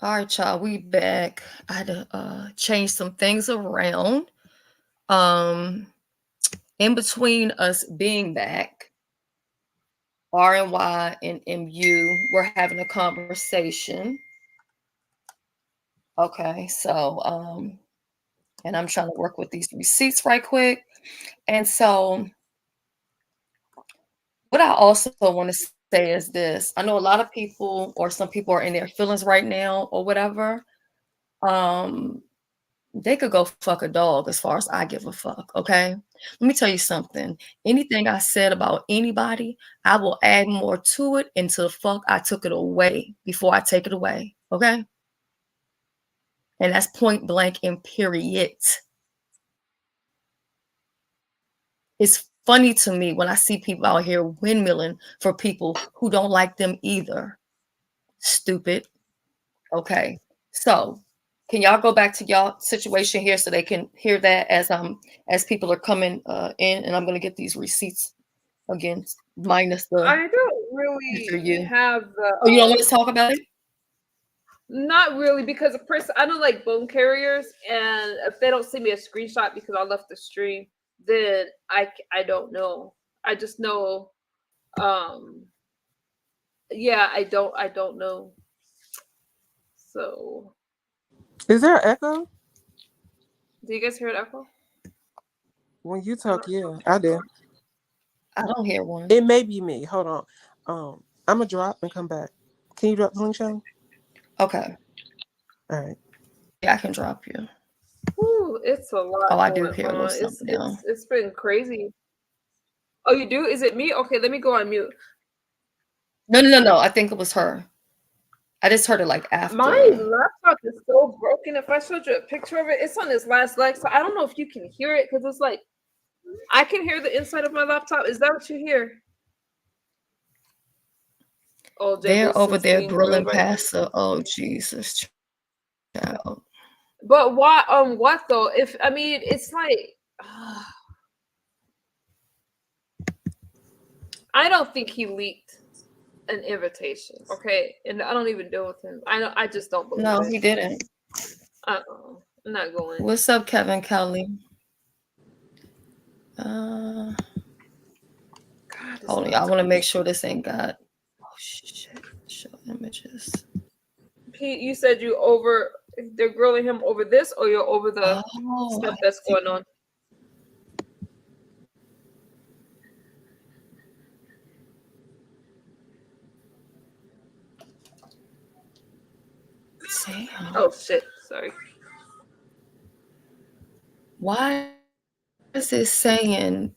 All right, y'all, we back. I had to change some things around. Um, in between us being back, RNY and MU, we're having a conversation. Okay, so and I'm trying to work with these receipts right quick. And so what I also want to say is this. I know a lot of people or some people are in their feelings right now or whatever. Um, they could go fuck a dog as far as I give a fuck, okay? Let me tell you something. Anything I said about anybody, I will add more to it until the fuck I took it away before I take it away, okay? And that's point blank and period. It's funny to me when I see people out here windmilling for people who don't like them either. Stupid. Okay. So can y'all go back to y'all situation here so they can hear that as people are coming in, and I'm gonna get these receipts again minus the I don't really you. have the Oh, you don't want to talk about it? not really because a person I don't like bone carriers, and if they don't send me a screenshot because I left the stream, then I don't know. I just know um yeah, I don't know. So Is there an echo? do you guys hear an echo? When you talk, yeah, I do. I don't hear one. It may be me. Hold on. I'm gonna drop and come back. Can you drop the link, Shelly? Okay. All right. Yeah, I can drop you. Ooh, it's a lot Oh, I do going hear a little on. something now. It's been crazy. Oh, you do? Is it me? Okay, let me go on mute. No. I think it was her. I just heard it like My after. laptop is so broken. If I showed you a picture of it, it's on its last leg. So I don't know if you can hear it because it's like I can hear the inside of my laptop. Is that what you hear? Oh, J They're over Wilson's there being grilling grilled right now. past the oh Jesus child. But why? What though? If I mean, it's like I don't think he leaked an invitation. Okay, and I don't even deal with him. I don't. I just don't believe No, it. he didn't. I'm not going. What's up, Kevin Kelly? Uh God, this Hold on, I laptop. want to make sure this ain't got. Oh shit! Show images. Pete, you said you over. They're grilling him over this, or you're over the Oh, stuff I that's see. going on. Damn. Oh shit! Sorry. Why is it saying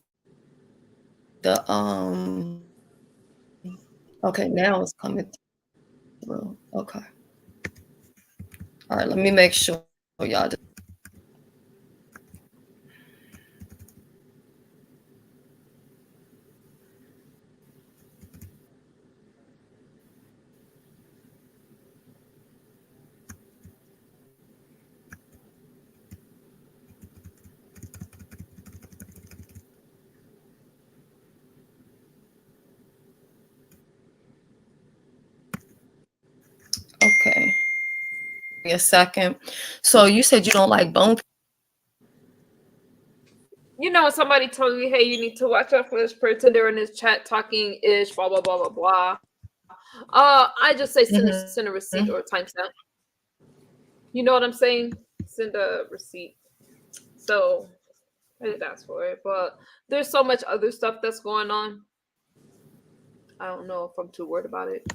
Okay, now it's coming through. Okay. All right, let me make sure y'all. Okay. Give me a second. So you said you don't like bone. You know, somebody told me, "Hey, you need to watch out for this person." They're in this chat talking ish, blah blah blah blah blah. I just say send a Mm-hmm. receipt or a timestamp. You know what I'm saying? Send a receipt. So I did ask for it, but there's so much other stuff that's going on. I don't know if I'm too worried about it.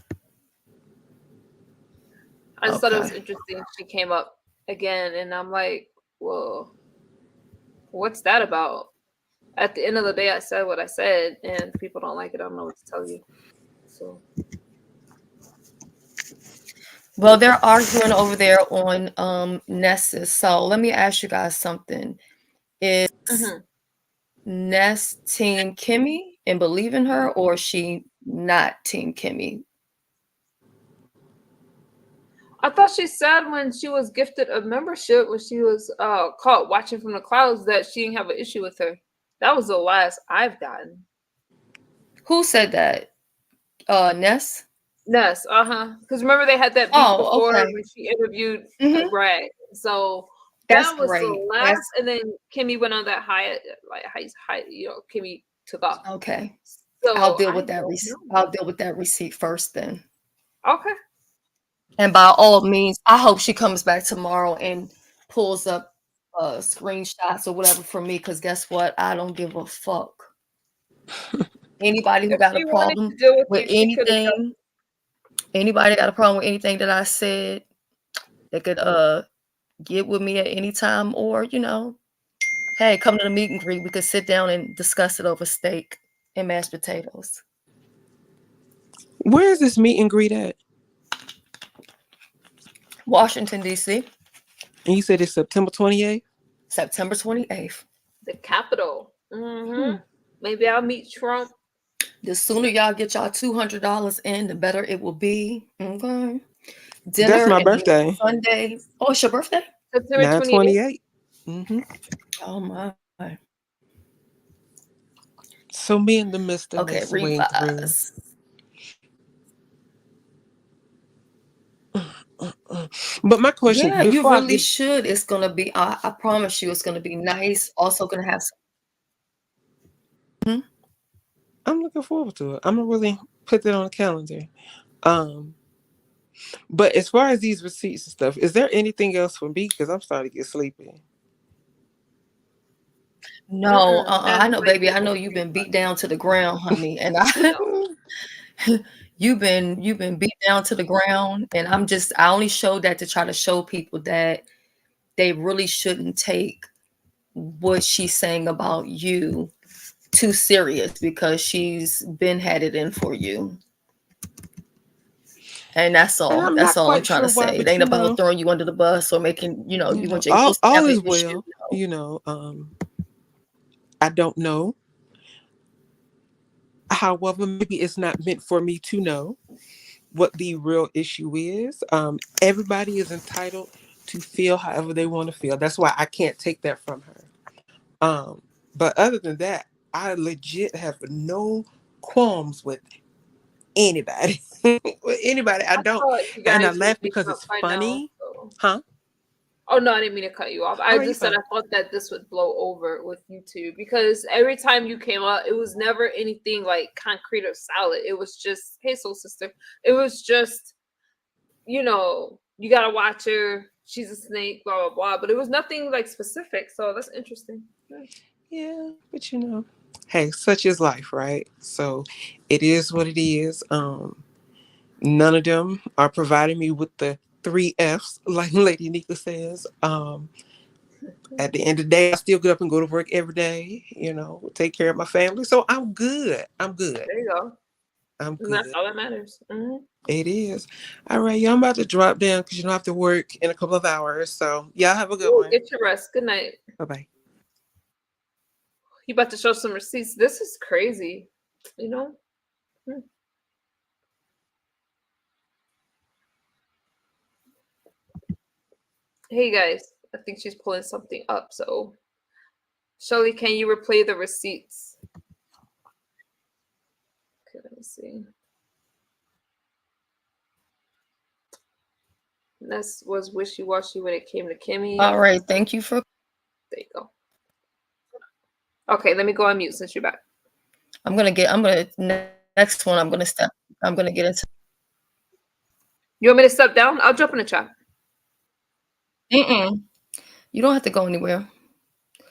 I just thought it was Okay. interesting. She came up again, and I'm like, "Whoa, what's that about?" At the end of the day, I said what I said, and people don't like it. I don't know what to tell you. So Well, they're arguing over there on Nessus. So let me ask you guys something. Is mhm. Ness Team Kimmy and believe in her, or is she not Team Kimmy? I thought she said when she was gifted a membership when she was caught watching from the clouds that she didn't have an issue with her. That was the last I've gotten. Who said that? Ness? Yes, because remember they had that beef Oh, before okay. when she interviewed, Hmm. right? So That's that was the great. last, That's and then Kimmy went on that high, Kimmy took off. okay. I'll So deal I with that don't know. I'll deal with that receipt first then. Okay. And by all means, I hope she comes back tomorrow and pulls up screenshots or whatever for me. Because guess what? I don't give a fuck. Anybody who If got a she wanted to problem deal with with you, she could have just. anything, anybody got a problem with anything that I said, they could get with me at any time, or hey, come to the meet and greet. We could sit down and discuss it over steak and mashed potatoes. Where is this meet and greet at? Washington, D.C., And you said it's September 28th? September 28th. The capital. Hmm. Maybe I'll meet Trump. The sooner y'all get y'all $200 in, the better it will be. Okay. That's Dinner my and then birthday. Sunday. Oh, it's your birthday? September 28th. 9/28. Mm-hmm. Oh my. So me and the Mister Okay, next swing through. revise. But my question Yeah, you before I really get, should. It's gonna be. I promise you, it's gonna be nice. Also, gonna have some. Mhm. I'm looking forward to it. I'm gonna really put that on the calendar. Um, but as far as these receipts and stuff, is there anything else for me? Because I'm starting to get sleepy. No, I That's know, like baby. the I know only you've thing been about beat it. down to the ground, honey, and I No. you've been beat down to the ground, and I only showed that to try to show people that they really shouldn't take what she's saying about you too serious because she's been had it in for you. And that's And all. I'm That's not all I'm quite trying to sure why, say. It but ain't about throwing you under the bus or making, you want your ghost to all have an is issue. well. I don't know. However, maybe it's not meant for me to know what the real issue is. Everybody is entitled to feel however they want to feel. That's why I can't take that from her. But other than that, I legit have no qualms with anybody. With anybody, I I don't. thought you And I guys would laugh make because up it's by now. funny. So. Huh? Oh no, I didn't mean to cut you off. All I right, you just said fine. I thought that this would blow over with YouTube because every time you came out, it was never anything like concrete or solid. It was just, hey, soul sister. It was just, you gotta watch her. She's a snake, blah blah blah. But it was nothing like specific. So that's interesting. Yeah. Yeah, but hey, such is life, right? So it is what it is. None of them are providing me with the 3 Fs, like Lady Nika says. At the end of the day, I still get up and go to work every day, take care of my family. So I'm good. I'm good. There you go. I'm And that's good. all that matters. Mm-hmm. It is. All right, y'all, I'm about to drop down because I have to work in a couple of hours. So y'all have a good Ooh, one. get your rest. Good night. Bye-bye. You about to show some receipts. This is crazy. You know? Hmm. Hey guys, I think she's pulling something up. So, Shelly, can you replay the receipts? Okay, let me see. This was wishy washy when it came to Kimmy. All right. Thank you for. There you go. Okay, let me go on mute since you're back. Next one, I'm going to get into. You want me to step down? I'll jump in the chat. Mm-mm. You don't have to go anywhere.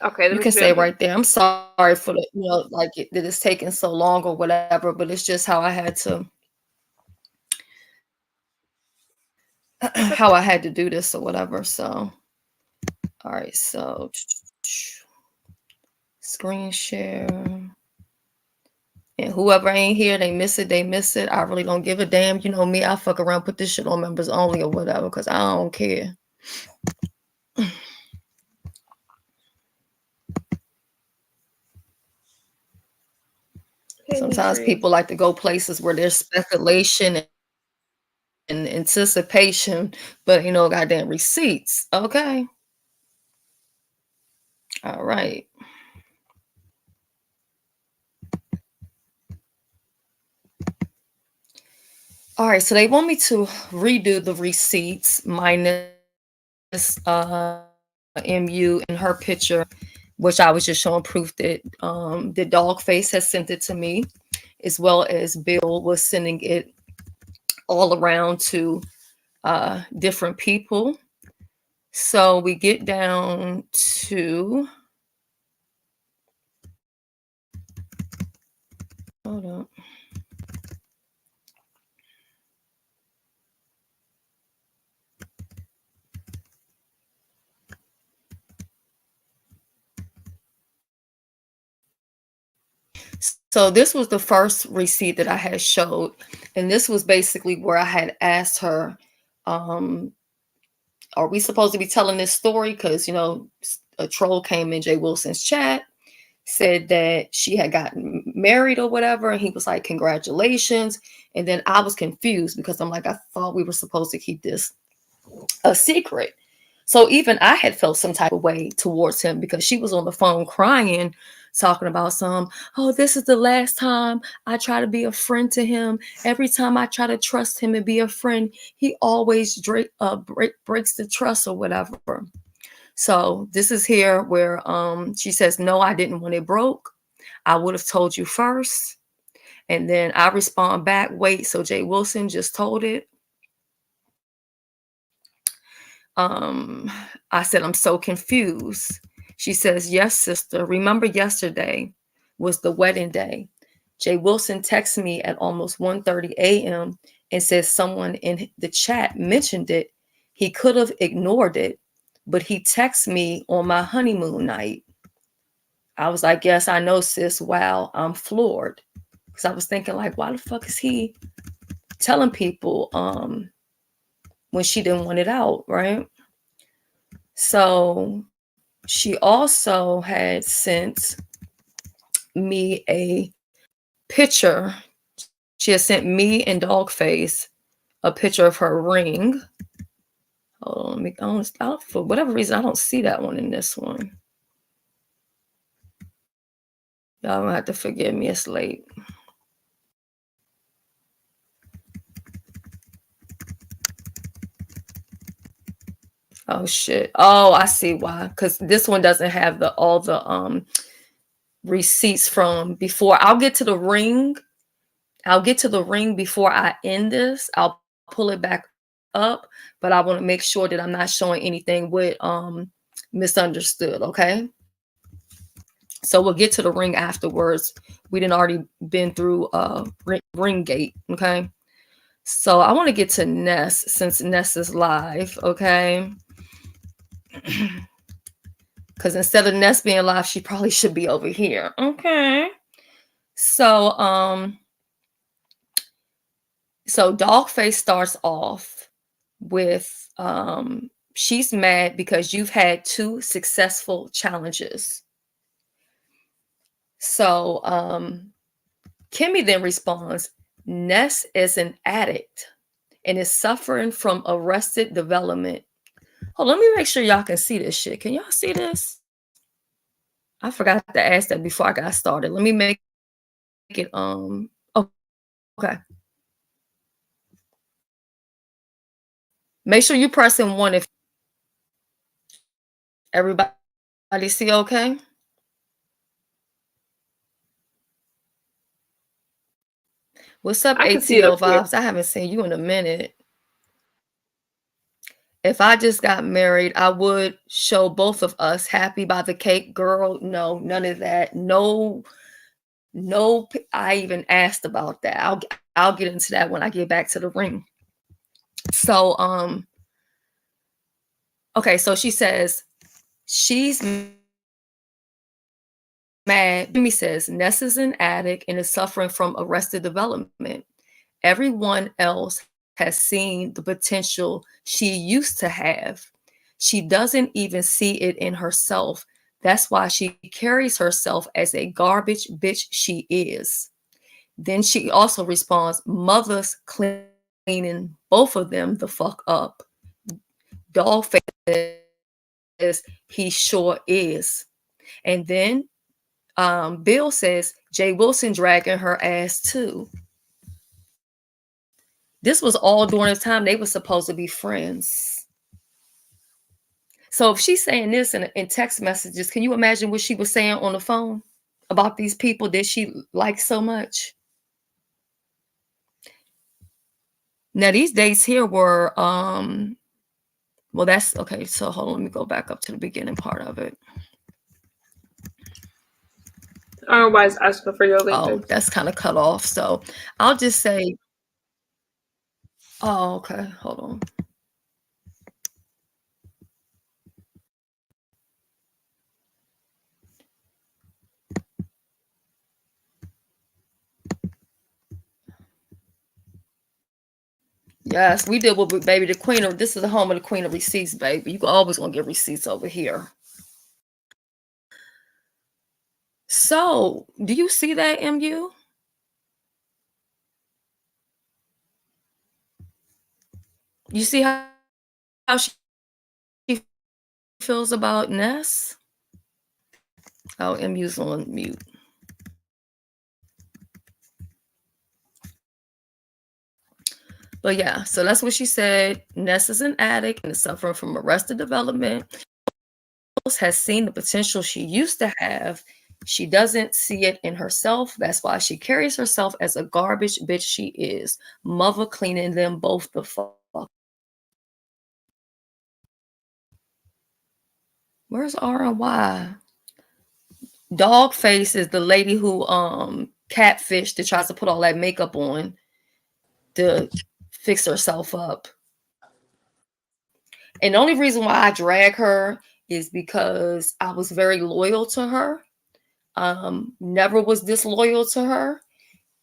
Okay, let You me can put it stay on mute. right there. I'm sorry for that it's taking so long or whatever, but it's just how I had to how I had to do this or whatever. So, all right. So, screen share. And whoever ain't here, they miss it. They miss it. I really don't give a damn. You know me. I fuck around, put this shit on members only or whatever, because I don't care. Hey, Sometimes Dimitri. people like to go places where there's speculation and anticipation, but goddamn receipts. Okay. All right. All right, so they want me to redo the receipts minus MU and her picture, which I was just showing proof that the dog face has sent it to me, as well as Bill was sending it all around to different people. So we get down to, hold on. So this was the first receipt that I had showed, and this was basically where I had asked her, are we supposed to be telling this story? Because, a troll came in Jay Wilson's chat, said that she had gotten married or whatever, and he was like, congratulations. And then I was confused because I'm like, I thought we were supposed to keep this a secret. So even I had felt some type of way towards him because she was on the phone crying, talking about oh, this is the last time I try to be a friend to him. Every time I try to trust him and be a friend, he always breaks the trust or whatever. So this is here where she says, no, I didn't want it broke. I would have told you first. And then I respond back, wait, so Jay Wilson just told it. I said, I'm so confused. She says, yes, sister. Remember yesterday was the wedding day. Jay Wilson texted me at almost 1:30 a.m. and says someone in the chat mentioned it. He could have ignored it, but he texted me on my honeymoon night. I was like, yes, I know, sis. Wow, I'm floored. Because I was thinking, like, why the fuck is he telling people when she didn't want it out, right? So she also had sent me a picture. She had sent me and Dogface a picture of her ring. Oh, for whatever reason, I don't see that one in this one. Y'all gonna have to forgive me, it's late. Oh shit. Oh, I see why. Because this one doesn't have all the receipts from before. I'll get to the ring before I end this. I'll pull it back up, but I want to make sure that I'm not showing anything with misunderstood. Okay. So we'll get to the ring afterwards. We didn't already been through ring gate. Okay. So I want to get to Ness since Ness is live. Okay. Because instead of Ness being live, she probably should be over here. Okay. So Dogface starts off with she's mad because you've had 2 successful challenges. So Kimmy then responds, Ness is an addict and is suffering from arrested development. Oh, let me make sure y'all can see this shit. Can y'all see this? I forgot to ask that before I got started. Let me make it okay. Make sure you pressing 1 if everybody see okay. What's up, ATL Vibes? I haven't seen you in a minute. If I just got married, I would show both of us happy by the cake. Girl, no, none of that. No, I even asked about that. I'll get into that when I get back to the ring. So, okay, so she says she's mad. Jimmy says Ness is an addict and is suffering from arrested development. Everyone else has seen the potential she used to have. She doesn't even see it in herself. That's why she carries herself as a garbage bitch she is. Then she also responds, mother's cleaning both of them the fuck up. Dogface says he sure is. And then Bill says Jay Wilson dragging her ass too. This was all during the time they were supposed to be friends. So if she's saying this in text messages, can you imagine what she was saying on the phone about these people that she liked so much? Now these dates here were well, that's okay. So hold on, let me go back up to the beginning part of it. I don't know why it's asking for your link. Oh, that's kind of cut off. So I'll just say, oh, okay, hold on. Yes, we did with baby the queen of. This is the home of the queen of receipts, baby. You always gonna get receipts over here. So, do you see that, MU? You see how she feels about Ness? Oh, MU's on mute. But yeah, so that's what she said. Ness is an addict and is suffering from arrested development. Has seen the potential she used to have. She doesn't see it in herself. That's why she carries herself as a garbage bitch she is. Mother cleaning them both the fuck. Where's R&Y? Dogface is the lady who catfished that tries to put all that makeup on to fix herself up. And the only reason why I drag her is because I was very loyal to her. Never was disloyal to her,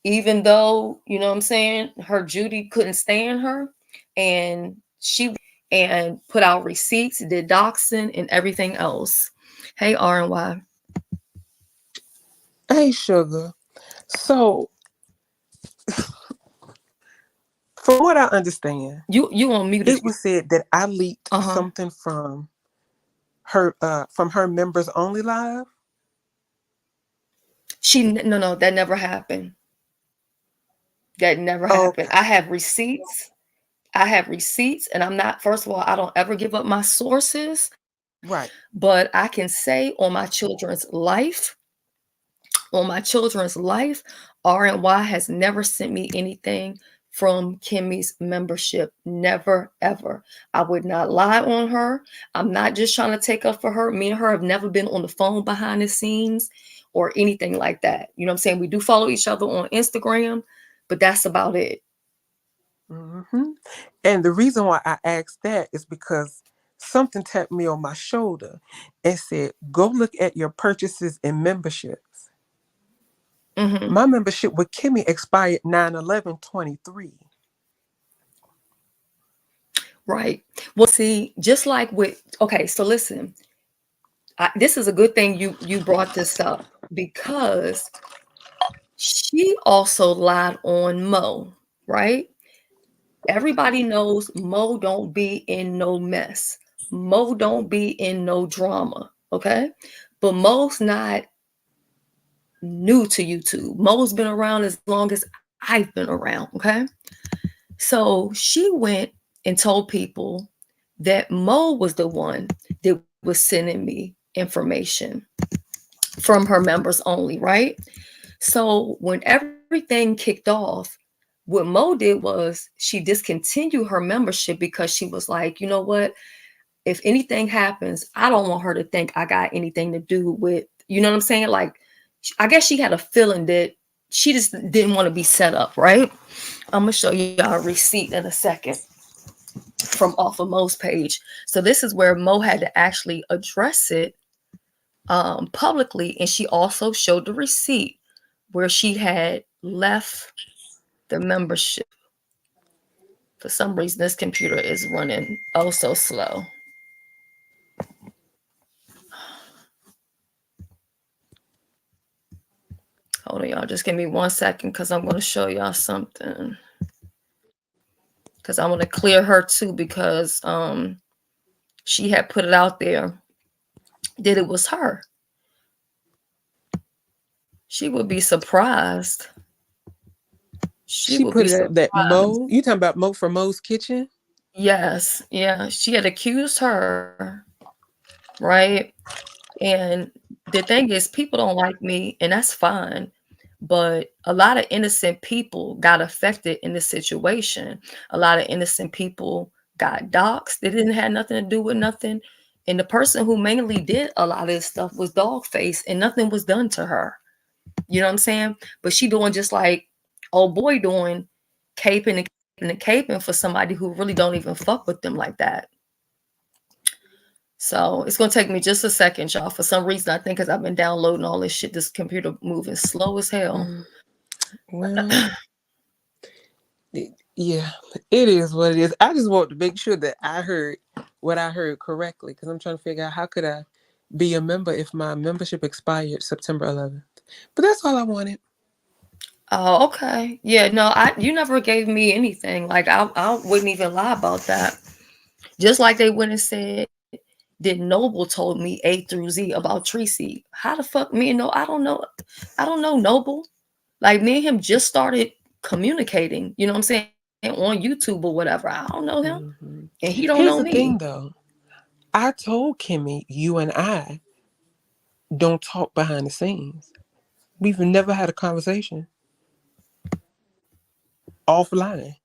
even though, you know what I'm saying, her Judy couldn't stand her. And she put out receipts, did doxing and everything else. Hey, R&Y. Hey, sugar. So, from what I understand, You on mute. It was said that I leaked something from her members only live. No, that never happened. That never happened. I have receipts. And I'm not, first of all, I don't ever give up my sources. Right. But I can say on my children's life, R&Y has never sent me anything from Kimmy's membership. Never, ever. I would not lie on her. I'm not just trying to take up for her. Me and her have never been on the phone behind the scenes or anything like that. You know what I'm saying? We do follow each other on Instagram, but that's about it. Mm-hmm. And the reason why I asked that is because something tapped me on my shoulder and said, go look at your purchases and memberships. Mm-hmm. My membership with Kimmy expired 9/11/23. Right. Well, see, just like with, okay, so listen, this is a good thing you brought this up, because she also lied on Mo, right? Everybody knows Mo don't be in no mess. Mo don't be in no drama, okay? But Mo's not new to YouTube. Mo's been around as long as I've been around, okay? So she went and told people that Mo was the one that was sending me information from her members only, right? So when everything kicked off, what Mo did was she discontinued her membership because she was like, you know what? If anything happens, I don't want her to think I got anything to do with, you know what I'm saying? Like, I guess she had a feeling that she just didn't want to be set up, right? I'm going to show you a receipt in a second from off of Mo's page. So this is where Mo had to actually address it publicly. And she also showed the receipt where she had left the membership. For some reason, this computer is running oh so slow. Hold on, y'all. Just give me 1 second because I'm going to show y'all something. Because I want to clear her too, because she had put it out there that it was her. She would be surprised. She She would be put it at that surprised. Mo. You talking about Mo from Mo's Kitchen? Yes, yeah. She had accused her, right? And the thing is, people don't like me, and that's fine. But a lot of innocent people got affected in this situation. A lot of innocent people got doxxed. They didn't have nothing to do with nothing. And the person who mainly did a lot of this stuff was Dogface, and nothing was done to her. You know what I'm saying? But she doing just like old boy doing, caping and caping for somebody who really don't even fuck with them like that. So it's gonna take me just a second, y'all. For some reason, I think because I've been downloading all this shit, this computer moving slow as hell. Well, yeah, it is what it is. I just want to make sure that I heard what I heard correctly, because I'm trying to figure out how could I be a member if my membership expired September 11th. But that's all I wanted. Oh, okay. Yeah, no, you never gave me anything. Like I wouldn't even lie about that. Just like they went and said that Noble told me A through Z about Tracy. How the fuck me and no, I don't know Noble. Like me and him just started communicating, you know what I'm saying, on YouTube or whatever. I don't know him. Mm-hmm. And he don't know Here's the me. thing, though. I told Kimmy, you and I don't talk behind the scenes. We've never had a conversation offline.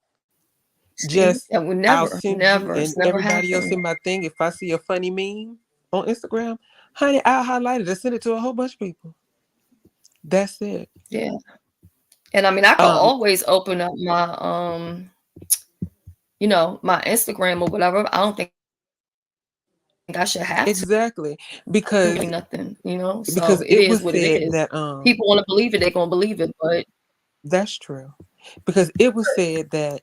See, Just that would I'll never, send you never, it's and never everybody else happened. in my thing. If I see a funny meme on Instagram, honey, I'll highlight it and send it to a whole bunch of people. That's it. Yeah. And I mean, I could Um, always open up my my Instagram or whatever. I don't think I should have to. exactly. Ain't Because nothing, so it because is what it it was is. said that People want to believe it, they're gonna believe it, but that's true. Because it was said that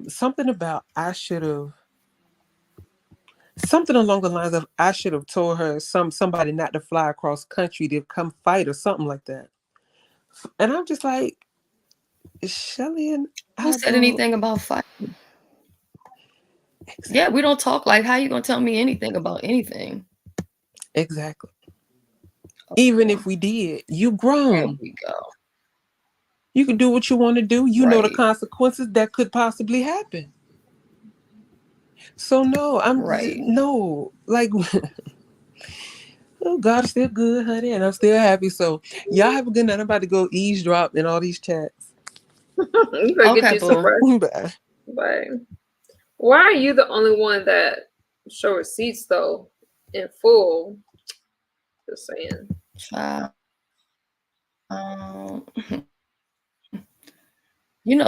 something about I should have something along the lines of I should have told her somebody not to fly across country to come fight or something like that. And I'm just like, Shelly and who I said don't anything about fighting? Yeah, we exactly don't talk. Like, how you gonna tell me anything about anything? exactly. Even Okay, if we did, you there grown. we go. You can do what you want to do. You know the Right, consequences that could possibly happen. So no, right. no, like oh, God is still good, honey, and I'm still happy. So y'all have a good night. I'm about to go eavesdrop in all these chats. You gotta get Okay, you some boo. rest. Bye. But why are you the only one that show receipts though in full? Just saying.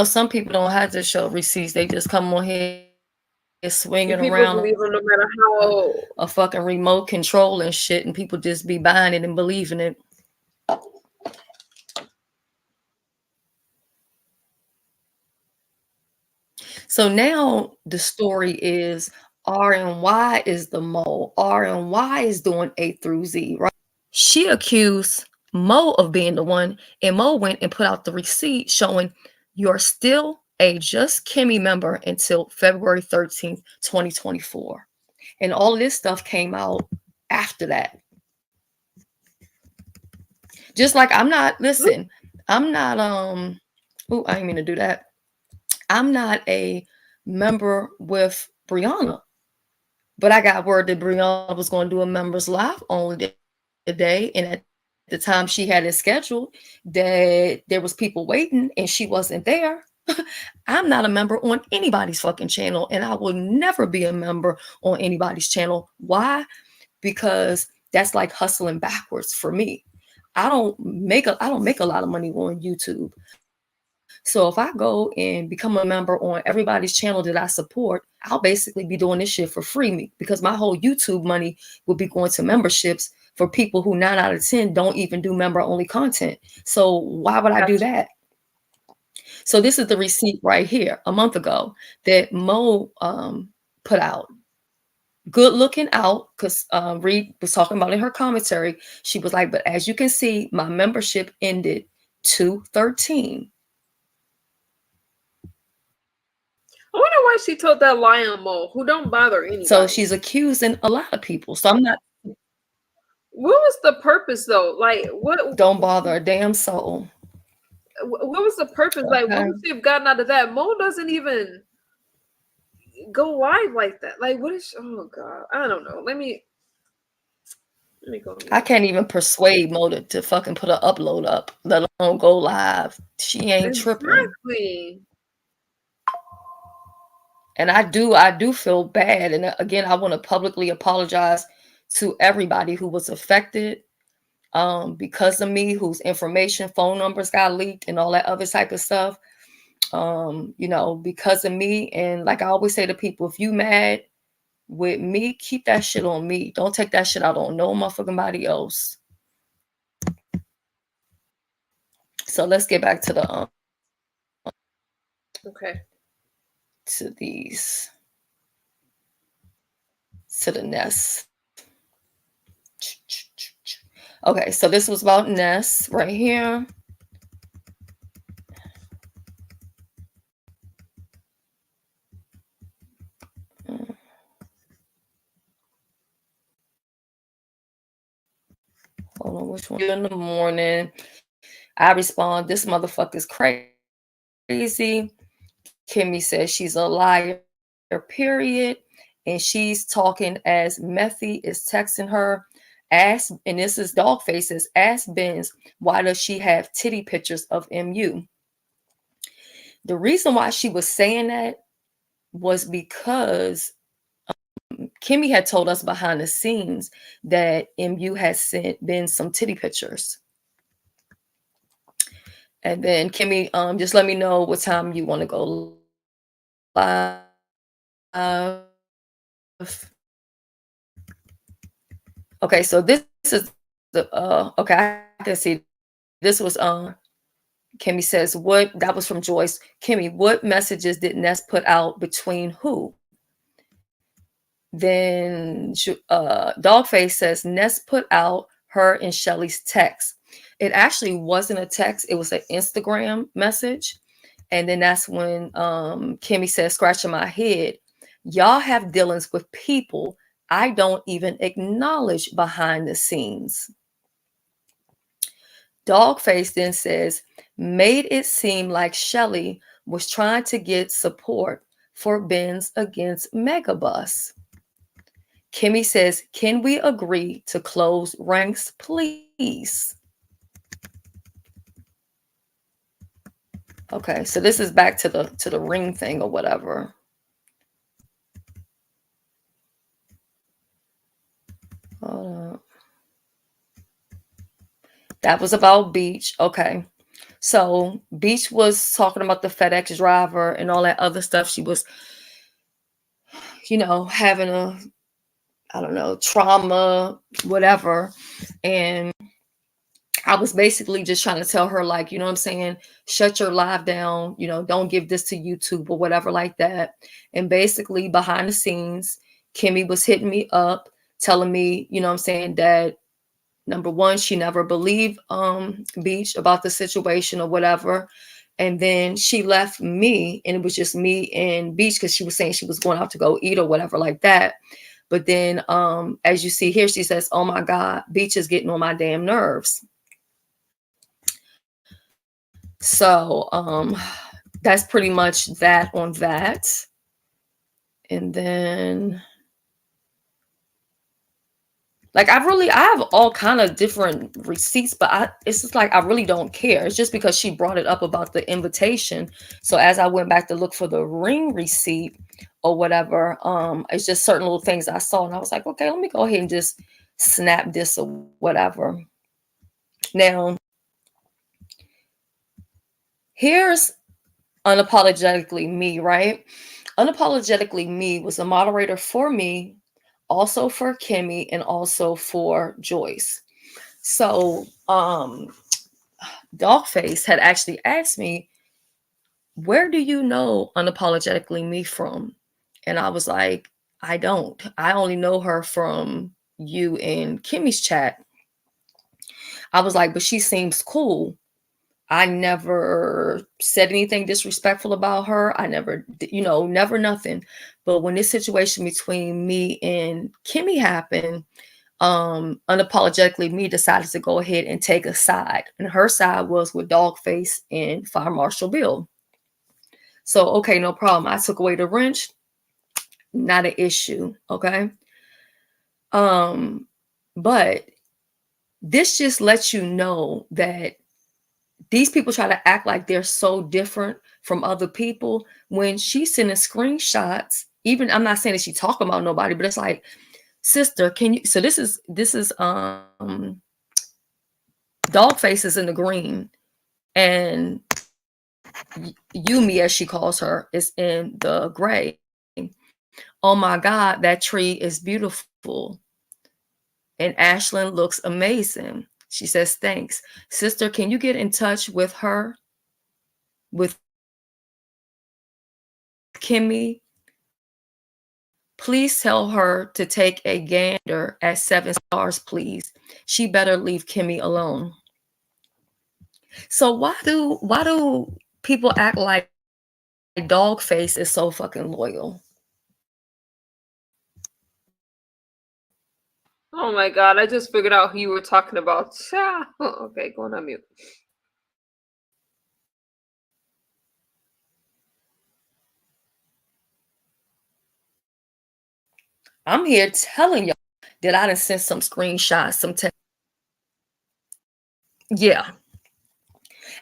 Some people don't have to show receipts. They just come on here swinging around And people believe them no matter a how. fucking remote control and shit, and people just be buying it and believing it. So now the story is R and Y is the mole. R and Y is doing A through Z, right? She accused Mo of being the one, and Mo went and put out the receipt showing you're still a Just Kimmy member until February 13th, 2024. And all of this stuff came out after that. Just like I'm not I didn't mean to do that. I'm not a member with Brianna, but I got word that Brianna was going to do a members live only today, and at the time she had it scheduled, that there was people waiting and she wasn't there. I'm not a member on anybody's fucking channel, and I will never be a member on anybody's channel. Why? Because that's like hustling backwards for me. I don't make a lot of money on YouTube. So if I go and become a member on everybody's channel that I support, I'll basically be doing this shit for free because my whole YouTube money will be going to memberships for people who 9 out of 10 don't even do member only content. So why would I do Gotcha. that? So this is the receipt right here a month ago that Mo put out. Good looking out, because Reed was talking about in her commentary. She was like, but as you can see, my membership ended 2/13. I wonder why she told that lie on Mo, who don't bother So anybody. she's accusing a lot of people. So I'm not What was the purpose though? Like what? don't bother a damn soul. what was the purpose? Like, what would she have gotten out of that? Mo doesn't even go live like that. Like, what is? Oh God, I don't know. Let me go. I can't even persuade Mo to fucking put an upload up, let alone go live. She ain't tripping. Exactly. And I do feel bad. And again, I want to publicly apologize to everybody who was affected because of me, whose information, phone numbers got leaked and all that other type of stuff. You know, because of me. And like I always say to people, if you mad with me, keep that shit on me. Don't take that shit out on no motherfucking body else. So let's get back to the okay. To the Ness. Okay, so this was about Ness right here. Hold on, which one? In the morning, I respond, this motherfucker's crazy. Kimmy says she's a liar, period. And she's talking as Methy is texting her. Ask, and this is dog faces, ask Benz, why does she have titty pictures of MU? The reason why she was saying that was because Kimmy had told us behind the scenes that MU has sent Ben some titty pictures. And then Kimmy, just let me know what time you want to go live. Okay, so this is the okay, I can see this was Kimmy says, what that was from Joyce. Kimmy, what messages did Ness put out between who? Then Dogface says Ness put out her and Shelly's text. It actually wasn't a text, it was an Instagram message. And then that's when Kimmy says, scratching my head, y'all have dealings with people I don't even acknowledge behind the scenes. Dogface then says, made it seem like Shelly was trying to get support for Benz against Megabus. Kimmy says, can we agree to close ranks, please? Okay, so this is back to the ring thing or whatever. Hold up. That was about Beach. Okay. So Beach was talking about the FedEx driver and all that other stuff. She was, you know, having a, I don't know, trauma, whatever. And I was basically just trying to tell her, like, you know what I'm saying? Shut your live down, you know, don't give this to YouTube or whatever like that. And basically behind the scenes, Kimmy was hitting me up, telling me, you know what I'm saying, that number one, she never believed Beach about the situation or whatever. And then she left me, and it was just me and Beach because she was saying she was going out to go eat or whatever like that. But then as you see here, she says, oh my God, Beach is getting on my damn nerves. So that's pretty much that on that. And then like I have all kind of different receipts, but it's just like I really don't care. It's just because she brought it up about the invitation. So as I went back to look for the ring receipt or whatever, it's just certain little things I saw, and I was like, okay, let me go ahead and just snap this or whatever. Now, here's Unapologetically Me, right? Unapologetically Me was a moderator for me, also for Kimmy, and also for Joyce. So Dogface had actually asked me, where do you know Unapologetically Me from? And I was like, I don't. I only know her from you and Kimmy's chat. I was like, but she seems cool. I never said anything disrespectful about her. I never, you know, never nothing. But when this situation between me and Kimmy happened, unapologetically me decided to go ahead and take a side. And her side was with Dogface and Fire Marshal Bill. So, okay, no problem. I took away the wrench. Not an issue. Okay. But this just lets you know that these people try to act like they're so different from other people when she's sending screenshots. Even I'm not saying that she's talking about nobody, but it's like, sister, can you? So this is Dogface is in the green, and Yumi, as she calls her, is in the gray. Oh my God, that tree is beautiful. And Ashlyn looks amazing. She says, thanks. Sister, can you get in touch with her? With Kimmy? Please tell her to take a gander at 7 stars, please. She better leave Kimmy alone. So why do people act like Dogface is so fucking loyal? Oh my God, I just figured out who you were talking about. Okay, going on mute. I'm here telling y'all that I done sent some screenshots, some text. Yeah.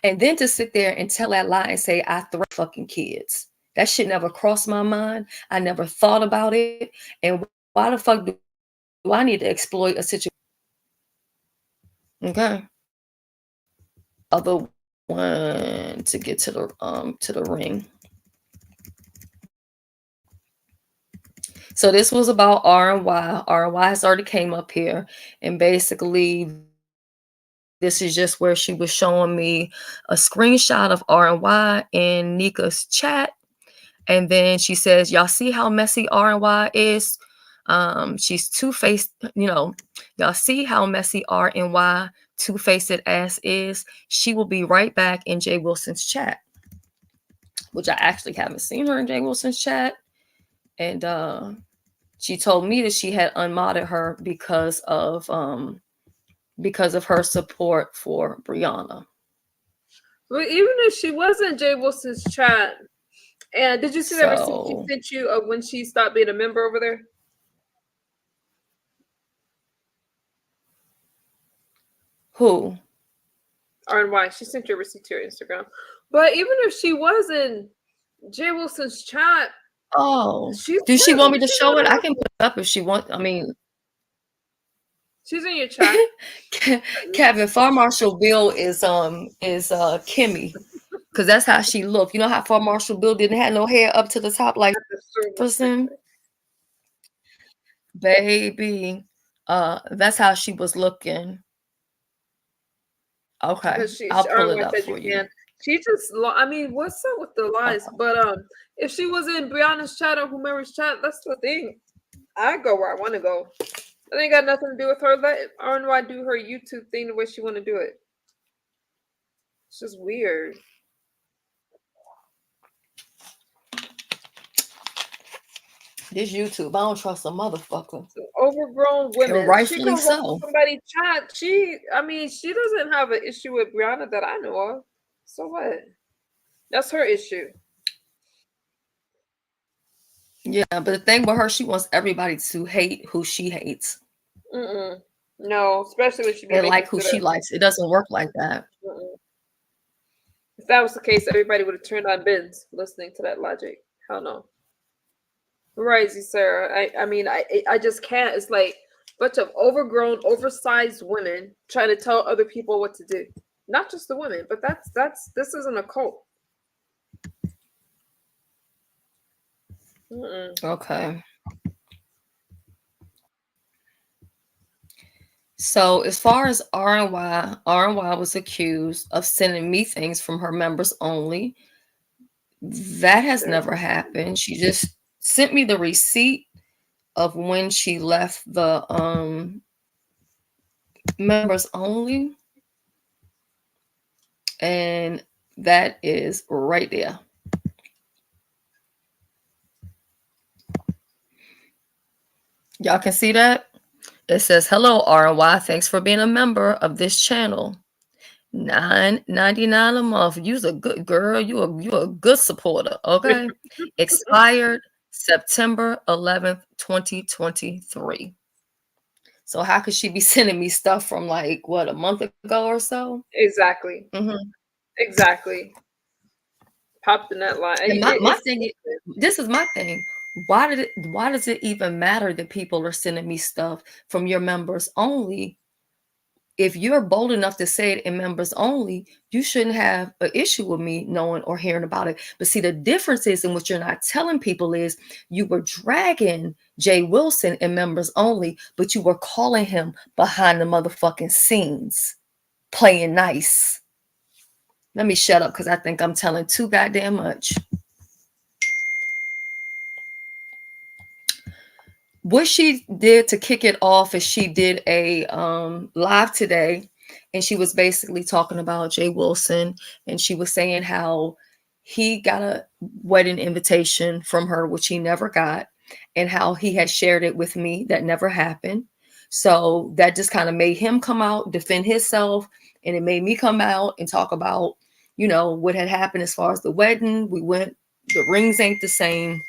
And then to sit there and tell that lie and say, I threat fucking kids. That shit never crossed my mind. I never thought about it. And why the fuck do I need to exploit a situation? Okay. Other one to get to the ring. So this was about R&Y. R&Y has already came up here. And basically, this is just where she was showing me a screenshot of R&Y in Nika's chat. And then she says, y'all see how messy R&Y is? She's two-faced, y'all see how messy R&Y two-faced ass is? She will be right back in Jay Wilson's chat, which I actually haven't seen her in Jay Wilson's chat. And she told me that she had unmodded her because of her support for Brianna. Well, even if she was in Jay Wilson's chat, and did you see that receipt she sent you of when she stopped being a member over there? Who? R&Y. She sent you a receipt to your Instagram. But even if she was in Jay Wilson's chat, do she want me to show it? I can put it up if she wants. I mean, she's in your chat. Kevin, Fire Marshal Bill is Kimmy, because that's how she looked. You know how Fire Marshal Bill didn't have no hair up to the top like person? Baby, that's how she was looking. Okay, I'll pull it up for you. She just, I mean, what's up with the lies? But if she was in Brianna's chat or whomever's chat, that's the thing. I go where I want to go. That ain't got nothing to do with her. Let R&Y do her YouTube thing the way she want to do it. It's just weird. This YouTube, I don't trust a motherfucker. So overgrown women. Rightfully so. Somebody chat. She doesn't have an issue with Brianna that I know of. So what? That's her issue. Yeah, but the thing with her, she wants everybody to hate who she hates. No, especially when she be like who she likes. It doesn't work like that. If that was the case, everybody would have turned on Benz listening to that logic. Hell no. Right, Sarah. I mean, I just can't. It's like a bunch of overgrown, oversized women trying to tell other people what to do. Not just the women, but this isn't a cult. Okay. So as far as R&Y was accused of sending me things from her members only. That has never happened. She just sent me the receipt of when she left the members only. And that is right there. Y'all can see that? It says, "Hello, RY. Thanks for being a member of this channel. $9.99 a month. You's a good girl. You a good supporter. Okay. Expired September 11th, 2023. So how could she be sending me stuff from like what, a month ago or so? Exactly. Mm-hmm. Exactly. Popped in that line. And my thing is, this is my thing. Why does it even matter that people are sending me stuff from your members only? If you're bold enough to say it in members only, you shouldn't have an issue with me knowing or hearing about it. But see, the difference is, in what you're not telling people is, you were dragging Jay Wilson in members only, but you were calling him behind the motherfucking scenes, playing nice. Let me shut up because I think I'm telling too goddamn much. What she did to kick it off is she did a live today, and she was basically talking about Jay Wilson, and she was saying how he got a wedding invitation from her, which he never got, and how he had shared it with me. That never happened. So that just kind of made him come out, defend himself, and it made me come out and talk about, what had happened as far as the wedding. The rings ain't the same.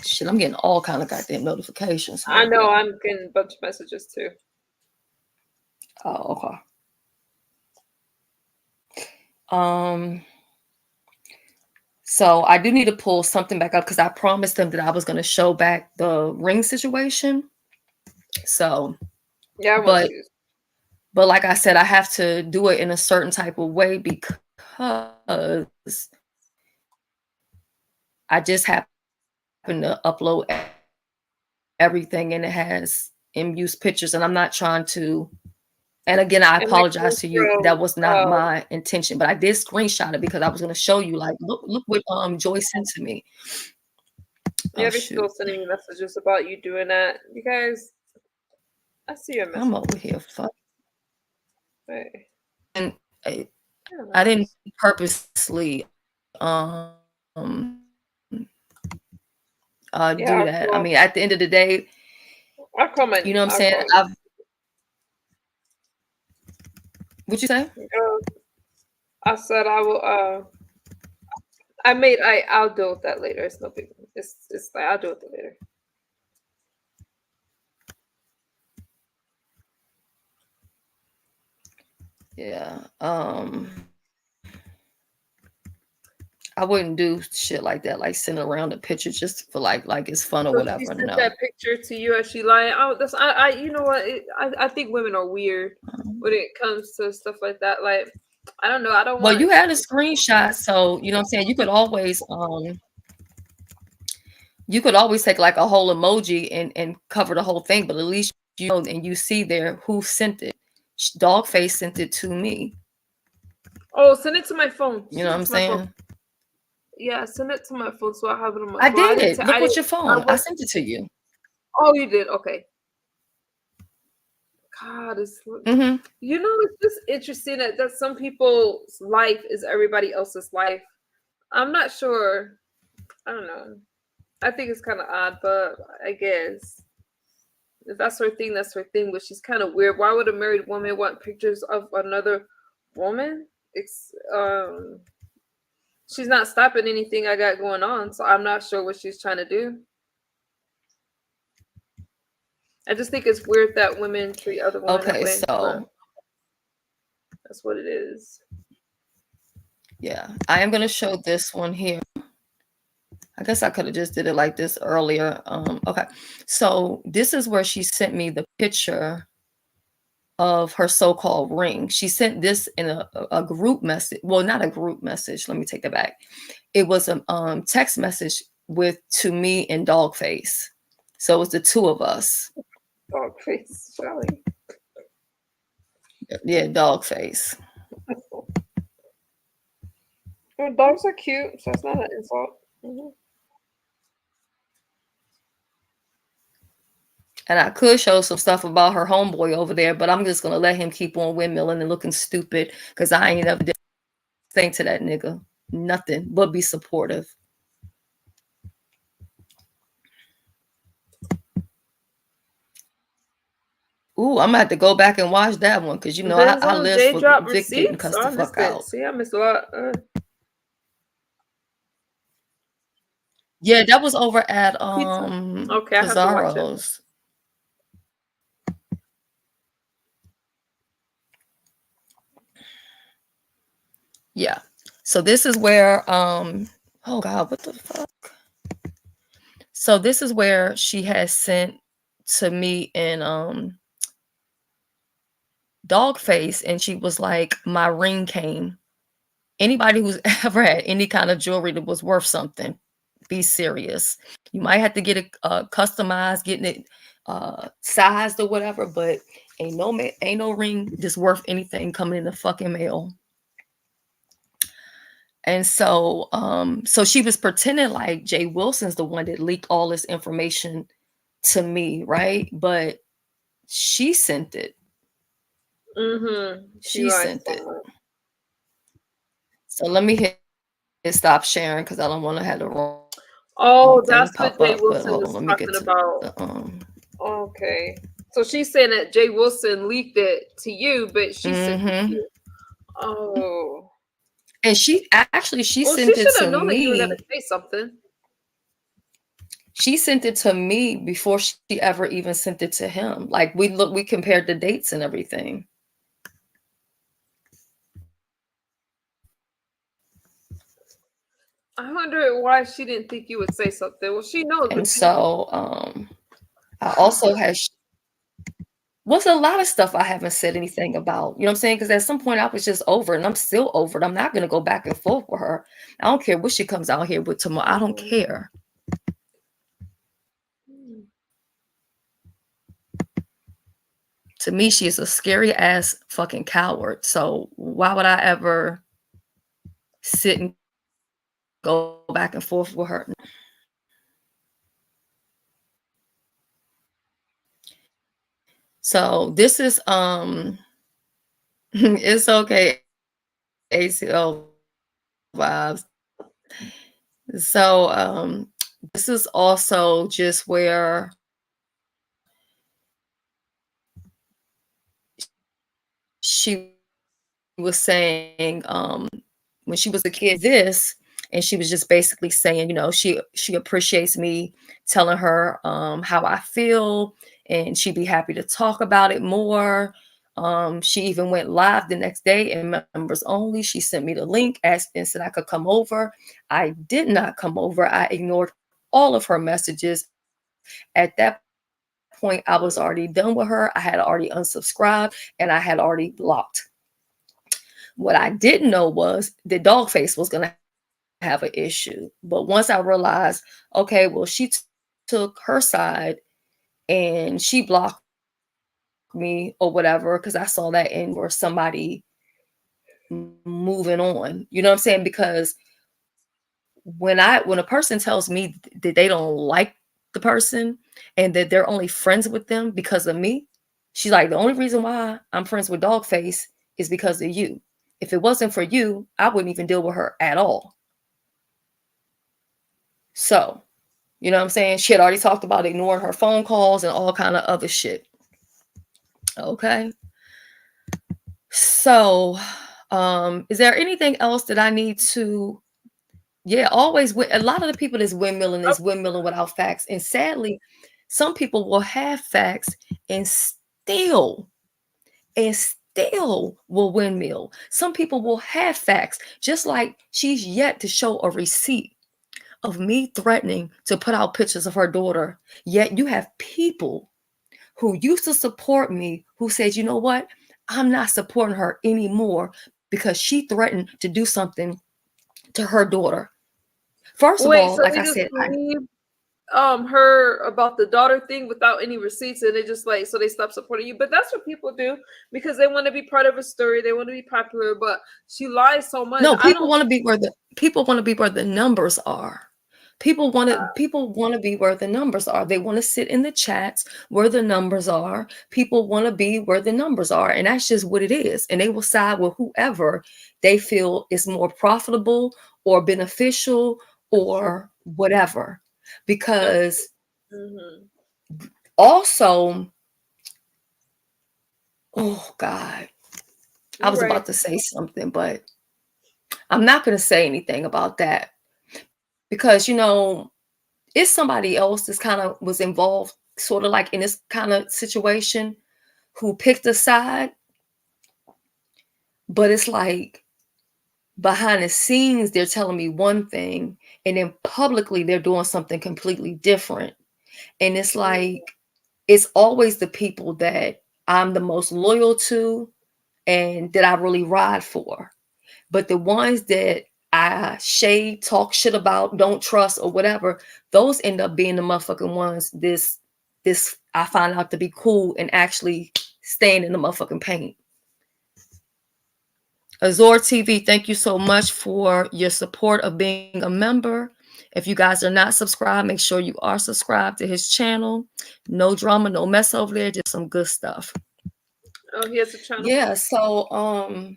Shit, I'm getting all kind of goddamn notifications. I know, I'm getting a bunch of messages too. Oh, okay. So I do need to pull something back up because I promised them that I was going to show back the ring situation. So, yeah, but like I said, I have to do it in a certain type of way because I just happen to upload everything and it has in-use pictures, and I'm not trying to. And again, I apologize to you. That was not my intention, but I did screenshot it because I was going to show you, like, look what Joy sent to me. Yeah, they're still sending me messages about you doing that. You guys, I see your message. I'm over here. Fuck. Hey. And I didn't purposely do that. I mean, at the end of the day, I'll comment. You know what I'm saying? What'd you say? I said I will. I'll deal with that later. It's no big. It's like I'll deal with it later. Yeah. I wouldn't do shit like that, like send around a picture just for like it's fun or whatever. She sent that picture to you as she lying. Oh, you know what? I think women are weird when it comes to stuff like that. Like, I don't know. I don't. Well, you had a screenshot, so you know what I'm saying. You could always take like a whole emoji and cover the whole thing, but at least you know and you see there who sent it. Dogface sent it to me. Oh, send it to my phone. You know what I'm saying? Yeah, send it to my phone so I have it on my phone. I did. Look with your phone. I sent it to you. Oh, you did? Okay. God, it's it's just interesting that some people's life is everybody else's life. I'm not sure. I don't know. I think it's kind of odd, but I guess if that's her thing, that's her thing. But she's kind of weird. Why would a married woman want pictures of another woman? It's she's not stopping anything I got going on, so I'm not sure what she's trying to do. I just think it's weird that women treat other women that way. Okay, so that's what it is. Yeah, I am going to show this one here. I guess I could have just did it like this earlier. Okay, so this is where she sent me the picture of her so-called ring. She sent this in a group message. Well, not a group message. Let me take that back. It was a text message to me and Dogface. So it's the two of us. Dogface, Shelly. Yeah, Dogface. Well, dogs are cute, so it's not an insult. And I could show some stuff about her homeboy over there, but I'm just going to let him keep on windmilling and looking stupid because I ain't ever did anything to that nigga. Nothing but be supportive. Ooh, I'm gonna have to go back and watch that one because you know I Venzo live J for drop Vic getting receipts. Oh, cussed the I fuck missed it. out. See, I missed a lot. Yeah, that was over at Pizza. Okay, I have to watch it. Pizarro's. Yeah. So this is where oh god, what the fuck? So this is where she has sent to me in Dogface, and she was like, my ring came. Anybody who's ever had any kind of jewelry that was worth something, be serious. You might have to get it customized, getting it sized or whatever, but ain't no ring that's worth anything coming in the fucking mail. And so so she was pretending like Jay Wilson's the one that leaked all this information to me, right? But she sent it. She She lied sent it. somewhere. So let me hit stop sharing because I don't want to have the wrong Oh, thing that's what pop Jay up. But Wilson hold on, was let me get talking to about. the Okay. So she's saying that Jay Wilson leaked it to you, but she sent it to mm-hmm. you. Oh. And she Well, she sent it should to have known that you were me. gonna say something. She sent it to me before she ever even sent it to him. Like we compared the dates and everything. I wonder why she didn't think you would say something. Well, she knows, but And so I also had what's a lot of stuff I haven't said anything about. You know what I'm saying? Because at some point I was just over and I'm still over it. I'm not gonna go back and forth with her. I don't care what she comes out here with tomorrow. I don't care. To me, she is a scary ass fucking coward. So why would I ever sit and go back and forth with her? So this is it's okay, ACL vibes. So this is also just where she was saying when she was a kid this, and she was just basically saying, you know, she appreciates me telling her how I feel, and she'd be happy to talk about it more. She even went live the next day and members only. She sent me the link, asked and said I could come over. I did not come over. I ignored all of her messages. At that point, I was already done with her. I had already unsubscribed and I had already blocked. What I didn't know was that Dogface was going to have an issue. But once I realized, okay, well, she took her side and she blocked me or whatever, because I saw that in or somebody moving on. You know what I'm saying? Because when a person tells me that they don't like the person and that they're only friends with them because of me, she's like, the only reason why I'm friends with Dogface is because of you. If it wasn't for you, I wouldn't even deal with her at all. So, you know what I'm saying? She had already talked about ignoring her phone calls and all kind of other shit. Okay. So, is there anything else that I need to always a lot of the people that's windmilling is windmilling without facts. And sadly, some people will have facts and still will windmill. Some people will have facts, just like she's yet to show a receipt of me threatening to put out pictures of her daughter. Yet you have people who used to support me who said, you know what? I'm not supporting her anymore because she threatened to do something to her daughter. First of Wait, all, so like they I just said, believe her about the daughter thing without any receipts, and they just like, so they stop supporting you. But that's what people do because they want to be part of a story, they want to be popular, but she lies so much. no, I people don't want to be where the numbers are. People want to be where the numbers are. They want to sit in the chats where the numbers are. People want to be where the numbers are, and that's just what it is. And they will side with whoever they feel is more profitable or beneficial or whatever. Because also Oh God. I You're was right. about to say something, but I'm not gonna say anything about that because it's somebody else that's kind of was involved, sort of like in this kind of situation, who picked a side, but it's like behind the scenes they're telling me one thing, and then publicly they're doing something completely different. And it's like it's always the people that I'm the most loyal to and that I really ride for. But the ones that I shade, talk shit about, don't trust, or whatever, those end up being the motherfucking ones this I find out to be cool and actually staying in the motherfucking paint. Azor TV, thank you so much for your support of being a member. If you guys are not subscribed, make sure you are subscribed to his channel. No drama, no mess over there, just some good stuff. Oh, he has a channel. Yeah, so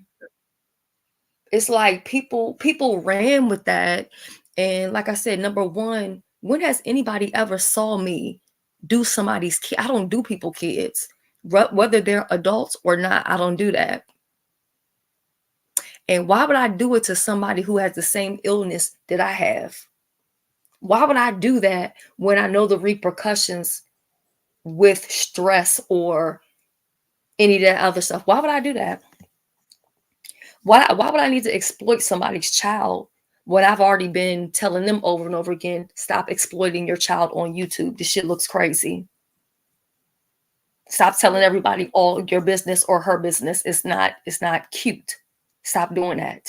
it's like people ran with that. And like I said, number one, when has anybody ever saw me do somebody's kid? I don't do people kids, whether they're adults or not. I don't do that. And why would I do it to somebody who has the same illness that I have? Why would I do that when I know the repercussions with stress or any of that other stuff? Why would I do that? Why would I need to exploit somebody's child when I've already been telling them over and over again, stop exploiting your child on YouTube. This shit looks crazy. Stop telling everybody all your business or her business. It's not cute. Stop doing that.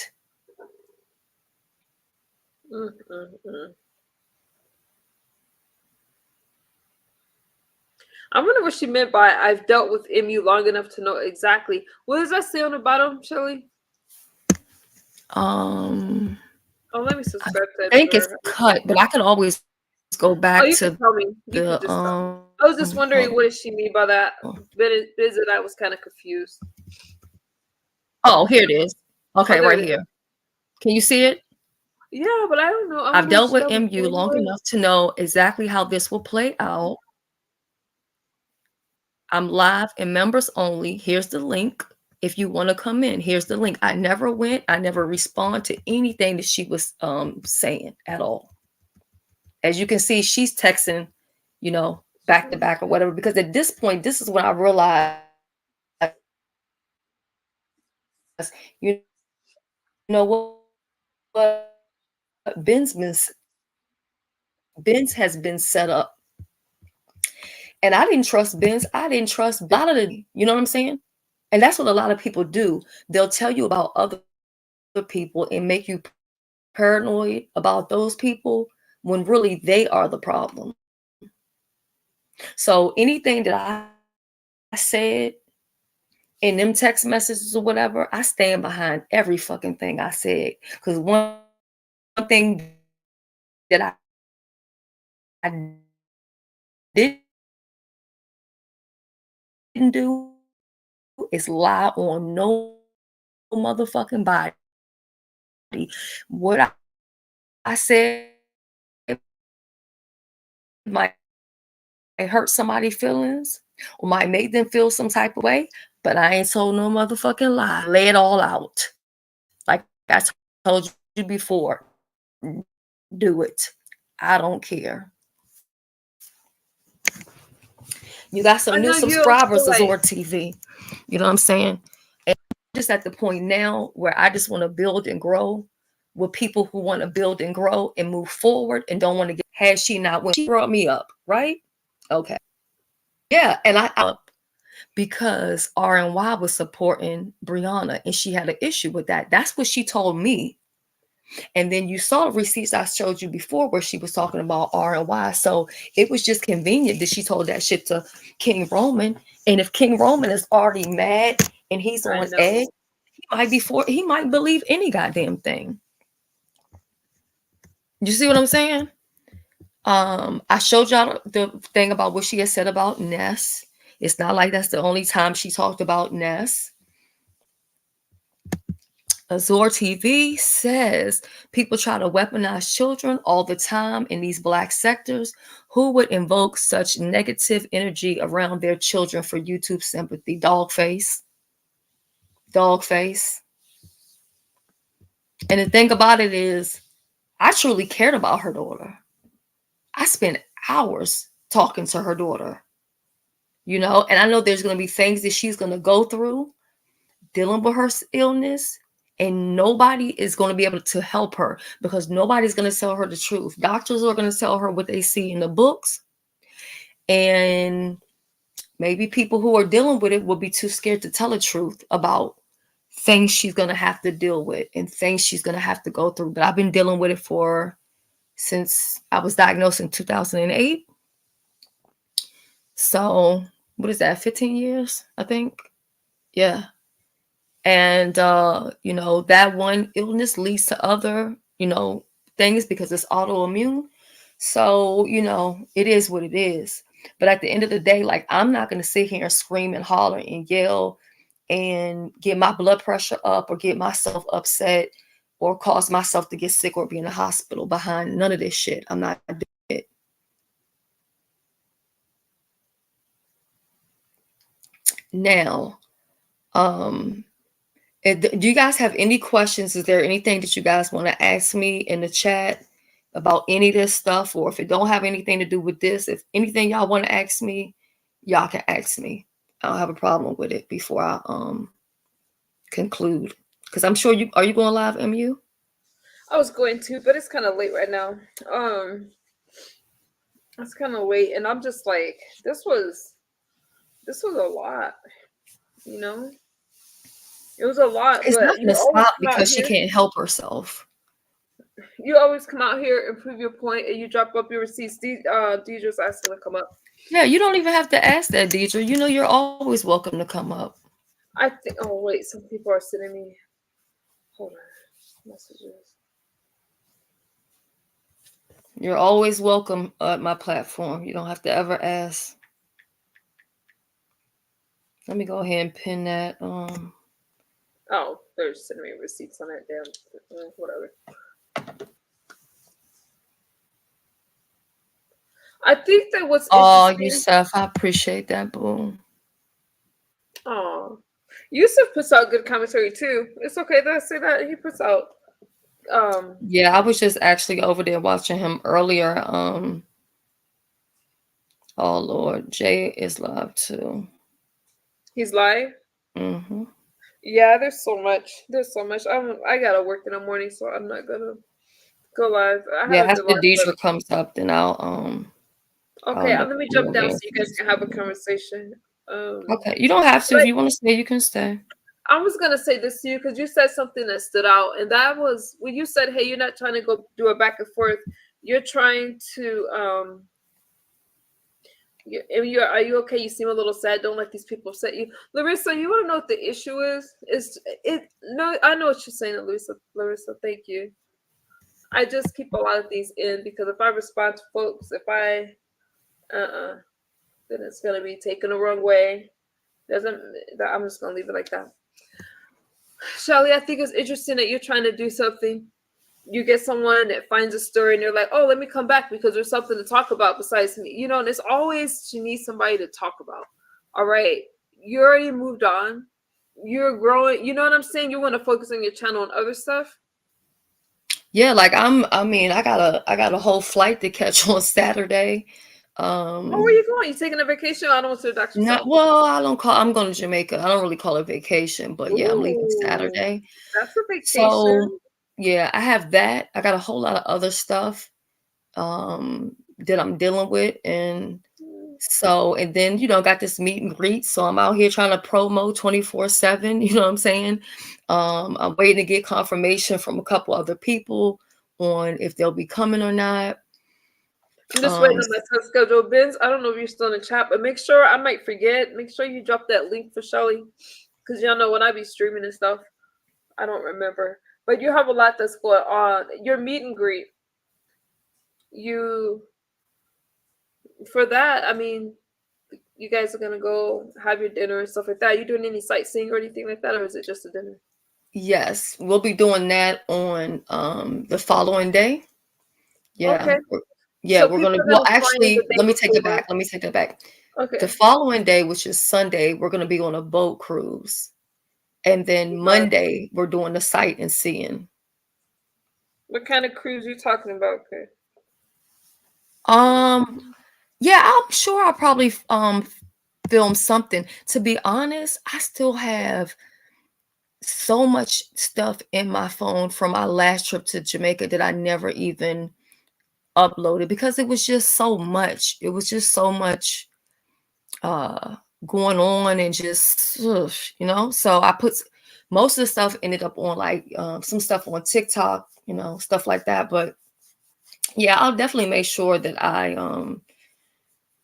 I wonder what she meant by I've dealt with MU long enough to know exactly. What does that say on the bottom, Shelly? Oh, let me subscribe to I think it's cut, but I can always go back you to can tell me. You can just tell me. I was just wondering what does she mean by that. Visit, I was kind of confused. Oh, here it is. Okay, right it here. Can you see it? Yeah, but I don't know. I've dealt with MU long enough to know exactly how this will play out. I'm live and members only. Here's the link. If you want to come in, here's the link. I never respond to anything that she was saying at all. As you can see, she's texting, back to back or whatever, because at this point, this is when I realized, you know what, Ben's has been set up. And I didn't trust Ben's. I didn't trust a lot of the, you know what I'm saying? And that's what a lot of people do. They'll tell you about other people and make you paranoid about those people when really they are the problem. So anything that I said in them text messages or whatever, I stand behind every fucking thing I said. Because one thing that I didn't do is lie on no motherfucking body. What I said might hurt somebody's feelings or might make them feel some type of way, but I ain't told no motherfucking lie. Lay it all out. Like I told you before, do it. I don't care. You got some new subscribers, Azor TV. You know what I'm saying? And I'm just at the point now where I just want to build and grow with people who want to build and grow and move forward and don't want to get, had she not, when she brought me up, right? Okay. Yeah. And I up because RNY was supporting Brianna and she had an issue with that. That's what she told me. And then you saw the receipts I showed you before where she was talking about RNY. So it was just convenient that she told that shit to King Roman. And if King Roman is already mad and he's on edge, he might believe any goddamn thing. You see what I'm saying? I showed y'all the thing about what she had said about Ness. It's not like that's the only time she talked about Ness. Azor TV says people try to weaponize children all the time in these black sectors. Who would invoke such negative energy around their children for YouTube sympathy? Dogface. Dogface. And the thing about it is, I truly cared about her daughter. I spent hours talking to her daughter, you know, and I know there's going to be things that she's going to go through dealing with her illness, and nobody is going to be able to help her because nobody's going to tell her the truth. Doctors are going to tell her what they see in the books, and maybe people who are dealing with it will be too scared to tell the truth about things she's going to have to deal with and things she's going to have to go through. But I've been dealing with it since I was diagnosed in 2008. So what is that, 15 years, I think? Yeah. And, you know, that one illness leads to other, you know, things because it's autoimmune. So, you know, it is what it is. But at the end of the day, like, I'm not going to sit here and scream and holler and yell and get my blood pressure up or get myself upset or cause myself to get sick or be in the hospital behind none of this shit. I'm not doing it. Now, do you guys have any questions? Is there anything that you guys want to ask me in the chat about any of this stuff? Or if it don't have anything to do with this, if anything y'all want to ask me, y'all can ask me. I don't have a problem with it before I conclude. Because I'm sure are you going live, MU? I was going to, but it's kind of late right now. It's kind of late, and I'm just like, this was a lot, you know? It was a lot, It's not but going to stop because she can't help herself. You always come out here and prove your point, and you drop up your receipts. Deidre's asking to come up. Yeah, you don't even have to ask that, Deidre. You know you're always welcome to come up. I think. Oh wait, some people are sending me. Hold on, messages. You're always welcome at my platform. You don't have to ever ask. Let me go ahead and pin that. Oh, they're sending me receipts on that damn whatever. I think that what's interesting. Yusuf, I appreciate that, boo. Oh, Yusuf puts out good commentary too. It's okay that I say that. He puts out. Yeah, I was just actually over there watching him earlier. Oh Lord, Jay is live too. He's live. Mm-hmm. Yeah, there's so much. I gotta work in the morning, so I'm not gonna go live. After Deidre comes up, then I'll Okay, let me jump down so you guys can have a conversation. Okay, you don't have to. If you want to stay, you can stay. I was gonna say this to you because you said something that stood out, and that was when you said, "Hey, you're not trying to go do a back and forth. You're trying to are you okay? You seem a little sad. Don't let these people upset you." Larissa, you want to know what the issue is? No, I know what you're saying, Larissa, thank you. I just keep a lot of things in because if I respond to folks, then it's gonna be taken the wrong way. I'm just gonna leave it like that. Shelly, I think it's interesting that you're trying to do something. You get someone that finds a story and they're like, oh, let me come back because there's something to talk about besides me. You know, and it's always she needs somebody to talk about. All right. You already moved on. You're growing. You know what I'm saying? You want to focus on your channel and other stuff. Yeah, like I got a whole flight to catch on Saturday. Where are you going? You taking a vacation? I don't want to doctor. I'm going to Jamaica. I don't really call it vacation, but yeah, I'm leaving Saturday. That's a vacation. So yeah, I have that. I got a whole lot of other stuff that I'm dealing with. And then, you know, got this meet and greet. So I'm out here trying to promo 24/7. You know what I'm saying? I'm waiting to get confirmation from a couple other people on if they'll be coming or not. I'm just waiting on my schedule. Vince, I don't know if you're still in the chat, but make sure, I might forget. Make sure you drop that link for Shelly. Because y'all know when I be streaming and stuff, I don't remember. But you have a lot that's going on. Your meet and greet. For that, I mean, you guys are going to go have your dinner and stuff like that. Are you doing any sightseeing or anything like that? Or is it just a dinner? Yes, we'll be doing that on the following day. Yeah. Okay. Yeah, So we're people gonna, are well, gonna fly in the actually, day let me take it before. back. Let me take that back. The Okay. following day, which is Sunday, we're gonna be on a boat cruise. And then Monday, we're doing the sight and seeing. What kind of cruise you talking about? Okay. Yeah, I'm sure I'll probably film something. To be honest, I still have so much stuff in my phone from my last trip to Jamaica that I never even uploaded because it was just so much. It was just so much uh going on and just so I put most of the stuff ended up on like some stuff on TikTok, stuff like that. But yeah, I'll definitely make sure that I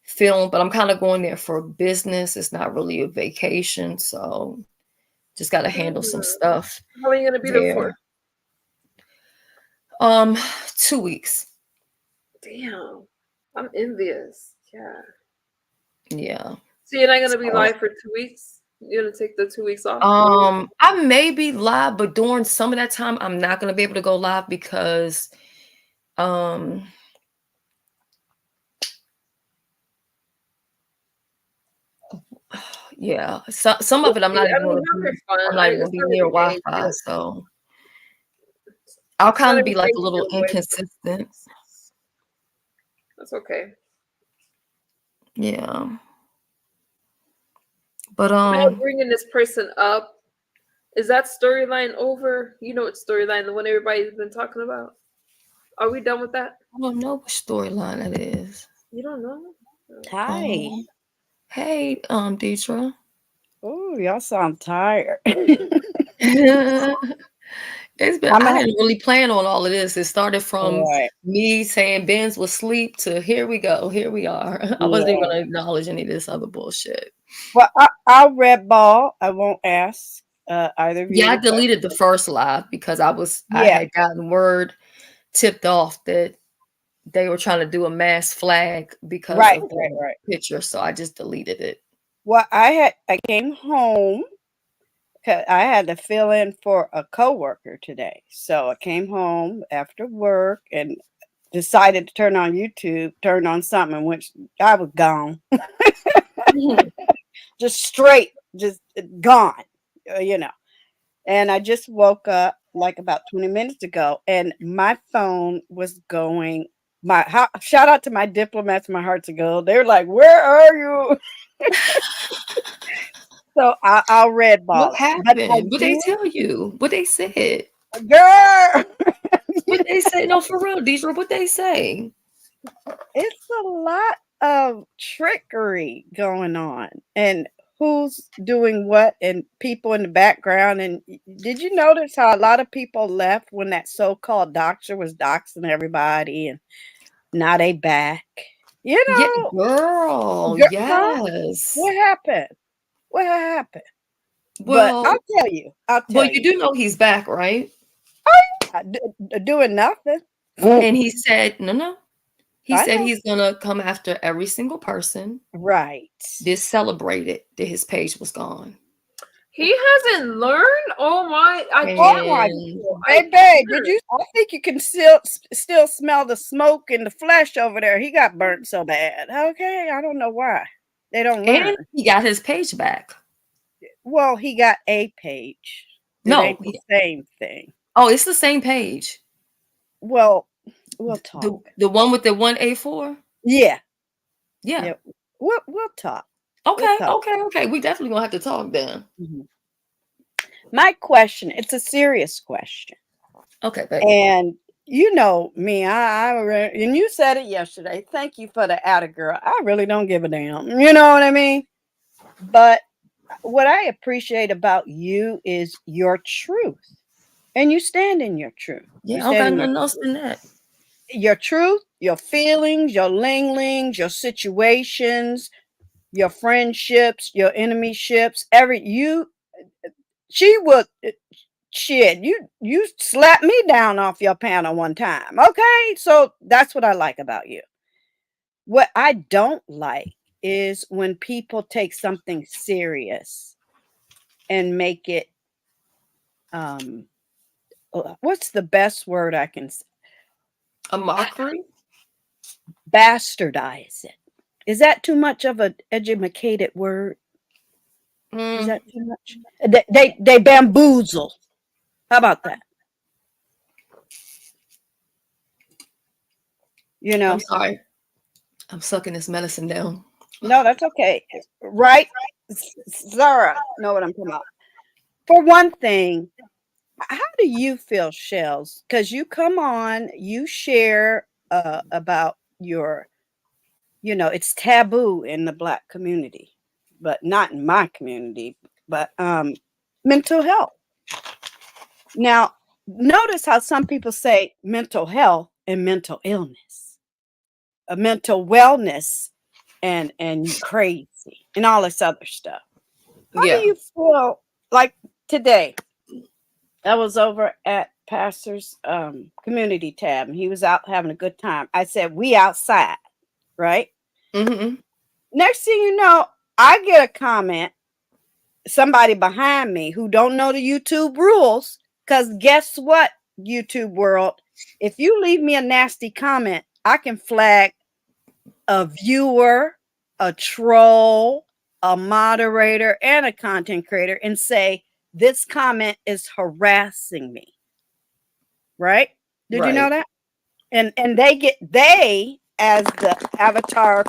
film, but I'm kind of going there for business. It's not really a vacation, so just got to handle some stuff How are you gonna be there for? there. um 2 weeks. Damn. I'm envious. Yeah. Yeah. So you're not gonna be So, live for 2 weeks? You're gonna take the 2 weeks off? I may be live, but during some of that time, I'm not gonna be able to go live because, um, yeah, some of it I'm not I even mean, gonna have your be. fun. I'm not even gonna It's be not near every day. Wi-Fi, so I'll It's not kind of be every like day a you little get away from. inconsistent. That's okay. Yeah, but Now bringing this person up, is that storyline over? You know what storyline, the one everybody's been talking about? Are we done with that? I don't know what storyline it is. You don't know? Hi. Hey, Deidre. Oh, y'all sound tired. It's been, I'm I a, didn't really plan on all of this. It started from right. me saying Ben's was asleep to here we go, here we are. I wasn't even Yeah. gonna acknowledge any of this other bullshit. Well, I'll red ball. I won't ask either of you Yeah, I any questions. deleted the first live because I Yeah. had gotten word tipped off that they were trying to do a mass flag because Right. of Right. the Right. picture, so I just deleted it. Well, I came home. 'Cause I had to fill in for a coworker today, so I came home after work and decided to turn on YouTube, turn on something, in which I was gone, just straight, just gone, you know. And I just woke up like about 20 minutes ago, and my phone was going. Shout out to my diplomats, my hearts of gold. They're like, "Where are you?" So I'll red ball What it, but I happened? What they did, tell you? What they said? girl. What they say? No, for real, Deidre, what they say? It's a lot of trickery going on, and who's doing what, and people in the background. And did you notice how a lot of people left when that so-called doctor was doxing everybody, and now they back? You Yeah, know, girl, huh? yes. What happened? What happened? But Well, I'll well, tell you you, do know he's back, right? doing nothing. And he said, no, no. He I said know, he's gonna come after every single person right? that celebrated that his page was gone. He hasn't learned? Oh my, I Oh can't. my, And I baby, did can't. you? I think you can still smell the smoke and the flesh over there. He got burnt so bad. Okay, I don't know why they don't learn. and he got his page back. Well, he got a page. It No, ain't the same thing. oh, it's the same page. Well, we'll The talk. the one with the 184? Yeah, Yeah. yeah. We'll talk. We'll Okay, talk. okay, okay. We definitely gonna have to talk then. Mhm. My question. It's a serious question. Okay, babe. And you know me, and you said it yesterday. Thank you for the atta girl. I really don't give a damn. You know what I mean? But what I appreciate about you is your truth. And you stand in your truth. You Yeah, I don't stand got in nothing else than that. your truth, your feelings, your linglings, your situations, your friendships, your enemyships, she would shit, you slapped me down off your panel one time. Okay? So that's what I like about you. What I don't like is when people take something serious and make it um what's the best word I can A mockery? bastardize it. Is that too much of an educated word? Is Mm, that too much? They bamboozle. How about that? You I'm know? sorry. I'm sucking this medicine down. No, that's okay. Right? Zara, know what I'm talking about. For one thing, how do you feel, Shells? Because you come on, you share about your, it's taboo in the Black community, but not in my community, but mental health. Now, notice how some people say mental health and mental illness, a mental wellness and you crazy and all this other stuff. How do Yeah. you feel like today? I was over at Pastor's community tab and he was out having a good time. I said, we outside, right? Mm-hmm. Next thing you know, I get a comment, somebody behind me who don't know the YouTube rules. Because guess what, YouTube world? If you leave me a nasty comment, I can flag a viewer, a troll, a moderator, and a content creator and say, this comment is harassing me. Right? Did you know Right. that? And they as the avatar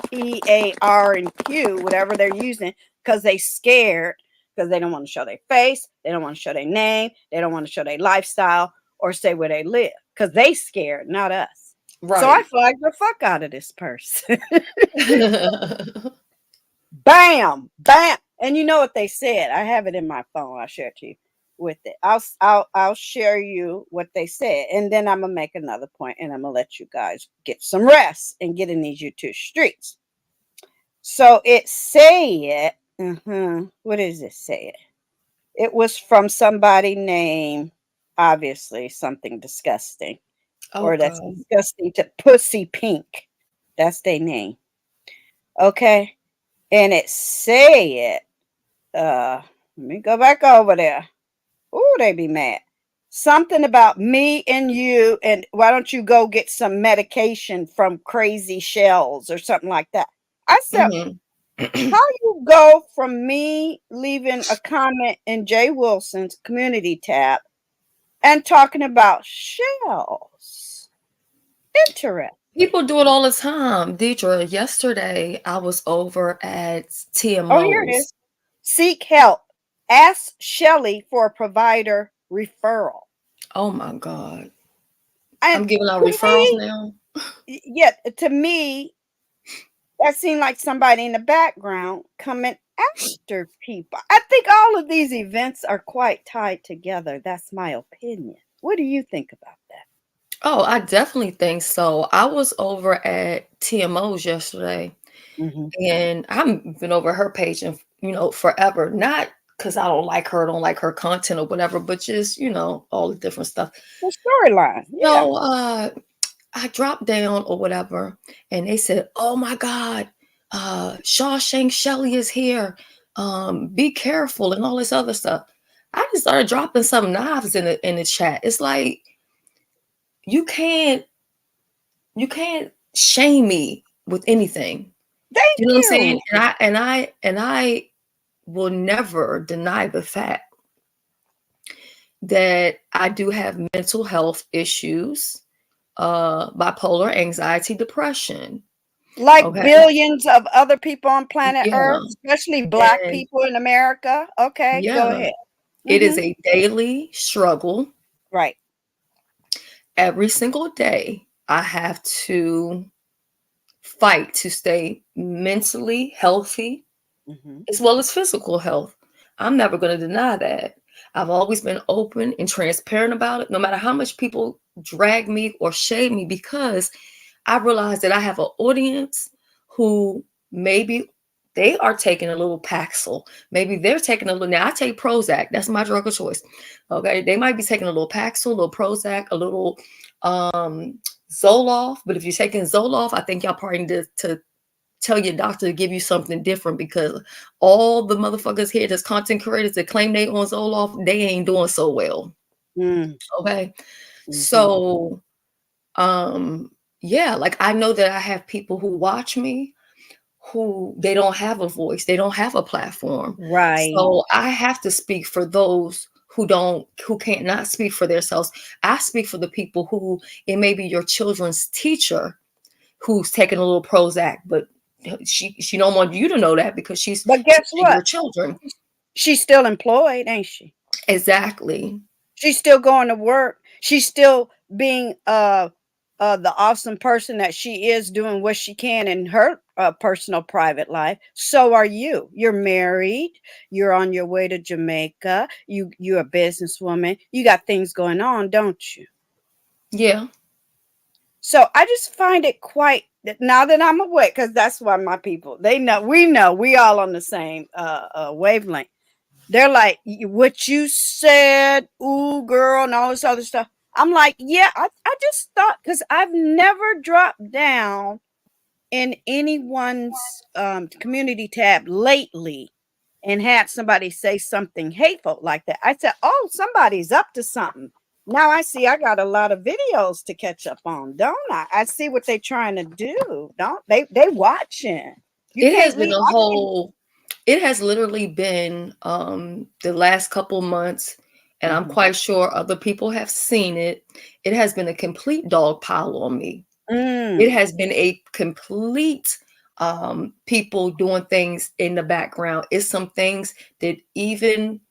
PAR and Q, whatever they're using, because they scared, because they don't want to show their face, they don't want to show their name, they don't want to show their lifestyle or say where they live, because they scared, not us. So I Right. flagged the fuck out of this person. Bam, bam. And you know what they said? I have it in my phone. I'll share it to you with it. I'll share you what they said, and then I'm gonna make another point, and I'm gonna let you guys get some rest and get in these YouTube streets. So it said, what does it say? It was from somebody named, obviously something disgusting, Oh or that's God. disgusting to Pussy Pink. That's their name. Okay, and it said, let me go back over there. Oh, they be mad. Something about me and you, and why don't you go get some medication from Crazy Shells or something like that? I said, Mm-hmm. how you go from me leaving a comment in Jay Wilson's community tab and talking about shells? Interesting. People do it all the time. Deidre, yesterday I was over at Oh, here it is. TMO's. Seek help. Ask Shelly for a provider referral. Oh my God. And I'm giving out to referrals me, now. yeah, to me, that seemed like somebody in the background coming after people. I think all of these events are quite tied together. That's my opinion. What do you think about that? Oh, I definitely think so. I was over at TMO's yesterday Mm-hmm. and I've been over her page and forever. Not because I don't like her content or whatever, but just, all the different stuff. The storyline, yeah. So I dropped down or whatever, and they said, "Oh my God, ShawShank Shelly is here. Be careful," and all this other stuff. I just started dropping some knives in the chat. It's like you can't shame me with anything. Thank You know what I'm saying? you. And I will never deny the fact that I do have mental health issues, bipolar, anxiety, depression. Like Okay. billions of other people on planet Yeah. Earth, especially Black And people in America. Okay, go yeah, ahead. it is Mm-hmm. a daily struggle. Right. Every single day, I have to fight to stay mentally healthy Mm-hmm. as well as physical health. I'm never going to deny that. I've always been open and transparent about it, no matter how much people drag me or shade me, because I realize that I have an audience who maybe they are taking a little Paxil. Maybe they're taking a little. Now I take Prozac. That's my drug of choice. Okay, they might be taking a little Paxil, a little Prozac, a little Zoloft. But if you're taking Zoloft, I think y'all probably need to tell your doctor to give you something different, because all the motherfuckers here that's content creators that claim they on Zoloft, they ain't doing so well. Mm. Okay. Mhm. So yeah, like I know that I have people who watch me who they don't have a voice, they don't have a platform. Right. So I have to speak for those who can't not speak for themselves. I speak for the people who, it may be your children's teacher who's taking a little Prozac, but she don't want you to know that because she's But guess teaching your what? children. She's still employed, ain't she? Exactly. She's still going to work. She's still being the awesome person that she is, doing what she can in her personal private life. So are you. You're married. You're on your way to Jamaica. You're a businesswoman. You got things going on, don't you? Yeah. So I just find it quite, now that I'm awake, because that's why my people, they know, we all on the same wavelength. They're like, what you said, ooh, girl, and all this other stuff. I'm like, yeah, I just thought, because I've never dropped down in anyone's community tab lately and had somebody say something hateful like that. I said, oh, somebody's up to something. Now I see I got a lot of videos to catch up on, don't I? I see what they're trying to do, don't they? They watching. You It has can't been leave. a whole, it has literally been the last couple months, and I'm quite sure other people have seen it. It has been a complete dog pile on me. It has been a complete people doing things in the background. It's some things that even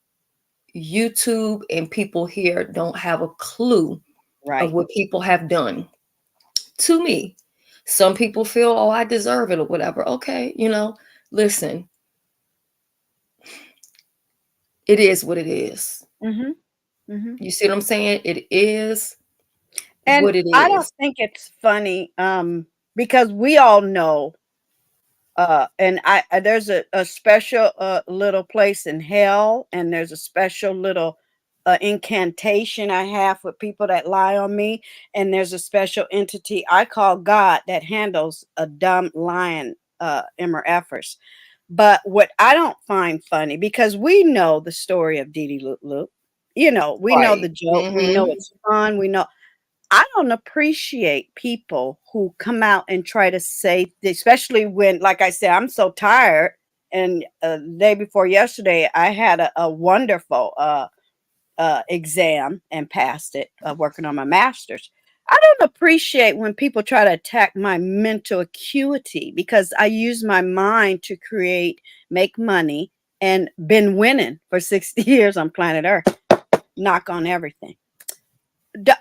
YouTube and people here don't have a clue Right. of what people have done to me. Some people feel, oh, I deserve it or whatever. Okay, listen, it is what it is. You see what I'm saying? It is And what it I don't is. think it's funny, because we all know, and there's a special little place in hell, and there's a special little incantation I have for people that lie on me, and there's a special entity I call God that handles a dumb lying MRFers. But what I don't find funny, because we know the story of Dee Dee Loop Loop, we know the Right. joke, we know it's fun, we know. I don't appreciate people who come out and try to say, especially when, like I said, I'm so tired. And the day before yesterday, I had a wonderful exam and passed it, working on my master's. I don't appreciate when people try to attack my mental acuity, because I use my mind to create, make money, and been winning for 60 years on planet Earth. Knock on everything.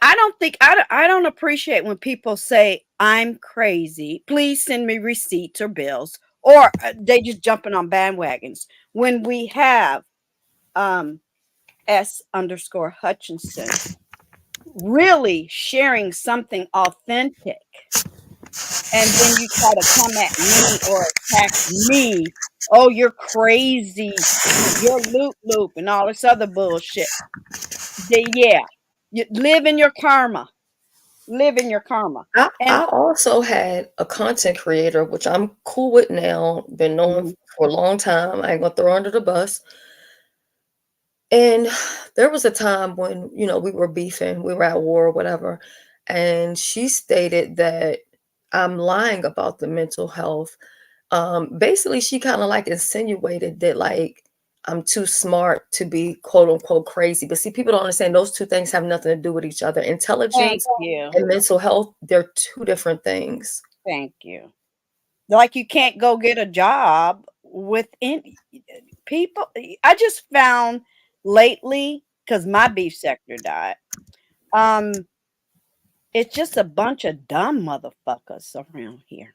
I don't think I don't appreciate when people say I'm crazy. Please send me receipts or bills, or they just jumping on bandwagons when we have S_Hutchinson really sharing something authentic, and then you try to come at me or attack me. Oh, you're crazy. You're loop, and all this other bullshit. Yeah, you live in your karma. Live in your karma. And I also had a content creator, which I'm cool with now, been knowing for a long time. I ain't gonna throw her under the bus. And there was a time when, we were beefing, we were at war or whatever. And she stated that I'm lying about the mental health. Basically, she kind of like insinuated that like I'm too smart to be quote unquote crazy. But see, people don't understand those two things have nothing to do with each other. thank Intelligence you. and mental health, they're two different things. Thank you. Like you can't go get a job with any people. I just found lately, because my beef sector died. It's just a bunch of dumb motherfuckers around here.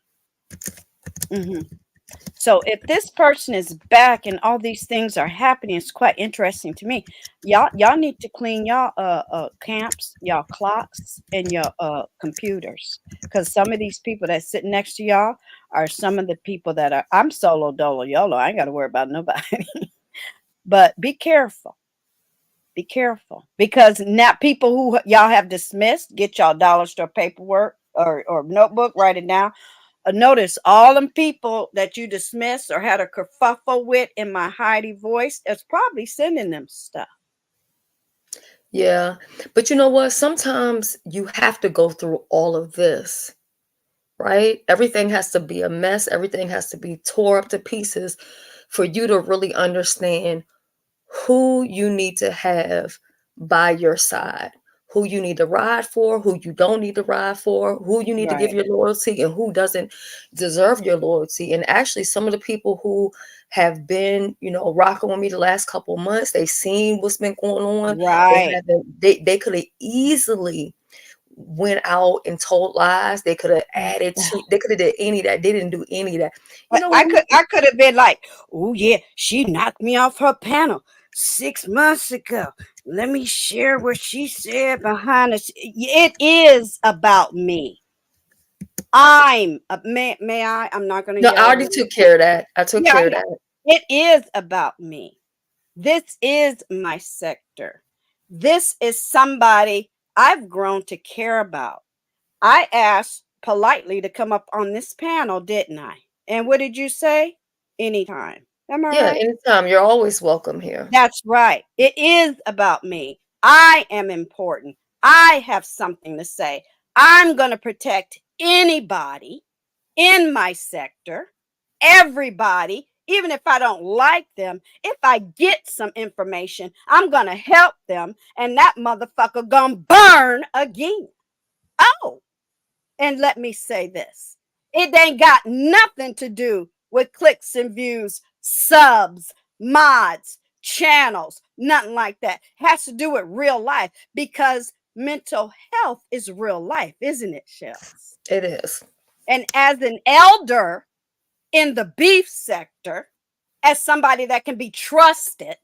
So if this person is back and all these things are happening, it's quite interesting to me. Y'all need to clean y'all camps, y'all clocks, and your computers, because some of these people that sit next to y'all are some of the people that are. I'm solo dolo yolo. I ain't got to worry about nobody. But be careful. Be careful, because now people who y'all have dismissed, get y'all dollar store paperwork or notebook, write it down. Notice all them people that you dismissed or had a kerfuffle with in my Heidi voice is probably sending them stuff. Yeah. But you know what? Sometimes you have to go through all of this, right? Everything has to be a mess. Everything has to be tore up to pieces for you to really understand who you need to have by your side, who you need to ride for, who you don't need to ride for, who you need to give Right. your loyalty, and who doesn't deserve your loyalty. And actually, some of the people who have been, rocking with me the last couple of months, they seen what's been going on. They Right. haven't. They could have easily went out and told lies. They could have added to. They could have did any of that. They didn't do any of that. You But know I what? could have been like, oh yeah, she knocked me off her panel 6 months ago. Let me share what she said behind us. It is about me. May I? I'm not gonna No, I yell already again. took care of that. I took Yeah, care of that. it is about me. This is my sector. This is somebody I've grown to care about. I asked politely to come up on this panel, didn't I? And what did you say? Anytime. Am I Yeah, right? anytime. You're always welcome here. That's right. It is about me. I am important. I have something to say. I'm going to protect anybody in my sector, everybody, even if I don't like them. If I get some information, I'm going to help them, and that motherfucker going to burn again. Oh, and let me say this, it ain't got nothing to do with clicks and views, subs, mods, channels, nothing like that. It has to do with real life, because mental health is real life, isn't it, Shells? It is. And as an elder in the beef sector, as somebody that can be trusted,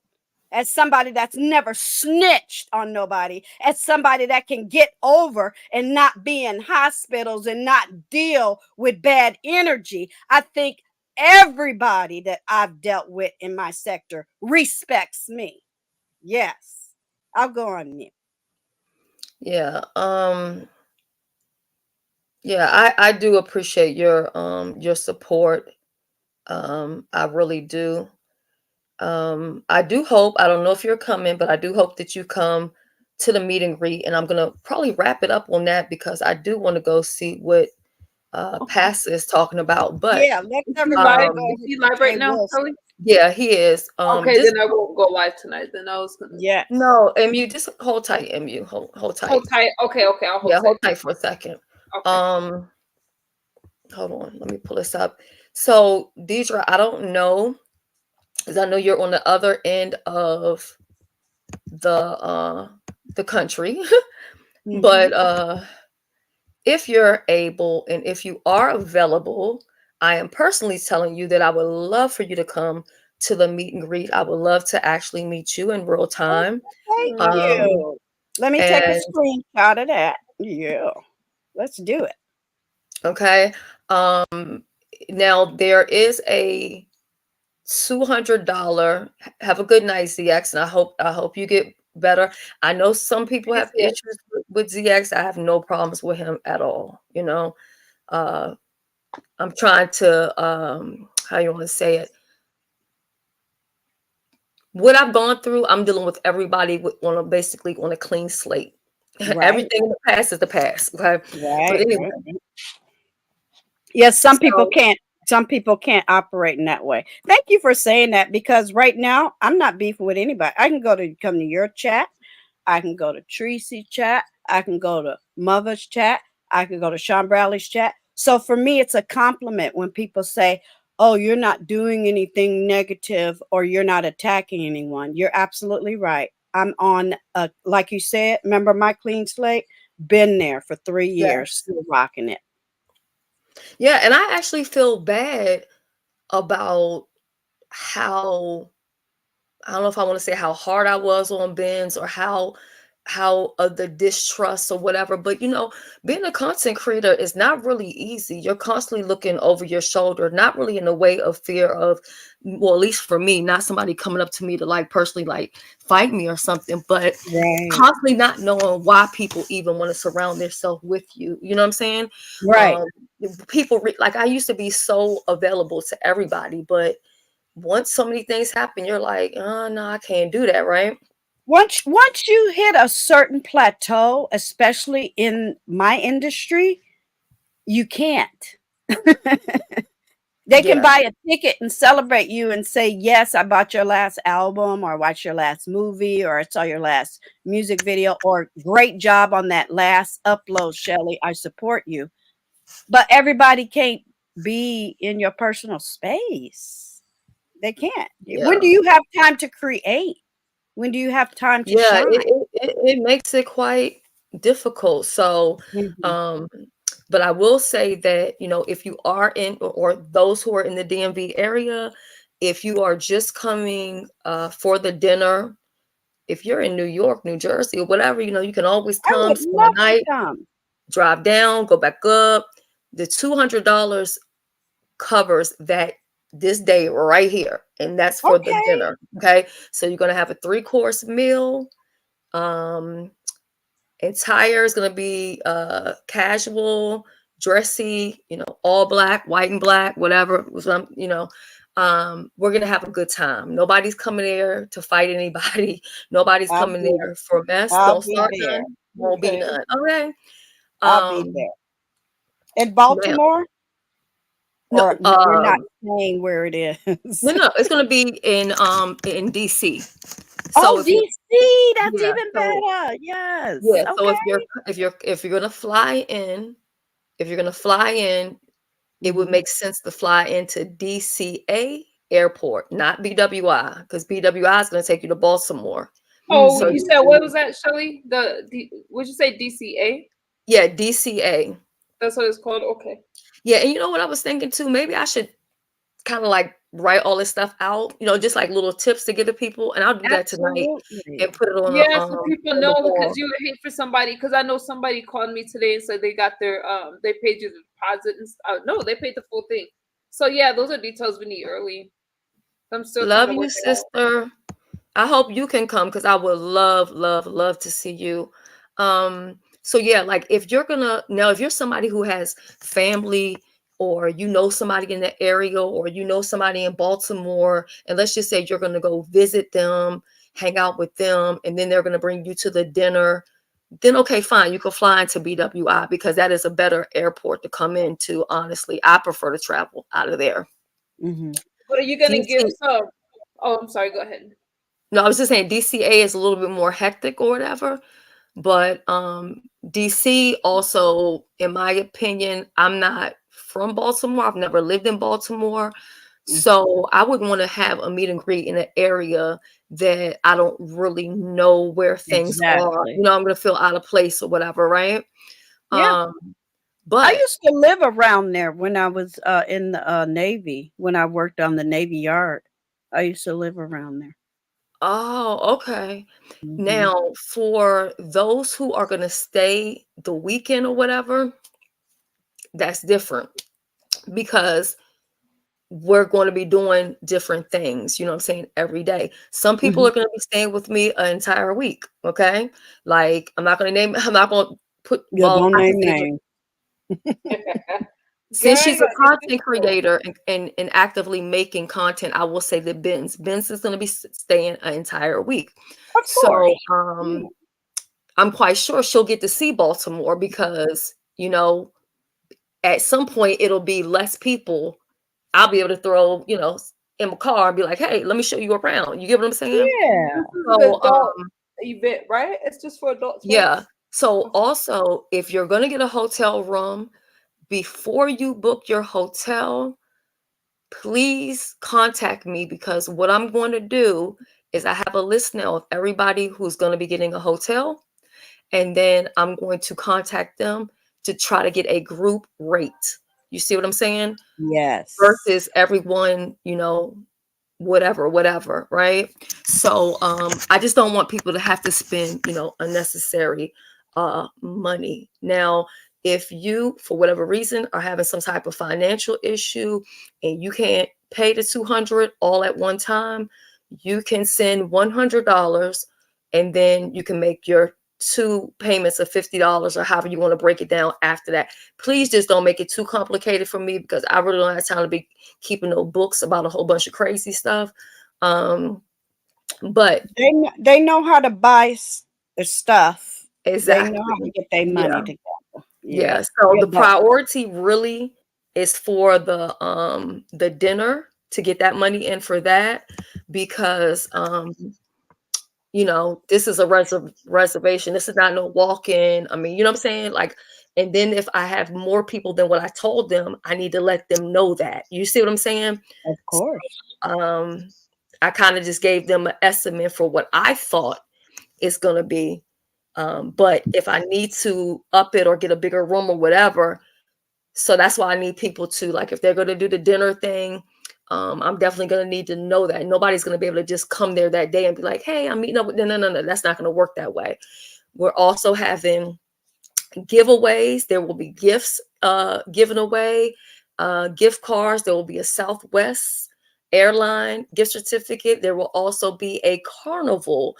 as somebody that's never snitched on nobody, as somebody that can get over and not be in hospitals and not deal with bad energy, I think everybody that I've dealt with in my sector respects me. Yes, I'll go on mute. Yeah. Yeah, I do appreciate your support. I really do. I do hope, I don't know if you're coming, but I do hope that you come to the meet and greet, and I'm gonna probably wrap it up on that because I do want to go see what Pass is talking about. But Yeah, let's Is he everybody live? go um Is he live right hey now, Wilson. Kelly? yeah, he is. Okay, Just then I won't go live tonight. Then I was gonna Yes. no, MU, just hold tight, MU. Hold tight. hold tight. Okay, okay, I'll hold Yeah, tight. hold tight for a second. Okay. Um, hold on, let me pull this up. So, Deidre, I don't know, because I know you're on the other end of the uh the country. But Mm-hmm. if you're able and if you are available, I am personally telling you that I would love for you to come to the meet and greet. I would love to actually meet you in real time. Thank Mm. Um, you. Let me take a and screenshot of that. Yeah, let's do it. okay. Now there is a $200. Have a good night, ZX, and I hope you get better. I know some people Yes, have yes. issues with ZX. I have no problems with him at all. Uh, I'm trying to how you want to say it. What I've gone through, I'm dealing with everybody basically on a clean slate. Right, Everything in the past is the past. Okay, but right, anyway, right. Yes, so some people can't operate in that way. Thank you for saying that, because right now I'm not beefing with anybody. I can come to your chat, I can go to Tracy chat, I can go to Mother's chat, I can go to Sean Bradley's chat. So for me, it's a compliment when people say, "Oh, you're not doing anything negative or you're not attacking anyone." You're absolutely right. I'm on like you said, remember my clean slate? Been there for 3 years, yes, still rocking it. yeah, and I actually feel bad about how I don't know if I want to say how hard I was on Ben's or how the distrust or whatever. But being a content creator is not really easy. You're constantly looking over your shoulder, not really in a way of fear of, well, at least for me, not somebody coming up to me to like personally like fight me or something, but Right. constantly not knowing why people even want to surround themselves with you. You know what I'm saying? Right. People like, I used to be so available to everybody, but once so many things happen, you're like, oh no, I can't do that, right? Once you hit a certain plateau, especially in my industry, you can't. They can Yeah. buy a ticket and celebrate you and say, yes, I bought your last album or watched your last movie or I saw your last music video or great job on that last upload, Shelly. I support you. But everybody can't be in your personal space. They can't. When do Yeah. you have time to create? When do you have time to Yeah, shine? it makes it quite difficult. So, Mhm. um, but I will say that, if you are in, or those who are in the DMV area, if you are just coming for the dinner, if you're in New York, New Jersey, or whatever, you can always I come, would spend the love to night, come. drive down, go back up. The $200 covers that this day right here, and that's for the Okay. dinner. Okay, so you're gonna have a 3-course meal. Um, Attire is going to be casual, dressy, all black, white and black, whatever. We're going to have a good time. Nobody's coming there to fight anybody. Nobody's I'll coming be there for mess. I'll Don't be start there. none. Won't be Okay. none. Okay. I'll be Um, there. In Now, Baltimore? no, Or you're not saying where it is? no, it's going to be in DC. So Oh, if you're, DC, that's yeah, even so better. Yes. yeah, so Okay. if you're going to fly in, it would Mhm. make sense to fly into DCA airport, not BWI, because BWI is going to take you to Baltimore. Oh, So Mhm. you said what was that, Shelly? Would you say DCA? yeah, DCA. That's what it's called. Okay. Yeah, and you know what I was thinking too? Maybe I should kind of like write all this stuff out, just like little tips to give to people, and I'll do that tonight Absolutely. and put it Yeah, so people on the know because wall. you would hate for somebody. Because I know somebody called me today and said they got their they paid you the deposit and no, they paid the full thing. So yeah, those are details we need early. I'm still trying Love to you, work it out. sister. I hope you can come because I would love, love, love to see you. So yeah, like if you're somebody who has family or somebody in the area or somebody in Baltimore, and let's just say you're gonna go visit them, hang out with them, and then they're gonna bring you to the dinner, then okay, fine, you can fly into BWI because that is a better airport to come into. Honestly, I prefer to travel out of there. Mhm. But are you gonna give DC, some? Oh, I'm sorry. Go ahead. no, I was just saying DCA is a little bit more hectic or whatever. But DC also, in my opinion, I'm not from Baltimore. I've never lived in Baltimore. Mm. So I wouldn't want to have a meet and greet in an area that I don't really know where things are. Exactly. I'm going to feel out of place or whatever, right? Yeah. Um, I but used to live around there when I was in the Navy, when I worked on the Navy Yard. I used to live around there. oh, okay. Mhm. Now, for those who are going to stay the weekend or whatever, that's different because we're going to be doing different things, you know what I'm saying, every day. Some people Mhm. are going to be staying with me an entire week, okay? Like, I'm not going to name, I'm not going to put, Yeah, well, don't I can name say, names. Girl, since I she's ain't a gonna get content people. creator and actively making content, I will say that Ben's is going to be staying an entire week. Of So, course. Yeah. I'm quite sure she'll get to see Baltimore because, at some point it'll be less people. I'll be able to throw, in my car and be like, hey, let me show you around. You get what I'm saying? This Yeah. is the So, adult event, right? It's just for adults, right? yeah. So Okay. also, if you're going to get a hotel room, before you book your hotel, please contact me because what I'm going to do is I have a list now of everybody who's going to be getting a hotel. And then I'm going to contact them to try to get a group rate. You see what I'm saying? Yes. Versus everyone, whatever, right? So I just don't want people to have to spend, unnecessary money. Now, if you, for whatever reason, are having some type of financial issue and you can't pay the 200 all at one time, you can send $100 and then you can make your 2 payments of $50 or however you want to break it down after that. Please just don't make it too complicated for me, because I really don't have time to be keeping no books about a whole bunch of crazy stuff. But they know how to buy the stuff. exactly. They know how to get their money together. Yeah. So the priority really is for the dinner, to get that money in for that, because this is a reservation. This is not no walk-in. I mean, you know what I'm saying? Like, and then if I have more people than what I told them, I need to let them know that. You see what I'm saying? Of course. So, I kind of just gave them an estimate for what I thought it's going to be. But if I need to up it or get a bigger room or whatever, so that's why I need people to, like, if they're going to do the dinner thing, I'm definitely going to need to know that. Nobody's going to be able to just come there that day and be like, hey, I'm meeting up with, no. That's not going to work that way. We're also having giveaways. There will be gifts given away, gift cards. There will be a Southwest airline gift certificate. There will also be a Carnival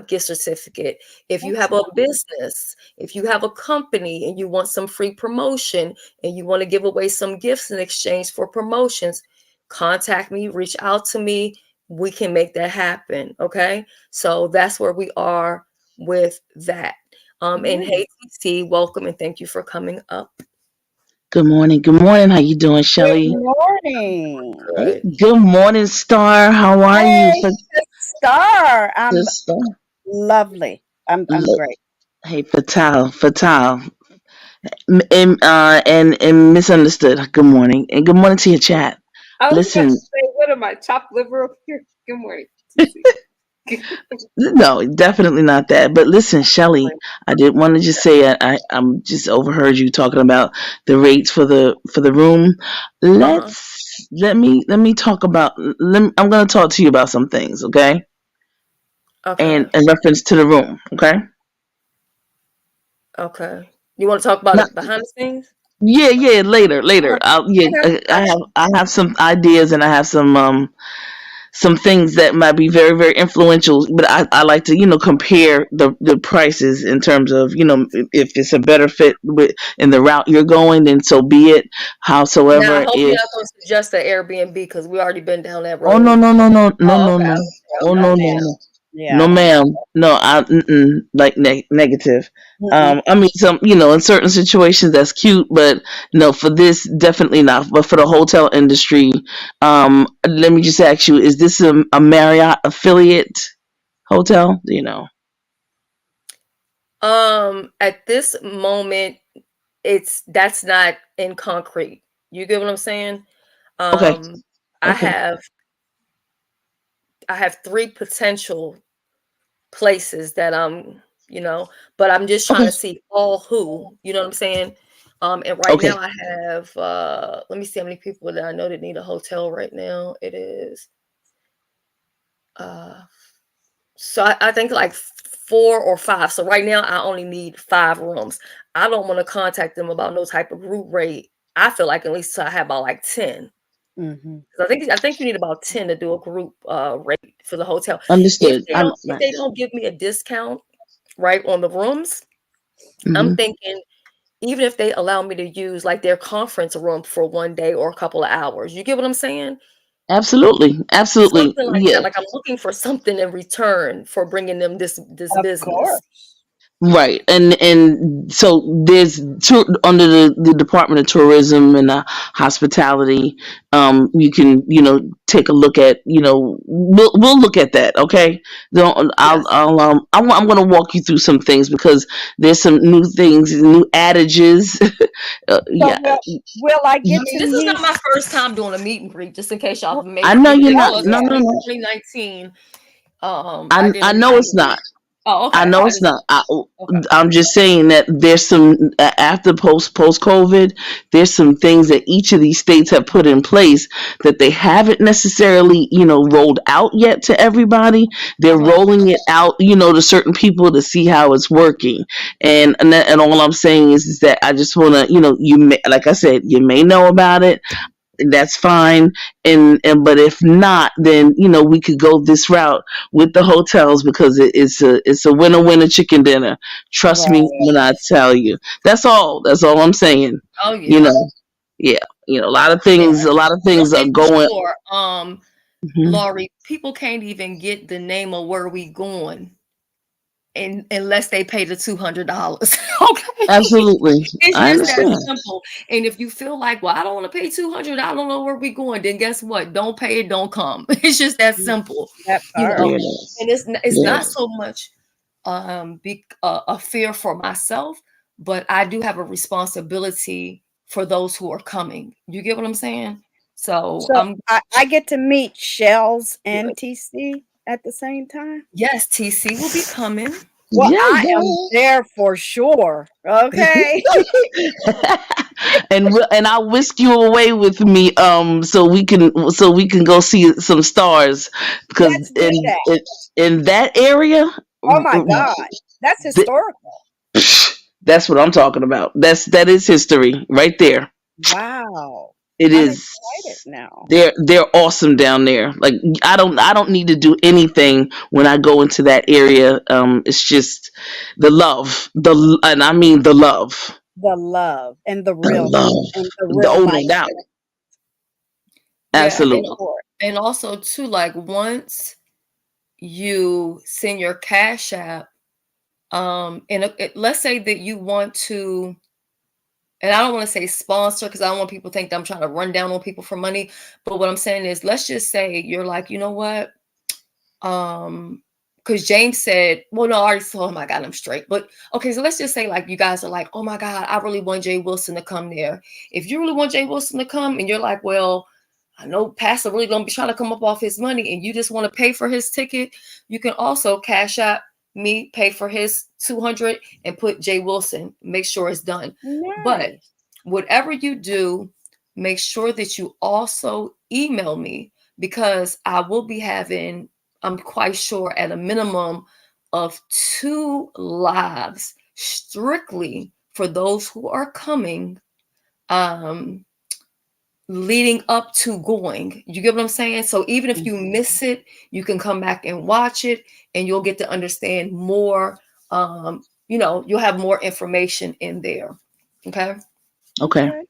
gift certificate. If you have a business, if you have a company and you want some free promotion and you want to give away some gifts in exchange for promotions, contact me, reach out to me. We can make that happen. Okay. So that's where we are with that. And hey, TC, welcome and thank you for coming up. Good morning. Good morning. How you doing, Shelly? Good morning. Hey, good morning, Star. How are you? Star. I'm Star. lovely. I'm great. Hey, Fatal. And misunderstood. Good morning. And good morning to your chat. I was Listen, going to say, what am I, chopped liver up here? Good morning. no, definitely not that. But listen, Shelly, I did want to just say I'm just overheard you talking about the rates for the room. Let me talk about. I'm going to talk to you about some things, okay? Okay. And in reference to the room, okay? Okay. You want to talk about it behind the scenes? Yeah, later. I have some ideas and I have some things that might be very, very influential, but I like to, compare the prices in terms of, if it's a better fit in the route you're going, then so be it. Howsoever, now, I hope you're not going to suggest an Airbnb, because we already been down that road. Oh no. Okay. Oh no. Yeah. No, ma'am. No, like negative. I mean, some, in certain situations that's cute, but no, for this, definitely not. But for the hotel industry, let me just ask you: is this a Marriott affiliate hotel? Do you know? At this moment, that's not in concrete. You get what I'm saying? Okay. I have 3 potential places that but I'm just trying to see all who, you know what I'm saying? And right now I have let me see how many people that I know that need a hotel right now. It is so I think like 4 or 5. So right now I only need 5 rooms. I don't want to contact them about no type of group rate. I feel like at least I have about like 10. I think you need about 10 to do a group rate for the hotel. Understood. If they don't give me a discount right on the rooms, I'm thinking even if they allow me to use like their conference room for one day or a couple of hours, you get what I'm saying? Absolutely. Something like that. Like I'm looking for something in return for bringing them this business. Course. Right, and so there's under the Department of Tourism and Hospitality. You can take a look at we'll look at that. Okay, I'm going to walk you through some things because there's some new things, new adages. Will I get to? This is not my first time doing a meet and greet. Just in case y'all made. I know you're not. No. 2019. I know it's not. Oh, I okay. know I it's just not. okay. I'm just saying that there's some after post COVID. There's some things that each of these states have put in place that they haven't necessarily, rolled out yet to everybody. They're Uh-huh. rolling it out, to certain people to see how it's working. And all I'm saying is that I just want to, you may, like I said, you may know about it. That's fine. But if not, then we could go this route with the hotels because it's a winner chicken dinner. Trust me Right. when I tell you. That's all I'm saying. Oh You yeah. know, yeah. A lot of And things one are thing for going. sure, Mhm. Laurie, people can't even get the name of where we going unless they pay the $200. Okay. Absolutely, It's I just that understand. simple. And if you feel like, well, I don't want to pay 200, I don't know where we going, then guess what? Don't pay it, don't come. It's just that simple, That you part. know. There it is. And it's There it not is. so much a fear for myself, but I do have a responsibility for those who are coming. You get what I'm saying? So So I'm I get to meet Shells and TC at the same time. yes, TC will be coming. Well, Yeah, I am girl. there for sure. Okay. And I'll whisk you away with me, so we can go see some stars because Let's do that. in that area, Oh my God. That's th- historical. that's what I'm talking about. That is history right there. Wow. It I'm is. excited now. They're awesome down there. Like I don't need to do anything when I go into that area. It's just the love, and I mean the love, The love and the the realness and the love. real Oh, life no doubt, Yeah, absolutely. and also too, like once you send your Cash App, and let's say that you want to, and I don't want to say sponsor because I don't want people to think that I'm trying to run down on people for money. But what I'm saying is, let's just say you're like, you know what? Because James said, well, no, I already told him I got him straight. But okay, so let's just say like you guys are like, oh my God, I really want Jay Wilson to come there. If you really want Jay Wilson to come and you're like, well, I know Pastor really gonna be trying to come up off his money and you just want to pay for his ticket, you can also Cash App me, pay for his 200 and put Jay Wilson, make sure it's done. But Nice. whatever you do, make sure that you also email me because I will be having, I'm quite sure, at a minimum of 2 lives strictly for those who are coming, um, leading up to going. You get what I'm saying? So even if you miss it, you can come back and watch it and you'll get to understand more. You'll have more information in there. Okay. Okay, Okay.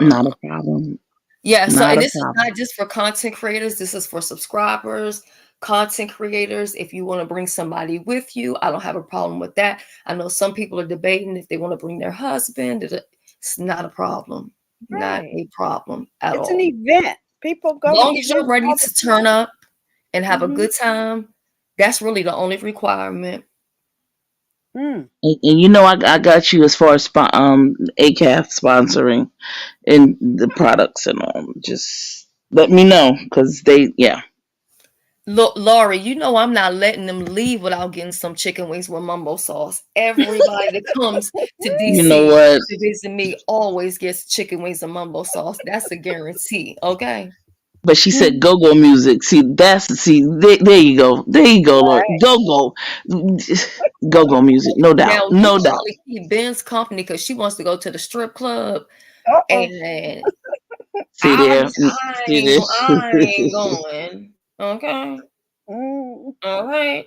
not a Um, problem. Yeah, so Not and a this is problem. not just for content creators, this is for subscribers, content creators. If you want to bring somebody with you, I don't have a problem with that. I know some people are debating if they want to bring their husband. It's not a problem. Not Right. a problem at It's an all. event. People go to Long as you're events ready all the to turn up and have a time. good time, that's really the only requirement. Mm. And I got you as far as ACAF sponsoring and the products and all. Just let me know because yeah. Look, Laurie, you know I'm not letting them leave without getting some chicken wings with mumbo sauce. Everybody that comes to You know DC what? to visit me always gets chicken wings and mumbo sauce. That's a guarantee. Okay. But she said Mm. go-go music. There you go. There you go, Lord. Right. Go-go. Go-go music. No doubt. Now you No can doubt. only keep Ben's company because she wants to go to the strip club, Uh-oh. and See there. See there. I ain't going. Okay. Mm. All right.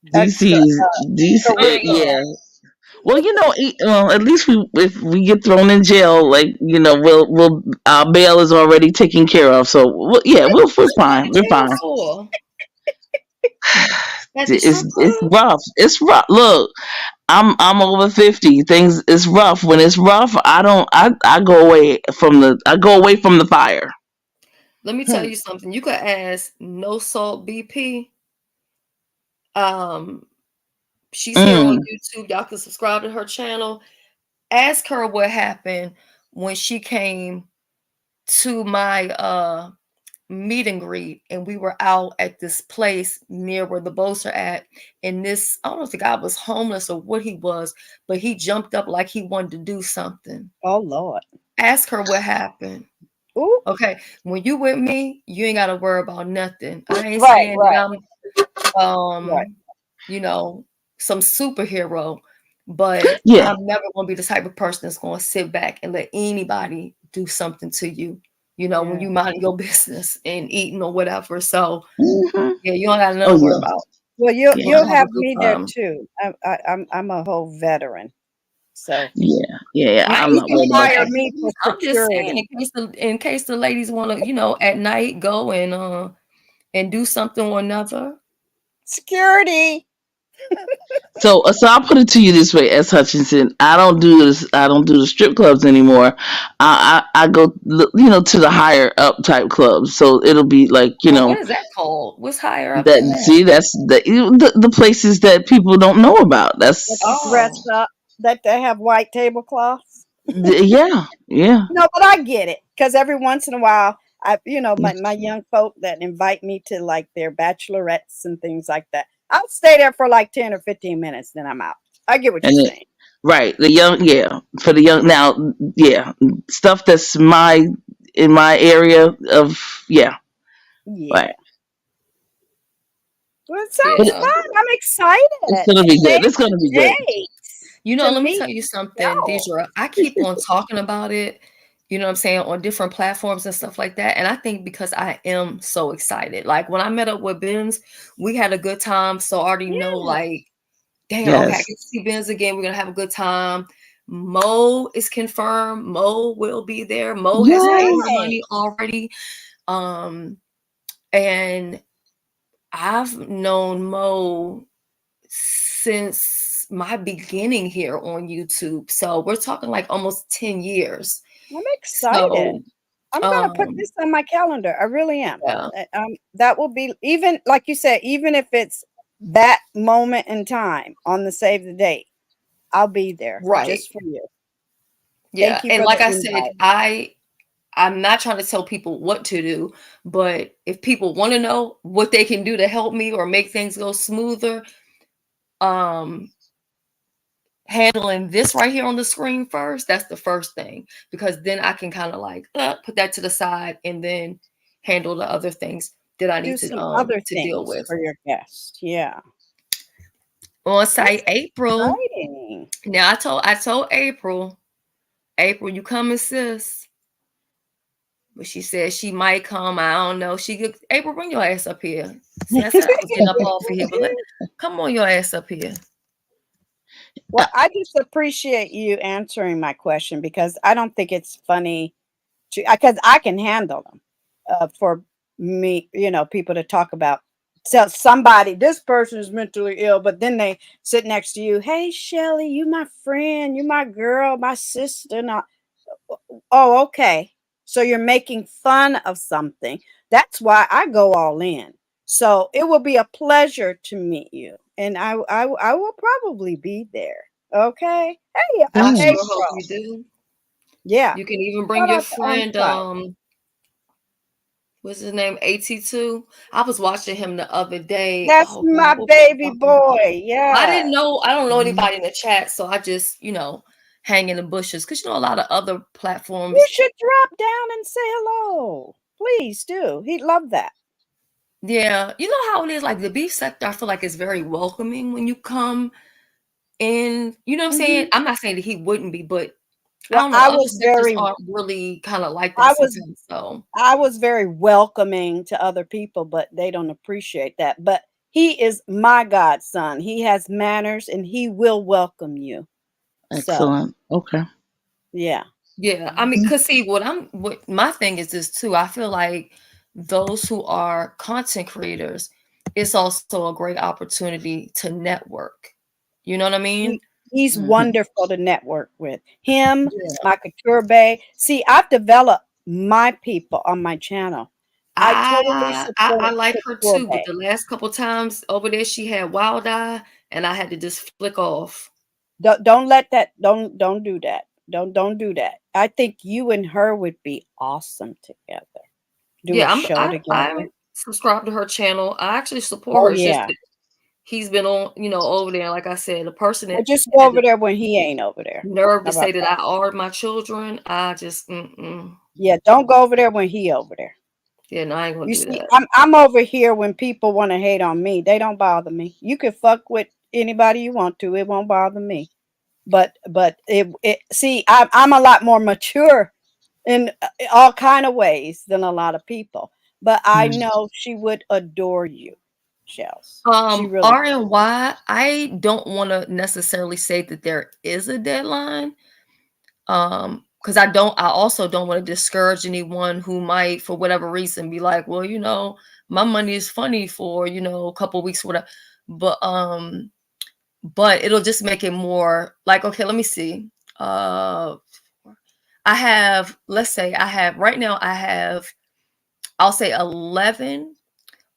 DC's DC. I Career. ain't going. Yeah. Well, at least if we get thrown in jail, like we'll our bail is already taken care of. So yeah, we're What you going fine. to We're jail fine. for? At the strip It's club? rough. It's rough. Look, I'm over 50. Things it's rough. When it's rough, I don't. I go away from the fire. Let me tell Hmm. you something. You could ask No Salt BP. Um, she's here on Mm. YouTube. Y'all can subscribe to her channel. Ask her what happened when she came to my meet and greet, and we were out at this place near where the boats are at. And this, I don't know if the guy was homeless or what he was, but he jumped up like he wanted to do something. Oh Lord. Ask her what happened. Ooh. Okay, when you with me, you ain't gotta worry about nothing. I ain't Right, saying right, that I'm right. you know, some superhero, but Yeah. I'm never gonna be the type of person that's gonna sit back and let anybody do something to you, when Yeah. you mind your business and eating or whatever. So Hmm. yeah, you don't got Oh nothing to worry yeah. about. Well, you'll You're Yeah. gonna you'll have a have good me there time. too. I'm a whole veteran, so Yeah. Yeah. Yeah. I I'm you ain't not can worried saying about no hire that. me for activities. I'm just saying security. in case the ladies wanna, at night go and do something or another. Security. So I'll put it to you this way, S. Hutchinson. I don't do this. I don't do the strip clubs anymore. I go, to the higher up type clubs. So it'll be like, Well, what is that called? What's higher up that. than that? See, that's the places that people don't know about. That you That's dress Oh, up, that they have white tablecloths. yeah, yeah. No, but I get it because every once in a while, my young folk that invite me to like their bachelorettes and things like that. I'll stay there for like 10 or 15 minutes, then I'm out. I get what you're And saying. right, the young, yeah, for the young now, yeah, stuff that's in my area of, yeah, Yeah. right. Well, it But sounds yeah. fun. I'm it's excited. gonna be good. Save It's gonna the be good. date to Let me meet tell you something, y'all. Deidre. I keep on talking about it, what I'm saying, on different platforms and stuff like that. And I think because I am so excited. Like when I met up with Benz, we had a good time. So I already know, Yeah. like, damn, okay, I Yes, get to see Benz again. We're gonna have a good time. Mo is confirmed. Mo will be there. Mo has paid her yes, money Nice. already. Um, and I've known Mo since my beginning here on YouTube. So we're talking like almost 10 years. I'm excited. So, I'm gonna put um, this on my calendar. I really am. yeah, That will be even like you said, even if it's that moment in time on the save the date, I'll be there right. just for you. Yeah. Thank you And for the like I said, invite. I'm not trying to tell people what to do, but if people want to know what they can do to help me or make things go smoother, um, handling this right here on the screen first, that's the first thing, because then I can kind of like put that to the side and then handle the other things that I Do need some other to deal things with. for your guest. Yeah. On site That's April. exciting. Now I told April, you coming, sis? But she said she might come. I don't know. She could. April, bring your ass up here. See, I said I was getting up off of here, but come on your ass up here. uh, Well, I just appreciate you answering my question because I don't think it's funny to because I can handle them for me, people to talk about. So somebody, this person is mentally ill, but then they sit next to you. Hey, Shelly, you my friend, you my girl, my sister. Not, oh, okay. So you're making fun of something. That's why I go all in. So it will be a pleasure to meet you, and I will probably be there. Okay. Hey, I yeah. sure hope April. you do. Yeah. You can even bring Shout your out to On friend. Site. What's his name? AT2. I was watching him the other day. That's Oh God, my what was he baby talking about? boy. I Yeah. didn't know. I don't know Mhm. anybody in the chat, so I just hang in the bushes because a lot of other You platforms. should drop down and say hello. Please do. He'd love that. Yeah, you know how it is. Like the beef sector, I feel like it's very welcoming when you come in. You know what I'm saying? Hmm. I'm not saying that he wouldn't be, but I Well, don't know. Other sectors aren't really kind of like that I was sometimes. So I was very welcoming to other people, but they don't appreciate that. But he is my godson. He has manners and he will welcome you. So, Excellent. Okay. yeah. yeah, I mean, Mhm. cause see, what my thing is this too. I feel like those who are content creators, it's also a great opportunity to network. You know what I mean? He, he's Mhm. wonderful to network with. Him, Yeah. my couture bay. See, I've developed my people on my channel. I totally I support like her couture too, but bay. the last couple times over there, she had wild eye, and I had to just flick off. Don't let that don't do that. Don't do that. I think you and her would be awesome together. do a Yeah, show together. I'm subscribed to her channel. I actually support Oh her. It's just yeah. that he's been on, over there. Like I said, the person Well, that just go had over the there when he ain't over there. nerve How to say about that that? I are my children, I just, Yeah, don't go over there when he over there. yeah, no, I ain't gonna You do see, that. I'm over here when people want to hate on me. They don't bother me. You can fuck with anybody you want to. It won't bother me. But it see, I'm a lot more mature in all kind of ways than a lot of people. But I Mm. know she would adore you, Shells. She really R and Y, I don't want to necessarily say that there is a deadline. Because I also don't want to discourage anyone who might, for whatever reason, be like, well, my money is funny for, a couple weeks, whatever. But it'll just make it more like, okay, let me see. Let's say right now, I'll say 11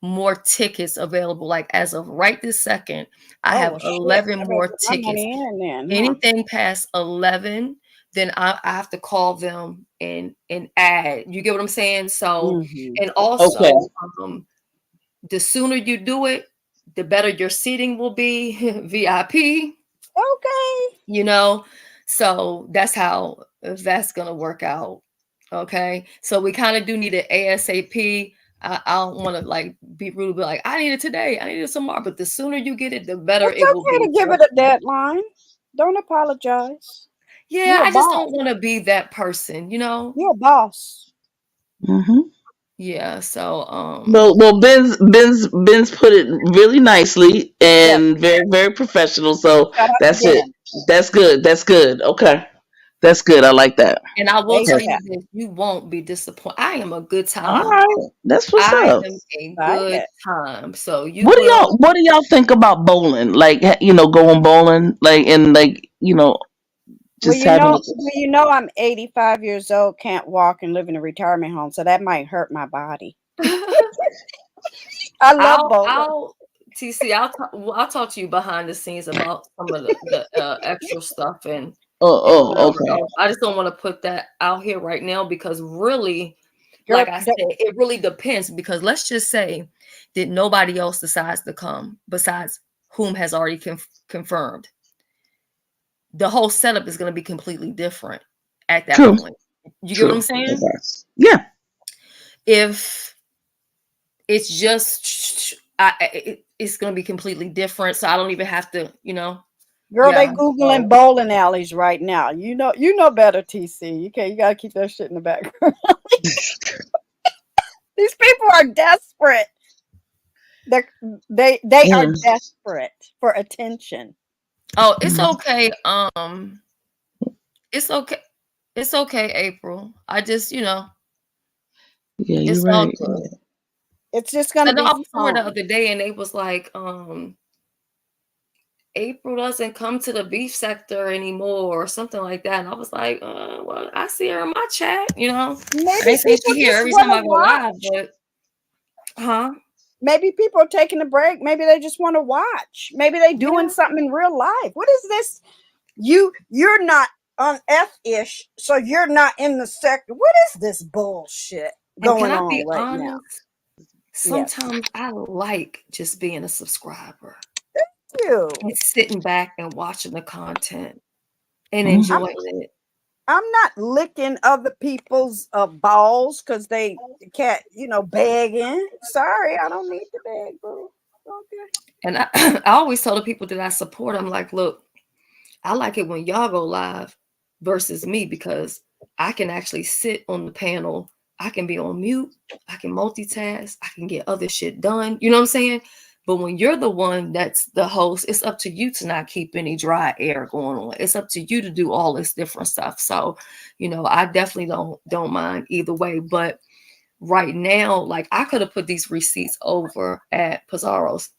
more tickets available. Like as of right this second, I oh have well shit. 11 I better more put my tickets. money in then, huh? Anything past 11, then I have to call them and add. You get what I'm saying? So, Mm-hmm. and Okay. also, the sooner you do it, the better your seating will be, VIP. Okay. So that's how that's gonna work out. Okay, so we kind of do need an ASAP. I don't want to like be rude, but like I need it today, I need it tomorrow. But the sooner you get it, the better It's it will okay be to give for it a deadline. Don't apologize. Yeah, You're a I just boss. don't want to be that person. You're a boss. Mm-hmm. Yeah, so Well, Ben's put it really nicely Yes. and very, very professional. So Shout out to that's it. Ben. That's good. That's good. Okay, that's good. I like that. and I will tell you ASAP. this, you won't be disappointed. I am a good All time. right, that's what's I up. am a Like good it. time. So you What do will y'all think about bowling? Like going bowling, like and like Well, just having I'm 85 years old, can't walk, and live in a retirement home, so that might hurt my body. I love bowling. I'll TC, I'll talk to you behind the scenes about some of the extra stuff and whatever okay. else. I just don't want to put that out here right now because really, Girl, like I said, it really depends because let's just say that nobody else decides to come besides whom has already confirmed. The whole setup is going to be completely different at that True. point. You get what I'm True. saying? Okay. Yeah. If it's just, it's going to be completely different. So I don't even have to, girl, they yeah. googling bowling alleys right now. You know better, TC. You gotta keep that shit in the background. These people are desperate. They they are Mm. desperate for attention. Oh, it's Mm. okay. It's okay. It's okay, April. I just, Yeah, you're it's all right. good. It's just I gonna know be I was somewhere the fun. other day and they was like, April doesn't come to the beef sector anymore or something like that. And I was like, well, I see her in my chat, I Maybe ain't saying people she here just every want time to I go live, watch. but Maybe people are taking a break. Maybe they just want to watch. Maybe they doing yeah. something in real life. What is this? You're not on F-ish, so you're not in the sector. What is this bullshit And can going I on be right now? honest? Yes. Sometimes I like just being a subscriber You. and sitting back and watching the content and Mm. I'm enjoying it. I'm not licking other people's balls because they can't, begging. Sorry, I don't need to beg, boo. Okay. And I always tell the people that I support, I'm like, look, I like it when y'all go live versus me because I can actually sit on the panel. I can be on mute. I can multitask. I can get other shit done. You know what I'm saying? But when you're the one that's the host, it's up to you to not keep any dry air going on. It's up to you to do all this different stuff. So, I definitely don't mind either way. But right now, like I could have put these receipts over at Pizarro's.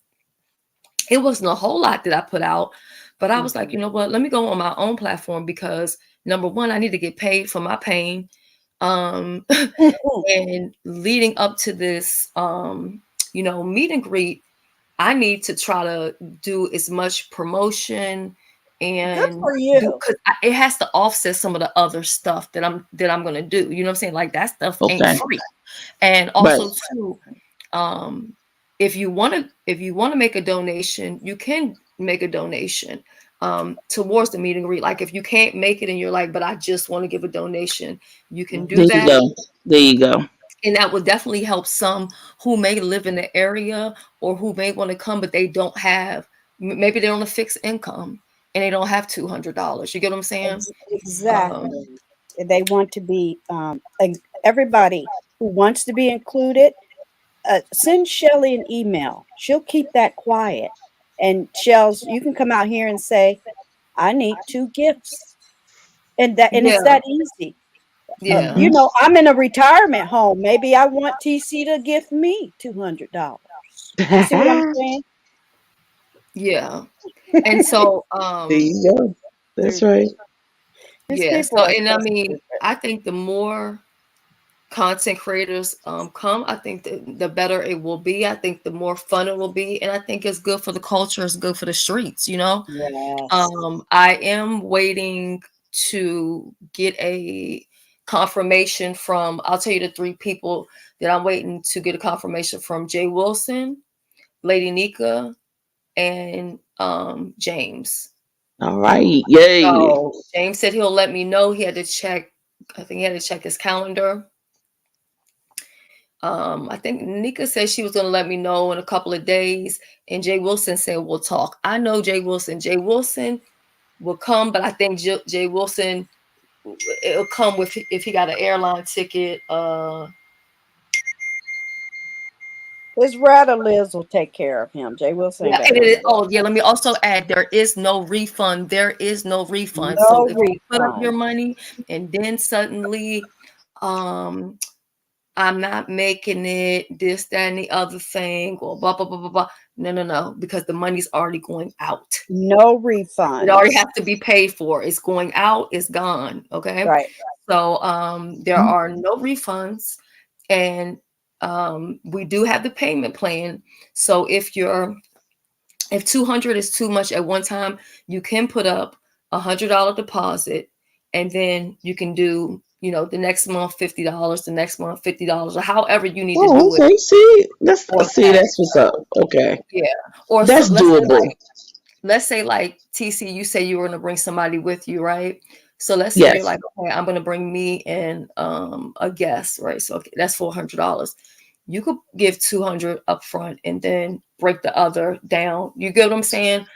It wasn't a whole lot that I put out, but I was like, you know what? Let me go on my own platform because number one, I need to get paid for my pain. Um, and leading up to this, meet and greet, I need to try to do as much promotion and for do, you. because it has to offset some of the other stuff that I'm gonna do. You know what I'm saying? Like that stuff ain't Okay. free. And Right. also too, um, if you wanna make a donation, you can make a donation towards the meet and greet. Like if you can't make it and you're like, but I just want to give a donation, you can do There you that. go. There you go. And that would definitely help some who may live in the area or who may want to come, but they don't have, maybe they're on a fixed income and they don't have $200. You get what I'm saying? Exactly. They want to be everybody who wants to be included. Send Shelly an email. She'll keep that quiet. And Shells, you can come out here and say, I need 2 gifts. And it's Yeah, that easy. yeah, You know, I'm in a retirement home. Maybe I want TC to gift me $200. You see what I'm There saying? yeah. And so, you go. That's right. These yeah. people So, are and I so mean, stupid. I think the more content creators come, I think the better it will be. I think the more fun it will be, and I think it's good for the culture. It's good for the streets. You know, Yes. I am waiting to get a confirmation from. I'll tell you the 3 people that I'm waiting to get a confirmation from: Jay Wilson, Lady Nika, and James. All right. Yay. So James said he'll let me know. He had to check. I think he had to check his calendar. I think Nika said she was going to let me know in a couple of days, and Jay Wilson said we'll talk. I know Jay Wilson. Jay Wilson will come, but I think Jay Wilson it'll come with if he got an airline ticket. His Rata Liz will take care of him. Jay Wilson ain't Yeah, got and nothing to worry oh yeah, let me also add there is no refund. There is no refund. So No if you put up your refund. money and then suddenly um I'm not making it, this, that, and the other thing, or blah, blah, blah, blah, blah. No, no, no, because the money's already going out. No It already refunds. has to be paid for. It's going out, it's gone. Okay. Right. So there are no refunds, and we do have the payment plan. So if 200 is too much at one time, you can put up $100 deposit, and then you can do, the next month $50, the next month $50, or however you need to Oh, do it. okay. See, Or that's what's up. Okay, yeah. Or so that's doable. let's say like TC, you say you were gonna bring somebody with you, right? So let's say you're Yes. like, okay, I'm gonna bring me and a guest, right? So okay, that's $400. You could give 200 up front and then break the other down. You get what I'm saying?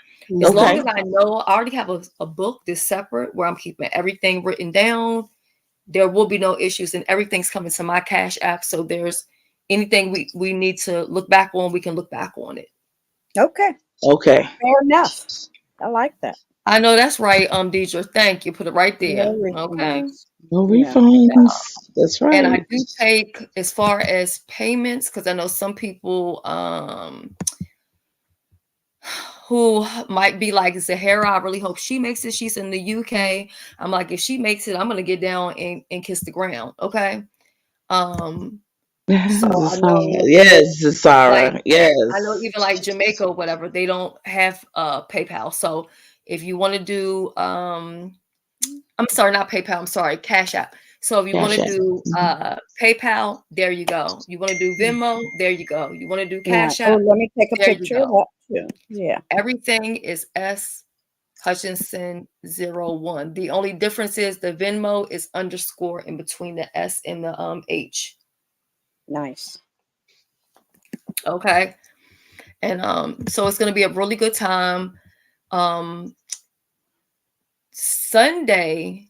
As long Okay. as I know, I already have a book that's separate where I'm keeping everything written down. There will be no issues, and everything's coming to my Cash App. So there's anything we need to look back on, we can look back on it. Okay. Okay. Fair enough. I like that. I know that's right, Deidre. Thank you. Put it right No there. Okay. refunds. No Yeah. refunds. That's And right. I do take, as far as payments, because I know some people who might be like, Zahara, I really hope she makes it. She's in the UK. I'm like, if she makes it, I'm gonna get down and kiss the ground. Okay. So I know, Yes, like, Sarah. Yes. I know even like Jamaica or whatever, they don't have PayPal. So if you want to do I'm sorry, not PayPal, I'm sorry, Cash App. So if you want Cash to App. do PayPal, there you go. You want to do Venmo, there you go. You want to do Right. Cash Oh, App, let me take a there you picture of go. that too. Yeah. Everything is S Hutchinson 01. The only difference is the Venmo is underscore in between the S and the H. Nice. Okay. And so it's gonna be a really good time. Sunday,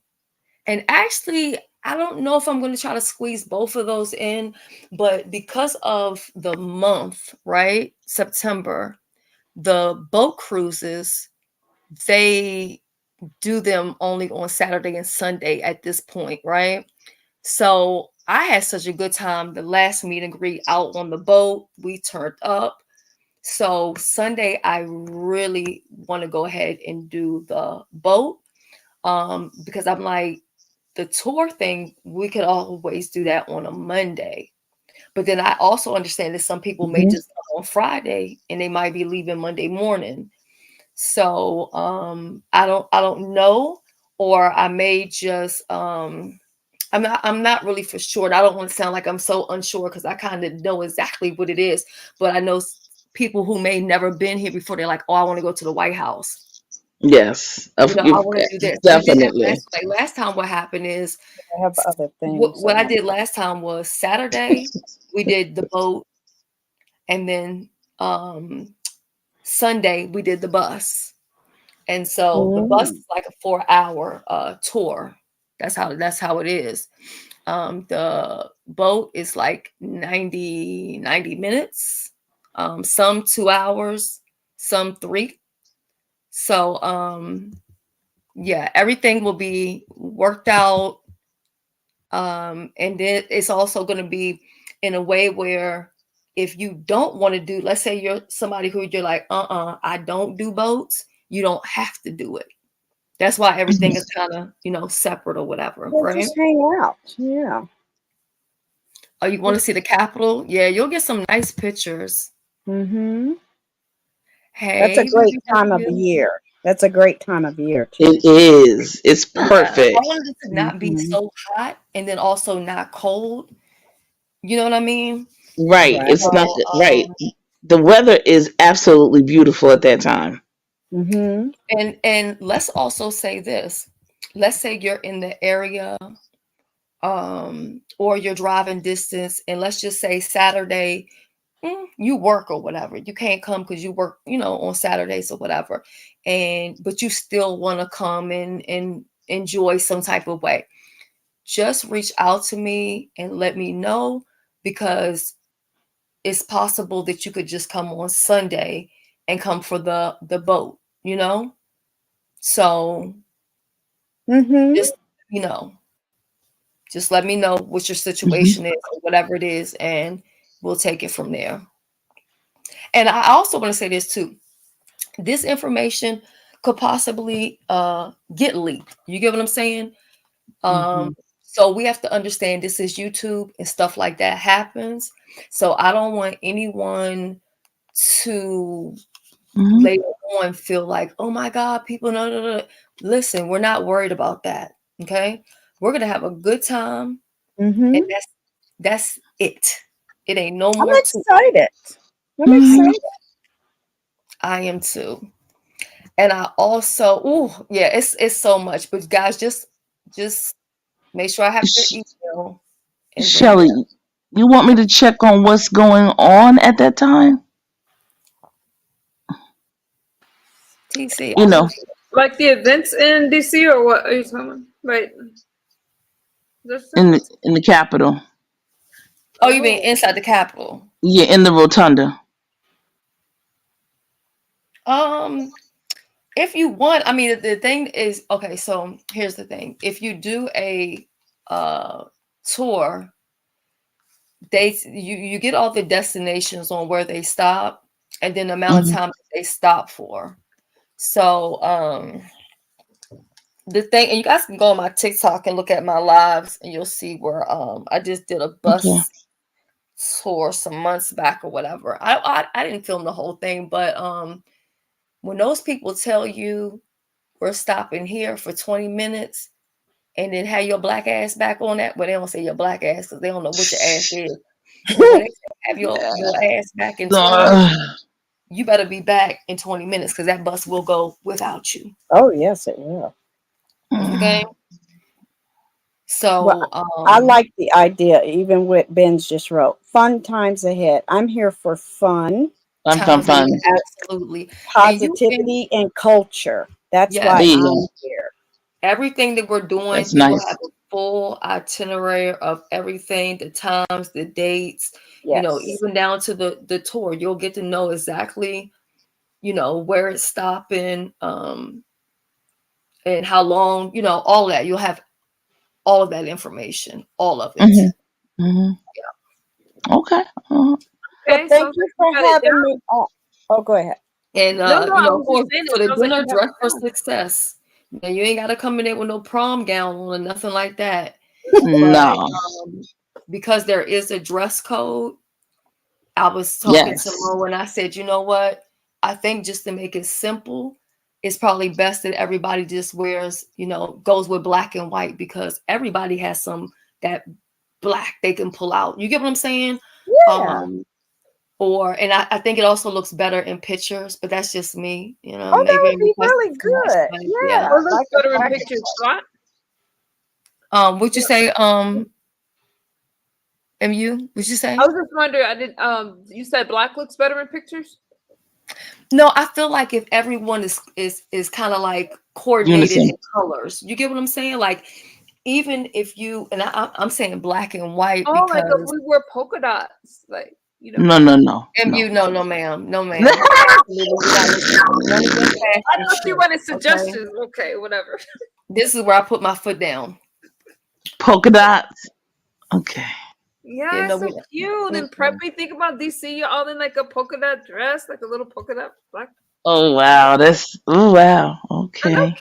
and actually I don't know if I'm going to try to squeeze both of those in, but because of the month, right, September, the boat cruises, they do them only on Saturday and Sunday at this point, right? So I had such a good time the last meet and greet out on the boat. We turned up. So Sunday, I really want to go ahead and do the boat because I'm like, the tour thing, we could always do that on a Monday. But then I also understand that some people may just come on Friday and they might be leaving Monday morning. So I don't know, or I may just I'm not really for sure. I don't want to sound like I'm so unsure because I kind of know exactly what it is. But I know people who may never been here before. They're like, "Oh, I want to go to the White House. Yes, I want to do this." We did that definitely. last time. What happened is I have other things what I I want. did last time was Saturday. We did the boat, and then Sunday we did the bus. And so the bus Mm. is like a 4-hour tour. That's how it is. The boat is like 90 minutes, some 2 hours, some three. So yeah, everything will be worked out. And then it's also going to be in a way where if you don't want to do, let's say you're somebody who you're like, I don't do boats, you don't have to do it. That's why everything is kind of, separate or whatever, We'll right? just hang out. Yeah. Oh, you want to see the Capitol? Yeah, you'll get some nice pictures. Mm-hmm. That's a Hey, great baby time of the W. year. That's a great time of year too. It is. It's Yeah, I perfect. wanted it to not be Mm-hmm. so hot and then also not cold. You know what I mean? Right. Right. It's not So, right. The weather is absolutely beautiful at that time. Mm-hmm. and let's also say this. Let's say you're in the area, or you're driving distance, and let's just say Saturday, you work or whatever. You can't come because you work, on Saturdays or whatever. But you still want to come and enjoy some type of way. Just reach out to me and let me know, because it's possible that you could just come on Sunday and come for the boat, So Mm-hmm. just, you know, just let me know what your Hmm. situation is or whatever it is, and we'll take it from there. And I also want to say this too. This information could possibly get leaked. You get what I'm saying? Mm-hmm. Um, so we have to understand this is YouTube and stuff like that happens. So I don't want anyone to Hmm. later on feel like, oh my God, people no, no, no. Listen, we're not worried about that. Okay. We're gonna have a good time, and Mm-hmm. that's it. It ain't no I'm more to it. excited. I'm I Hmm. excited. I am too. And I also, yeah, it's so much. But guys, just make sure I have your email, and then Shelly, you want me to check on what's going on at that time? TC, You I'm know, here. Like the events in DC or what are you talking about? Like this in thing? the Capitol. Oh, you mean Oh. inside the Capitol? Yeah, in the rotunda. Um, if you want, I mean, the thing is, okay, so here's the thing. If you do a uh tour, you get all the destinations on where they stop, and then the amount of Hmm. time that they stop for. So the thing, and you guys can go on my TikTok and look at my lives, and you'll see where I just did a Okay. bus tour some months back or whatever. I didn't film the whole thing, but when those people tell you we're stopping here for 20 minutes and then have your black ass back on that, well, they don't say your black ass because they don't know what your ass is. But when they say have your ass back in 20 minutes, you better be back in 20 minutes because that bus will go without you. Oh yes, it will. Okay. Well, So I like the idea, even what Ben's just wrote. Fun times ahead. I'm here for fun, Fun, times fun. absolutely. And positivity, and culture. That's yes, why There you I'm go. here. everything that we're doing, That's you will nice. have a full itinerary of everything, the times, the dates, Yes. even down to the tour. You'll get to know exactly, where it's stopping, and how long, all that. You'll have all of that information, all of it. Hmm. Hmm. Okay. Well, Okay, so thank you for got it having down. me on. Oh, go ahead. And No, no, I was for just saying it the sounds like dinner, you have dress it for down. success. You ain't got to come in there with no prom gown on or nothing like that. But No. because there is a dress code, I was talking to Yes. Mo and I said, you know what? I think just to make it simple, it's probably best that everybody just wears, goes with black and white, because everybody has some that black they can pull out. You get what I'm saying? Yeah. And I think it also looks better in pictures, but that's just me, Oh, that maybe would be request really good. Yeah. Or looks Like a better in black and pictures, white. what? What'd you say, MU? What'd you say? I was just wondering. I did. You said black looks better in pictures. No, I feel like if everyone is kind of like coordinated Unison. in colors, you get what I'm saying? Like, even if I'm saying black and white Oh, like if because we wore polka dots, like No. MU, no, ma'am, no, ma'am. Absolutely not listening to none of your I fashion thought you shit, wanted okay? suggestions. Okay, whatever. This is where I put my foot down. Polka dots. Okay. Yeah, No, it's so cute and mm-mm. preppy. Think about DC, you're all in like a polka dot dress, like a little polka dot black. Oh wow. Oh wow. I know, Okay.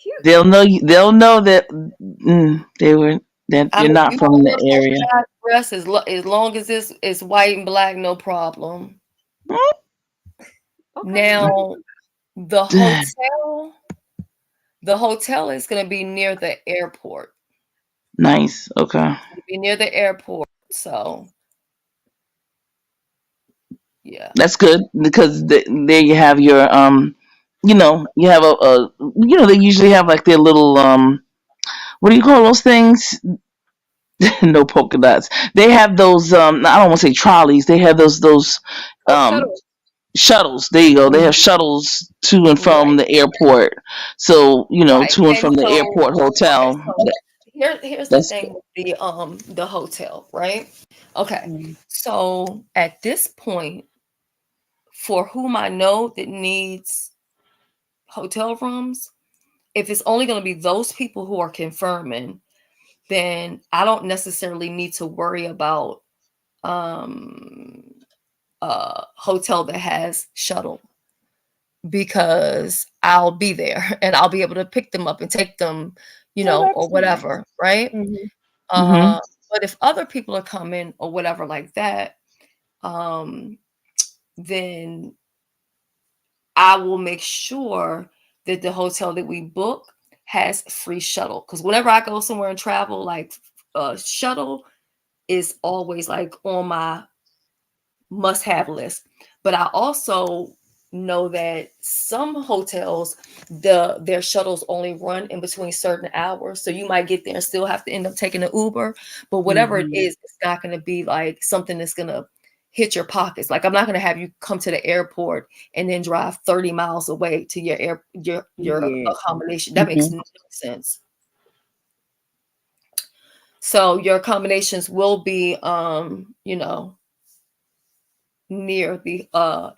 cute. They'll know you. They'll know that that I you're mean, not you from want to the wear a polka area. dot dress as long as it's white and black, no problem. Okay. Now, the hotel is going to be near the airport. Nice. Okay. It'll be near the airport, so yeah. That's good because there you have your you have they usually have like their little what do you call those things? No polka dots. They have those I don't want to say trolleys. They have those um Shuttle. shuttles. There you go. They have shuttles to and from Right, the airport. So, right. to and And from the so, airport okay, hotel. so here's the That's thing with the hotel, right? Okay. Mm. So at this point, for whom I know that needs hotel rooms, if it's only going to be those people who are confirming, then I don't necessarily need to worry about um a hotel that has shuttle, because I'll be there and I'll be able to pick them up and take them, Oh, or that's nice. whatever, right? Mhm. hmm But if other people are coming or whatever like that, um, then I will make sure that the hotel that we book has free shuttle. Because whenever I go somewhere and travel, like shuttle is always like on my must-have list. But I also know that some hotels, their shuttles only run in between certain hours. So you might get there and still have to end up taking an Uber. But whatever it Mhm. is, it's not going to be like something that's going to hit your pockets. Like, I'm not going to have you come to the airport and then drive 30 miles away to your Yeah. accommodation. That makes no sense. So your accommodations will be near the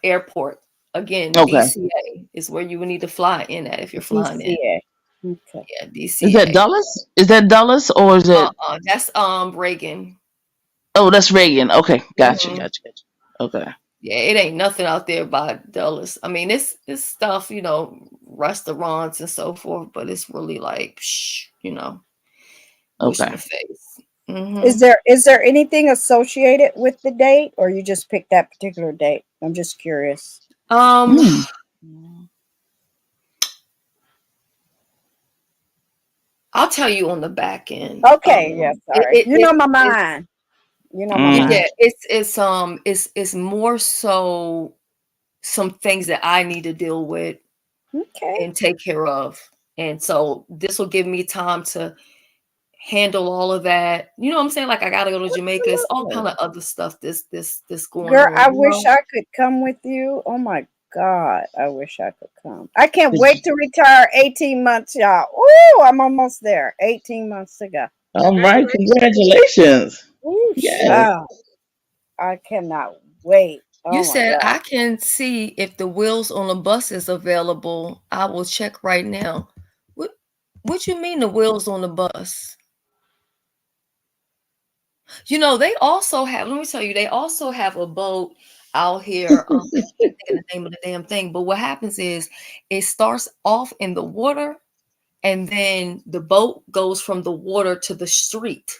airport. Again, Okay. DCA is where you would need to fly in at if you're flying in. DCA. Okay. Yeah, Is that DCA. Dulles? Is that Dulles or is it? That's Reagan. Oh, that's Reagan. Okay, gotcha. Mhm. Okay. Yeah, it ain't nothing out there by Dulles. I mean, it's stuff, restaurants and so forth, but it's really like, wish in Okay. the face. Is there anything associated with the date, or you just picked that particular date? I'm just curious. Um, Mm. I'll tell you on the back end. Okay, yeah, sorry. You know my It's mind. You know my Mm. mind. yeah, it's more so some things that I need to deal with Okay. and take care of. And so this will give me time to handle all of that. You know what I'm saying? Like, I gotta go to Jamaica. It's all kind Absolutely. of other stuff this going Girl, on, I wish I could come with you. Oh my God, I wish I could come. I can't wait to retire 18 months, y'all. Ooh, I'm almost there. 18 months to go. All right. Congratulations. Congratulations. Ooh, Yes. child. I cannot wait. You Oh my said God. I can see if the wheels on the bus is available. I will check right now. What you mean the wheels on the bus? They also have, let me tell you, they also have a boat out here. I can't think of the name of the damn thing, but what happens is it starts off in the water and then the boat goes from the water to the street,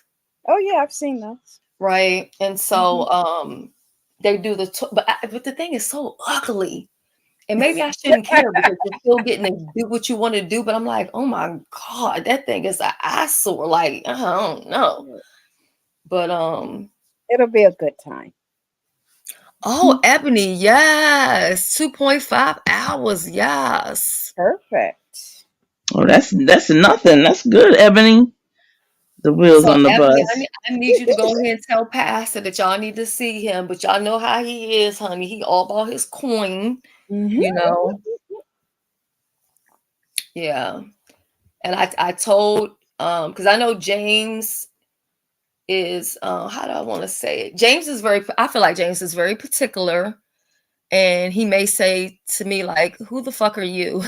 Oh yeah, I've seen those. right? And Mhm. so they do but the thing is so ugly. And maybe I shouldn't care because you're still getting to do what you want to do. But I'm like, oh my God, that thing is an eyesore. Like, I don't know. But It'll be a good time. oh, Ebony, yes. 2.5 hours, yes. Perfect. Oh, that's nothing. That's good, Ebony. The wheels So on the Ebony, bus. I need you to go ahead and tell Pastor that y'all need to see him. But y'all know how he is, honey. He all about his coin, Mhm. you know. Yeah. And I told because I know James is how do I want to say it? James is I feel like James is very particular, and he may say to me like, who the fuck are you?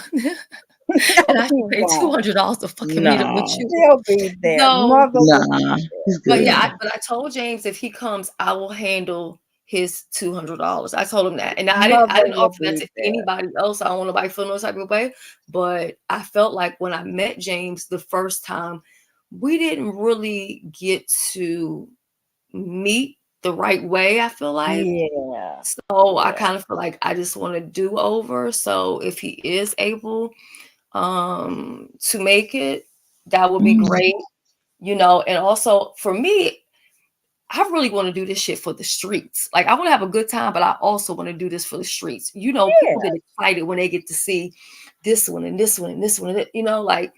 And I should pay $200 to fucking meet up with No, you. He'll be there. So, Mother will be nah, there. he's but good. yeah, but I told James if he comes, I will handle his $200. I told him that, and I Mother didn't will offer that be to there. anybody else. I don't want nobody feel no type of way, but I felt like when I met James the first time, we didn't really get to meet the right way. I feel like. Yeah. So I kind of feel like I just want to do over. So if he is able to make it, that would be great, you know. And also for me, I really want to do this shit for the streets. Like I want to have a good time, but I also want to do this for the streets. You know, people Yeah. get excited when they get to see this one and this one and this one and you know, like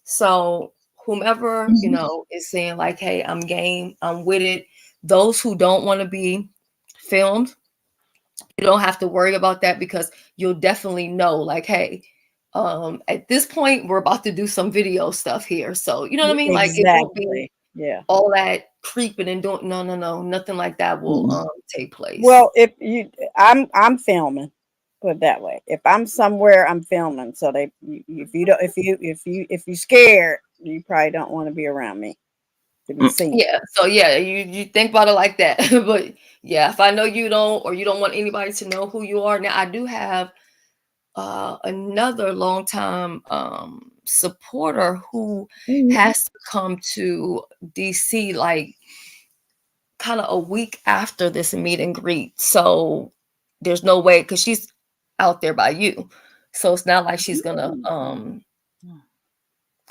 so whomever, you know, is saying like, hey, I'm game, I'm with it. Those who don't want to be filmed, you don't have to worry about that because you'll definitely know like, hey, at this point we're about to do some video stuff here. So you know what I mean? Like it won't be Exactly. Yeah. all that creeping and doing no, nothing like that will take place. Well, if you, I'm filming. Put it that way. If I'm somewhere, I'm filming. So if you don't, if you scared, you probably don't want to be around me to be seen. Yeah. So yeah, you think about it like that. But yeah, if I know you don't or you don't want anybody to know who you are. Now I do have another longtime supporter who has to come to DC like kind of a week after this meet and greet. So there's no way because she's out there by you. So it's not like she's gonna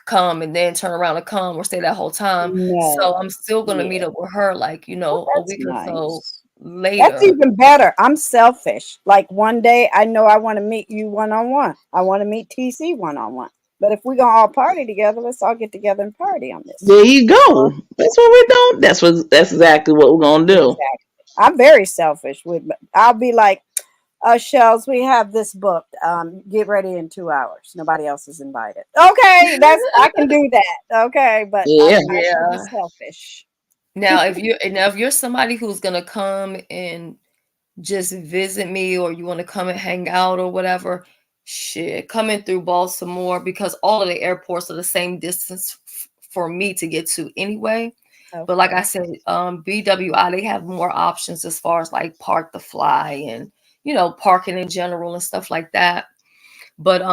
come and then turn around and come or stay that whole time. No. So I'm still gonna meet Yeah. up with her like, you know, a week or so That's later. even better. I'm selfish. Like one day I know I want to meet you one-on-one. I want to meet TC one-on-one. But if we're gonna all party together, let's all get together and party on this. There you go. That's what we're doing. That's exactly what we're gonna do. Exactly. I'm very selfish I'll be like, Shells, we have this booked. Get ready in 2 hours. Nobody else is invited. Okay, I can do that. Okay, but Yeah. I can be selfish. Now if you're somebody who's gonna come and just visit me or you want to come and hang out or whatever, shit, coming through Baltimore because all of the airports are the same distance for me to get to anyway. Okay. But like I said, BWI, they have more options as far as like park the fly and, you know, parking in general and stuff like that. But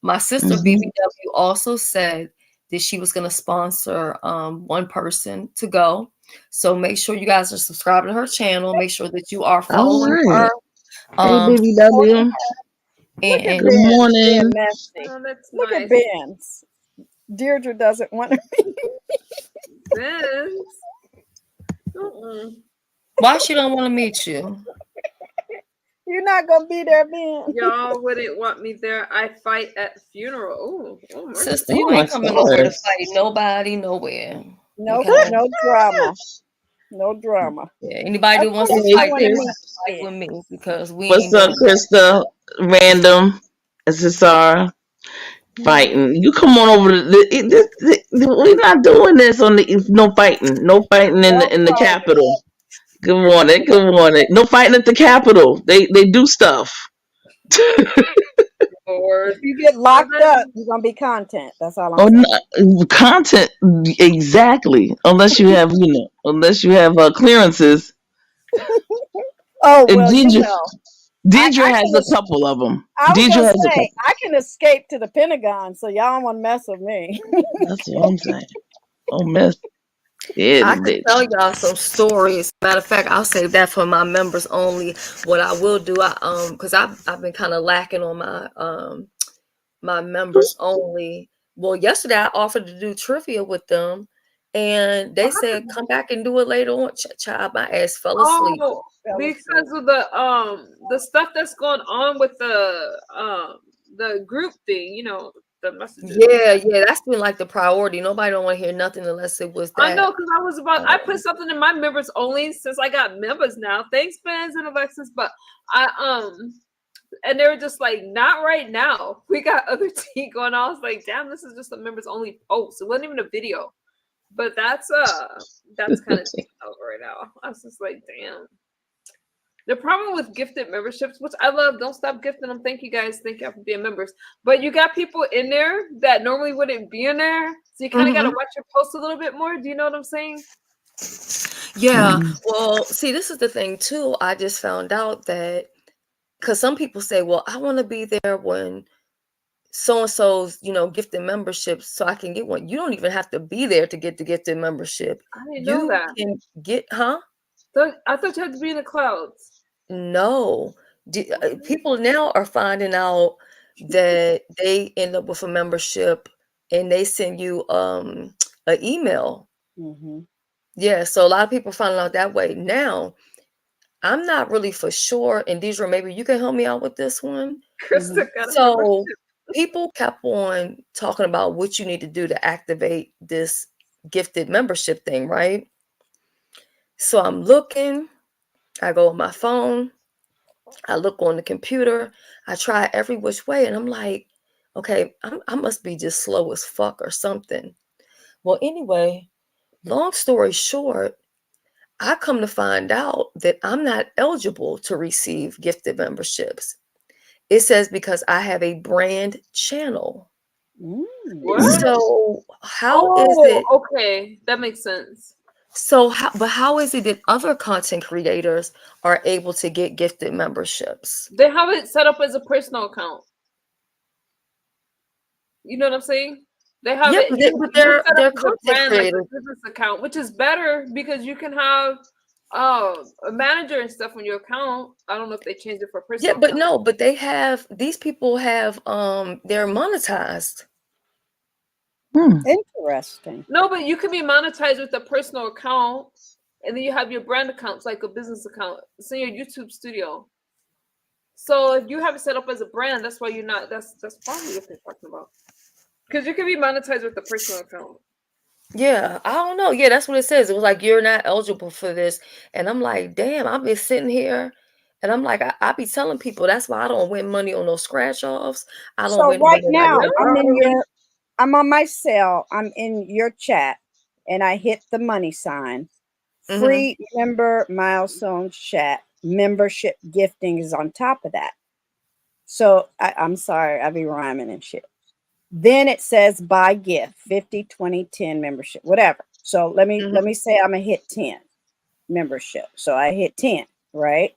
my sister BBW also said that she was going to sponsor one person to go. So make sure you guys are subscribed to her channel. Make sure that you are following her. Hey, baby W. And Good morning. Oh, that's Look nice. at Ben's. Deirdre doesn't want to be. Vince. why she don't want to meet you? You're not gonna be there, Ben. Y'all wouldn't want me there. I fight at funeral. Oh, Sister, you ain't coming over to fight nobody nowhere. No, Okay? no drama. No drama. Yeah, anybody who wants to Hey, fight, they Chris. want to fight with me because we What's ain't up, doing that. Krista? Random. Cesar. Fighting. You come on over to we're not doing this on the no fighting. No fighting in the Capitol. Good morning. Good morning. No fighting at the Capitol. They do stuff. Lord. If you get locked up, you're gonna be content. That's all I'm Oh, saying. no, content exactly. Unless you have clearances. Oh And well, you know. Deidre I has a couple of them. I was Deidre gonna has a say couple. I can escape to the Pentagon, so y'all don't want to mess with me. That's what I'm saying. Oh, miss. Yeah, I could tell y'all some stories. Matter of fact, I'll save that for my members only. What I will do, because I've been kind of lacking on my members only. Well, yesterday I offered to do trivia with them, and they said come back and do it later on. Child, my ass fell asleep. Oh, Fell because asleep. of the stuff that's going on with the group thing, the messages. Yeah, that's been like the priority. Nobody don't want to hear nothing unless it was I know that. because I put something in my members only since I got members now. Thanks, Benz and Alexis, but and they were just like, not right now. We got other tea going on. I was like, damn, this is just a members only post. It wasn't even a video. But that's kind of taken over right now. I was just like, damn. The problem with gifted memberships, which I love, don't stop gifting them. Thank you guys. Thank you for being members. But you got people in there that normally wouldn't be in there. So you kind of got to watch your posts a little bit more. Do you know what I'm saying? Yeah. Well, see, this is the thing too. I just found out that because some people say, well, I want to be there when so and so's, gifted memberships so I can get one. You don't even have to be there to get the gifted membership. I didn't know You that. can get, huh? So I thought you had to be in the clouds. No. People now are finding out that they end up with a membership and they send you an email. Mhm. Yeah, so a lot of people finding out that way. Now, I'm not really for sure, and Deidre, maybe you can help me out with this one. Krista got a So membership. people kept on talking about what you need to do to activate this gifted membership thing, right? So I'm looking, I go on my phone, I look on the computer, I try every which way, and I'm like, okay, I must be just slow as fuck or something. Well, anyway, long story short, I come to find out that I'm not eligible to receive gifted memberships. It says because I have a brand channel. What? So how is it? Okay, that makes sense. So how is it that other content creators are able to get gifted memberships? They have it set up as a personal account. You know what I'm saying? They have Yeah, it. but They're set up they're as a content brand, like a creators. business account, which is better because you can have a manager and stuff on your account. I don't know if they changed it for Yeah, personal. but no, but these people have they're monetized. Interesting. No, but you can be monetized with a personal account, and then you have your brand accounts like a business account. It's in your YouTube studio. So if you have it set up as a brand, that's why you're not. That's probably what they're talking about. Because you can be monetized with a personal account. Yeah, I don't know. Yeah, that's what it says. It was like you're not eligible for this, and I'm like, damn, I've been sitting here, and I'm like, I be telling people that's why I don't win money on those scratch offs. I don't So win right money now on I'm on my cell. I'm in your chat, and I hit the money sign. Free member milestone chat membership gifting is on top of that. So I'm sorry, I be rhyming and shit. Then it says buy gift 50, 20, 10 membership, whatever. So let me say I'm gonna hit 10 membership. So I hit 10, right?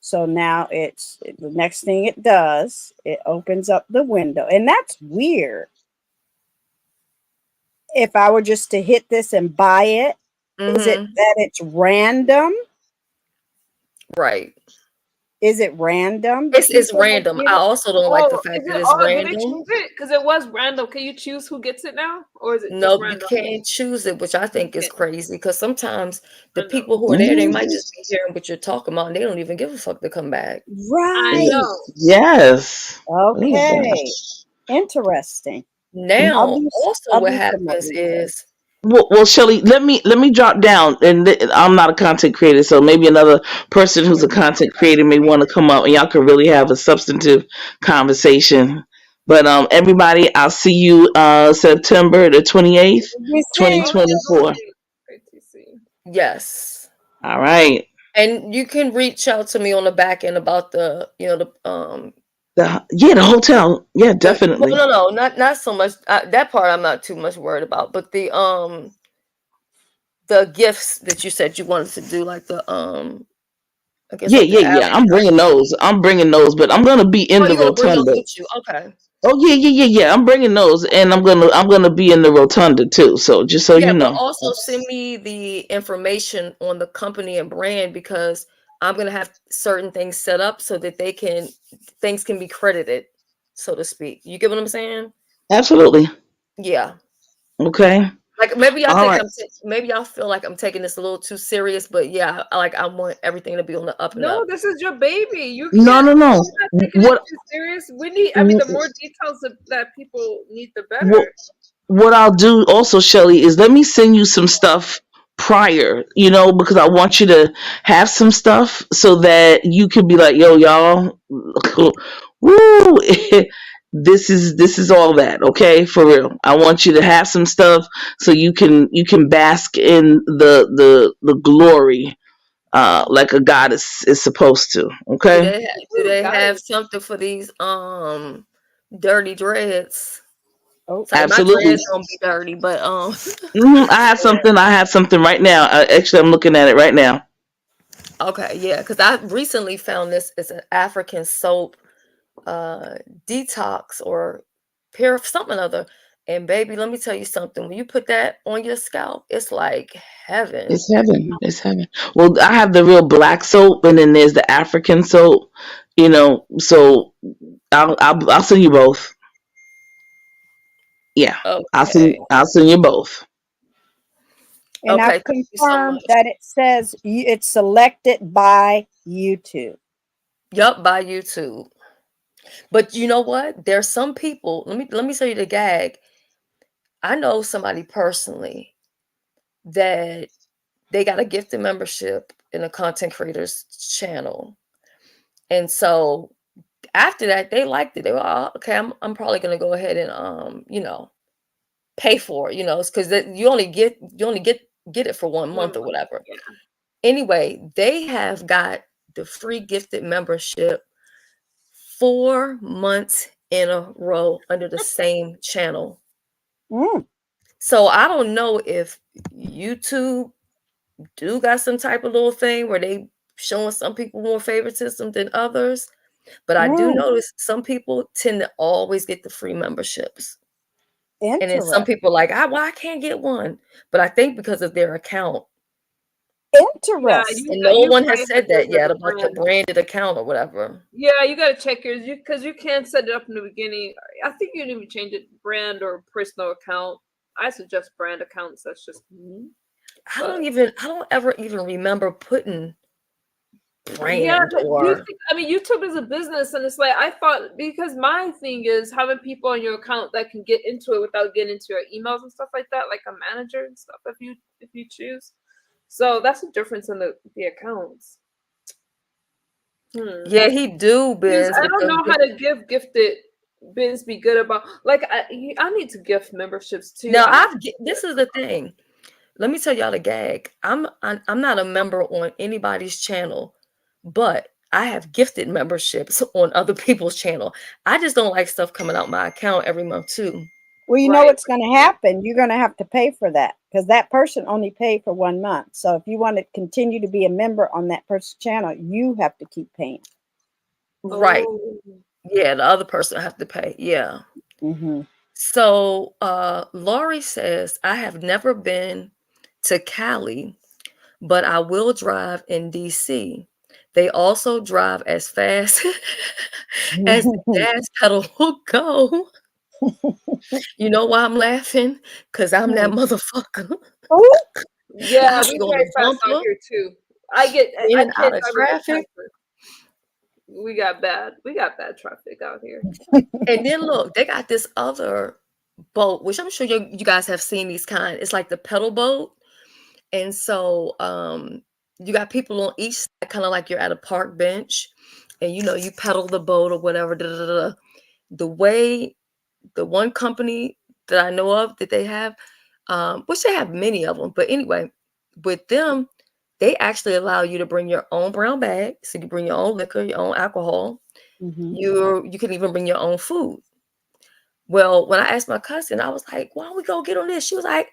So now it's the next thing it does, it opens up the window. And that's weird. If I were just to hit this and buy it, is it that it's random? Right. Is it random? It's random. I also don't like the fact is that it it's all? Did they random. choose it? Because it was random. Can you choose who gets it now, or is it just Nope, you random? can't choose it, which I think is crazy because sometimes the I know. people who are there, they might just be hearing what you're talking about and they don't even give a fuck to come back. I Right. know. Yes. Okay. Interesting. Now, I'll do also what some happens research. is Well, Shelly, let me drop down, and I'm not a content creator, so maybe another person who's a content creator may want to come up, and y'all can really have a substantive conversation. But everybody, I'll see you September the 28th, You see, 2024. Great to see. yes. All right. And you can reach out to me on the back end about the, The hotel. Yeah, definitely. no, not so much. That part I'm not too much worried about, but the gifts that you said you wanted to do, like the I guess like the Yeah. I'm bringing those, but I'm gonna be in Oh, the you're gonna bring those rotunda. with you? Okay. Oh yeah. I'm bringing those, and I'm gonna be in the rotunda too. So just so Yeah, you but know. also send me the information on the company and brand because I'm gonna have certain things set up so that things can be credited, so to speak. You get what I'm saying? Absolutely. Yeah. Okay. Like maybe y'all All think right. maybe y'all feel like I'm taking this a little too serious, but yeah, I want everything to be on the up and No, up. this is your baby. You No, can't. no, no. You're not taking it What too serious. We need. I mean, the more details that people need, the what better. what I'll do also, Shelly, is let me send you some stuff prior, because I want you to have some stuff so that you could be like, yo, y'all, woo, this is all that, okay, for real. I want you to have some stuff so you can bask in the glory, like a goddess is supposed to, Do okay. Ooh, they got have it. something for these dirty dreads? Oh, It's like my Absolutely. dreads don't be dirty, but I have something right now. Actually, I'm looking at it right now. okay, yeah, because I recently found this. It's an African soap uh detox or pure something or other. And baby, let me tell you something. When you put that on your scalp, it's like heaven. It's heaven. It's heaven. Well, I have the real black soap, and then there's the African soap. So I'll send you both. Yeah, I'll send Okay. I'll send you both. and Okay, I've thank you so confirmed much. that it says it's selected by YouTube. Yup, by YouTube. But you know what? There's some people, let me tell you the gag. I know somebody personally that they got a gifted membership in a content creator's channel. And so after that, they liked it. They were okay, I'm probably gonna go ahead and pay for it, because you only get it for 1 month or 1 month. whatever. Yeah. Anyway, they have got the free gifted membership 4 months in a row under the same channel. Mm, So I don't know if YouTube do got some type of little thing where they showing some people more favoritism than others, but I do mm, notice some people tend to always get the free memberships. And then some interesting. people like, well, I can't get one. But I think because of their account. Yeah, Interesting. And you no you one probably has have to said do it that with yet a about your brand. branded account or whatever. Yeah, you gotta check yours because you can't set it up in the beginning. I think you can even change it brand or personal account. I suggest brand accounts. That's just me. But I don't ever even remember putting yeah, brand but you or think, I mean, YouTube is a business, and it's like I thought because my thing is having people on your account that can get into it without getting into your emails and stuff like that, like a manager and stuff if you choose. So that's the difference in the accounts. Hmm. yeah, he do Because biz I with don't them. know how to give gifted biz be good about like I need to gift memberships too. Now I have to do this it. is the thing. Let me tell y'all the gag. I'm not a member on anybody's channel, but I have gifted memberships on other people's channel. I just don't like stuff coming out my account every month too. Well, you know Right. what's going to happen. You're going to have to pay for that because that person only paid for 1 month. So if you want to continue to be a member on that person's channel, you have to keep paying. Right. Oh. Yeah, the other person have to pay. Yeah. Hmm. So Laurie says, I have never been to Cali, but I will drive in DC. They also drive as fast as the gas pedal will go. You know why I'm laughing? Because I'm that motherfucker. Oh, Yeah, I we be on very the fast out bumper, here too. I in and can't out of drive really traffic. fast. We got bad traffic out here. And then look, they got this other boat, which I'm sure you guys have seen these kind. It's like the pedal boat. And so you got people on each side, kind of like you're at a park bench, and you pedal the boat or whatever. Da, da, da, da. The way the one company that I know of that they have, which they have many of them, but anyway, with them, they actually allow you to bring your own brown bag, so you can bring your own liquor, your own alcohol. hmm. You can even bring your own food. Well, when I asked my cousin, I was like, "Why don't we go get on this?" She was like,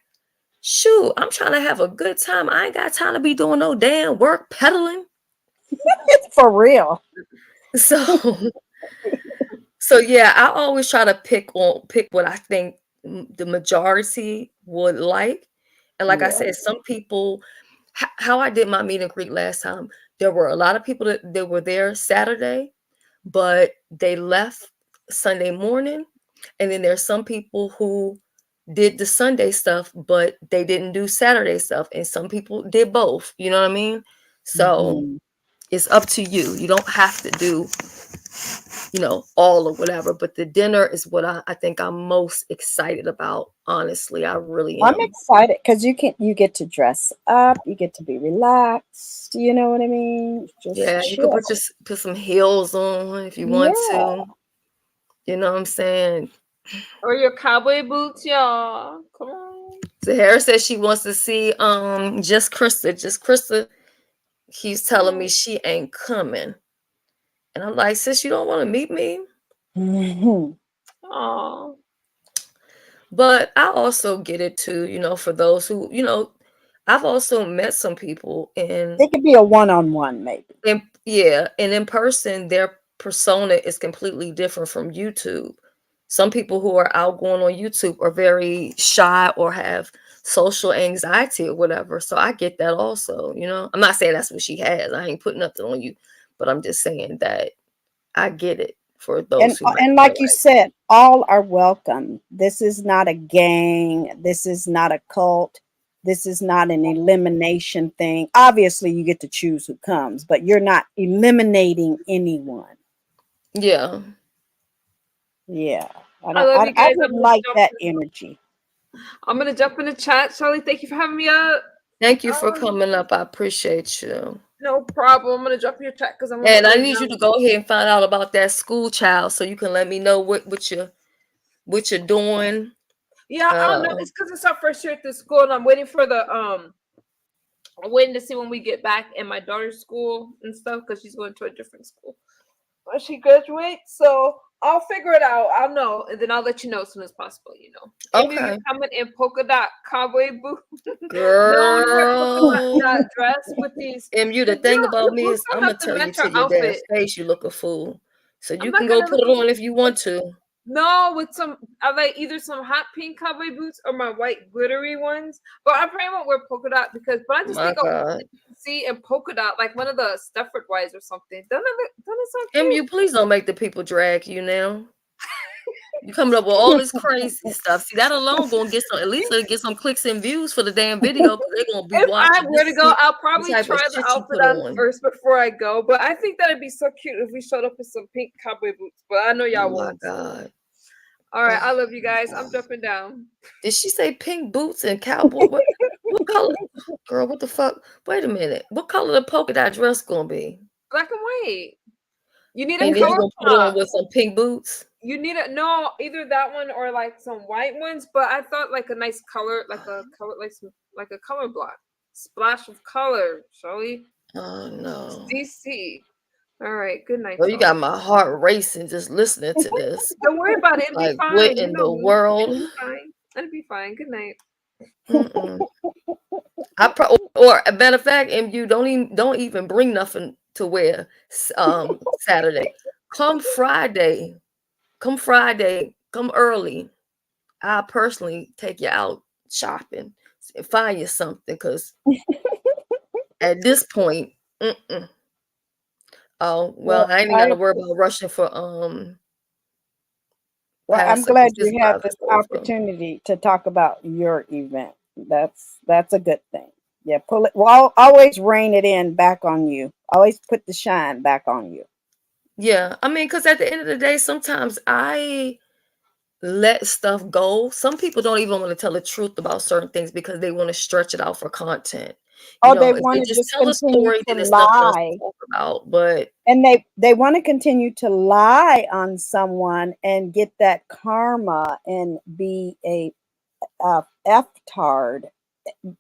"Shoot, I'm trying to have a good time. I ain't got time to be doing no damn work pedaling." For real. So, So yeah, I always try to pick what I think the majority would like. And like I Yeah. said, some people, how I did my meet and greet last time, there were a lot of people that were there Saturday, but they left Sunday morning. And then there's some people who did the Sunday stuff, but they didn't do Saturday stuff. And some people did both. You know what I mean? So Mhm. it's up to you. You don't have to do, all or whatever. But the dinner is what I think I'm most excited about. Honestly, I really I'm am. excited because you get to dress up, you get to be relaxed. You know what I mean? Just Yeah, you could chill. put some heels on if you want Yeah. to. You know what I'm saying? Or your cowboy boots, y'all. Come on. Sahara says she wants to see just Krista. Just Krista keeps telling me she ain't coming. And I'm like, sis, you don't want to meet me? Mhm. Oh, But I also get it too, for those who, I've also met some people It could be a one-on-one, maybe. and in person, their persona is completely different from YouTube. Some people who are outgoing on YouTube are very shy or have social anxiety or whatever. So I get that also, I'm not saying that's what she has. I ain't putting nothing on you, but I'm just saying that I get it for those who might And feel like you said, all are welcome. This is not a gang. This is not a cult. This is not an elimination thing. Obviously, you get to choose who comes, but you're not eliminating anyone. yeah. Yeah, I I don't. love you I guys. wouldn't like that energy. I'm gonna jump in the chat. Shelly, thank you for having me up. Thank you for Um, coming up. I appreciate you. no problem. I'm gonna jump in your chat because I'm on my And I way need you down. to go ahead and find out about that school child so you can let me know what you're doing. Yeah, I don't know. Uh, It's because it's our first year at the school, and I'm waiting for the I'm waiting to see when we get back in my daughter's school and stuff because she's going to a different school when she graduates. So I'll figure it out. I'll know, and then I'll let you know as soon as possible. Amy, you're okay. coming in polka dot cowboy boot. No, I want to wear polka Girl. dot dress with these. MU, the The thing about the me boots is don't I'm gonna have to tell you match our to your dad's outfit. face you look a fool. So I'm you not can go gonna put look. it on if you want to. No, with some, I like either some hot pink cowboy boots or my white glittery ones. But I probably won't wear polka dot but I just My think I'll God. see in polka dot like one of the Stefford wives or something. Doesn't it so cute? MU, please don't make the people drag you now. You coming up with all this crazy stuff. See, that alone gonna get some, at least it'll get some clicks and views for the damn video because they're gonna be If I watching were just to to go, see I'll the probably type of try the shit you outfit put on on. first before I go. But I think that'd be so cute if we showed up with some pink cowboy boots. But I know Oh y'all my won't. So. God. All right, I Oh, love you guys. I'm jumping down. did she say pink boots and cowboy? What color? Girl, what the fuck? Wait a minute. What color the polka dot dress gonna be? Black and white. You need a And then you color gonna put it on pop. with some pink boots? You need a no, either that one or like some white ones. But I thought like a nice color, like a color block, splash of color. Shelly, Oh no. DC. All right, good night, Girl, you y'all. got my heart racing just listening to this. Don't worry about it. It'll be Like, what fine. You in know the me. It'll world? be fine. It'll be fine. Good night. Mm-mm. Or a matter of fact, MU don't even bring nothing to wear Saturday. Come Friday, come early. I personally take you out shopping and find you something because at this point, mm-mm. Oh well, Well, I ain't even got to worry about rushing for I'm past glad because this you had live this is over. opportunity to talk about your event. That's a good thing. Yeah, pull it. Well, always rein it in back on you. Always put the shine back on you. Yeah, I mean, because at the end of the day, sometimes I let stuff go. Some people don't even want to tell the truth about certain things because they want to stretch it out for content. Oh, they If they want to just just tell a continue story, to then it's nothing else lie, to talk about. But and they want to continue to lie on someone and get that karma and be a F-tard,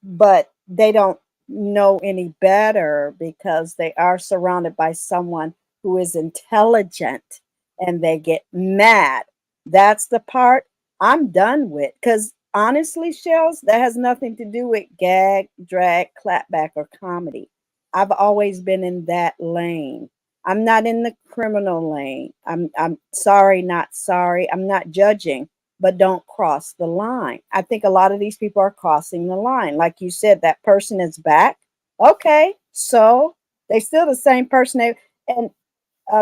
but they don't know any better because they are surrounded by someone who is intelligent and they get mad. That's the part I'm done with. Because honestly, Shells, that has nothing to do with gag, drag, clapback, or comedy. I've always been in that lane. I'm not in the criminal lane. I'm sorry, not sorry. I'm not judging, but don't cross the line. I think a lot of these people are crossing the line. Like you said, that person is back. Okay, so they still the same person. And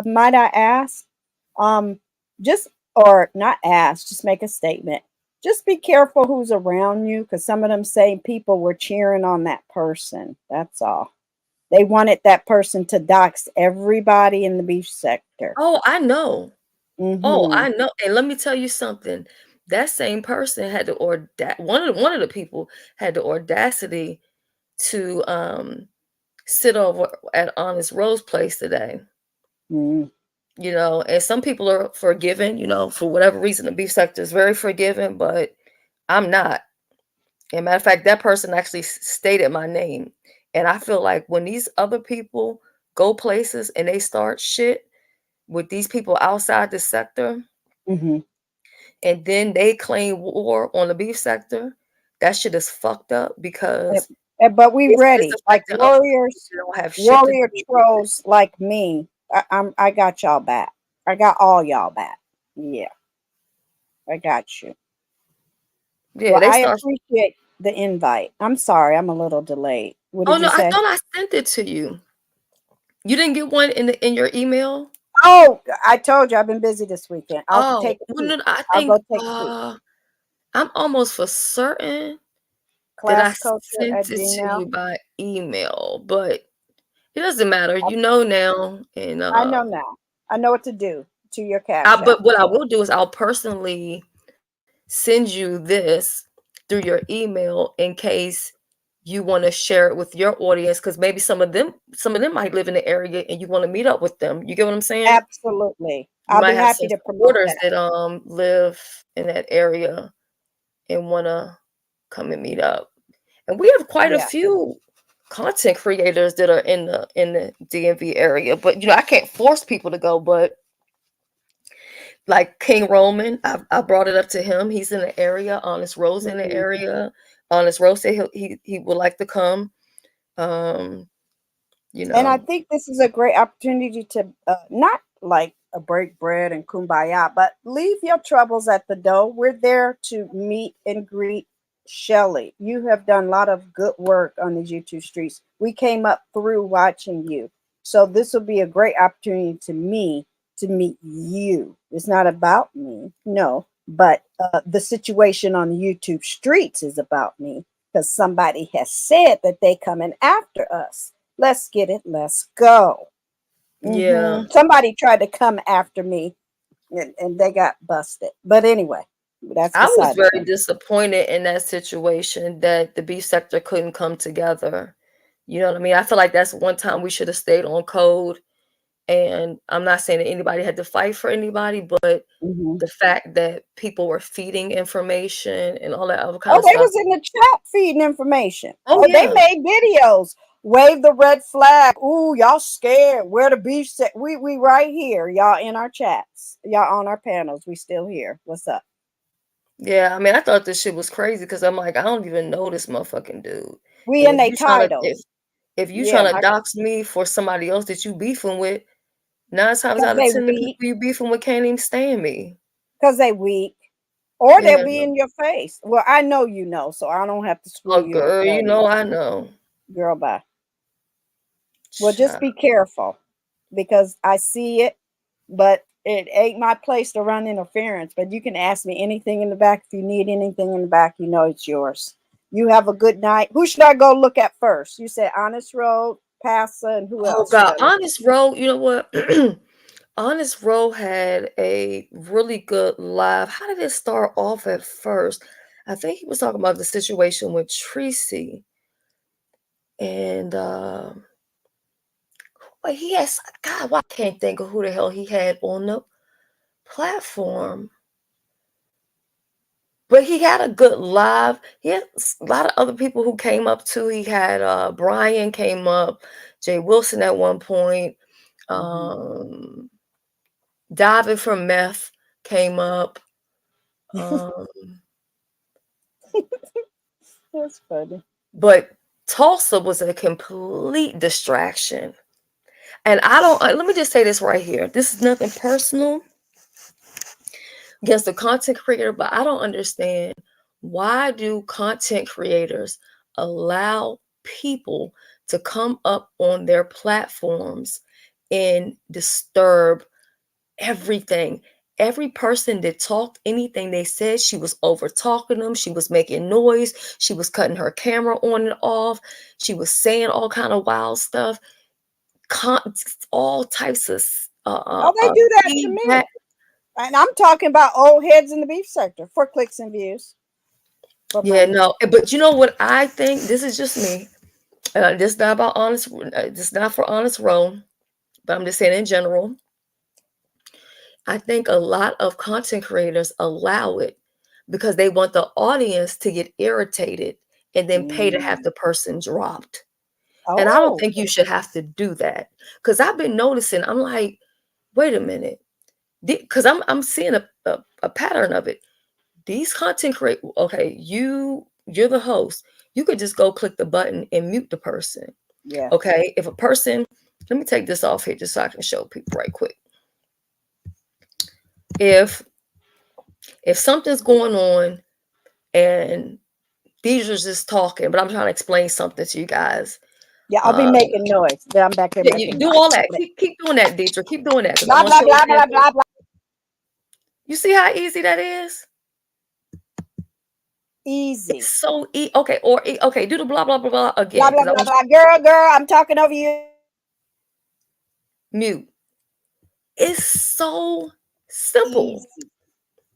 might I ask, um, just or not ask, just make a statement. Just be careful who's around you, because some of them same people were cheering on that person. That's all. They wanted that person to dox everybody in the beef sector. Oh, I know. Oh, Mm-hmm. I know. And let me tell you something. That same person had the one of the people had the audacity to sit over at Honest Rose place today. Mm-hmm. You know, and some people are forgiven, you know, for whatever reason. The beef sector is very forgiving, but I'm not. And matter of fact, that person actually stated my name. And I feel like when these other people go places and they start shit with these people outside the sector, Mm-hmm. and then they claim war on the beef sector, that shit is fucked up because But we it's ready, like affecting other people warriors, that don't have shit to warrior do with it. trolls like me. I got y'all back. I got all y'all back. Yeah, I got you. Yeah, Well, they I start. appreciate the invite. I'm sorry, I'm a little delayed. What Oh did you no, I say? thought I sent it to you. You didn't get one in your email? Oh, I told you I've been busy this weekend. I'll Oh, take a well, peek. no, I I'll think go take a peek. I'm almost for certain that I Class culture sent at it to Gmail. you by email, but it doesn't matter. You know now, and I know now. I know what to do to your cash app. but what I will do is I'll personally send you this through your email in case you want to share it with your audience, because maybe some of them might live in the area and you want to meet up with them. You get what I'm saying? Absolutely. You I'll might be have happy some to promote supporters that. that live in that area and want to come and meet up. And we have quite a Yeah. few content creators that are in the DMV area, but I can't force people to go. But like King Roman, I brought it up to him. He's in the area. Honest Rose in the Mhm. area. Honest Rose said he would like to come. Um, you And I know, think this is a great opportunity to not like a break bread and kumbaya, but leave your troubles at the door. We're there to meet and greet Shelly. You have done a lot of good work on these YouTube streets. We came up through watching you. So this will be a great opportunity to meet you. It's not about me, no, but the situation on the YouTube streets is about me because somebody has said that they coming after us. Let's get it. Let's go. yeah. Somebody tried to come after me and they got busted. But anyway, that's I was beside the very point. disappointed in that situation that the beef sector couldn't come together. You know what I mean? I feel like that's one time we should have stayed on code. And I'm not saying that anybody had to fight for anybody, but hmm the fact that people were feeding information and all that other kind Oh, of they stuff. was in the chat feeding information. Oh Oh, they yeah. made videos. Wave the red flag. Ooh, y'all scared. Where the beef set? We right here. Y'all in our chats. Y'all on our panels. We still here. What's up? Yeah, I mean, I thought this shit was crazy because I'm like, I don't even know this motherfucking dude. We And in they titles. if you Yeah, trying to dox me for somebody else that you beefing with, 9 times because out of they 10, the weak. people you beefing with can't even stand me. Because they weak. Or they'll Yeah. be in your face. Well, I know you know, so I don't have to screw Oh, you or girl, tell you you. know I know. Girl, bye. Well, just Child. be careful because I see it, but it ain't my place to run interference. But you can ask me anything in the back. If you need anything in the back, you know it's yours. You have a good night. Who should I go look at first? You said Honest Road, Passa, and who Oh else should God, I look at? Honest Road, you know what? Honest Road had a really good live. How did it start off at first? I think he was talking about the situation with Tracy. And well, he has God, why I can't think of who the hell he had on the platform. But he had a good live. He had a lot of other people who came up too. He had Brian came up, Jay Wilson at one point. Mhm. Um David from Meth came up. Um, That's funny. but Tulsa was a complete distraction. And I don't, let me just say this right here. This is nothing personal against the content creator, but I don't understand, why do content creators allow people to come up on their platforms and disturb everything? Every person that talked anything they said, she was over talking them, she was making noise, she was cutting her camera on and off, she was saying all kind of wild stuff, all types of Oh, they do that to me. feedback. And I'm talking about old heads in the beef sector for clicks and views. For Yeah, money. no, but you know what I think? This is just me. This is not about honest. This is not for honest row, but I'm just saying in general. I think a lot of content creators allow it because they want the audience to get irritated and then pay to have Mm. the person dropped. And I don't Oh, think you should have to do that, because I've been noticing. I'm like, wait a minute, because I'm seeing a pattern of it. These content create, okay, you're the host. You could just go click the button and mute the person. yeah. Okay, if a person, let me take this off here just so I can show people right quick. If something's going on and these are just talking, but I'm trying to explain something to you guys. Yeah, I'll be making noise. Then I'm back there Yeah, you making do noise. all that. Keep doing that, Deidre. Keep doing that because I Blah, want to blah, show blah, blah, example. blah, blah. You see how easy that is? Easy. It's so okay. Or okay, do the blah blah blah blah Blah, again blah, because I blah, want blah. Girl, I'm talking over you. mute. It's so simple. Easy.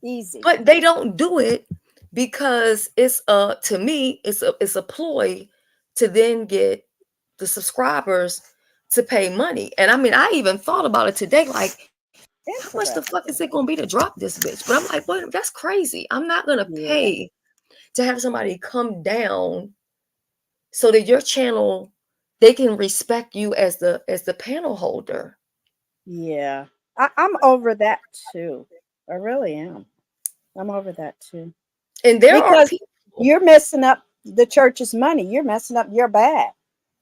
Easy. But they don't do it because it's to me it's a ploy to then get the subscribers to pay money. And I mean, I even thought about it today, like, how much the fuck is Interesting. it gonna be to drop this bitch? But I'm like, wait, that's crazy. I'm not gonna Yeah. pay to have somebody come down so that your channel, they can respect you as the panel holder. Yeah. I'm over that too. I really am. I'm over that too. And there are Because people. you're messing up the church's money. You're messing up your bag.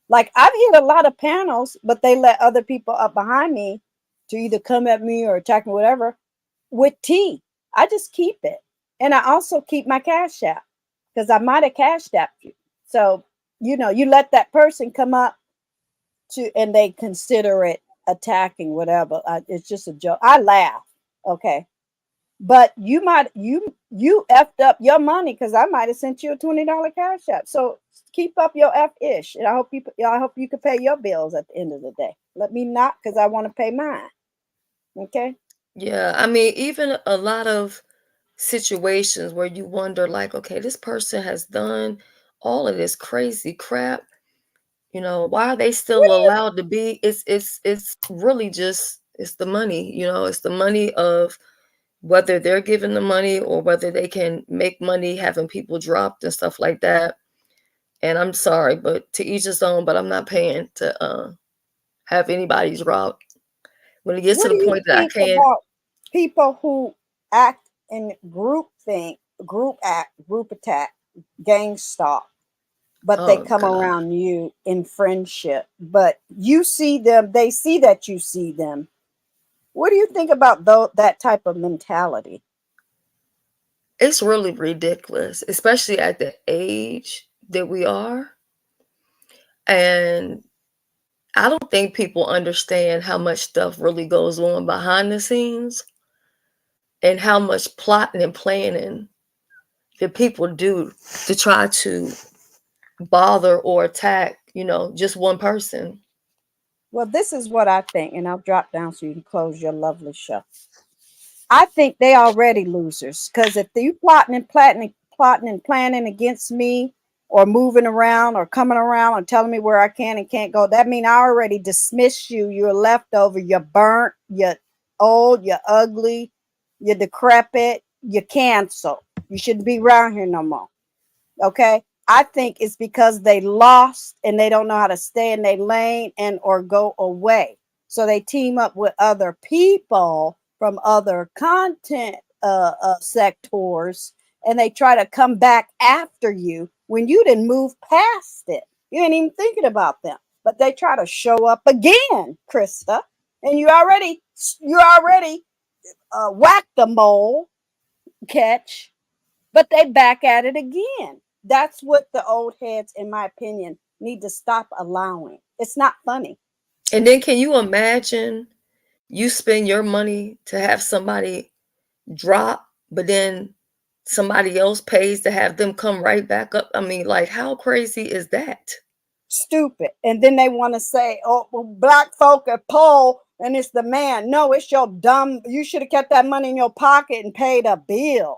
Like I've hit a lot of panels, but they let other people up behind me to either come at me or attack me, whatever, with tea. I just keep it. And I also keep my cash app because I might have cashed app you. So, you let that person come up to and they consider it attacking, whatever. It's just a joke. I laugh. Okay. But you effed up your money because I might have sent you a $20 cash app. So keep up your F-ish. And I hope you can pay your bills at the end of the day. Let me not because I want to pay mine. Okay. Yeah, I mean, even a lot of situations where you wonder, like, okay, this person has done all of this crazy crap. Why are they What still do you allowed to be? It's really just it's the money. It's the money of whether they're given the money or whether they can make money having people dropped and stuff like that. And I'm sorry, but to each his own. But I'm not paying to have anybody dropped. When it gets to what the do you point that I think can't, about people who act in group think, group act, group attack, gang stalk, but they oh come God. around you in friendship, but you see them, they see that you see them. What do you think about that type of mentality? It's really ridiculous, especially at the age that we are. And I don't think people understand how much stuff really goes on behind the scenes and how much plotting and planning that people do to try to bother or attack, just one person. Well, this is what I think, and I'll drop down so you can close your lovely show. I think they already losers because if you plotting and planning against me, or moving around, or coming around and telling me where I can and can't go, that means I already dismiss you. You're leftover. You're burnt. You're old. You're ugly. You're decrepit. You're canceled. You shouldn't be around here no more. Okay. I think it's because they lost and they don't know how to stay in their lane and or go away. So they team up with other people from other content sectors, and they try to come back after you when you didn't move past it. You ain't even thinking about them. but they try to show up again, Krista, and you already whacked the mole catch, but they back at it again. That's what the old heads, in my opinion, need to stop allowing. It's not funny. And then can you imagine you spend your money to have somebody drop, but then somebody else pays to have them come right back up? I mean, like, how crazy is that? Stupid. And then they want to say, oh, well, black folk are poor and it's the man. No, it's your dumb. You should have kept that money in your pocket and paid a bill.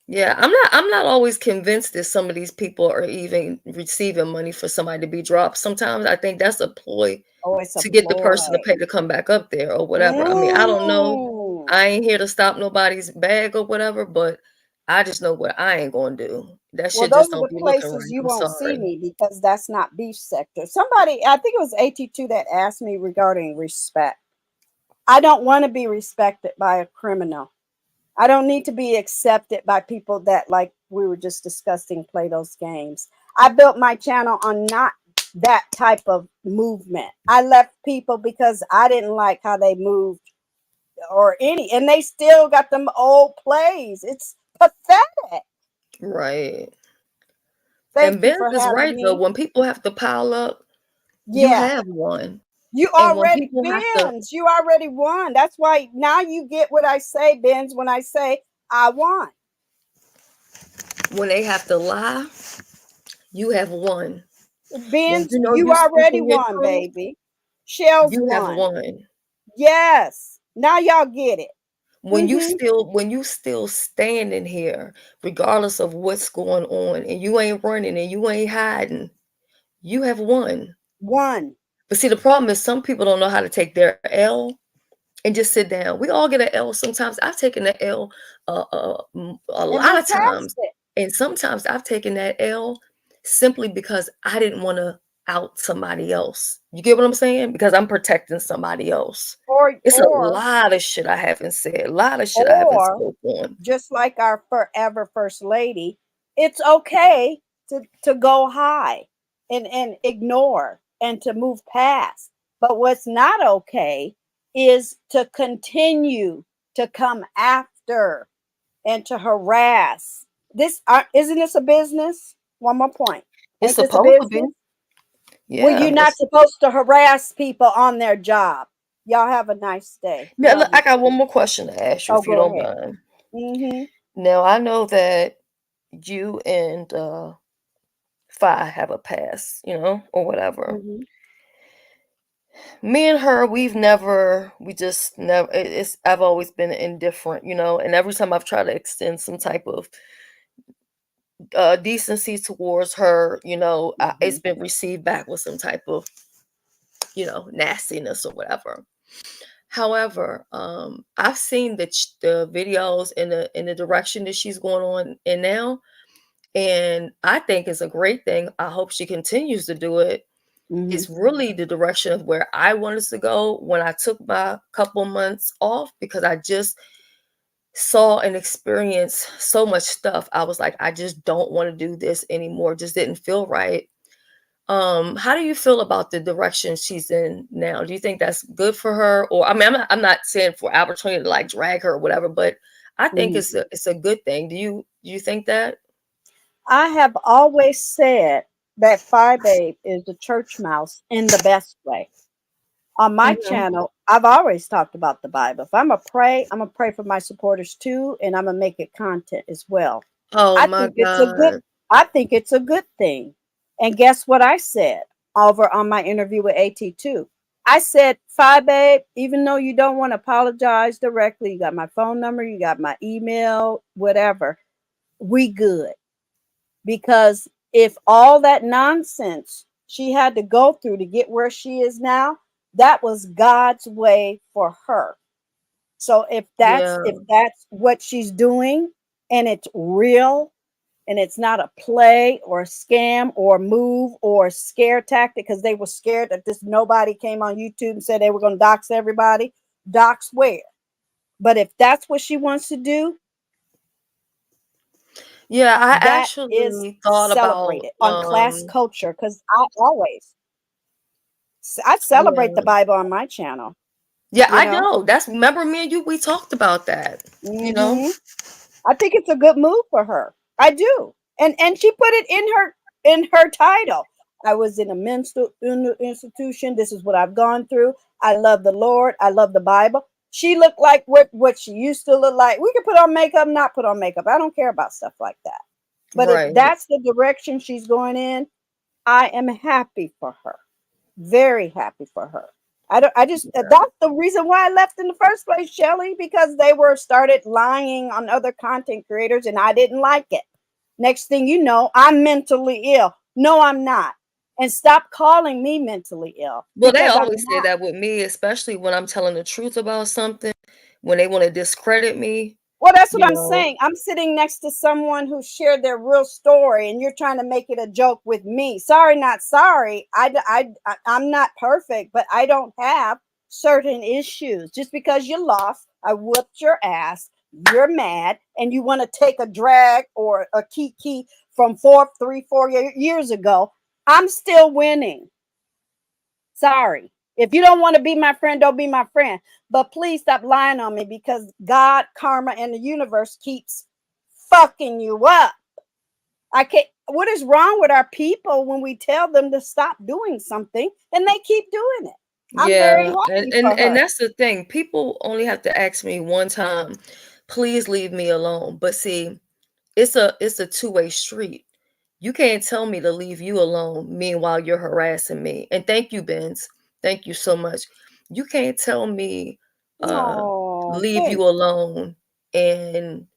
Yeah, I'm not always convinced that some of these people are even receiving money for somebody to be dropped. Sometimes I think that's a ploy Oh, it's a to get the person to ploy. pay to come back up there or whatever. I mean, I don't know. Mm. I ain't here to stop nobody's bag or whatever, but I just know what I ain't gonna do. That Well, shit those just are don't the be looking places right. you I'm won't see sorry. me because that's not beef sector. Somebody, I think it was AT2 that asked me regarding respect. I don't want to be respected by a criminal. I don't need to be accepted by people that, like we were just discussing, play those games. I built my channel on not that type of movement. I left people because I didn't like how they moved or any, and they still got them old plays. It's pathetic. Right. Thank And you Ben's for is having right though. me. When people have to pile up, you Yeah, have one. you And when already, people have to, Benz, you already won. That's why now you get what I say, Benz, when I say I won. when they have to lie, you have won. When Benz, you know you you already speaking your won, truth, baby. Shell's you have won. won. Yes. Now y'all get it. When Mm-hmm. you still standing here, regardless of what's going on, and you ain't running and you ain't hiding, you have won. One. But see, the problem is some people don't know how to take their L and just sit down. We all get an L sometimes. I've taken an L a And lot move of past times. it. And sometimes I've taken that L simply because I didn't want to out somebody else. You get what I'm saying? Because I'm protecting somebody else. Or It's a or lot of shit I haven't said, a lot of shit I haven't or spoke on. just like our forever first lady, it's okay to go high and ignore and to move past. But what's not okay is to continue to come after and to harass. This isn't this a business? One more point. It's Ain't this a supposed to be. business? Well, Yeah. you're not supposed to harass people on their job. Y'all have a nice day. Now, Love look, I you. got one more question to ask you Oh, if you go don't ahead. mind. Mm-hmm. Now, I know that you and Fi have a past, or whatever. Mm-hmm. Me and her, we just never, I've always been indifferent, and every time I've tried to extend some type of decency towards her, it's been received back with some type of, nastiness or whatever. However, I've seen the videos in the direction that she's going on in now, and I think it's a great thing. I hope she continues to do it. Mm-hmm. It's really the direction of where I wanted to go when I took my couple months off, because I just saw and experienced so much stuff. I was like, I just don't want to do this anymore. It just didn't feel right. How do you feel about the direction she's in now? Do you think that's good for her? Or I mean, I'm not saying for opportunity to like drag her or whatever, but I think Mm-hmm. it's a good thing. Do you think that? I have always said that Phi Babe is a church mouse in the best way. On my Mhm. channel, I've always talked about the Bible. If I'm gonna pray for my supporters too, and I'm gonna make it content as well. Oh I my think it's a good God. I think it's a good thing. And guess what I said over on my interview with AT2? I said, Phi Babe, even though you don't want to apologize directly, you got my phone number, you got my email, whatever, we good. Because if all that nonsense she had to go through to get where she is now, that was God's way for her. So if Yeah. that's what she's doing and it's real and it's not a play or a scam or a move or a scare tactic, because they were scared that this nobody came on YouTube and said they were going to dox everybody. Dox where? But if that's what she wants to do, Yeah, I That is actually thought about celebrated on class culture because I celebrate the yeah. Bible on my channel, Yeah, you I know. know. That's remember me and you, we talked about that, you know? Hmm. I think it's a good move for her. I do. And she put it in her title. I was in a institution. This is what I've gone through. I love the Lord. I love the Bible. She looked like what she used to look like. We could put on makeup, not put on makeup. I don't care about stuff like that. But if Right. that's the direction she's going in, I am happy for her. Very happy for her. I just that's the reason why I left in the first place, Shelly, because they were started lying on other content creators and I didn't like it. Next thing you know, I'm mentally ill. No, I'm not. And stop calling me mentally ill Well, they because I'm always say not. that with me, especially when I'm telling the truth about something, when they want to discredit me, Well, that's what you I'm know. saying. I'm sitting next to someone who shared their real story, and you're trying to make it a joke with me. Sorry, not sorry. I'm not perfect, but I don't have certain issues. Just because you lost, I whooped your ass, you're mad, and you want to take a drag or a kiki from 4 years ago. I'm still winning. Sorry. If you don't want to be my friend, don't be my friend. But please stop lying on me because God, karma, and the universe keeps fucking you up. I can't. What is wrong with our people when we tell them to stop doing something and they keep doing it? I'm very Yeah, and, happy and for and her. that's the thing. People only have to ask me one time, please leave me alone. But see, it's a two-way street. You can't tell me to leave you alone, meanwhile you're harassing me. And thank you, Benz. Thank you so much. You can't tell me Oh, leave you thanks. alone and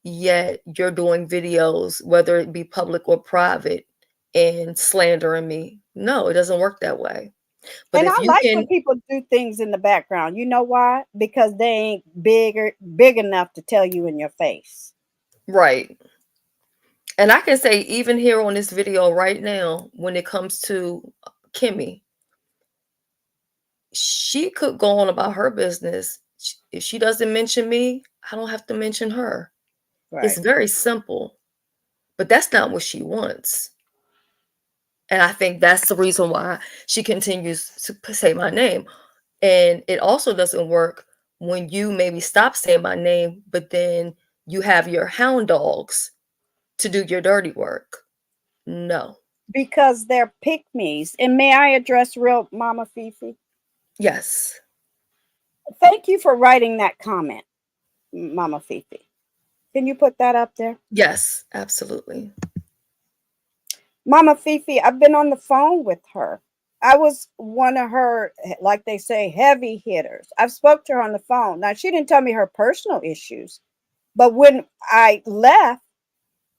yet you're doing videos, whether it be public or private, and slandering me. No, it doesn't work that way. But And if I you like when can, people do things in the background. You know why? Because they ain't big enough to tell you in your face. right. And I can say, even here on this video right now, when it comes to Kimmy, she could go on about her business. If she doesn't mention me, I don't have to mention her. It's Right. very simple, but that's not what she wants. And I think that's the reason why she continues to say my name. And it also doesn't work when you maybe stop saying my name, but then you have your hound dogs to do your dirty work. No. Because they're pick me's. And may I address real Mama Fifi? Yes. Thank you for writing that comment, Mama Fifi. Can you put that up there? Yes, absolutely. Mama Fifi, I've been on the phone with her. I was one of her, like they say, heavy hitters. I've spoke to her on the phone. Now, she didn't tell me her personal issues, but when I left,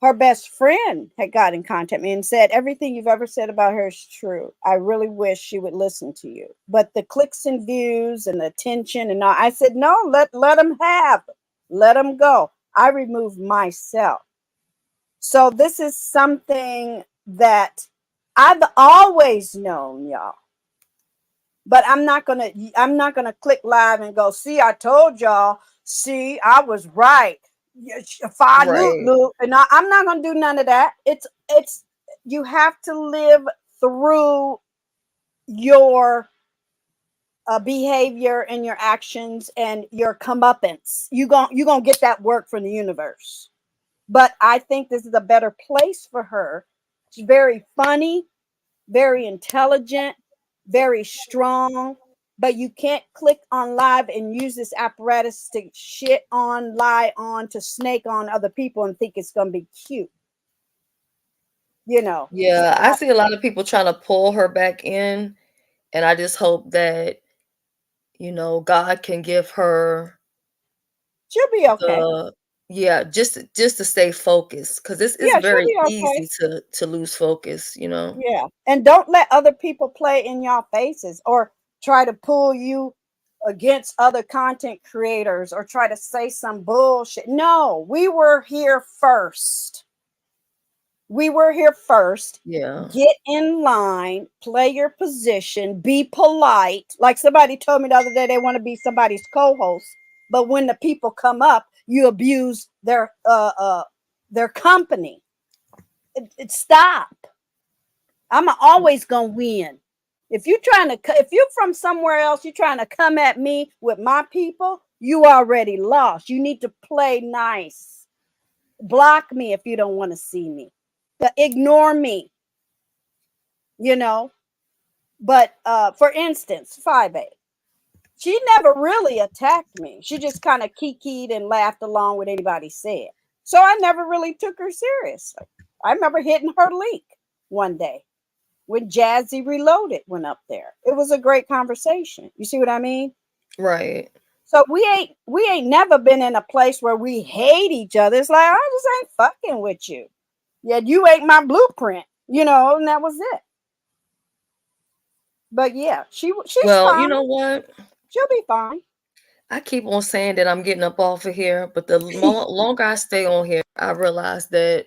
her best friend had got in contact with me and said, everything you've ever said about her is true. I really wish she would listen to you. But the clicks and views and the attention and all, I said, no, let them have, let them go. I removed myself. So this is something that I've always known, y'all. But I'm not gonna click live and go, see, I told y'all, see, I was right. Right. And I'm not gonna do none of that. It's you have to live through your behavior and your actions and your comeuppance. You gonna get that work from the universe. But I think this is a better place for her. She's very funny, very intelligent, very strong. But you can't click on live and use this apparatus to shit on, lie on, to snake on other people and think it's going to be cute. You know, Yeah, I see a lot of people trying to pull her back in, and I just hope that, God can give her she'll be okay. the yeah, just to stay focused, because it's Yeah, she'll very be okay. easy to lose focus. Yeah. And don't let other people play in your faces or try to pull you against other content creators or try to say some bullshit. No, we were here first. We were here first. Yeah. Get in line, play your position, be polite. Like somebody told me the other day, they want to be somebody's co-host, but when the people come up, you abuse their company. Stop. I'm always gonna win. If you're from somewhere else, you're trying to come at me with my people, you already lost. You need to play nice. Block me if you don't want to see me. Ignore me. But for instance, 5A, she never really attacked me. She just kind of kikied and laughed along with anybody said. So I never really took her seriously. I remember hitting her leak one day when Jazzy Reloaded went up there. It was a great conversation. You see what I mean? Right. So we ain't never been in a place where we hate each other. It's like, I just ain't fucking with you. Yeah, you ain't my blueprint, and that was it. But yeah, she's Well, fine. you know what? She'll be fine. I keep on saying that I'm getting up off of here, but the longer I stay on here, I realize that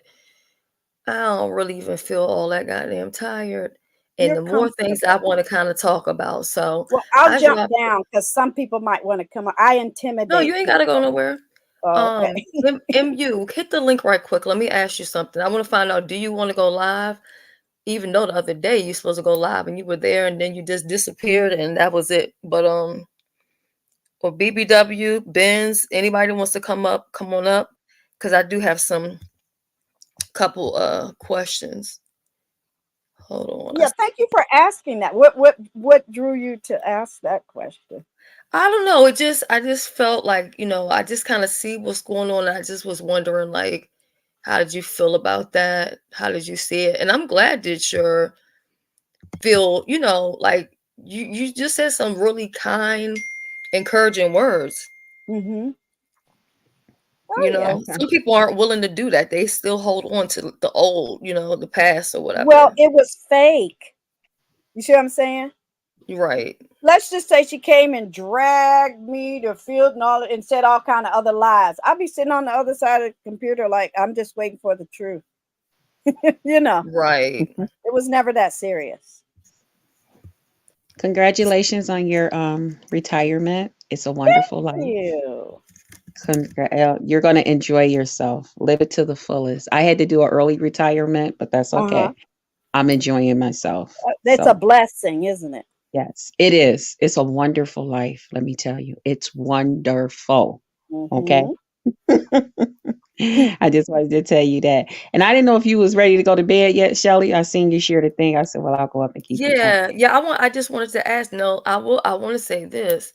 I don't really even feel all that goddamn tired. And You're the more things I comfortable. want to kind of talk about. So Well, I'll I jump dropped down because some people might want to come up. I No, intimidate you ain't gotta go people. nowhere. Oh, okay. MU, hit the link right quick. Let me ask you something. I want to find out, do you want to go live? Even though the other day you supposed to go live and you were there and then you just disappeared and that was it. But or BBW, Benz, anybody that wants to come up, come on up. Cause I do have some couple questions. Hold on. Yeah, thank you for asking that. What drew you to ask that question? I don't know. I just felt like, I just kind of see what's going on. I just was wondering, like, how did you feel about that? How did you see it? And I'm glad that you're feel, like you just said some really kind, encouraging words. Mm-hmm. Oh yeah. Some people aren't willing to do that. They still hold on to the old, the past or Well, whatever. it was fake. You see what I'm saying? Right. Let's just say she came and dragged me to field and said all kind of other lies. I'd be sitting on the other side of the computer like I'm just waiting for the truth. Right. It was never that serious. Congratulations on your retirement. It's a wonderful life. You. You're going to enjoy yourself. Live it to the fullest. I had to do an early retirement, but that's okay. I'm enjoying myself. It's a blessing, isn't it? Yes, it is. It's a wonderful life. Let me tell you, it's wonderful. Okay. I just wanted to tell you that. And I didn't know if you was ready to go to bed yet, Shelly. I seen you share the thing. I said, well, I'll go up and keep you company. Yeah. I just wanted to ask. No, I want to say this.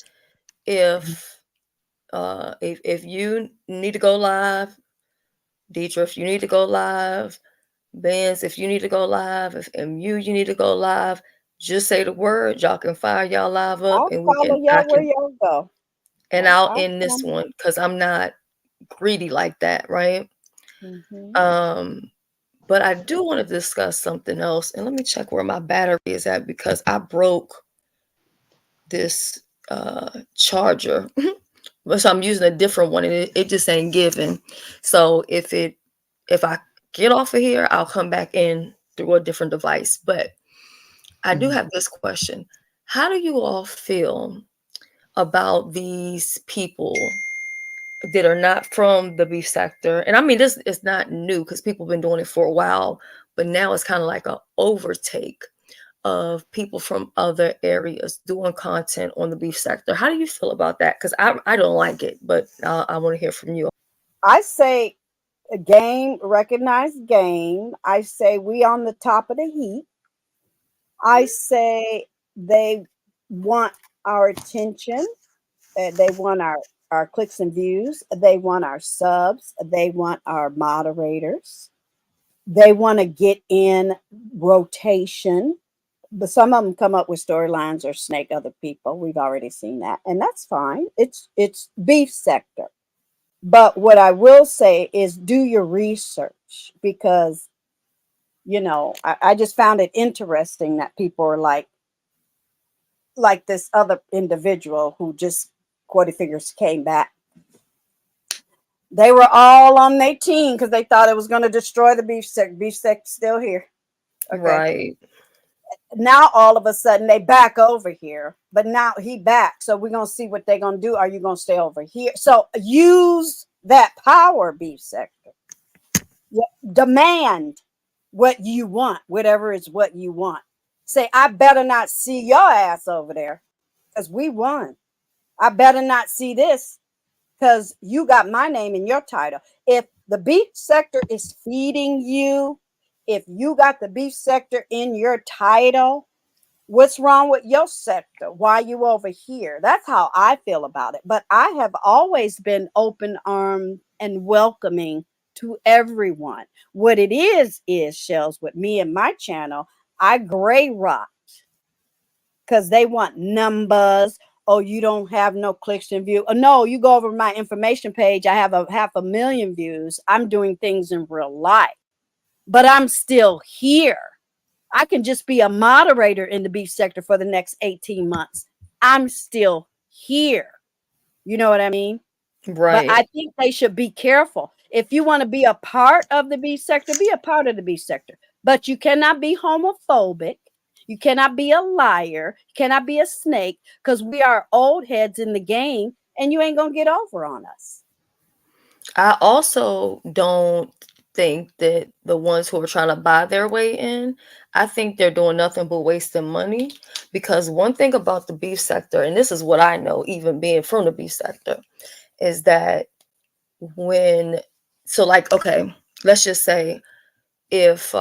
If you need to go live, Deidre, if you need to go live, Benz, if you need to go live, if MU you need to go live, just say the word. Y'all can fire y'all live up, I'll and follow y'all where y'all go. and I'll end this one because I'm not greedy like that, right? But I do want to discuss something else, and let me check where my battery is at because I broke this charger. So I'm using a different one and it just ain't giving. So if I get off of here, I'll come back in through a different device. But I do have this question. How do you all feel about these people that are not from the beef sector? And I mean, this is not new because people have been doing it for a while, but now it's kind of like an overtake of people from other areas doing content on the beef sector. How do you feel about that? Because I don't like it, but I want to hear from you. I say recognize game. I say we on the top of the heap. I say they want our attention. They want our clicks and views. They want our subs. They want our moderators. They want to get in rotation. But some of them come up with storylines or snake other people. We've already seen that, and that's fine. It's beef sector. But what I will say is do your research because, I just found it interesting that people are like this other individual who just Quality Figures came back. They were all on their team because they thought it was going to destroy the beef sector. Beef sector still here. Okay. Right. Now all of a sudden they back over here, but now he back. So we're going to see what they're going to do. Are you going to stay over here? So use that power, beef sector. Demand what you want, whatever is what you want. Say, I better not see your ass over there because we won. I better not see this because you got my name in your title. If the beef sector is feeding you, if you got the beef sector in your title, what's wrong with your sector? Why you over here? That's how I feel about it. But I have always been open armed and welcoming to everyone. What it is Shells, with me and my channel, I gray rock because they want numbers. Oh, you don't have no clicks and view. Oh, no, you go over my information page. I have a 500,000 views. I'm doing things in real life, but I'm still here. I can just be a moderator in the beef sector for the next 18 months. I'm still here. You know what I mean? But I Right. think they should be careful. If you want to be a part of the beef sector, be a part of the beef sector. But you cannot be homophobic. You cannot be a liar. You cannot be a snake because we are old heads in the game and you ain't going to get over on us. I also don't think that the ones who are trying to buy their way in, I think they're doing nothing but wasting money. Because one thing about the beef sector, and this is what I know, even being from the beef sector, is that when, so like, okay, let's just say if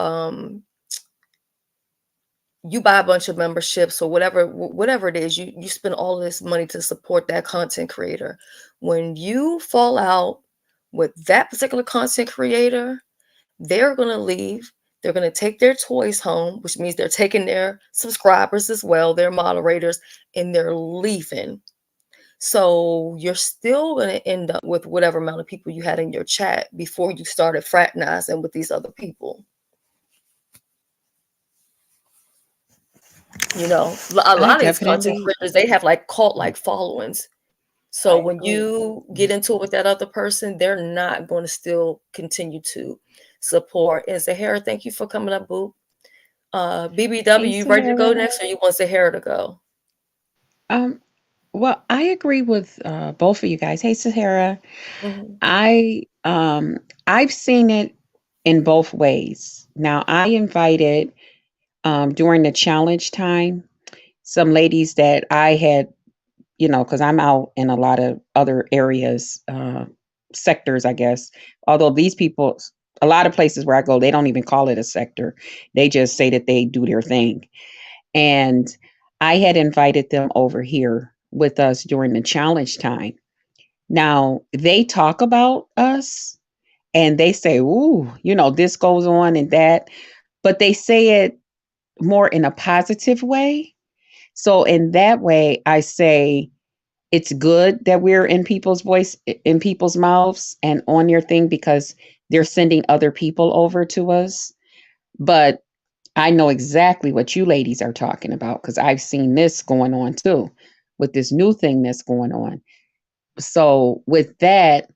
you buy a bunch of memberships or whatever it is, you spend all of this money to support that content creator. When you fall out with that particular content creator, they're going to leave. They're going to take their toys home, which means they're taking their subscribers as well, their moderators, and they're leaving. So you're still going to end up with whatever amount of people you had in your chat before you started fraternizing with these other people. You know, a I lot of these content definitely, creators, they have like cult-like followings. So I when agree. you get into it with that other person, they're not going to still continue to support. And Zahara, thank you for coming up, boo. BBW, hey, you ready to go Sahara. next, or you want Zahara to go? Um, well, I agree with both of you guys. Hey, Sahara. Mhm. I I've seen it in both ways. Now, I invited during the challenge time some ladies that I had, because I'm out in a lot of other areas, sectors, I guess. Although these people, a lot of places where I go, they don't even call it a sector. They just say that they do their thing. And I had invited them over here with us during the challenge time. Now, they talk about us and they say, ooh, this goes on and that, but they say it more in a positive way. So, in that way, I say, it's good that we're in people's voice, in people's mouths and on their thing because they're sending other people over to us. But I know exactly what you ladies are talking about because I've seen this going on too with this new thing that's going on. So with that,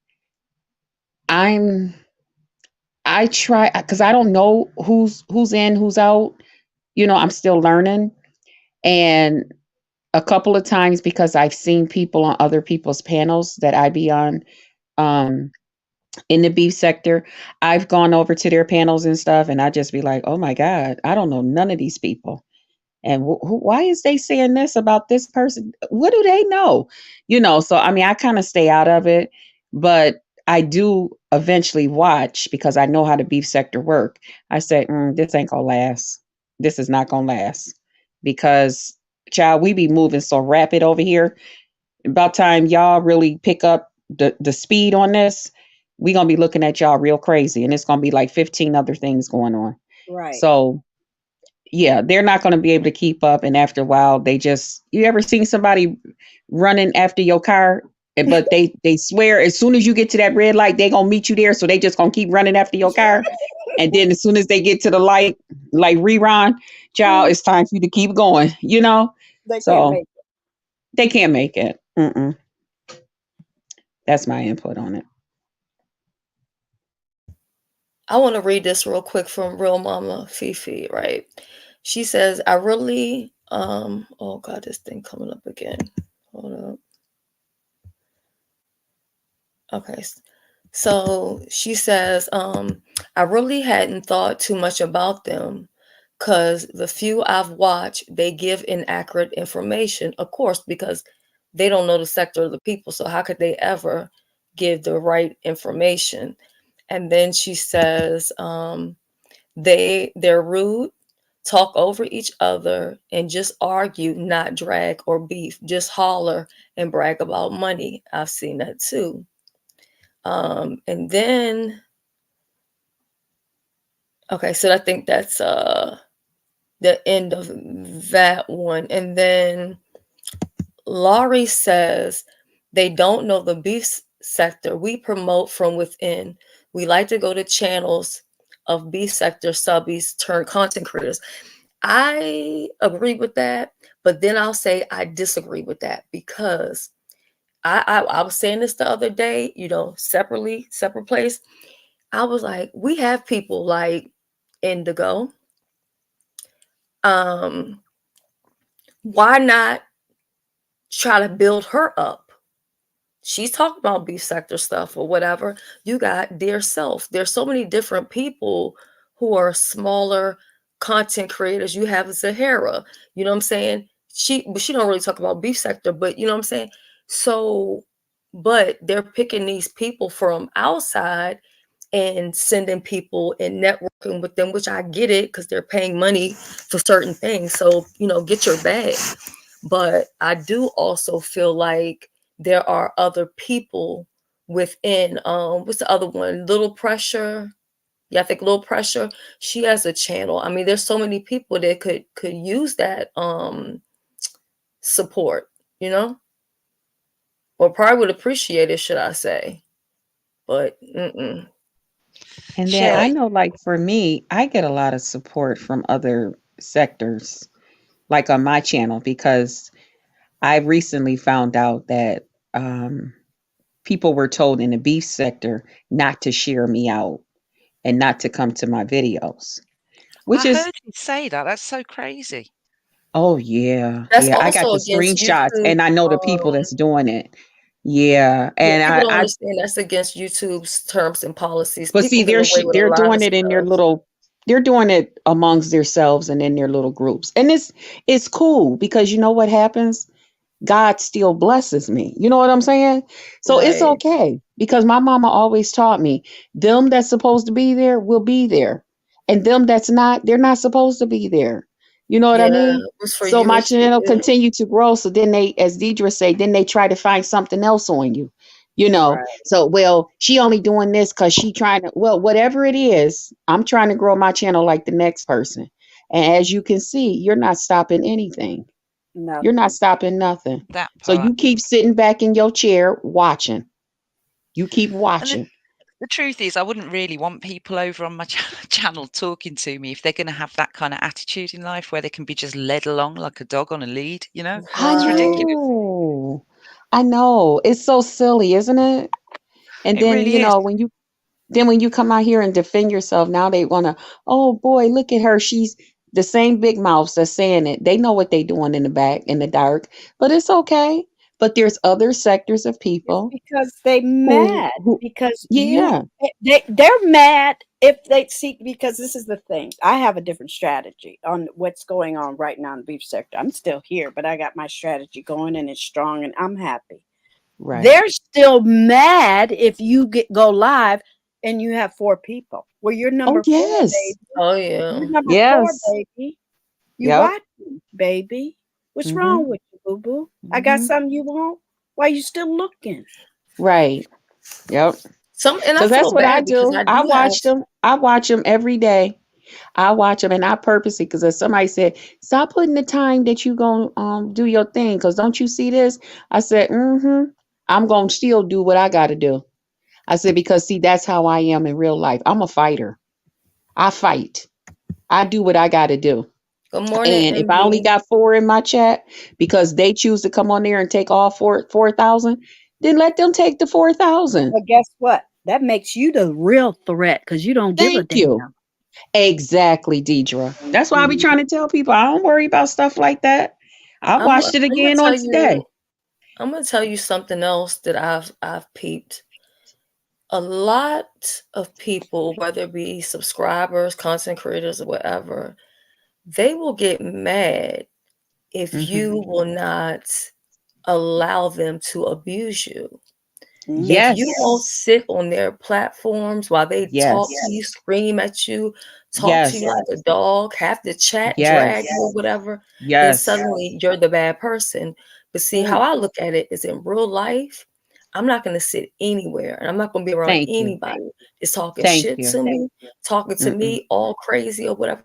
I'm I try because I don't know who's in, who's out. I'm still learning. And a couple of times because I've seen people on other people's panels that I be on, um, in the beef sector, I've gone over to their panels and stuff, and I just be like, "Oh my God, I don't know none of these people." And why is they saying this about this person? What do they know? So I mean, I kind of stay out of it, but I do eventually watch because I know how the beef sector work. I say, this ain't gonna last. This is not gonna last because, child, we be moving so rapid over here. About time y'all really pick up the speed on this, we gonna be looking at y'all real crazy, and it's gonna be like 15 other things going on. Right. So yeah, they're not going to be able to keep up. And after a while, you ever seen somebody running after your car? But they swear as soon as you get to that red light, they going to meet you there. So they just going to keep running after your car. And then as soon as they get to the light, like rerun, child, it's time for you to keep going. They can't So make it. they can't make it. Mm-mm. That's my input on it. I want to read this real quick from Real Mama Fifi, right? She says, I really, oh God, this thing coming up again. Hold up. Okay. So she says, I really hadn't thought too much about them because the few I've watched, they give inaccurate information, of course, because they don't know the sector of the people. So how could they ever give the right information? And then she says, they're rude, talk over each other, and just argue, not drag or beef, just holler and brag about money. I've seen that too. And then, okay, so I think that's the end of that one. And then Laurie says they don't know the beef sector. We promote from within. We like to go to channels of beef sector subbies turned content creators. I agree with that, but then I'll say I disagree with that because I was saying this the other day, separately, separate place. I was like, we have people like Indigo. Why not try to build her up? She's talking about beef sector stuff or whatever. You got Dear Self. There's so many different people who are smaller content creators. You have Zahara, you know what I'm saying? She don't really talk about beef sector, but you know what I'm saying? So, but they're picking these people from outside and sending people and networking with them, which I get it because they're paying money for certain things. So, get your bag. But I do also feel like there are other people within, what's the other one? Little Pressure. Yeah, I think Little Pressure. She has a channel. I mean, there's so many people that could use that support, or probably would appreciate it, should I say. But And then I Shelly. know, like for me, I get a lot of support from other sectors, like on my channel, because I recently found out that people were told in the beef sector not to share me out and not to come to my videos, I which is, heard you say that. That's so crazy. oh yeah, that's yeah. I got also the against screenshots YouTube. and I know the people that's doing it. Yeah. Yeah, And people don't I understand that's against YouTube's terms and policies. but People see, get away with a they're lot of doing it in their stuff. little, they're doing it amongst themselves and in their little groups. And it's cool because you know what happens? God still blesses me. You know what I'm saying? So it's Right. okay because my mama always taught me them that's supposed to be there will be there. And them that's not, they're not supposed to be there. You know what I Yeah, mean? it was for So you my and she channel did. continue to grow. So then they, as Deidre say, then they try to find something else on you. You know, Right. so well, she only doing this because she trying to, well, whatever it is, I'm trying to grow my channel like the next person. And as you can see, you're not stopping anything. You're not Nothing. stopping nothing. That So part. you keep sitting back in your chair watching. You keep And the, watching. the truth is, I wouldn't really want people over on my channel talking to me if they're going to have that kind of attitude in life where they can be just led along like a dog on a lead. I It's Right. ridiculous. know. I know. It's so silly, isn't it? And It then, really is. when you come out here and defend yourself, now they want to, oh boy, look at her. She's the same big mouths that's saying it. They know what they doing in the back, in the dark, but it's okay. But there's other sectors of It's people because they who, mad because yeah, they're mad if they see, because this is the thing. I have a different strategy on what's going on right now in the beef sector. I'm still here, but I got my strategy going and it's strong and I'm happy. right. They're still mad if you go live and you have 4 people. Well, you're Oh, number 4, yes. baby. Oh You're yeah. number 4, Yes. baby. You Yep. watching, baby. What's Mm-hmm. wrong with you, boo boo? I got Mm-hmm. something you want. Why you still looking? Right. Yep. And I Because that's feel what I bad because do. I do have. I watch them every day. I watch them, and I purposely, because if somebody said, "Stop putting the time that you gonna do your thing," because don't you see this? I said, "Mm-hmm. I'm gonna still do what I got to do." I said because see, that's how I am in real life. I'm a fighter. I fight. I do what I got to do. Good morning, And if I only MB. got 4 in my chat because they choose to come on there and take all 4,000, then let them take the 4,000. But guess what? That makes you the real threat because you don't give a Thank you. damn. Exactly, Deidre. That's why I be Mhm. trying to tell people I don't worry about stuff like that. I I'm watched it I'm gonna again tell on today. you I'm gonna tell you something else that I've peeped. a lot of people, whether it be subscribers, content creators, or whatever, they will get mad if Mhm. you will not allow them to abuse you. Mm. If you won't Yes. sit on their platforms while they talk Yes. to you, scream at you, talk to you Yes. like a dog, have the chat drag you or Yes. whatever, then Yes. suddenly you're the bad person. But see, how Mm. I look at it is in real life, I'm not going to sit anywhere and I'm not going to be around Thank you. anybody that's talking Thank shit you. to me, talking to Mm-mm. me all crazy or whatever.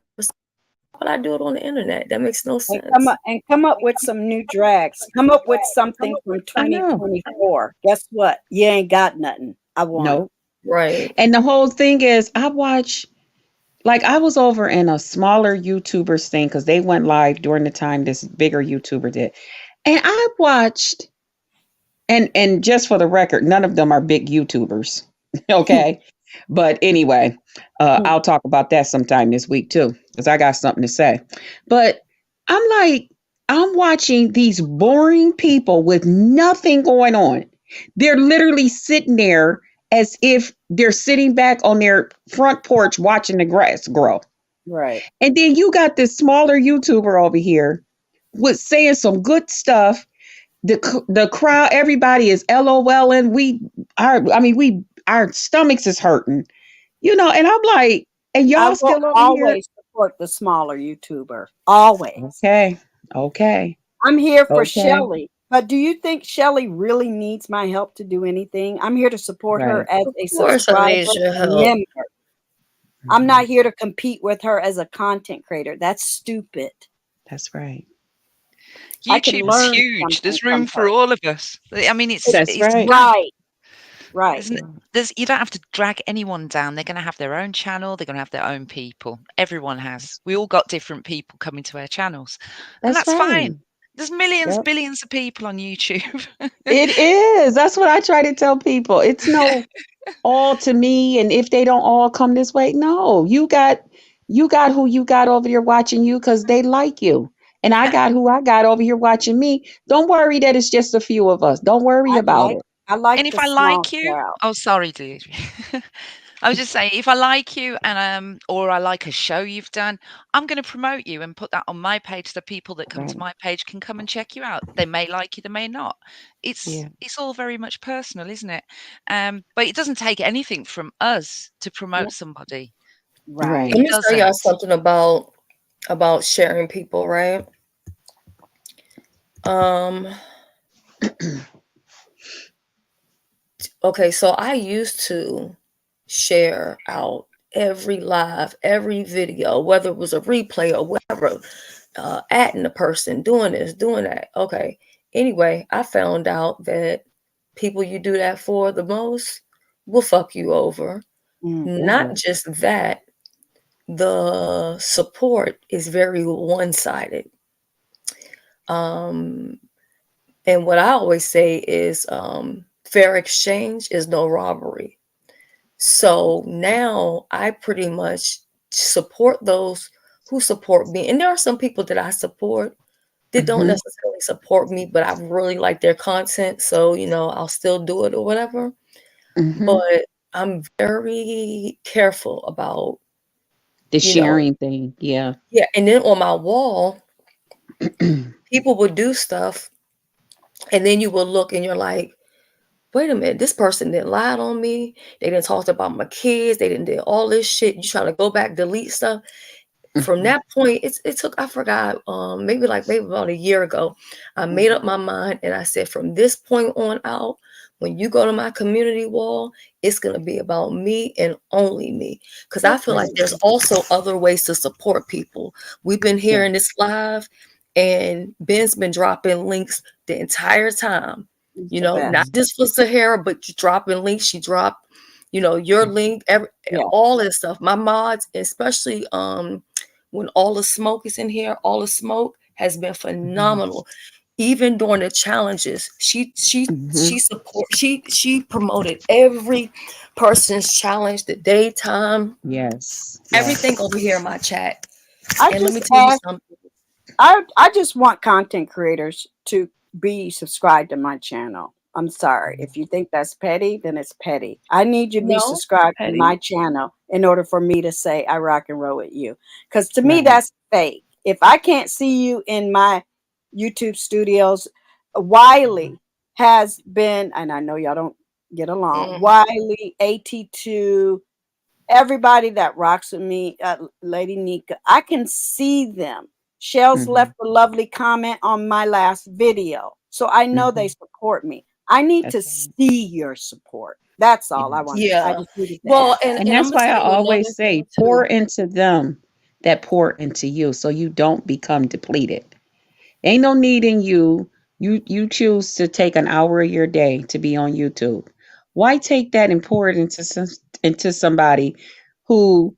But I do it on the internet. That makes no And come sense. up with some new drags. Come up with something from I know. 2024. Guess what? You ain't got nothing. I want it. No. Right. And the whole thing is, like, I was over in a smaller YouTubers thing because they went live during the time this bigger YouTuber did. And I watched, and just for the record, none of them are big YouTubers. Okay. But anyway, I'll talk about that sometime this week too, because I got something to say. But I'm like, I'm watching these boring people with nothing going on. They're literally sitting there as if they're sitting back on their front porch watching the grass grow. Right. And then you got this smaller YouTuber over here with saying some good stuff. The crowd, everybody is LOLing. Our stomachs is hurting, and I'm like, and I y'all will still over here. always support the smaller YouTuber. Always. Okay, okay, I'm here for okay, Shelly. But do you think Shelly really needs my help to do anything? I'm here to support her right. as Of a course I subscriber need your help. member. I'm Mhm. not here to compete with her as a content creator. That's stupid. That's right. I can YouTube is learn huge. something There's room from for her. all of us. I mean, It, That's it's right. grand. right, right. There's, n- there's you don't have to drag anyone down. They're going to have their own channel. They're going to have their own people. Everyone has. We all got different people coming to our channels, and That's that's right. fine. There's millions, Yep. billions of people on YouTube. It is. That's what I try to tell people. It's no all to me, and if they don't all come this way, no. You got who you got over here watching you because they like you. And I Yeah. got who I got over here watching me. Don't worry that it's just a few of us. Don't worry I about like it. I like And if the I small like you, crowd. oh, sorry, dude. I was just saying, if I like you and or I like a show you've done, I'm going to promote you and put that on my page so people that come to Right. my page can come and check you out. They may like you, they may not. It's Yeah. it's all very much personal, isn't it? But it doesn't take anything from us to promote Yep, somebody. right. Let It Right. me tell y'all doesn't. something about sharing people, right? Um, okay, so I used to share out every live, every video, whether it was a replay or whatever, adding the person, doing this, doing that. Okay. Anyway, I found out that people you do that for the most will fuck you over. Mm. Not Ooh. just that, the support is very one-sided. Um, and what I always say is fair exchange is no robbery. So now I pretty much support those who support me. And there are some people that I support that don't Hmm. necessarily support me, but I really like their content. So, I'll still do it or whatever. Hmm. But I'm very careful about, The you know, sharing thing. Yeah. yeah. And then on my wall, people would do stuff. And then you will look and you're like, wait a minute, this person didn't lie on me. They didn't talk about my kids. They didn't did all this shit. You trying to go back, delete stuff. From Mhm. that point, it took, I forgot, maybe about a year ago, I made up my mind and I said, from this point on out, when you go to my community wall, it's going to be about me and only me. Because I feel like Right. there's also other ways to support people. We've been Yeah. hearing this live, and Ben's been dropping links the entire time. He's the Not best. Mhm. just for Sahara, but dropping links. She dropped, your link, Yeah. all this stuff. My mods, especially when all the smoke is in here, all the smoke has been Mhm. phenomenal. Even during the challenges, she Mhm. she promoted every person's challenge, the daytime, Yes. everything Yes. over here in my chat. I And let me just tell you ask something. I just want content creators to be subscribed to my channel. I'm sorry. If you think that's petty, then it's petty. I need you to be No, it's not subscribed to my petty. channel in order for me to say I rock and roll with you. Because to me, Right. that's fake. If I can't see you in my YouTube studios, Wiley has been, and I know y'all don't get along, Mm. Wiley, AT2, everybody that rocks with me, Lady Nika, I can see them. Shell's Mm-hmm. left a lovely comment on my last video. So I know they Mm-hmm. support me. I need That's to right. see your support. That's all I Yes. want. I Yeah. just needed to Well, add that. And and I'm that's gonna why tell I you another always say thing pour too. into them that pour into you so you don't become depleted. Ain't no need in you. You choose to take an hour of your day to be on YouTube. Why take that and pour it into somebody who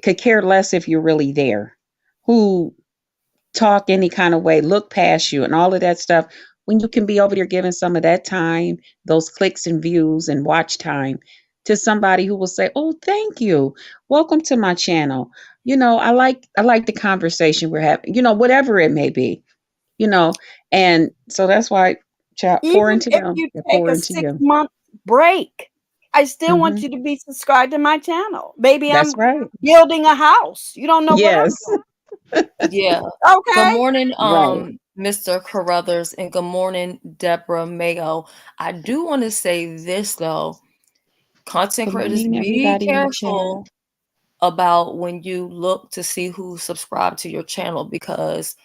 could care less if you're really there, who talk any kind of way, look past you, and all of that stuff, when you can be over there giving some of that time, those clicks and views and watch time to somebody who will say, "Oh, thank you. Welcome to my channel. I like the conversation we're having, whatever it may be, you know." And so that's why chat pour Even into if them you that take pour a into you. 6-month break, I still want Hmm. you to be subscribed to my channel. Baby, That's I'm right. building a house. You don't know what I'm Yes. doing. Yeah. Good Okay. morning, Right. Mr. Carruthers, and good morning, Deborah Mayo. I do want to say this though. Content Good creators, morning, be everybody in the chat. careful about when you look to see who's subscribed to your channel, because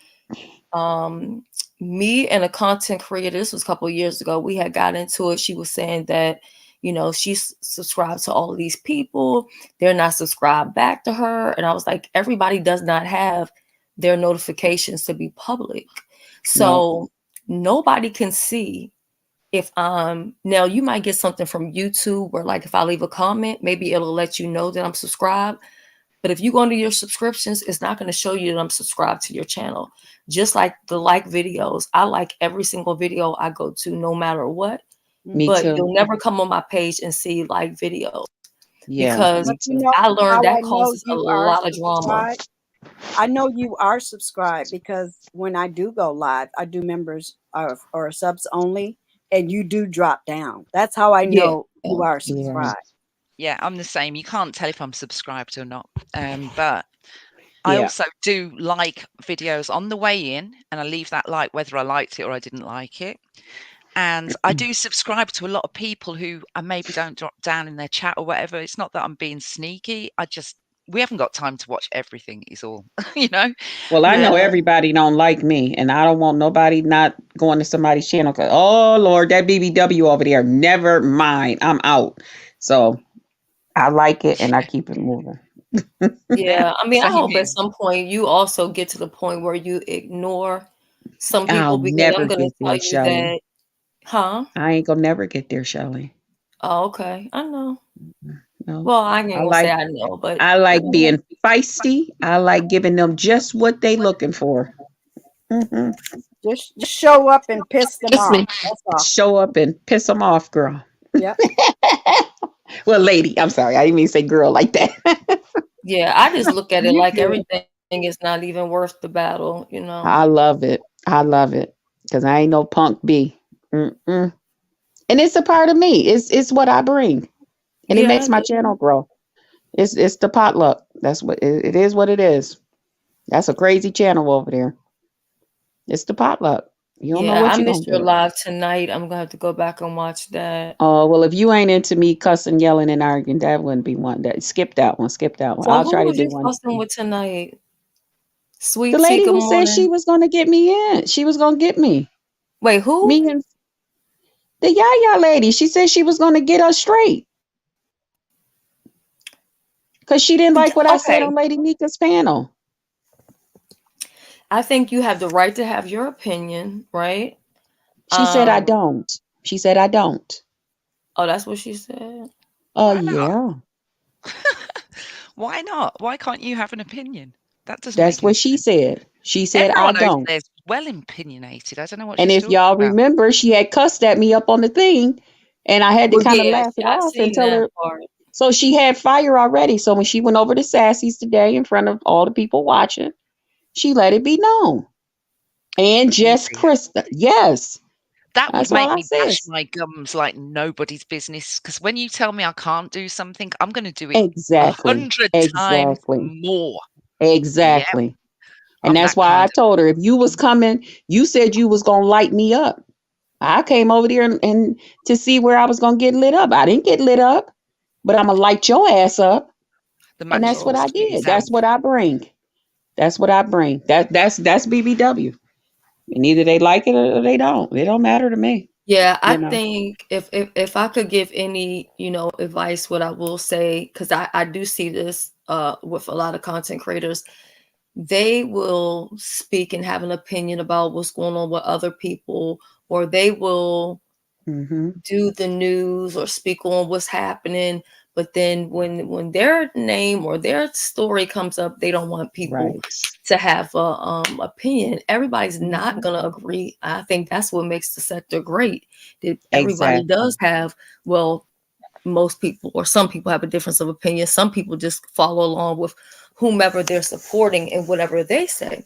me and a content creator, this was a couple of years ago, we had got into it. She was saying that, she's subscribed to all of these people, they're not subscribed back to her, and I was like, everybody does not have their notifications to be public, No, so nobody can see if now you might get something from YouTube where, like, if I leave a comment, maybe it'll let you know that I'm subscribed. But if you go into your subscriptions, it's not going to show you that I'm subscribed to your channel. Just like the like videos, I like every single video I go to, no matter what. me But too. you'll never come on my page and see like videos, Yeah, because me But you too. know I learned how that I know causes a you are lot of drama. subscribed? I know you are subscribed because when I do go live, I do members or subs only, and you do drop down. That's how I Yeah. know you are Yeah. subscribed. Yeah, I'm the same. You can't tell if I'm subscribed or not. But I Yeah. also do like videos on the way in, and I leave that like whether I liked it or I didn't like it. And I do subscribe to a lot of people who I maybe don't drop down in their chat or whatever. It's not that I'm being sneaky. We haven't got time to watch everything, is all, you know? Well, I know Yeah. everybody don't like me, and I don't want nobody not going to somebody's channel. Cause oh Lord, that BBW over there. Never mind, I'm out. So I like it, and I keep it moving. Yeah. I mean, I Same hope here. at some point you also get to the point where you ignore some I'll people, because I'm never going to get tell there, you Shelly. that, huh? I ain't gonna never get there, Shelly. Oh, okay. I know. No, Well, I ain't I gonna say like I know, but I I like know. being feisty. I like giving them just what they looking for. Hmm. Just show up and piss them Just off. me. That's all. Show up and piss them off, girl. Yep. Well, lady, I'm sorry. I didn't mean to say girl like that. Yeah, I just look at it You like good. everything is not even worth the battle, you know. I love it. I love it because I ain't no punk B. Mm-mm. And it's a part of me. It's what I bring, and it Yeah, makes I my do. channel grow. It's the potluck. That's what it is. What it is. That's a crazy channel over there. It's the potluck. You don't know Yeah, what I you're gonna missed your get. live tonight. I'm gonna have to go back and watch that. Oh well, if you ain't into me cussing, yelling, and arguing, that wouldn't be one. That skip that one. Skip that one. So I'll who try to was do you one. fussing with tonight? The Sweet Tea, lady good who said she morning. was gonna get me in. She was gonna get me. Wait, who? Me and the Yaya lady. She said she was gonna get us straight because she didn't like what I said Okay. on Lady Nika's panel. I think you have the right to have your opinion, right? She said I Um, don't. She said I don't. oh, that's what she said. Oh Why not? yeah. Why not? Why can't you have an opinion? That doesn't That's make any what she sense. said. She said I Everyone over don't. there is well opinionated. I don't know what And she's if talking y'all about. remember, she had cussed at me up on the thing, and I had to Well, kind of yeah, laugh it I off and seen tell that her. part. So she had fire already. So when she went over to Sassy's today in front of all the people watching, she let it be known. And just Angry. Krista, yes. That would That's all make I me bash says. my gums like nobody's business. Because when you tell me I can't do something, I'm going to do it Exactly. 100 times Exactly. more. Yeah, Exactly. And I'm that's that why I kind of told her if you was coming, you said you was gonna light me up. I came over there and to see where I was gonna get lit up. I didn't get lit up, but I'm gonna light your ass up. the And that's what matchstick I sweetie did. sound. That's what I bring. That's what I bring. That's BBW. And either they like it or they don't. It don't matter to me. Yeah, I You know. think if I could give any, advice, what I will say, because I do see this with a lot of content creators, they will speak and have an opinion about what's going on with other people, or they will Mm-hmm. do the news or speak on what's happening. But then when their name or their story comes up, they don't want people Right. to have a opinion. Everybody's not Mm-hmm. gonna agree. I think that's what makes the sector great. That everybody Exactly. does have, well, most people or some people have a difference of opinion. Some people just follow along with whomever they're supporting and whatever they say.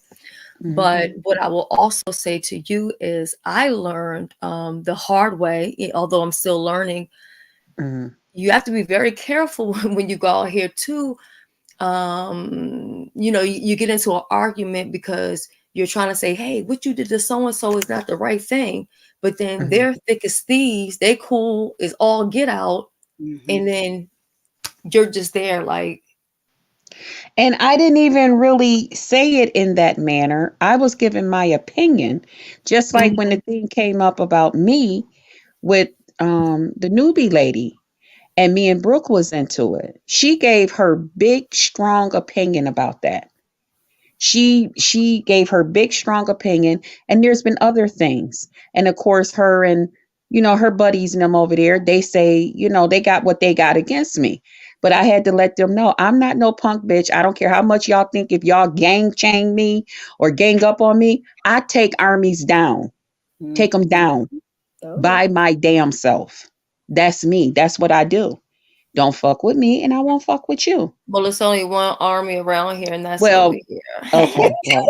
But Mm-hmm. what I will also say to you is I learned the hard way, although I'm still learning. Mm-hmm. You have to be very careful when you go out here too. You get into an argument because you're trying to say, hey, what you did to so and so is not the right thing. But then Mm-hmm. they're thick as thieves, they cool is all get out, Mhm. and then you're just there like, And I didn't even really say it in that manner. I was giving my opinion, just like when the mhm, thing came up about me with the newbie lady, and me and Brooke was into it. She gave her big, strong opinion about that. She gave her big, strong opinion, and there's been other things. And of course, her and her buddies and them over there, they say, they got what they got against me. But I had to let them know I'm not no punk bitch. I don't care how much y'all think if y'all gang chain me or gang up on me. I take armies down, take them Mhm. down Oh. by my damn self. That's me. That's what I do. Don't fuck with me, and I won't fuck with you. well, it's only one army around here, and that's over Well, here. okay. Well,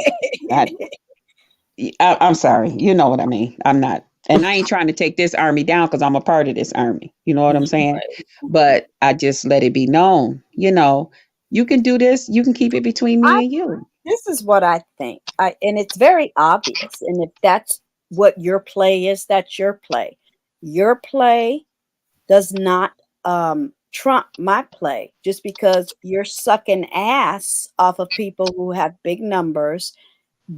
I, I'm sorry. You know what I mean. I'm not, and I ain't trying to take this army down because I'm a part of this army. You know what I'm saying? But I just let it be known. You can do this. You can keep it between I me and you. This is what I think. And it's very obvious. And if that's what your play is, that's your play. Your play does not trump my play just because you're sucking ass off of people who have big numbers,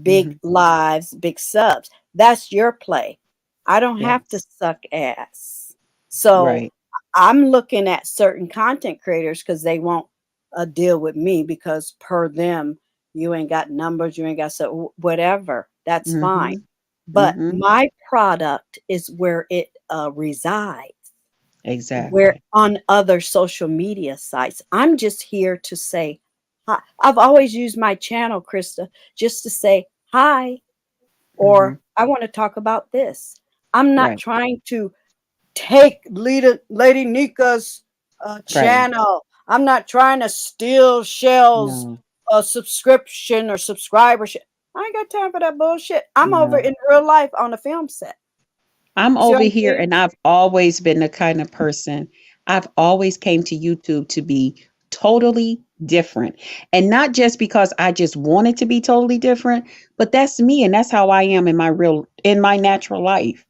big Hmm. lives, big subs. That's your play. I don't have to Yes. suck ass. So Right. I'm looking at certain content creators because they won't deal with me because per them, you ain't got numbers, you ain't got so whatever. That's fine. Hmm. But Hmm. my product is where it resides, where Exactly. on other social media sites. I'm just here to say hi. I've always used my channel, Krista, just to say hi, Hmm. or I want to talk about this. I'm not Right. trying to take Lady Nika's Right. channel. I'm not trying to steal Shell's No. subscription or subscribership. I ain't got time for that bullshit. I'm over No. in real life on a film set. I'm You see what over I'm here, saying? and I've always been the kind of person. I've always came to YouTube to be totally different. And not just because I just wanted to be totally different, but that's me and that's how I am in my natural life.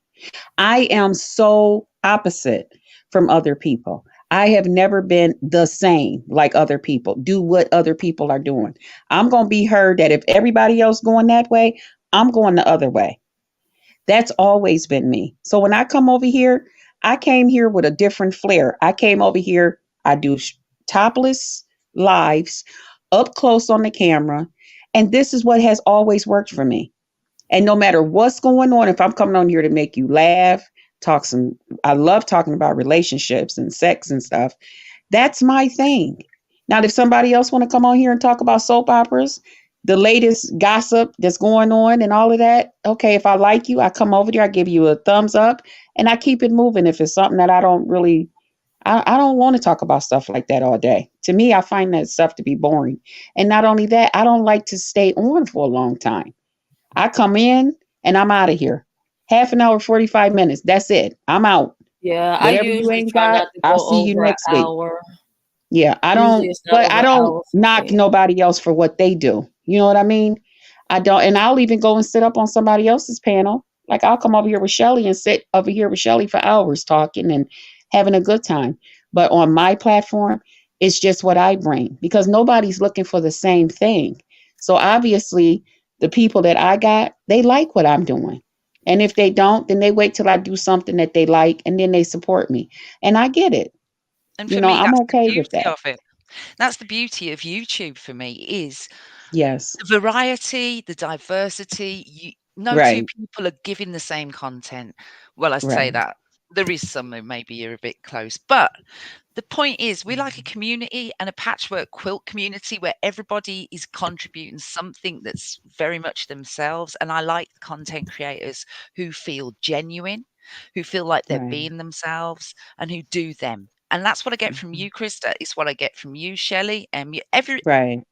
I am so opposite from other people. I have never been the same like other people. Do what other people are doing. I'm going to be heard that if everybody else going that way, I'm going the other way. That's always been me. So when I come over here, I came here with a different flair. I came over here, I do topless lives up close on the camera. And this is what has always worked for me. And no matter what's going on, if I'm coming on here to make you laugh, I love talking about relationships and sex and stuff. That's my thing. Now, if somebody else want to come on here and talk about soap operas, the latest gossip that's going on and all of that, okay, if I like you, I come over there, I give you a thumbs up, and I keep it moving. If it's something that I don't want to talk about stuff like that all day. To me, I find that stuff to be boring. And not only that, I don't like to stay on for a long time. I come in and I'm out of here. half an hour, 45 minutes. That's it. I'm out. Yeah, I Whatever you usually ain't try got, not to I'll go see you over an next week. hour. Yeah, Usually it's not but I over an don't hour for knock me. nobody else for what they do. You know what I mean? I don't, and I'll even go and sit up on somebody else's panel. Like I'll come over here with Shelly and sit over here with Shelly for hours talking and having a good time. But on my platform, it's just what I bring because nobody's looking for the same thing. So obviously, the people that I got, they like what I'm doing. And if they don't, then they wait till I do something that they like and then they support me. And I get it. And You for know, me, I'm that's the okay with beauty that. of it. That's the beauty of YouTube for me is Yes. the variety, the diversity. No two Right. people are giving the same content. Well, I say Right. that there is some who maybe you're a bit close, but the point is we like a community and a patchwork quilt community where everybody is contributing something that's very much themselves. And I like the content creators who feel genuine, who feel like they're Right. being themselves and who do them. And that's what I get from Mhm. you, Krista. It's what I get from you, Shelley, and Right.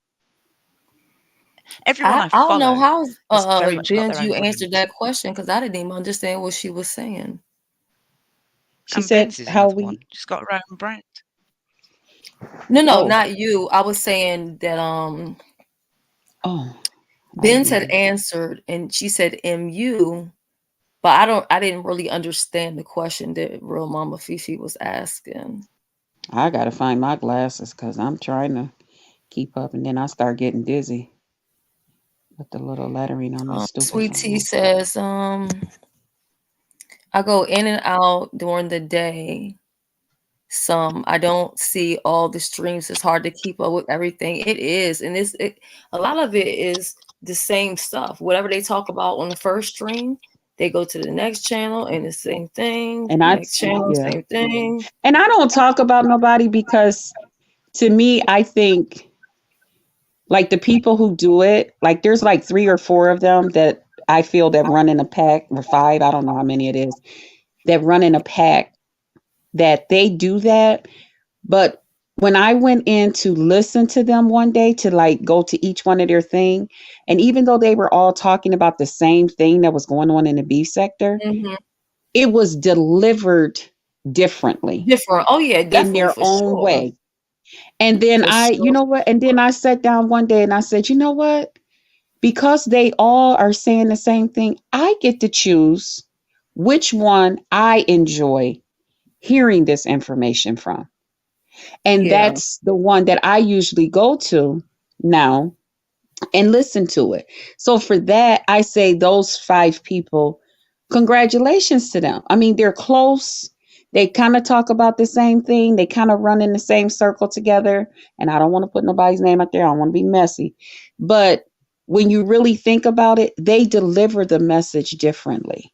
everyone I I don't know follow how has very much got their Ben's own you answered audience. that question because I didn't even understand what she was saying. She And said Ben's is how another one. we She's got her own brand. No, oh, not you. I was saying that oh, Ben's had we. answered and she said MU, but I didn't really understand the question that Real Mama Fifi was asking. I gotta find my glasses because I'm trying to keep up and then I start getting dizzy with the little lettering on this stupid Sweet Tea phone. says, I go in and out during the day. I don't see all the streams. It's hard to keep up with everything. It is, and a lot of it is the same stuff. Whatever they talk about on the first stream, they go to the next channel and the same thing. And Next channel, yeah. same thing. And I don't talk about nobody because to me, I think like the people who do it, like there's like 3 or 4 of them that I feel that run in a pack, or 5, I don't know how many it is, that run in a pack that they do that. But when I went in to listen to them one day to like go to each one of their thing, and even though they were all talking about the same thing that was going on in the beef sector, Mm-hmm. it was delivered differently Different. Oh yeah, in definitely their for own sure. way. And then For you sure. know what? And then I sat down one day and I said, you know what? Because they all are saying the same thing, I get to choose which one I enjoy hearing this information from. And Yeah. that's the one that I usually go to now and listen to it. So for that, I say those 5 people, congratulations to them. I mean, they're close. They kind of talk about the same thing. They kind of run in the same circle together. And I don't want to put nobody's name out there. I don't want to be messy. But when you really think about it, they deliver the message differently.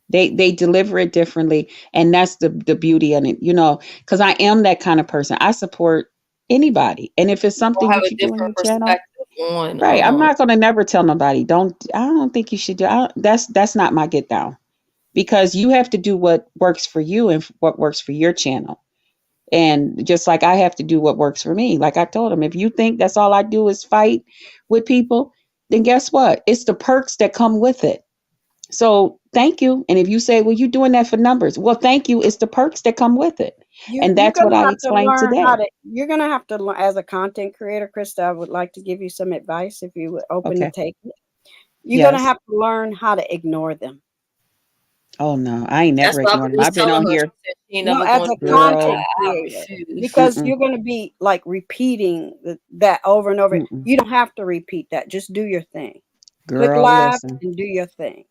They deliver it differently, and that's the beauty in it, you know, because I am that kind of person. I support anybody, and if it's We'll something have that a you do on different your channel, perspective on right? I'm not gonna never tell nobody. I don't think you should do. That's not my get down because you have to do what works for you and what works for your channel. And just like I have to do what works for me. Like I told him, if you think that's all I do is fight with people, then guess what? It's the perks that come with it. So thank you. And if you say, well, you're doing that for numbers, well, thank you. It's the perks that come with it. And You're that's what gonna I have to explained learn how today. to. You're gonna have to learn as a content creator, Krista. I would like to give you some advice if you would open to Okay. take it. You're gonna Yes. have to learn how to ignore them. Oh no, I ain't That's never what I ignored him. was I've been telling on her. She here, said she ain't No, never as going a to do it. content girl. I creator, refuse. because Mm-mm, you're gonna be like repeating that over and over. mm-mm. You don't have to repeat that. Just do your thing. Click Girl, live listen. and do your thing.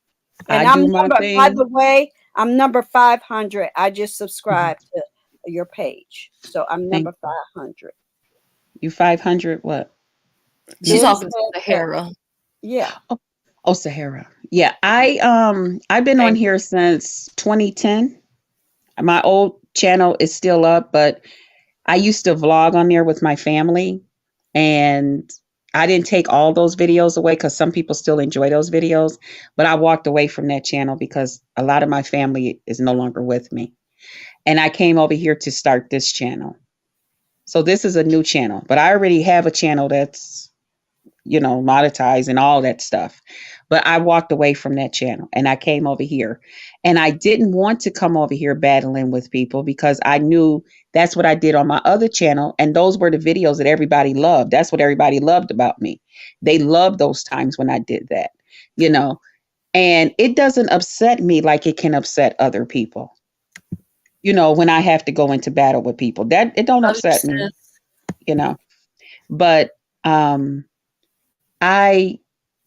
I And I'm do my number. By thing. the way, I'm number 500. I just Mhm. subscribed to your page, so I'm Thank number 500. you. 500. What? She's Ben Numbers? talking said to that. Sahara. Yeah. Oh, oh, Sahara. Yeah, I've been on Thank here since 2010. My old channel is still up, but I used to vlog on there with my family, and I didn't take all those videos away because some people still enjoy those videos. But I walked away from that channel because a lot of my family is no longer with me. And I came over here to start this channel. So this is a new channel, but I already have a channel that's monetize and all that stuff. But I walked away from that channel and I came over here. And I didn't want to come over here battling with people because I knew that's what I did on my other channel. And those were the videos that everybody loved. That's what everybody loved about me. They loved those times when I did that, you know. And it doesn't upset me like it can upset other people. When I have to go into battle with people, that it don't upset me, 100%. you know. But I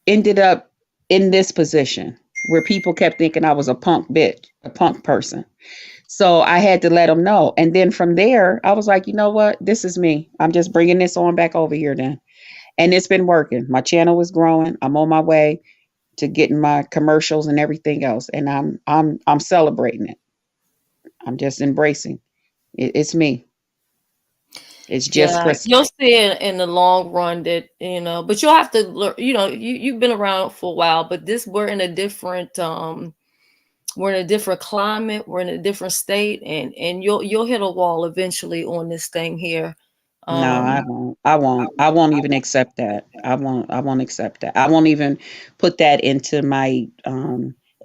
ended up in this position where people kept thinking I was a punk bitch, a punk person. So I had to let them know. And then from there, I was like, you know what? This is me. I'm just bringing this on back over here then. And it's been working. My channel was growing. I'm on my way to getting my commercials and everything else. And I'm celebrating it. I'm just embracing it. It's me. It's just Yeah, Chris. you'll see it in the long run that, but you'll have to learn, you've been around for a while, but we're in a different climate, we're in a different state, and you'll hit a wall eventually on this thing here. No, I won't. I won't. I won't even accept that. I won't accept that. I won't even put that into my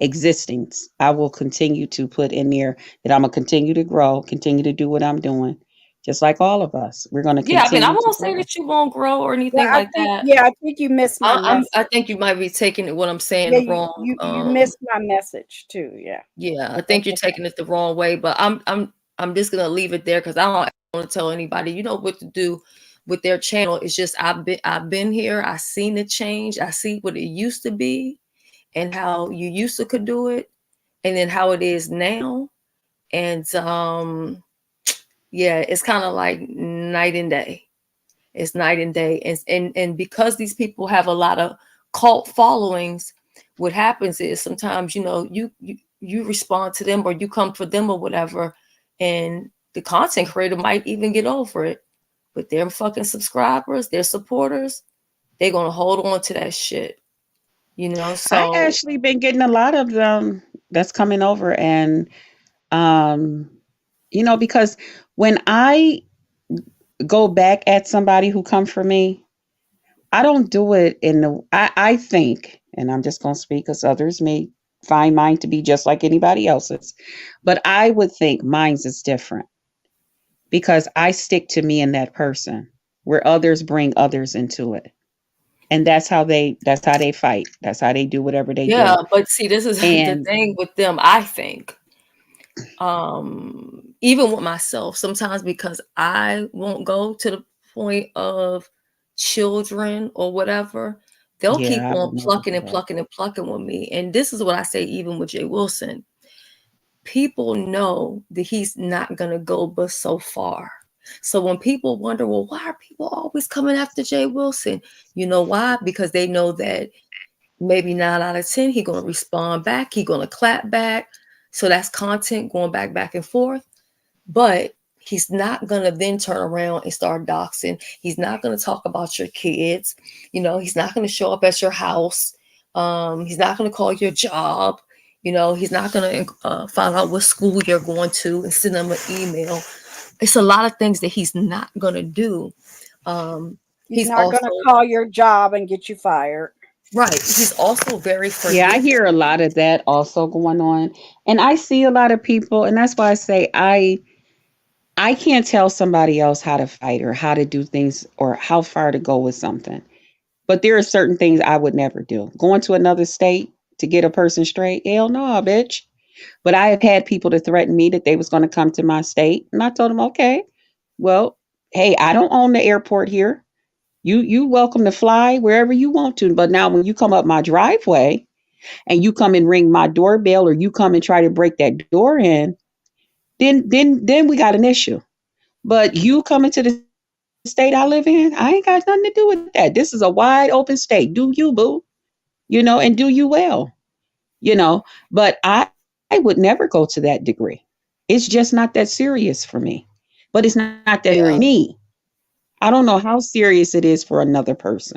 existence. I will continue to put in there that I'm gonna continue to grow, continue to do what I'm doing, just like all of us. We're gonna Yeah, I mean, I continue to won't say grow. that you won't grow or Yeah, anything like that. I think you missed my message. I think you might be taking what I'm Yeah, saying wrong. you missed my message too. Yeah. Yeah, I think you're taking it the wrong way, but I'm just gonna leave it there because I don't want to tell anybody, what to do with their channel. It's just I've been here, I've seen it change, I see what it used to be and how you used to could do it, and then how it is now. And yeah, it's kind of like night and day. It's night and day. And because these people have a lot of cult followings, what happens is sometimes, you respond to them or you come for them or whatever, and the content creator might even get over it. But their fucking subscribers, their supporters, they're gonna hold on to that shit. I So actually been getting a lot of them that's coming over, and because when I go back at somebody who come for me, I don't do it I think, and I'm just going to speak because others may find mine to be just like anybody else's, but I would think mine's is different because I stick to me and that person where others bring others into it. And that's how they fight. That's how they do whatever they yeah, do. but see, this is the And thing with them, I think. Even with myself, sometimes because I won't go to the point of children or whatever, they'll keep yeah, I on would never plucking do and that. plucking and plucking with me. And this is what I say, even with Jay Wilson. People know that he's not gonna go but so far. So when people wonder, well, why are people always coming after Jay Wilson? You know why? Because they know that maybe 9 out of 10, he's gonna respond back, he's gonna clap back. So that's content going back and forth. But he's not gonna then turn around and start doxing. He's not gonna talk about your kids. He's not gonna show up at your house. He's not gonna call your job. He's not gonna find out what school you're going to and send them an email. It's a lot of things that he's not gonna do. He's He's not also going to call your job and get you fired. right. He's also very Yeah, I forgiving. hear a lot of that also going on. And I see a lot of people, and that's why I say I can't tell somebody else how to fight or how to do things or how far to go with something. But there are certain things I would never do. Going to another state to get a person straight, hell no, bitch. But I have had people to threaten me that they was going to come to my state, and I told them, okay, well, hey, I don't own the airport here. You welcome to fly wherever you want to. But now when you come up my driveway and you come and ring my doorbell or you come and try to break that door in, then we got an issue. But you coming to the state I live in, I ain't got nothing to do with that. This is a wide open state. Do you, boo? And do you well. You know, but I would never go to that degree. It's just not that serious for me. But it's not that Yeah. serious for me. I don't know how serious it is for another person.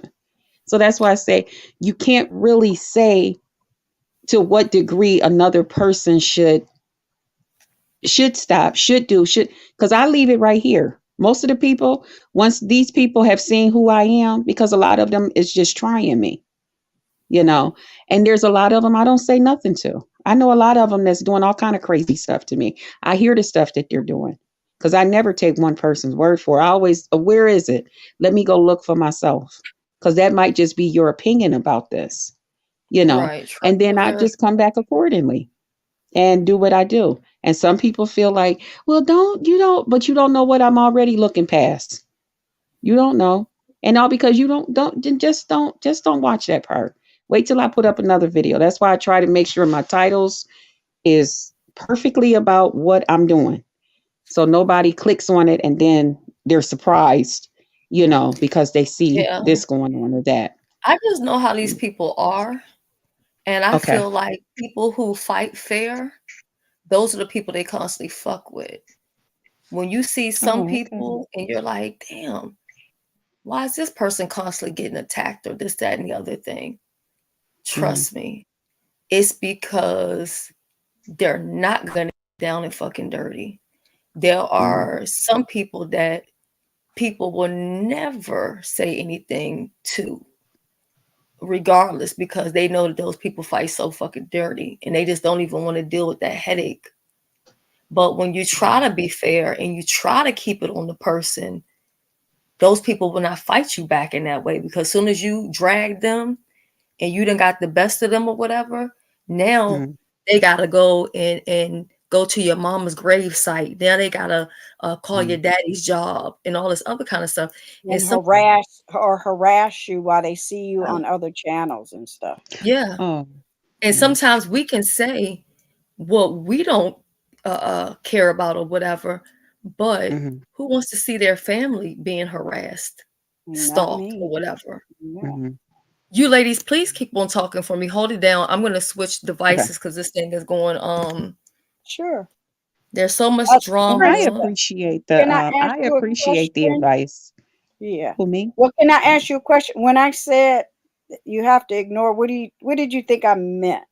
So that's why I say you can't really say to what degree another person should stop, should do, should, because I leave it right here. Most of the people, once these people have seen who I am, because a lot of them is just trying me, you know, and there's a lot of them I don't say nothing to. I know a lot of them that's doing all kind of crazy stuff to me. I hear the stuff that they're doing because I never take one person's word for it. I always, where is it? Let me go look for myself because that might just be your opinion about this, you know, Right. Trust and then is I very just come back accordingly and do what I do. And some people feel like, well, but you don't know what I'm already looking past. You don't know. And all because you just don't watch that part. Wait till I put up another video. That's why I try to make sure my titles is perfectly about what I'm doing. So nobody clicks on it and then they're surprised, you know, because they see yeah. this going on or that. I just know how these people are, and I Okay. feel like people who fight fair, those are the people they constantly fuck with. When you see some Oh, okay. people and you're like, damn, why is this person constantly getting attacked or this, that, and the other thing? Mm-hmm. Trust me, it's because they're not gonna get down and fucking dirty. There Mm-hmm. are some people that people will never say anything to, regardless, because they know that those people fight so fucking dirty and they just don't even want to deal with that headache. But when you try to be fair and you try to keep it on the person, those people will not fight you back in that way, because as soon as you drag them and you done got the best of them or whatever, now Mm-hmm. they gotta go and go to your mama's grave site. Now they gotta call your daddy's job and all this other kind of stuff. And And some, harass you while they see you on other channels and stuff. yeah, Oh, and yeah. sometimes we can say what we don't care about or whatever, but Mm-hmm. who wants to see their family being harassed, Not stalked, or me. whatever? Yeah. Mm-hmm. You ladies, please keep on talking for me. Hold it down. I'm gonna switch Okay. devices because this thing is going. Sure. There's so much And I Krista, drama. appreciate can I ask I you a appreciate the question? advice. Yeah. Who, me? Well, can I ask you a question? When I said that you have to ignore, what did you think I meant?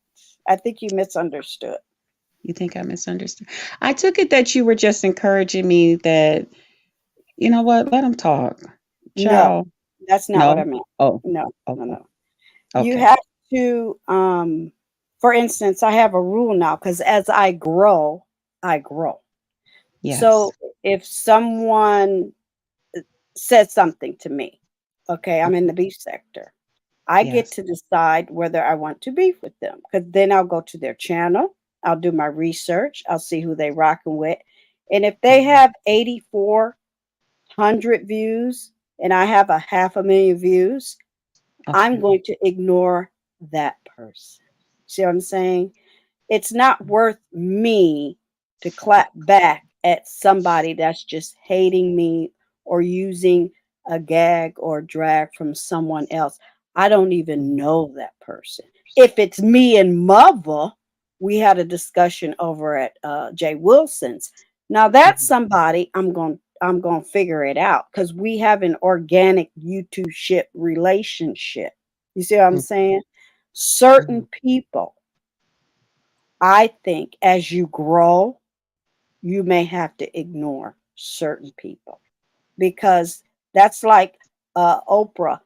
I think you misunderstood. You think I misunderstood? I took it that you were just encouraging me that, you know what, let them talk. No, Child. that's not what I No? meant. Oh, No, no, okay. no. You Okay. have to, for instance, I have a rule now because as I grow, I grow. Yes. So if someone said something to me, okay, I'm in Okay. the beef sector. I get Yes. to decide whether I want to beef with them because then I'll go to their channel. I'll do my research. I'll see who they rocking with. And if they Mhm. have 8,400 views and I have a half a million views, I'm Okay. going to ignore that person. See what I'm saying? It's not worth me to clap back at somebody that's just hating me or using a gag or drag from someone else. I don't even Mhm. know that person. If it's me and mother, we had a discussion over at Jay Wilson's. Now that's Mhm. somebody I'm going to figure it out because we have an organic YouTube ship relationship. You see what I'm Mhm. saying? Mhm. Certain people, I think as you grow, you may have to ignore certain people because that's like Oprah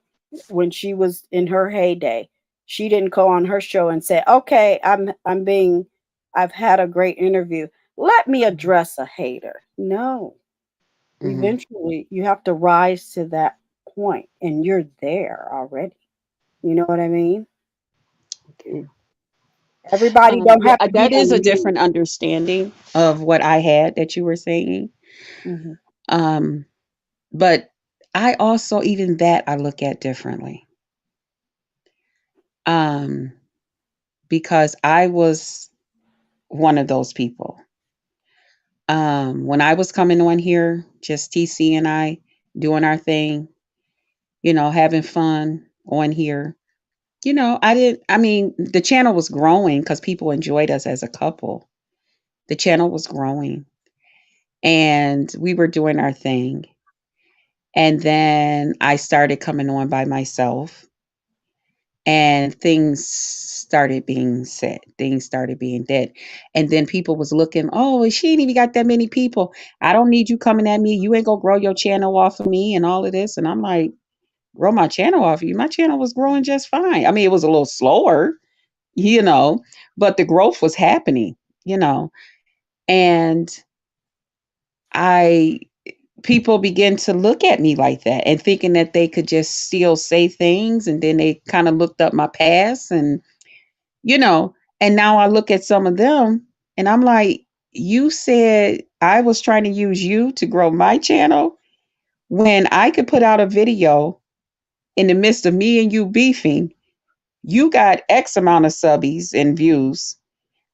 when she was in her heyday. She didn't go on her show and say, "Okay, I've had a great interview. Let me Mhm. address a hater." No, Mhm. eventually you have to rise to that point, and you're there already. You know what I mean? Okay. Everybody don't Yeah, have to be that is a on me. different understanding of what I had that you were saying. Mhm. Um, but I also, even that, I look at differently. Um, because I was one of those people. When I was coming on here, just TC and I doing our thing, you know, having fun on here. You know, I mean, the channel was growing because people enjoyed us as a couple. The channel was growing and we were doing our thing. And then I started coming on by myself. and things started being said. Things started being dead. And then people was looking, oh, she ain't even got that many people. I don't need you coming at me. You ain't gonna grow your channel off of me and all of this. And I'm like, grow my channel off of you. My channel was growing just fine. I mean, it was a little slower, you know, but the growth was happening, you know. And I people begin to look at me like that and thinking that they could just still say things, and then they kind of looked up my past, and you know, and now I look at some of them and I'm like, you said I was trying to use you to grow my channel when I could put out a video in the midst of me and you beefing. You got X amount of subbies and views.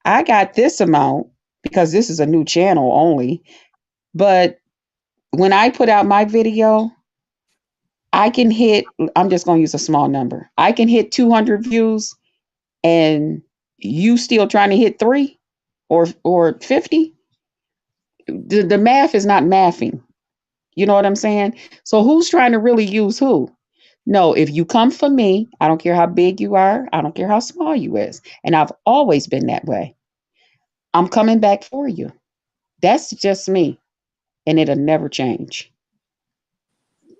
I got this amount because this is a new channel only. But when I put out my video, I can hit, I'm just going to use a small number. I can hit 200 views and you still trying to hit 3 or 50. The math is not mathing. You know what I'm saying? So who's trying to really use who? No, if you come for me, I don't care how big you are. I don't care how small you is. And I've always been that way. I'm coming back for you. That's just me. And it'll never change.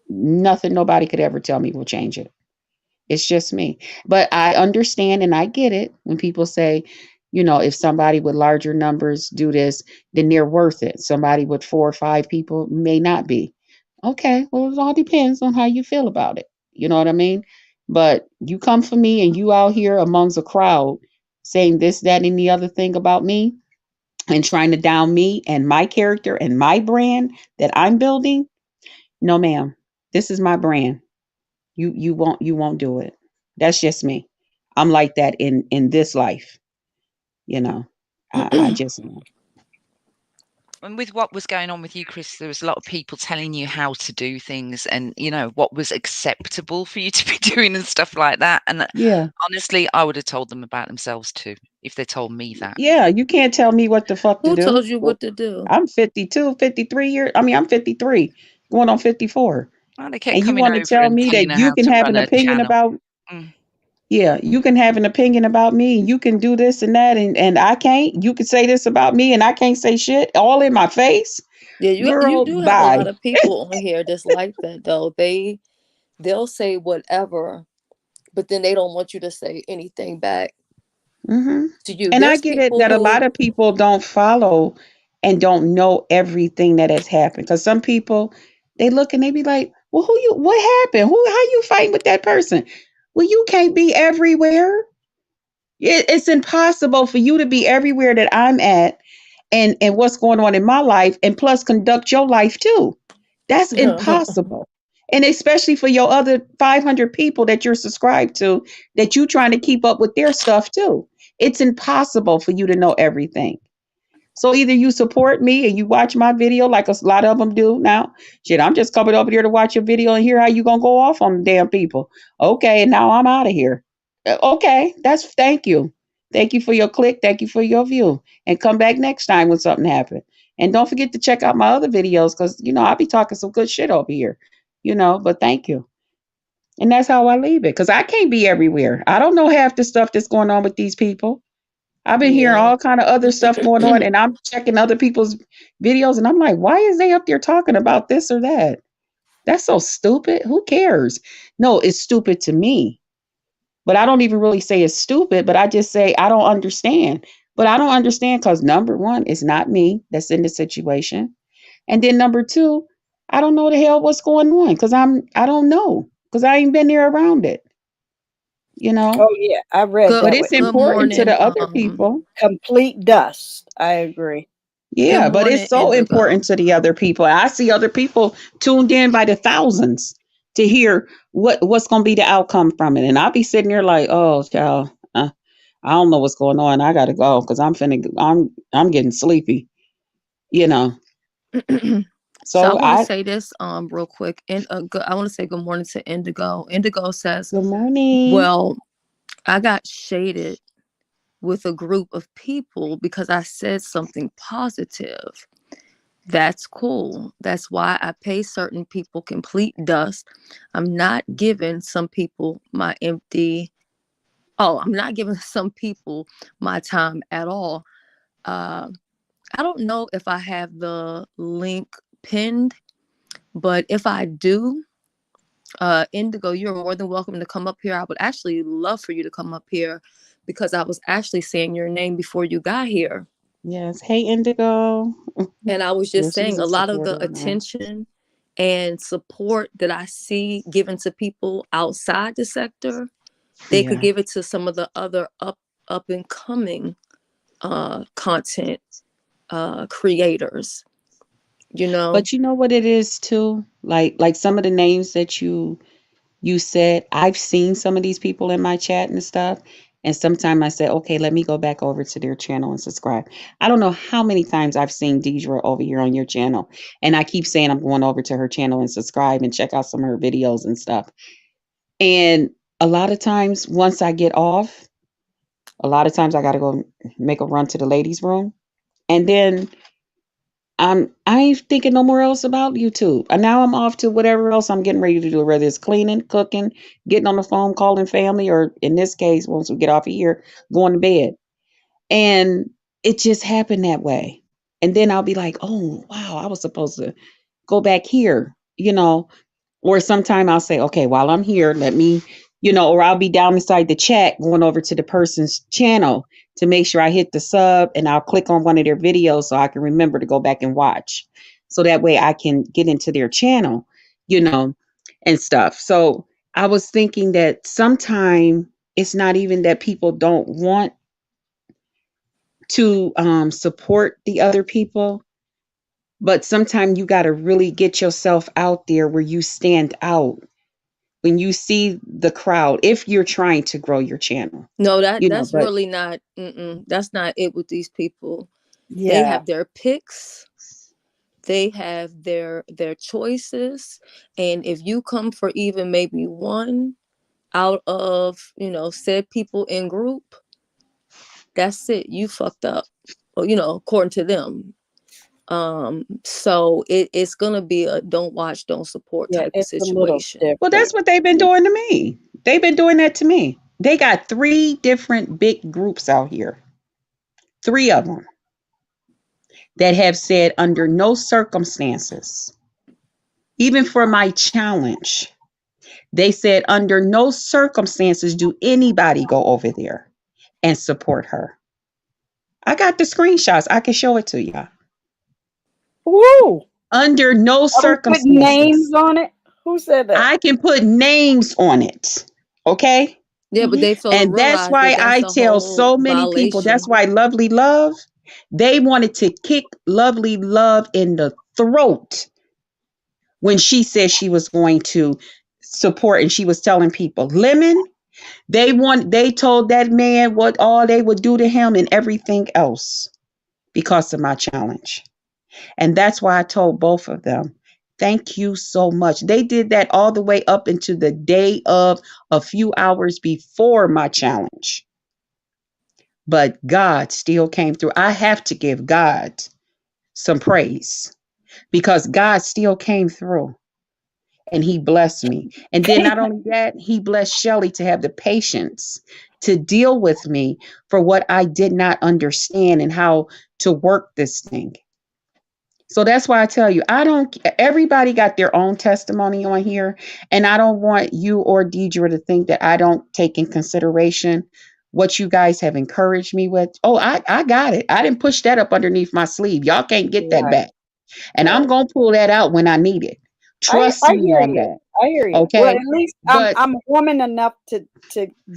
Nothing nobody could ever tell me will change it. It's just me. But I understand and I get it when people say, you know, if somebody with larger numbers do this, then they're worth it. Somebody with 4 or 5 people may not be. Okay, well, it all depends on how you feel about it. You know what I mean? But you come for me and you out here amongst a crowd saying this, that, and the other thing about me and trying to down me and my character and my brand that I'm building. No, ma'am. This is my brand. You won't do it. That's just me. I'm like that in this life, you know. I just And with what was going on with you, Chris, there was a lot of people telling you how to do things and, you know, what was acceptable for you to be doing and stuff like that. And yeah. honestly, I would have told them about themselves too if they told me that. Yeah, you can't tell me what the fuck to Who do. told you what to do? I'm 52, 53 years. I mean, I'm 53, going on 54. Well, they kept And you coming want to over tell and me telling that her you how can to have run an a opinion channel. about, Mm. yeah, you can have an opinion about me and you can do this and that and I can't. You can say this about me and I can't say shit all in my face. Yeah, you Girl, do have a lot bye. of people on here that's like that though. They'll say whatever, but then they don't want you to say anything back Hmm. to you. And I There's get it people that a lot who of people don't follow and don't know everything that has happened. Because some people, they look and they be like, well, what happened? How you fighting with that person? Well, you can't be everywhere. It's impossible for you to be everywhere that I'm at and what's going on in my life and plus conduct your life too. That's impossible. And especially for your other 500 people that you're subscribed to, that you trying to keep up with their stuff too. It's impossible for you to know everything. So either you support me and you watch my video like a lot of them do now. Shit, I'm just coming over here to watch your video and hear how you gonna go off on the damn people. Okay, and now I'm out of here. Okay, that's thank you. Thank you for your click. Thank you for your view. And come back next time when something happens. And don't forget to check out my other videos because you know I'll be talking some good shit over here. You know, but thank you. And that's how I leave it. Because I can't be everywhere. I don't know half the stuff that's going on with these people. I've been hearing yeah. all kind of other stuff going on, and I'm checking other people's videos, and I'm like, why is they up there talking about this or that? That's so stupid. Who cares? No, it's stupid to me. But I don't even really say it's stupid, but I just say I don't understand. But I don't understand because number one, it's not me that's in the situation. And then number two, I don't know the hell what's going on because I don't know because I ain't been there around it, you know. Oh yeah, I read Good But that it's with good important to morning. the other people. complete dust. I agree. Good Yeah, but it's morning, so Indigo. important to the other people. I see other people tuned in by the thousands to hear what's going to be the outcome from it, and I'll be sitting there like, oh, child, I don't know what's going on. I got to go because I'm getting sleepy, you know. So I So want to I say this real quick. And I want to say good morning to Indigo. Indigo says, good morning. "Well, I got shaded with a group of people because I said something positive. That's cool. That's why I pay certain people complete dust. I'm not giving some people my empty Oh, I'm not giving some people my time at all. Uh, I don't know if I have the link pinned, but if I do, Indigo, you're more than welcome to come up here. I would actually love for you to come up here because I was actually saying your name before you got here. Yes. Hey, Indigo. And I was Yeah, just she's saying a a lot of the supporter now. attention and support that I see given to people outside the sector, they could Yeah. give it to some of the other up and coming content creators, you know. But you know what it is too? Like some of the names that you said, I've seen some of these people in my chat and stuff. And sometimes I say, okay, let me go back over to their channel and subscribe. I don't know how many times I've seen Deidre over here on your channel. And I keep saying I'm going over to her channel and subscribe and check out some of her videos and stuff. And a lot of times, once I get off, a lot of times I got to go make a run to the ladies' room. And then I ain't thinking no more else about YouTube. And now I'm off to whatever else I'm getting ready to do, whether it's cleaning, cooking, getting on the phone, calling family, or in this case, once we get off of here, going to bed. And it just happened that way. And then I'll be like, oh wow, I was supposed to go back here, or sometime I'll say, okay, while I'm here, let me, or I'll be down inside the chat going over to the person's channel to make sure I hit the sub and I'll click on one of their videos so I can remember to go back and watch. So that way I can get into their channel, you know, and stuff. So I was thinking that sometime it's not even that people don't want to support the other people, but sometimes you got to really get yourself out there where you stand out when you see the crowd if you're trying to grow your channel, No, that's but really not. That's not it with these people. They Yeah. have their picks. They have their choices, and if you come for even maybe one out of said people in group, that's it. You fucked up, or, according to them. So it's gonna be a don't watch, don't support Yeah, type of it's a little situation. well, that's different. what they've been doing to me. They've been doing that to me. They got three different big groups out here, three of them that have said under no circumstances, even for my challenge, they said under no circumstances do anybody go over there and support her. I got the screenshots. I can show it to y'all. Woo! Under no Are we putting names circumstances. on it? Who said that? I can put names on it. Okay. Yeah, but Hmm. they fail to And that's realize that why that's I a tell whole so many people, that's violation. why Lovely Love, they wanted to kick Lovely Love in the throat when she said she was going to support and she was telling people, Lemon, they told that man what all they would do to him and everything else because of my challenge. And that's why I told both of them, thank you so much. They did that all the way up into the day of a few hours before my challenge. But God still came through. I have to give God some praise because God still came through and he blessed me. And then not only that, he blessed Shelly to have the patience to deal with me for what I did not understand and how to work this thing. So that's why I tell you, everybody got their own testimony on here. And I don't want you or Deidre to think that I don't take in consideration what you guys have encouraged me with. Oh, I got it. I didn't push that up underneath my sleeve. Y'all can't get that Right, back. And I'm right. going to pull that out when I need it. Trust I me hear on you. that. I hear you. Well, Okay. at least But I'm a woman enough to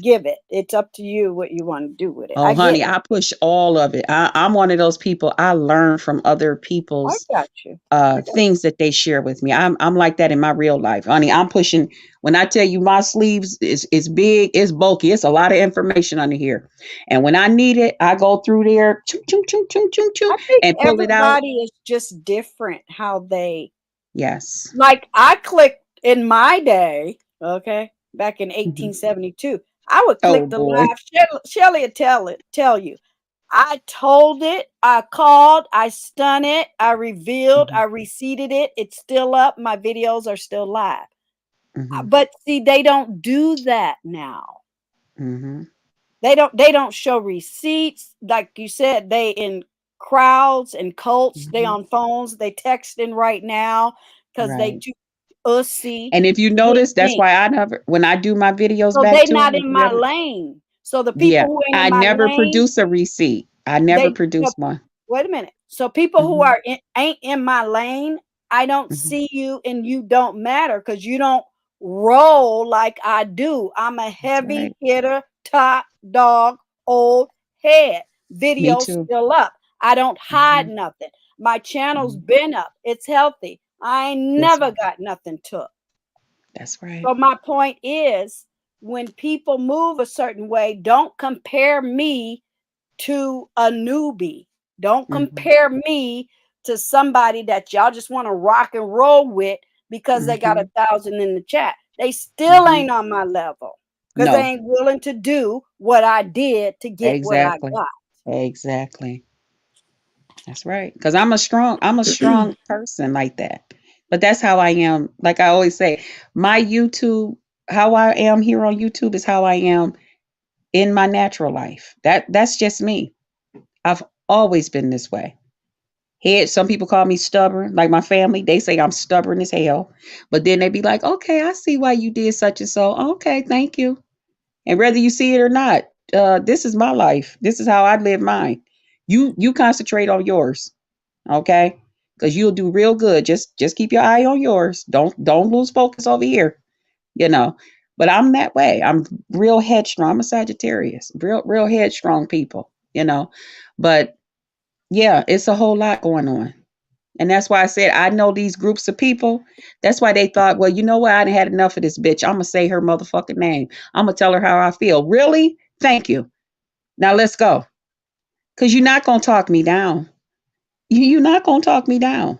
give it. It's up to you what you want to do with it. oh, I get honey, it. I push all of it. I'm one of those people. I learn from other I people's got you. I got things that they share with me. I'm like that in my real life, honey. I'm pushing. When I tell you my sleeves is big, it's bulky. It's a lot of information under here, and when I need it, I go through there, choo, choo, choo, choo, choo, choo, I think and pull it out. everybody is just different how they Yes. like. I clicked in my day, okay, back in Mhm. 1872. I would Oh click the boy. live. Shelly would tell you. I told it, I called, I stun it, I revealed, Hmm. I reseated it. It's still up. My videos are still live. Hmm. But see, they don't do that now. Hmm. They don't show receipts. Like you said, they in crowds and cults. They Mhm. on phones. They texting right now because they Right. too ussy And if you to get notice, that's linked. why I never, when I do my videos So back they to them, not if in you my ever, lane. So the people yeah, who ain't in I my never lane, produce a receipt. I never they so produce one. wait a minute. So people who Hmm. are ain't in my lane, I don't Hmm. see you and you don't matter because you don't roll like I do. I'm a That's heavy right. hitter, top dog, old head. Me Video too. still up. I don't hide Hmm. nothing. My channel's Hmm. been up. It's healthy. I ain't That's never right. got nothing took. That's right. So my point is when people move a certain way, don't compare me to a newbie. Don't Hmm. compare me to somebody that y'all just want to rock and roll with because they got Hmm. 1,000 in the chat. They still Hmm. ain't on my level because they No, ain't willing to do what I did to get what I exactly. got. Exactly. That's right. Because I'm a strong person like that. But that's how I am. Like I always say, my YouTube, how I am here on YouTube is how I am in my natural life. That's just me. I've always been this way. Head, some people call me stubborn, like my family. They say I'm stubborn as hell. But then they be like, okay, I see why you did such and so. Okay, thank you. And whether you see it or not, this is my life. This is how I live mine. You concentrate on yours, okay? Because you'll do real good. Just keep your eye on yours. Don't lose focus over here, you know. But I'm that way. I'm real headstrong. I'm a Sagittarius. Real headstrong people, you know. But yeah, it's a whole lot going on. And that's why I said I know these groups of people. That's why they thought, well, you know what? I done had enough of this bitch. I'm gonna say her motherfucking name. I'm gonna tell her how I feel. Really? Thank you. Now let's go. Cause you're not gonna talk me down. You're not gonna talk me down.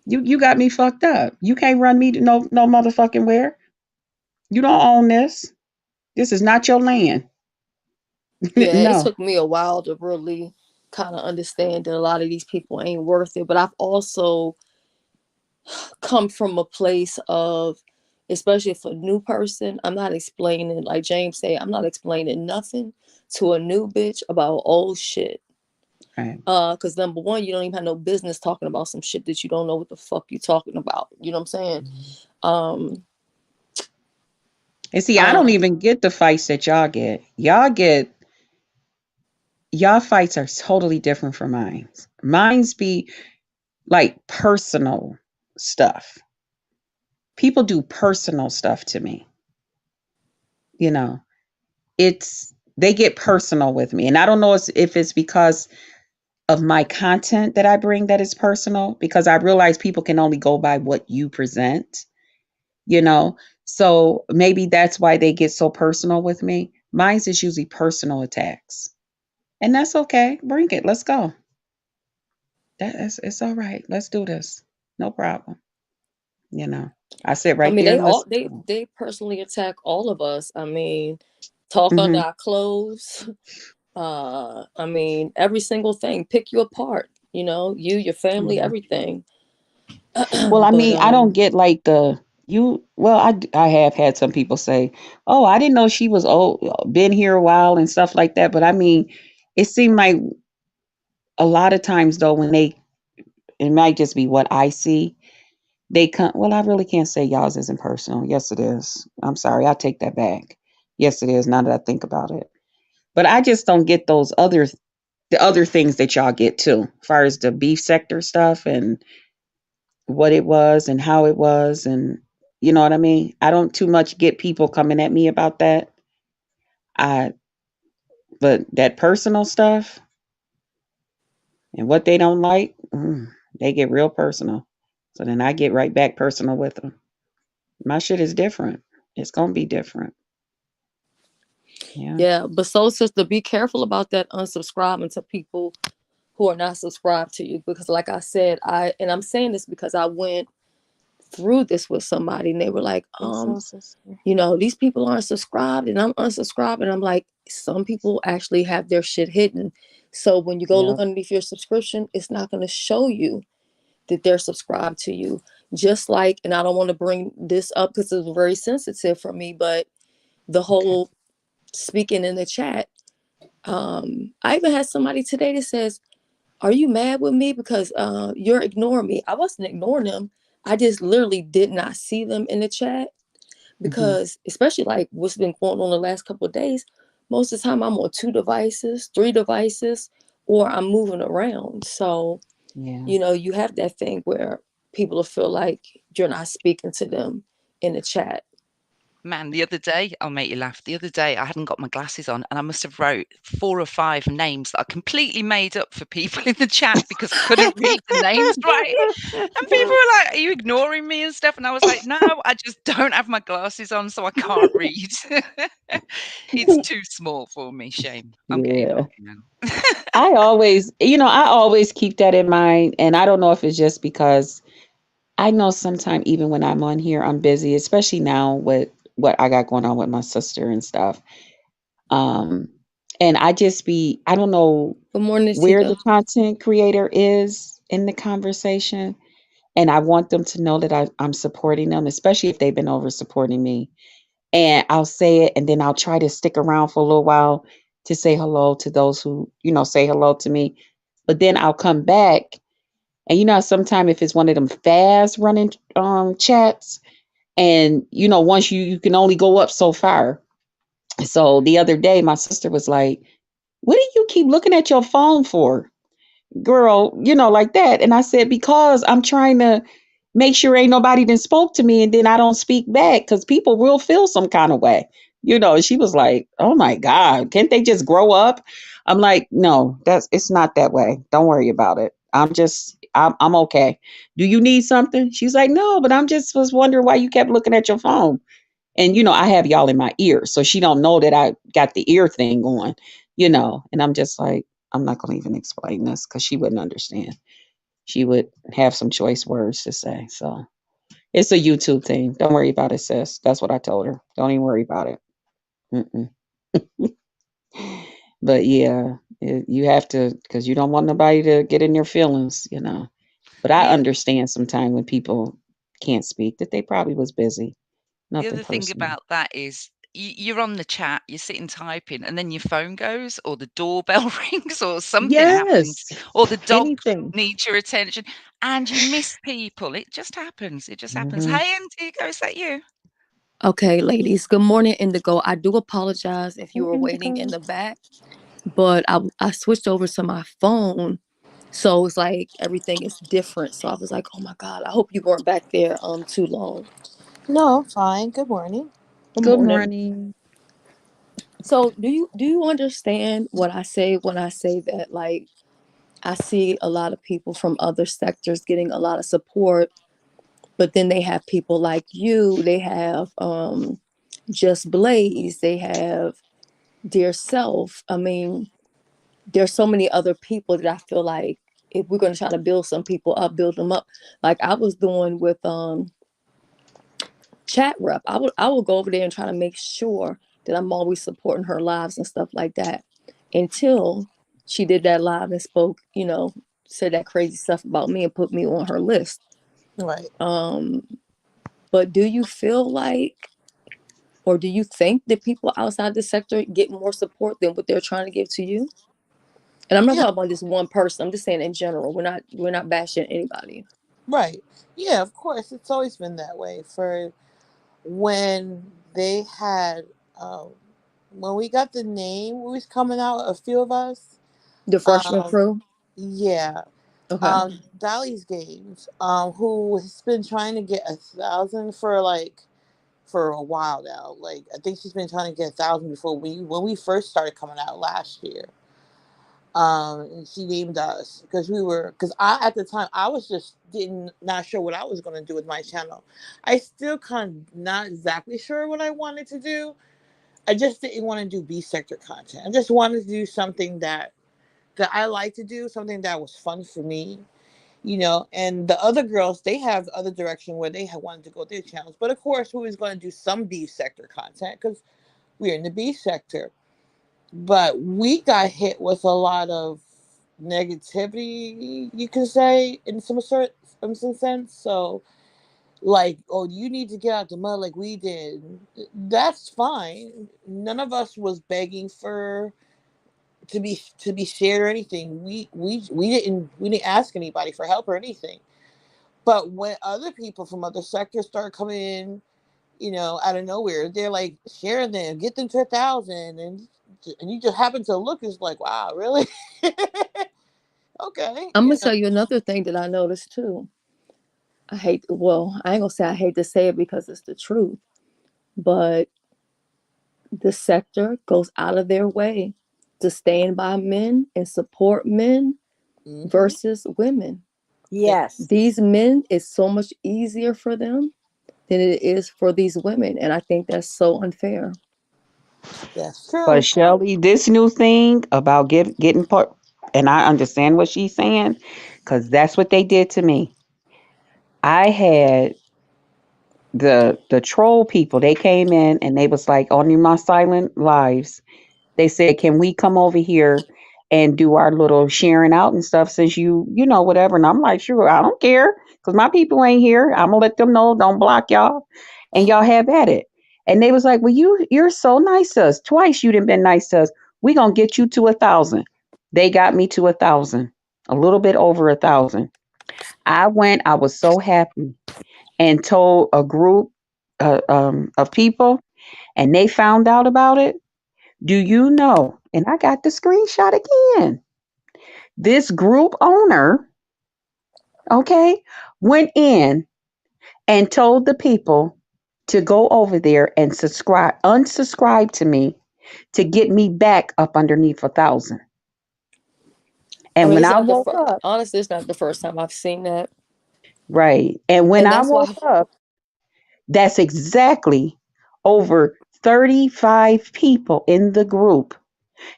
You got me fucked up. You can't run me to no motherfucking where. You don't own this. This is not your land. Yeah, it No. took me a while to really kind of understand that a lot of these people ain't worth it. But I've also come from a place of, especially for a new person, I'm not explaining, like James said, I'm not explaining nothing to a new bitch about old shit. Right. Because number one, you don't even have no business talking about some shit that you don't know what the fuck you talking about. You know what I'm saying? Um, And see, I don't uh, even get the fights that y'all get. Y'all fights are totally different from mine. Mine's be like personal stuff. People do personal stuff to me. You know, it's they get personal with me. And I don't know if it's because of my content that I bring that is personal, because I realize people can only go by what you present, you know. So maybe that's why they get so personal with me. Mine's is usually personal attacks. And that's okay. Bring it. Let's go. That's it's all right. Let's do this. No problem. You know. I sit I right mean, there they and all listen to they them. they personally attack all of us. I mean, talk under Hmm. our clothes. I mean, every single thing, pick you apart. You know, you, your family, Yeah. everything. Well, I But mean, I don't get like the you. Well, I have had some people say, "Oh, I didn't know she was old, been here a while and stuff like that." But I mean, it seemed like a lot of times though, when they, it might just be what I see. They come. Well, I really can't say y'all's isn't personal. Yes, it is. I'm sorry, I take that back. Yes, it is. Now that I think about it, but I just don't get the other things that y'all get too, as far as the beef sector stuff and what it was and how it was, and you know what I mean? I don't too much get people coming at me about that. I But that personal stuff and what they don't like, they get real personal. So then I get right back personal with them. My shit is different. It's going to be different. Yeah. yeah, but so sister, be careful about that unsubscribing to people who are not subscribed to you, because like I said, and I'm saying this because I went through this with somebody and they were like, It's so sister. you know, these people aren't subscribed and I'm unsubscribed. And I'm like, some people actually have their shit hidden. So when you go look Yep. underneath your subscription, it's not going to show you that they're subscribed to you. Just like, and I don't want to bring this up because it's very sensitive for me, but the Okay. whole speaking in the chat. I even had somebody today that says, "Are you mad with me because you're ignoring me?" I wasn't ignoring them. I just literally did not see them in the chat because, especially like what's been going on the last couple of days, most of the time I'm on 2 devices, 3 devices, or I'm moving around. So, Yeah. you have that thing where people will feel like you're not speaking to them in the chat. Man, the other day, I'll make you laugh. The other day, I hadn't got my glasses on, and I must have wrote 4 or 5 names that I completely made up for people in the chat because I couldn't read the names right. And people were like, "Are you ignoring me and stuff?" And I was like, "No, I just don't have my glasses on, so I can't read." It's too small for me. Shame. I'm getting Yeah. old now. I always keep that in mind. And I don't know if it's just because I know sometimes even when I'm on here, I'm busy, especially now with what I got going on with my sister and stuff. Um, and I don't know Good morning, where the Tika. content creator is in the conversation. And I want them to know that I'm supporting them, especially if they've been over supporting me. And I'll say it and then I'll try to stick around for a little while to say hello to those who, say hello to me. But then I'll come back and sometimes if it's one of them fast running chats and once you can only go up so far. So the other day my sister was like, "What do you keep looking at your phone for? Girl," like that. And I said, "Because I'm trying to make sure ain't nobody then spoke to me and then I don't speak back because people will feel some kind of way." She was like, "Oh my God, can't they just grow up?" I'm like, "No, it's not that way. Don't worry about it. I'm okay. Do you need something?" She's like, "No, but I'm just was wondering why you kept looking at your phone." And I have y'all in my ear, so she don't know that I got the ear thing on. And I'm just like, I'm not gonna even explain this because she wouldn't understand. She would have some choice words to say. So it's a YouTube thing. Don't worry about it, sis. That's what I told her. Don't even worry about it. Mm-mm. But yeah, you have to because you don't want nobody to get in your feelings. But I The understand sometimes when people can't speak that they probably was busy. the Nothing other thing personal. about that is you're on the chat, you're sitting typing, and then your phone goes, or the doorbell rings, or something happens, Yes. or the dog Anything. needs your attention, and you miss people. It just happens. It just happens. Hmm. Hey, Antigua, is that you? Okay, ladies. Good morning, Indigo. I do apologize if you Hey, were waiting in Indigo. the back, but I switched over to my phone, so it's like everything is different. So I was like, oh my God, I hope you weren't back there too long. No, I'm fine. Good morning. Good Good morning. morning. So do you understand what I say when I say that, like, I see a lot of people from other sectors getting a lot of support, but then they have people like you, they have Just Blaze, they have Dear Self. I mean, there's so many other people that I feel like if we're going to try to build some people up, build them up. Like I was doing with Chat Rep. I will go over there and try to make sure that I'm always supporting her lives and stuff like that until she did that live and spoke, said that crazy stuff about me and put me on her list. Right. Um, but do you feel like, or do you think that people outside the sector get more support than what they're trying to give to you? And I'm not Yeah. talking about just one person. I'm just saying in general. We're not bashing anybody. Right. Yeah, of course. It's always been that way. For when they had, when we got the name, we was coming out, a few of us. The freshman Um, crew. yeah. Okay. Dolly's Games, who has been trying to get 1,000 for a while now. Like I think she's been trying to get 1,000 before when we first started coming out last year. And she named us because I at the time I was just didn't not sure what I was going to do with my channel. I still kind of not exactly sure what I wanted to do. I just didn't want to do B sector content. I just wanted to do something that I like to do, something that was fun for me. And the other girls, they have the other direction where they had wanted to go their channels, but of course we was going to do some B sector content because we're in the B sector. But we got hit with a lot of negativity, you can say, in some sense. So like, oh, you need to get out the mud like we did. That's fine. None of us was begging for to be shared or anything. We didn't ask anybody for help or anything. But when other people from other sectors start coming in, out of nowhere, they're like, share them, get them to 1,000, and you just happen to look, it's like, wow, really? Okay, I'm gonna tell you another thing that I noticed too. I ain't gonna say I hate to say it because it's the truth, but the sector goes out of their way to stand by men and support men Mm-hmm. versus women. Yes. These men, it's so much easier for them than it is for these women. And I think that's so unfair. That's But true. Shelly, this new thing about getting part, and I understand what she's saying, because that's what they did to me. I had the troll people. They came in and they was like on my silent lives. They said, "Can we come over here and do our little sharing out and stuff? Since whatever." And I'm like, "Sure, I don't care, because my people ain't here. I'm gonna let them know. Don't block y'all, and y'all have at it." And they was like, "Well, you're so nice to us. Twice you didn't been nice to us. We gonna get you to 1,000." They got me to 1,000, a little bit over 1,000. I went. I was so happy and told a group of people, and they found out about it. Do you know? And I got the screenshot again. This group owner, okay, went in and told the people to go over there and unsubscribe to me to get me back up underneath 1,000. I And mean, when it's I not the woke first, up, honestly, it's not the first time I've seen that. right, and when And I that's woke why, up, that's exactly over 35 people in the group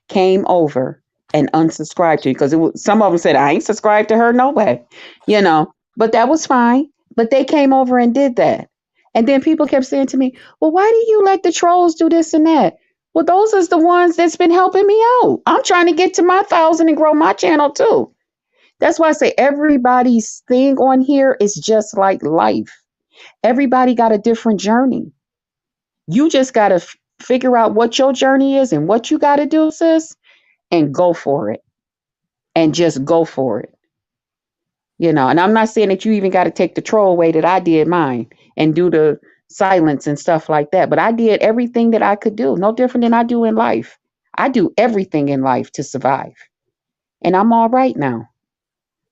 came over and unsubscribed to you, because some of them said I ain't subscribed to her, no way, but that was fine. But they came over and did that, and then people kept saying to me, "Well, why do you let the trolls do this and that?" Well, those is the ones that's been helping me out. I'm trying to get to my 1,000 and grow my channel too. That's why I say everybody's thing on here is just like life. Everybody got a different journey. You just got to figure out what your journey is and what you got to do, sis, and go for it, and just go for it. And I'm not saying that you even got to take the troll way that I did mine and do the silence and stuff like that, but I did everything that I could do, no different than I do in life. I do everything in life to survive, and I'm all right now,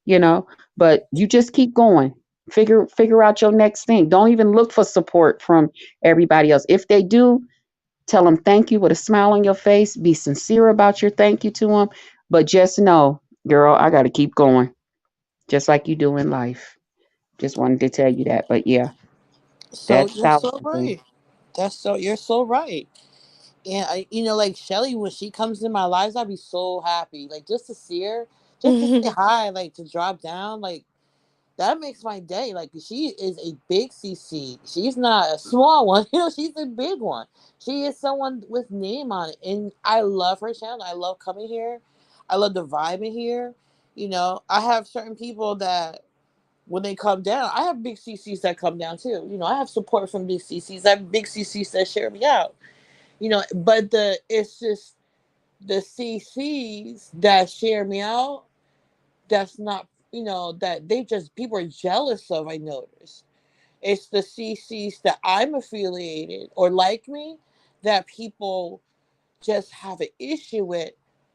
you know but you just keep going. Figure out your next thing. Don't even look for support from everybody else. If they do, tell them thank you with a smile on your face. Be sincere about your thank you to them, but just know, girl, I got to keep going, just like you do in life. Just wanted to tell you that. But yeah, So that you're so thousand thing. right. You're so right. And like Shelly, when she comes in my lives, I'd be so happy. Like, just to see her, just to say hi, like to drop down, like that makes my day. Like, she is a big CC. She's not a small one. She's a big one. She is someone with name on it, and I love her channel. I love coming here. I love the vibe in here. I have certain people that when they come down, I have big CCs that come down too. I have support from big CCs. I have big CCs that share me out. But it's just the CCs that share me out. That's not, that they just people are jealous of. I notice it's the CCs that I'm affiliated or like me that people just have an issue with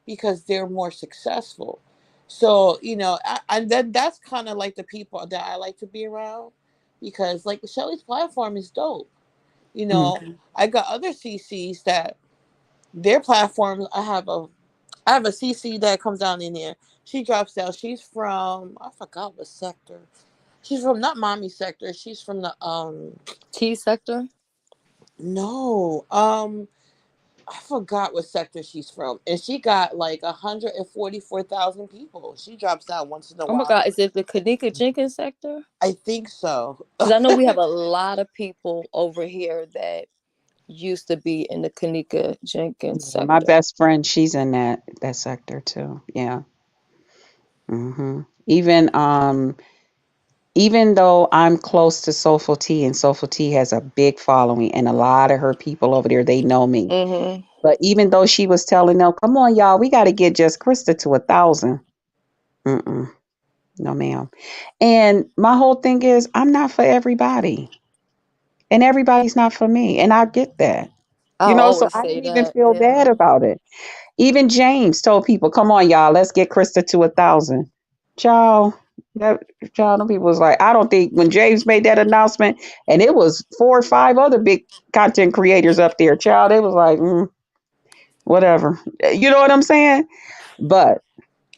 because they're more successful. So and then that's kind of like the people that I like to be around, because like Shelly's platform is dope. You know, Mhm. I got other CCs that their platforms. I have a CC that comes down in there. She drops down. She's from, I forgot what sector. She's from, not mommy sector. She's from the T sector. no I forgot what sector she's from, and she got like 144,000 people. She drops down once in a Oh my while. God, is it the Kanika Jenkins sector? I think so. Because I know we have a lot of people over here that used to be in the Kanika Jenkins Yeah, my sector. best friend, she's in that sector too. Yeah. Even even though I'm close to Soulful Tea, and Soulful Tea has a big following, and a lot of her people over there, they know me. Mm-hmm. But even though she was telling them, "Come on, y'all, we got to get just Krista to 1,000." Mm-mm, no, ma'am. And my whole thing is, I'm not for everybody, and everybody's not for me, and I get that. I So always I say didn't even that. feel bad Yeah. about it. Even James told people, "Come on, y'all, let's get Krista to 1,000." Child, that child, them people was like, I don't think when James made that announcement, and it was 4 or 5 other big content creators up there, child, they was like, whatever. You know what I'm saying? But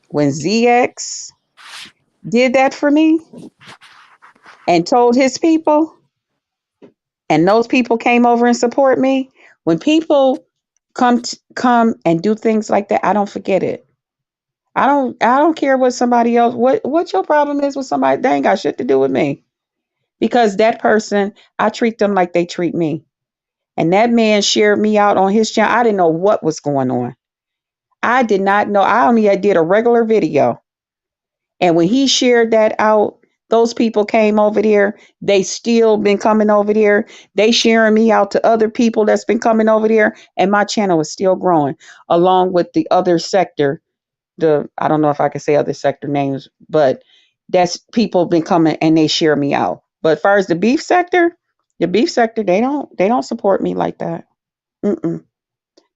when ZX did that for me and told his people, and those people came over and support me, when people come and do things like that, I don't forget it. I don't care what somebody else what your problem is with somebody. They ain't got shit to do with me. Because that person, I treat them like they treat me. And that man shared me out on his channel. I didn't know what was going on. I did not know. I only did a regular video. And when he shared that out, those people came over there. They still been coming over there. They sharing me out to other people that's been coming over there. And my channel is still growing along with the other sector. I don't know if I can say other sector names, but that's people been coming and they share me out. But as far as the beef sector, they don't support me like that. Mm-mm.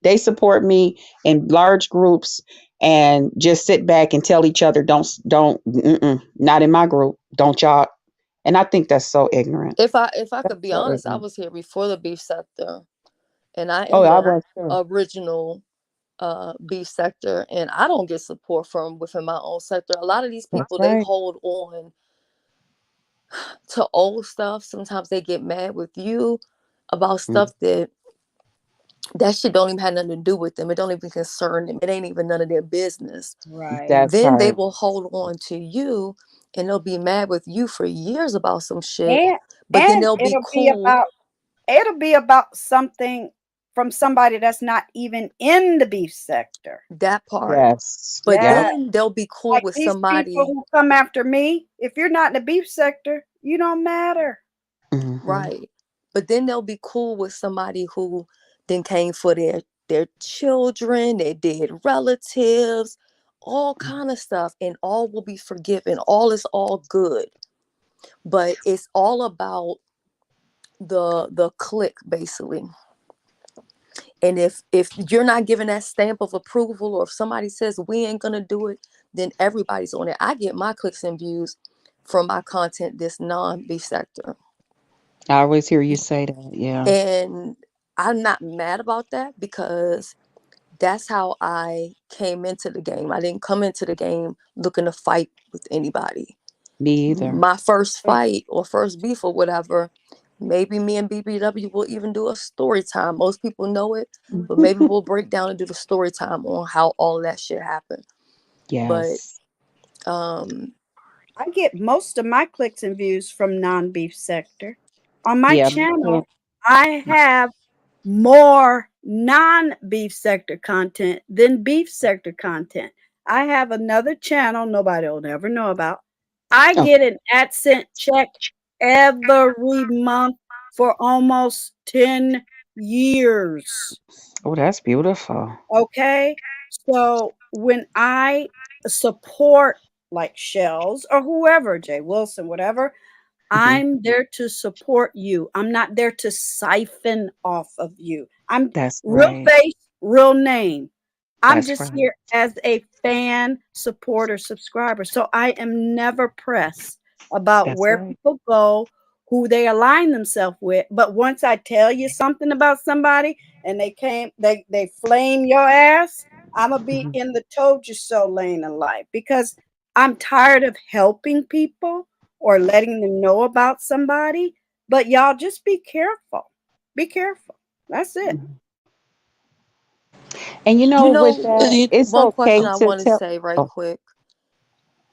They support me in large groups and just sit back and tell each other, don't, not in my group, don't y'all. And I think that's so ignorant. If I That's could be so honest, I ignorant. was here before the beef sector, and I Oh, am I the was too. original beef sector, and I don't get support from within my own sector. A lot of these That's people, they right. hold on to old stuff. Sometimes they get mad with you about Mm, stuff that shit don't even have nothing to do with them. It don't even concern them. It ain't even none of their business. Right. that Then they part. will hold on to you, and they'll be mad with you for years about some shit, And but then and they'll be cool. it'll be about something from somebody that's not even in the beef sector. That part. Yes. But Yep. Yeah. then they'll be cool Like with these people somebody, who come after me, if you're not in the beef sector, you don't matter. Hmm. right? But then they'll be cool with somebody who then came for their children, their dead relatives, all kind of stuff, and all will be forgiven. All is all good. But it's all about the click, basically. And if you're not giving that stamp of approval, or if somebody says we ain't gonna do it, then everybody's on it. I get my clicks and views from my content, this non-beef sector. I always hear you say that. Yeah. And I'm not mad about that, because that's how I came into the game. I didn't come into the game looking to fight with anybody. Me either. My first fight or first beef or whatever, maybe me and BBW will even do a story time. Most people know it, but maybe we'll break down and do the story time on how all that shit happened. But Yes. um I get most of my clicks and views from non-beef sector. On my Yeah. Me too. channel, I have more non-beef sector content than beef sector content. I have another channel nobody will never know about. I Oh, get an AdSense check every month for almost 10 years. oh, that's beautiful. Okay. So when I support like Shells or whoever, Jay Wilson, whatever, Hmm. I'm there to support you. I'm not there to siphon off of you. I'm That's real right. face, real name. I'm That's just right. here as a fan, supporter, subscriber. So I am never pressed about That's where right. people go, who they align themselves with. But once I tell you something about somebody and they flame your ass, I'm gonna be Hmm. in the told you so lane of life because I'm tired of helping people or letting them know about somebody. But y'all just be careful. Be careful. That's it. And you with know, that, it's one question okay I to want to tell. say right Oh, quick.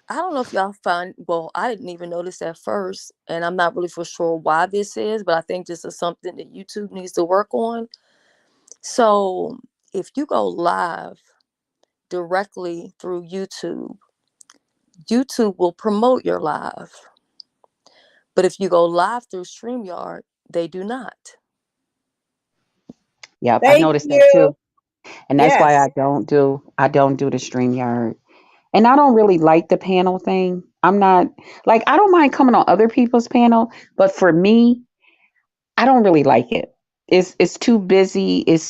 I don't know if y'all find, well, I didn't even notice at first, and I'm not really for sure why this is, but I think this is something that YouTube needs to work on. So if you go live directly through YouTube, YouTube will promote your live. But if you go live through StreamYard, they do not. Yep, I Thank noticed that you. too. And that's why Yes. I don't do the StreamYard. And I don't really like the panel thing. I'm not like I don't mind coming on other people's panel, but for me, I don't really like it. It's too busy. I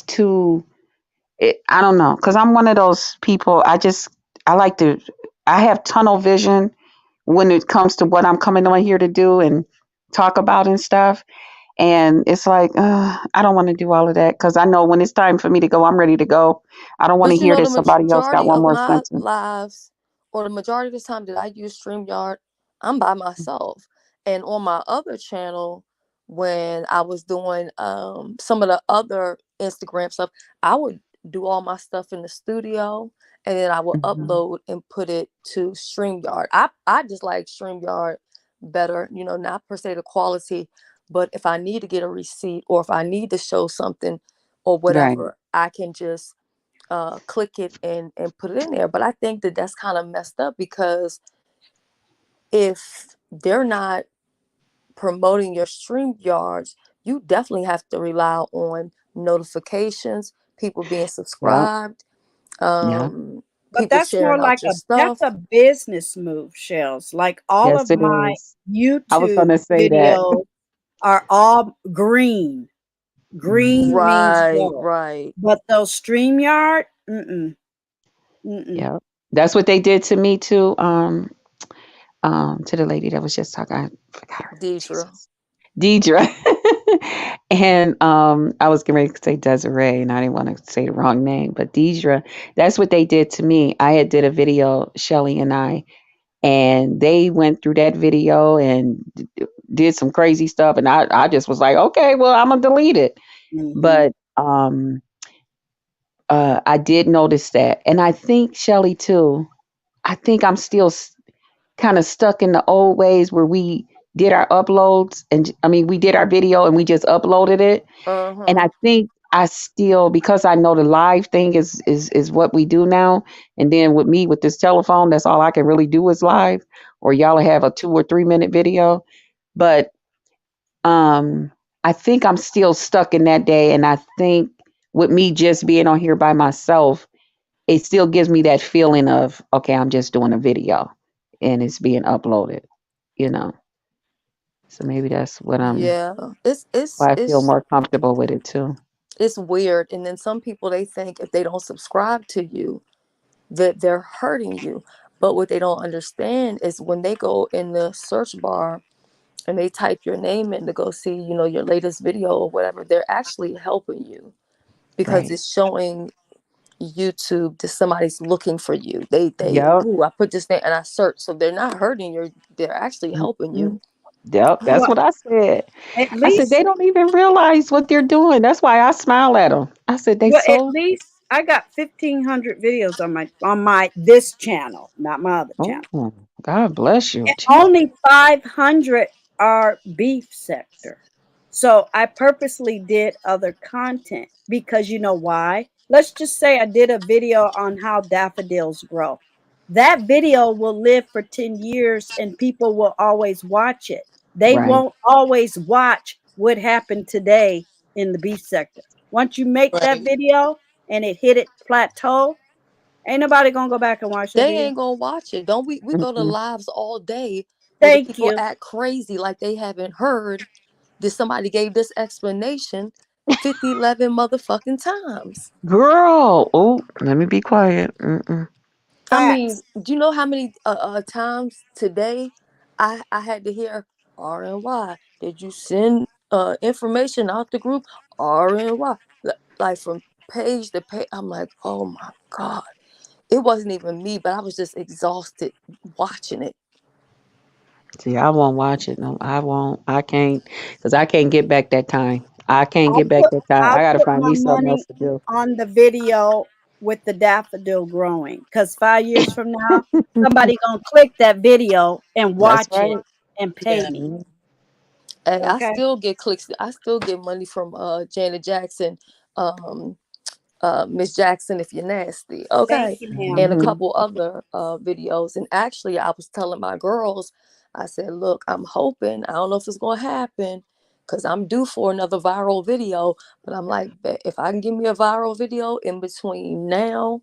don't know, because I'm one of those people. I like to. I have tunnel vision when it comes to what I'm coming on here to do and talk about and stuff. And it's like I don't want to do all of that because I know when it's time for me to go, I'm ready to go. I don't want to But you hear know, that the somebody else got majority one of more my sentence. lives, or the majority of the time that I use StreamYard, I'm by myself. And on my other channel, when I was doing some of the other Instagram stuff, I would do all my stuff in the studio, and then I would Mhm. upload and put it to StreamYard. I just like StreamYard better, not per se the quality, but if I need to get a receipt or if I need to show something or Right. whatever, I can just click it and put it in there. But I think that that's kind of messed up, because if they're not promoting your stream yards, you definitely have to rely on notifications, people being Yep. subscribed, Yep. But people that's more sharing out like your that's stuff. a business move, Shells. Like all Yes, of it my is. I was YouTube gonna say that. videos are all green. Mhm. Green means Right, go. right. But those StreamYard, mm-mm, mm-mm. Yep. That's what they did to me too. To the lady that was just talking. I forgot her name. Deidre. Jesus. Deidre. And I was getting ready to say Desiree, and I didn't want to say the wrong name, but Deidre. That's what they did to me. I had did a video, Shelly and I, and they went through that video and did some crazy stuff, and I just was like, okay, well, I'm gonna delete it. Mm-hmm. But I did notice that, and I think Shelly too. I think I'm still kind of stuck in the old ways where we did our uploads, and I mean we did our video and we just uploaded it. And Uh-huh. I think I still, because I know the live thing is what we do now. And then with me with this telephone, that's all I can really do is live, or y'all have a 2 or 3 minute video. But I think I'm still stuck in that day, and I think with me just being on here by myself, it still gives me that feeling of okay, I'm just doing a video and it's being uploaded, you know. So maybe that's Yeah. It's it's why I feel it's more comfortable with it too. it's weird. And then some people, they think if they don't subscribe to you, that they're hurting you. But what they don't understand is when they go in the search bar and they type your name in to go see, your latest video or whatever, they're actually helping you, because Right. it's showing YouTube that somebody's looking for you. Yep. Ooh, I put this thing and I search. So they're not hurting you, they're actually helping you. Mhm. Yep. That's Well, what I said. at I said they least, don't even realize what they're doing. That's why I smile at them. I said they at so. least I got 1,500 videos on my this channel, not my other channel. Oh, God bless you. And Gee. only 500 are beef sector. So I purposely did other content because you know why? Let's just say I did a video on how daffodils grow. That video will live for 10 years and people will always watch it. They Right. won't always watch what happened today in the beef sector. Once you make that Right. video and it hit it plateau, ain't nobody gonna go back and watch that They video. ain't gonna watch it. Don't we go to Mm-mm. lives all day where the Thank people you. act crazy like they haven't heard that somebody gave this explanation 50, 11 motherfucking times. Girl. Oh, let me be quiet. Mm-mm. I mean, Facts. do you know how many times today I had to hear RNY? Did you send information out the group? RNY. Like from page to page. I'm like, oh my God. It wasn't even me, but I was just exhausted watching it. See, I won't watch it. No, I won't. I can't, because I can't get back that time. I can't get back that time. I I'll gotta put find my me something money else to do. on the video with the daffodil growing. Because 5 years from now, somebody gonna click that video and That's watch it right. and pay Yeah. me. Mhm. And I Okay. still get clicks. I still get money from Janet Jackson, um, Miss Jackson, if you're nasty. Thank Okay. you, ma'am. And a Mhm. couple other videos. And actually, I was telling my girls, I said, look, I'm hoping, I don't know if it's going to happen because I'm due for another viral video. But I'm like, if I can give me a viral video in between now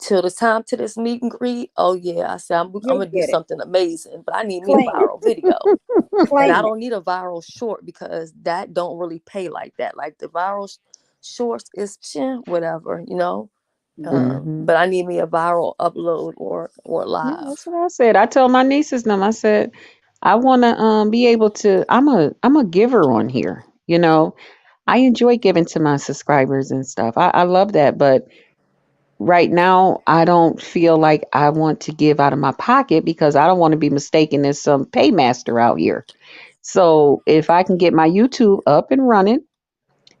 till the time to this meet and greet, oh yeah, I said, I'm You'll going to do get it. something amazing, but I need me a Claim it. viral video. And I Claim it. don't need a viral short because that don't really pay like that. Like the viral shorts is whatever, you know. Mhm. Hmm. But I need me a viral upload or Yeah, live. that's what I said. I told my nieces them. I said, I want to be able to. I'm a giver on here. I enjoy giving to my subscribers and stuff. I love that, but right now I don't feel like I want to give out of my pocket because I don't want to be mistaken as some paymaster out here. So if I can get my YouTube up and running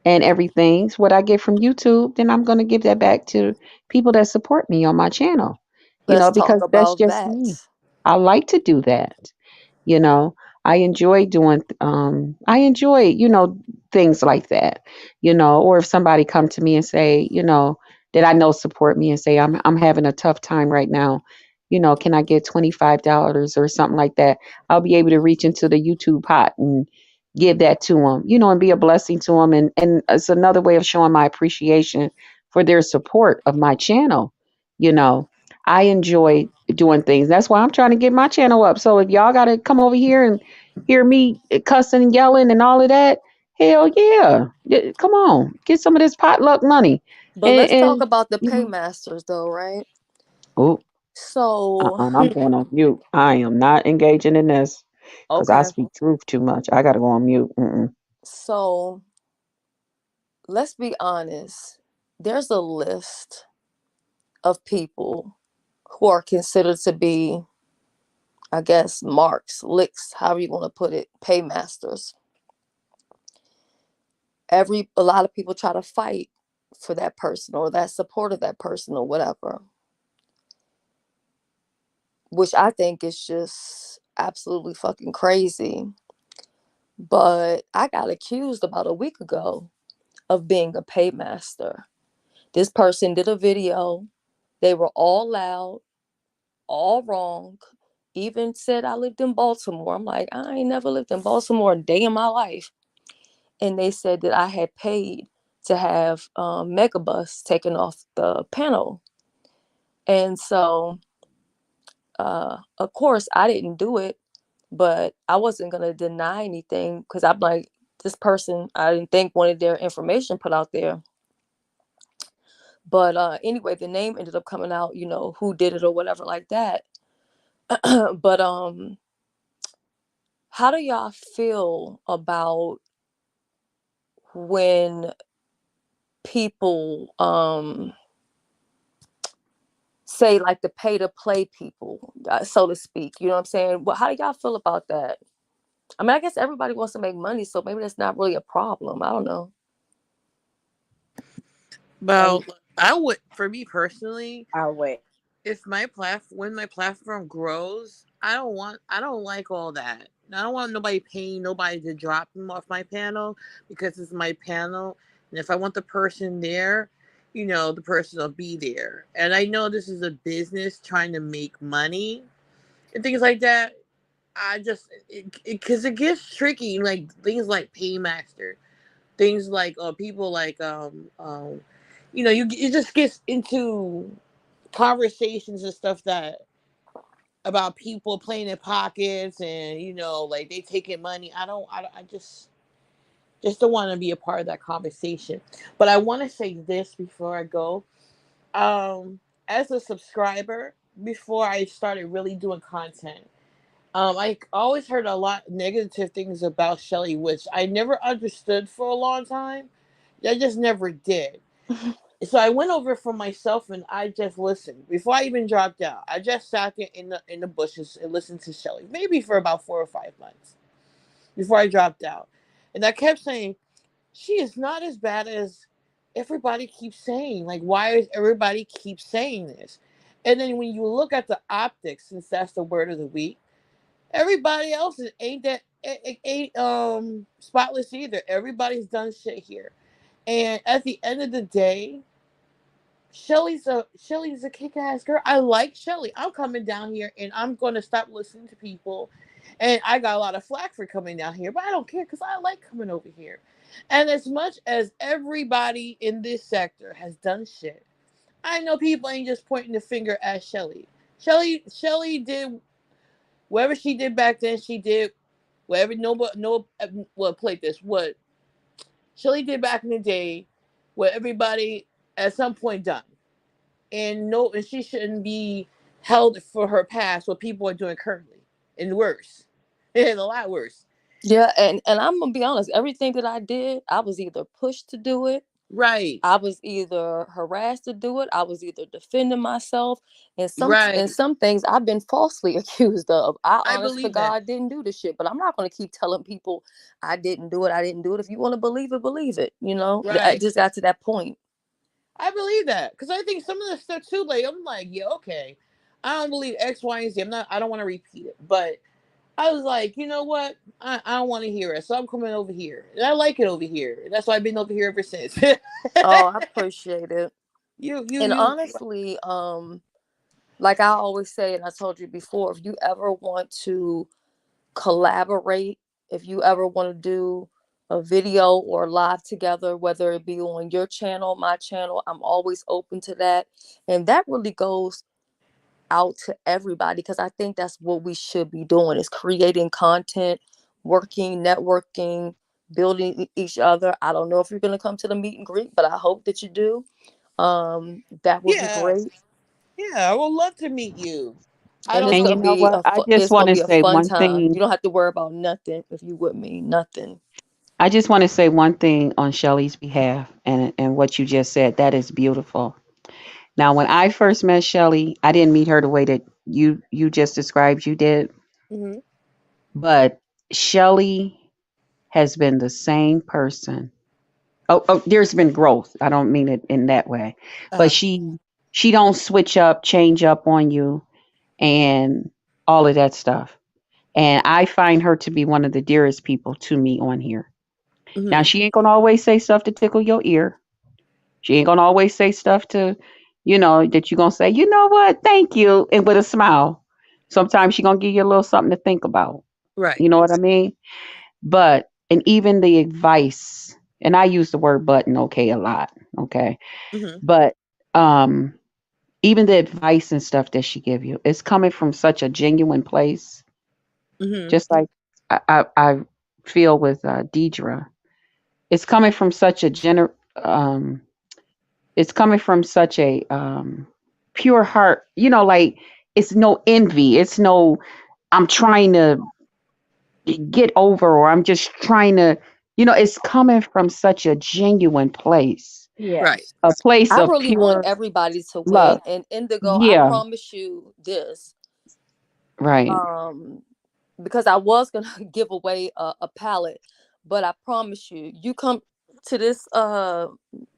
and everything's what I get from YouTube, then I'm going to give that back to people that support me on my channel. Let's talk Because that's about just that. me. I like to do that. you know I enjoy doing things like that. Or if somebody come to me and say, that I know support me and say, I'm having a tough time right now, can I get $25 or something like that? I'll be able to reach into the YouTube pot and give that to them, and be a blessing to them, and it's another way of showing my appreciation for their support of my channel. you know I enjoy doing things. That's why I'm trying to get my channel up. So if y'all got to come over here and hear me cussing and yelling and all of that, hell yeah. Come on, get some of this potluck money. But And, let's talk and about the you know, paymasters though, right? oh, So, I'm going on mute. I am not engaging in this because I okay. speak truth too much. I got to go on mute. Mm-mm. So, let's be honest. There's a list of people who are considered to be, I guess, marks, licks, however you want to put it, paymasters. A lot of people try to fight for that person or that support of that person or whatever, which I think is just absolutely fucking crazy. But I got accused about a week ago of being a paymaster. This person did a video. They were all loud, all wrong. Even said I lived in Baltimore. I'm like, I ain't never lived in Baltimore a day in my life. And they said that I had paid to have Megabus taken off the panel. And so, of course, I didn't do it, but I wasn't going to deny anything because I'm like, this person, I didn't think wanted their information put out there. But anyway, the name ended up coming out, who did it or whatever like that. But how do y'all feel about when people say like the pay to play people, so to speak? You know what I'm saying? Well, how do y'all feel about that? I mean, I guess everybody wants to make money, so maybe that's not really a problem. I don't know. Well, I would, for me personally, I'll wait. if when my platform grows, I don't like all that. I don't want nobody paying nobody to drop them off my panel because it's my panel. And if I want the person there, the person will be there. And I know this is a business trying to make money and things like that. I just, because it gets tricky, like things like Paymaster, things like people like it just gets into conversations and stuff that about people playing in pockets and like they taking money. I just don't want to be a part of that conversation. But I want to say this before I go. As a subscriber, before I started really doing content, I always heard a lot negative things about Shelly, which I never understood for a long time. I just never did. So I went over for myself and I just listened before I even dropped out. I just sat there in the bushes and listened to Shelly, maybe for about 4 or 5 months before I dropped out, and I kept saying she is not as bad as everybody keeps saying. Like, why is everybody keep saying this? And then when you look at the optics, since that's the word of the week, everybody else ain't that ain't spotless either. Everybody's done shit here, and at the end of the day, Shelly's a kick ass girl. I like Shelly. I'm coming down here and I'm gonna stop listening to people And I got a lot of flack for coming down here, but I don't care because I like coming over here. And as much as everybody in this sector has done shit, I know people ain't just pointing the finger at Shelly. Shelly did whatever she did back then. She did whatever no well play this what Shelly did back in the day, what everybody at some point done, and no, and she shouldn't be held for her past. What people are doing currently, and worse, and a lot worse. Yeah, and I'm gonna be honest, everything that I did, I was either pushed to do it, Right, I was either harassed to do it, I was either defending myself, and right. some things I've been falsely accused of. I I honest to believe that. God didn't do the shit, but I'm not gonna keep telling people I didn't do it, I didn't do it. If you want to believe it, believe it. You know, I Right. just got to that point. I believe that because I think some of the stuff too. Like I'm like, yeah, okay. I don't believe X, Y, and Z. I'm not. I don't want to repeat it, but I was like, you know what? I don't want to hear it, so I'm coming over here, and I like it over here. And that's why I've been over here ever since. Oh, I appreciate it. And You. honestly, like I always say, and I told you before, if you ever want to collaborate, if you ever want to do a video or live together, whether it be on your channel, my channel, I'm always open to that. And that really goes out to everybody because I think that's what we should be doing is creating content, working, networking, building each other. I don't know if you're going to come to the meet and greet, but I hope that you do. That would be Yeah, great. yeah. I would love to meet you. I And don't it's And know. you gonna know be what? I just it's want gonna to be a say fun one time. You thing. don't have to worry about nothing if you with me. Nothing. I just want to say one thing on Shelly's behalf and what you just said. That is beautiful. Now, when I first met Shelly, I didn't meet her the way that you just described you did, Hmm. but Shelly has been the same person. Oh, there's been growth. I don't mean it in that way, but Uh, she don't switch up, change up on you, and all of that stuff. And I find her to be one of the dearest people to me on here. Now, hmm. she ain't gonna always say stuff to tickle your ear. She ain't gonna always say stuff to, that you're gonna say, you know what, thank you, and with a smile. Sometimes she gonna give you a little something to think about. Right. You know what I mean? But and even the advice, and I use the word button okay a lot, okay. Hmm. But um even the advice and stuff that she give you, it's coming from such a genuine place. Hmm. Just like I feel with Deidre. It's coming from such a it's coming from such a pure heart, like it's no envy, it's no I'm trying to get over, or I'm just trying to, it's coming from such a genuine place, Right. Yes. a place I of really want pure everybody to love. win. And Indigo, I Yeah, promise you this. right. Um, because I was gonna give away a palette, but I promise you, you come to this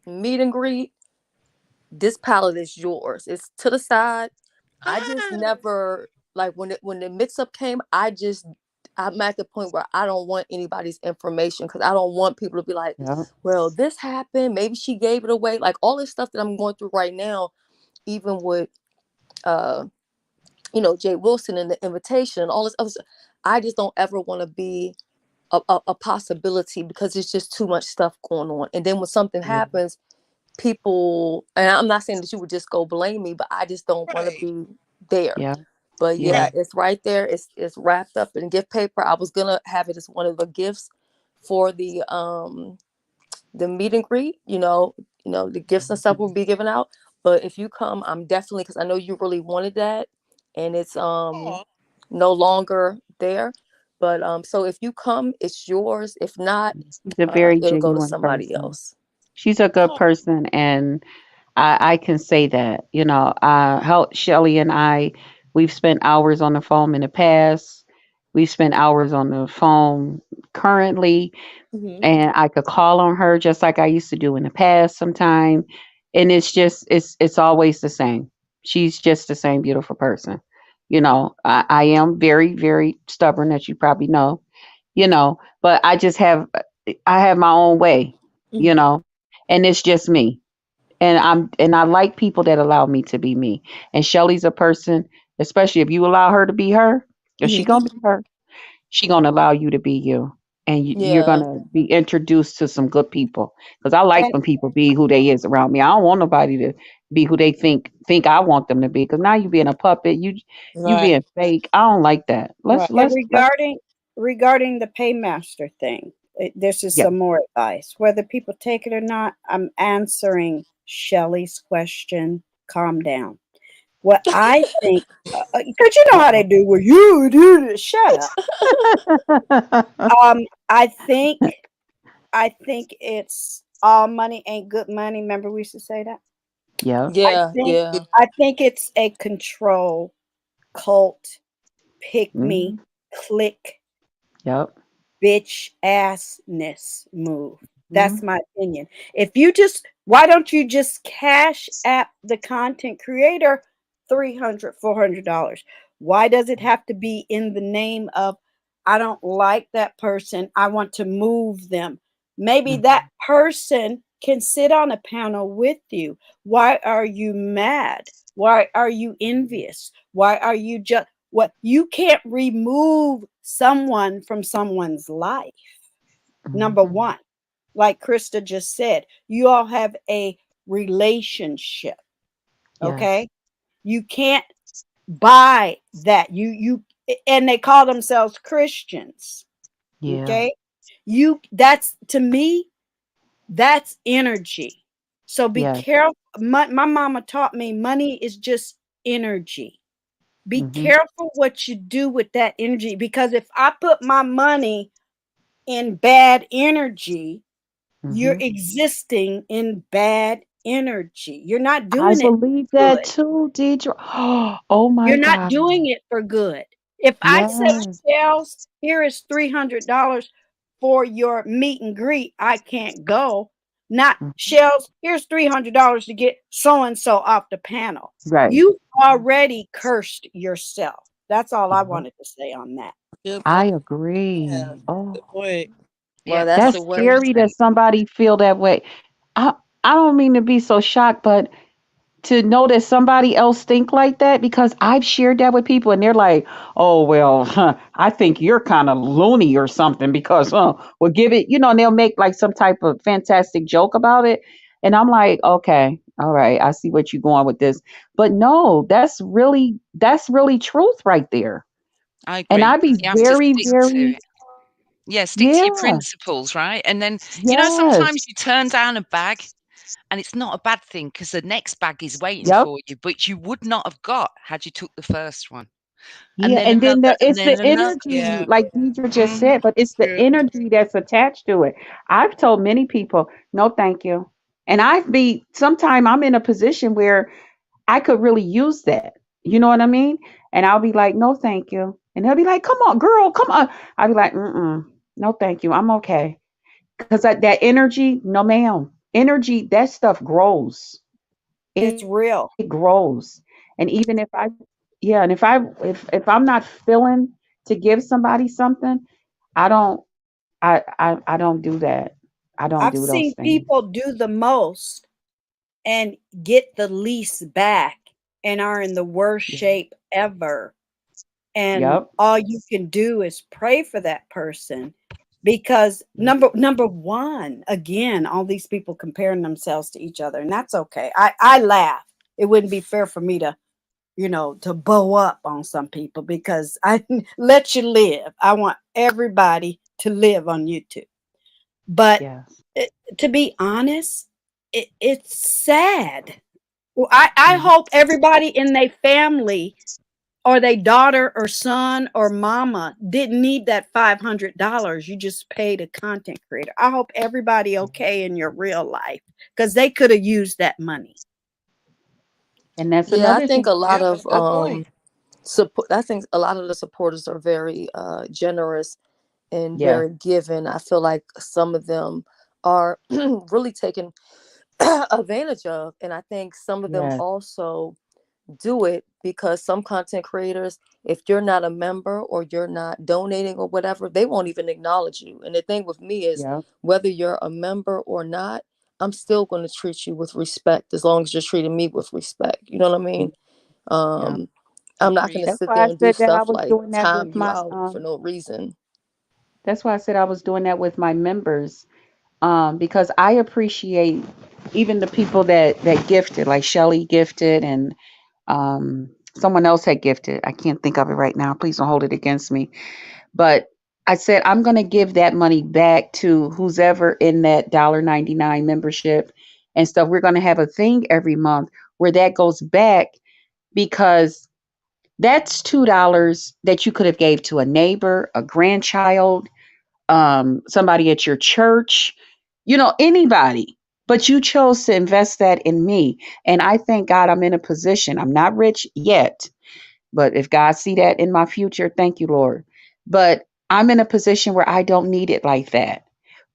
meet and greet, this palette is yours. It's to the side. I just Ah, never like when the mix up came, I'm at the point where I don't want anybody's information because I don't want people to be like, Yeah. well, this happened, maybe she gave it away. Like all this stuff that I'm going through right now, even with uh, Jay Wilson and the invitation and all this other stuff, I just don't ever want to be a possibility because it's just too much stuff going on. And then when something Yeah. happens, people, and I'm not saying that you would just go blame me, but I just don't want to right. be there. Yeah. But Yeah. yeah, Right. it's right there. It's wrapped up in gift paper. I was gonna have it as one of the gifts for the meet and greet. The gifts and stuff will be given out. But if you come, I'm definitely, because I know you really wanted that, and it's Aw. no longer there. But so if you come, it's yours. If not, She's a very it'll go to genuine somebody person. else. She's a good Aw. person, and I can say that. How Shelly and I, we've spent hours on the phone in the past. We've spent hours on the phone currently, Hmm. and I could call on her just like I used to do in the past sometime. And it's always the same. She's just the same beautiful person. I am very, very stubborn, as you probably know, but I have my own way, you Hmm. know, and it's just me. And I like people that allow me to be me. And Shelly's a person, especially if you allow her to be her, because she Hmm. gonna be her. she gonna allow you to be you, and you're Yeah. gonna be introduced to some good people. Because I like And when people be who they is around me. I don't want nobody to be who they think I want them to be. Because now you being a puppet, you Right. being fake. I don't like that. Right. and Let's regarding the paymaster thing, this is yeah. some more advice. Whether people take it or not, I'm answering Shelly's question. Calm down. What I think, because you know how they do. Well, you do this. Shut up. Um, I think it's all money ain't good money. Remember we used to say that. Yep. I Yeah. think Yeah. it's a control cult, pick me, Mhm. click, Yep. bitch assness move. That's Mhm. my opinion. Why don't you just cash app the content creator $300, $400? Why does it have to be in the name of, I don't like that person, I want to move them? Maybe that Mhm. person can sit on a panel with you. Why are you mad? Why are you envious? Why are you just what you can't remove someone from someone's life? Number Mhm. one, like Krista just said, you all have a relationship. Yes. Okay. You can't buy that. And they call themselves Christians. Yeah. Okay. That's to me, that's energy. So be Yes. careful. My mama taught me money is just energy. Be Mhm. careful what you do with that energy, because if I put my money in bad energy, you're Mhm. existing in bad energy. You're not I doing it believe for that good. too, Deidre. Oh my You're not God. doing it for good. If I say, Yes. Shells, here is $300 for your meet and greet, I can't go. Not Mhm. Shells, here's $300 to get so and so off the panel. Right. You already cursed yourself. That's all I Yep. wanted to say on that. Good I point. agree. Yeah. Oh, Good point. Yeah, Well, that's that's the that's way. very scary that true. somebody feel that way. I I don't mean to be so shocked, but to know that somebody else think like that, because I've shared that with people and they're like, "Oh well, I think you're kind of loony or something because, well, give it," and they'll make like some type of fantastic joke about it, and I'm like, "Okay, all right, I see what you're going with this," but no, that's really truth right there, I and agree. I'd be You have to very, stick to very, it. Yeah, stick to your yeah, principles, right? And then, yes, sometimes you turn down a bag and it's not a bad thing because the next bag is waiting yep. for you, but you would not have got had you took the first one. And Yeah, then and then another, and it's then the another. energy, Yeah. like Deidre just Mhm. said, but it's the True. energy that's attached to it. I've told many people, no, thank you. And sometime I'm in a position where I could really use that. You know what I mean? And I'll be like, no, thank you. And they'll be like, come on, girl, come on. I'll be like, no, thank you. I'm okay. Because that energy, no, ma'am. Energy, that stuff grows. It's It real. grows. And even if I yeah, and if I'm not feeling to give somebody something, I don't I don't do that. I don't I've do those seen things. people do the most and get the least back and are in the worst Yeah. shape ever. And Yep. all you can do is pray for that person, because Yep. number one, again, all these people comparing themselves to each other, and that's okay. I laugh. It wouldn't be fair for me to, to bow up on some people, because I let you live. I want everybody to live on YouTube. But Yes. to be honest, it's sad. Well, I Mhm. hope everybody in their family or their daughter or son or mama didn't need that $500 you just paid a content creator. I hope everybody okay in your real life, because they could have used that money. And that's Yeah, I another think thing. a lot Yep. of That's a good point. support. I think a lot of the supporters are very generous and Yeah. very given. I feel like some of them are really taken advantage of, and I think some of them Yes. also do it because some content creators, if you're not a member or you're not donating or whatever, they won't even acknowledge you. And the thing with me is, Yep. whether you're a member or not, I'm still going to treat you with respect as long as you're treating me with respect. You know what I mean? Yep. um I'm not going Agreed. to That's sit why there I and do said that I stuff was like doing that time with you my out for no reason. That's why I said I was doing that with my members, because I appreciate even the people that gifted, like Shelly gifted, and someone else had gifted. I can't think of it right now. Please don't hold it against me. But I said I'm going to give that money back to who's ever in that $1.99 membership and stuff. We're going to have a thing every month where that goes back, because that's $2 that you could have gave to a neighbor, a grandchild, somebody at your church, anybody. But you chose to invest that in me. And I thank God I'm in a position. I'm not rich yet, but if God see that in my future, thank you, Lord. But I'm in a position where I don't need it like that.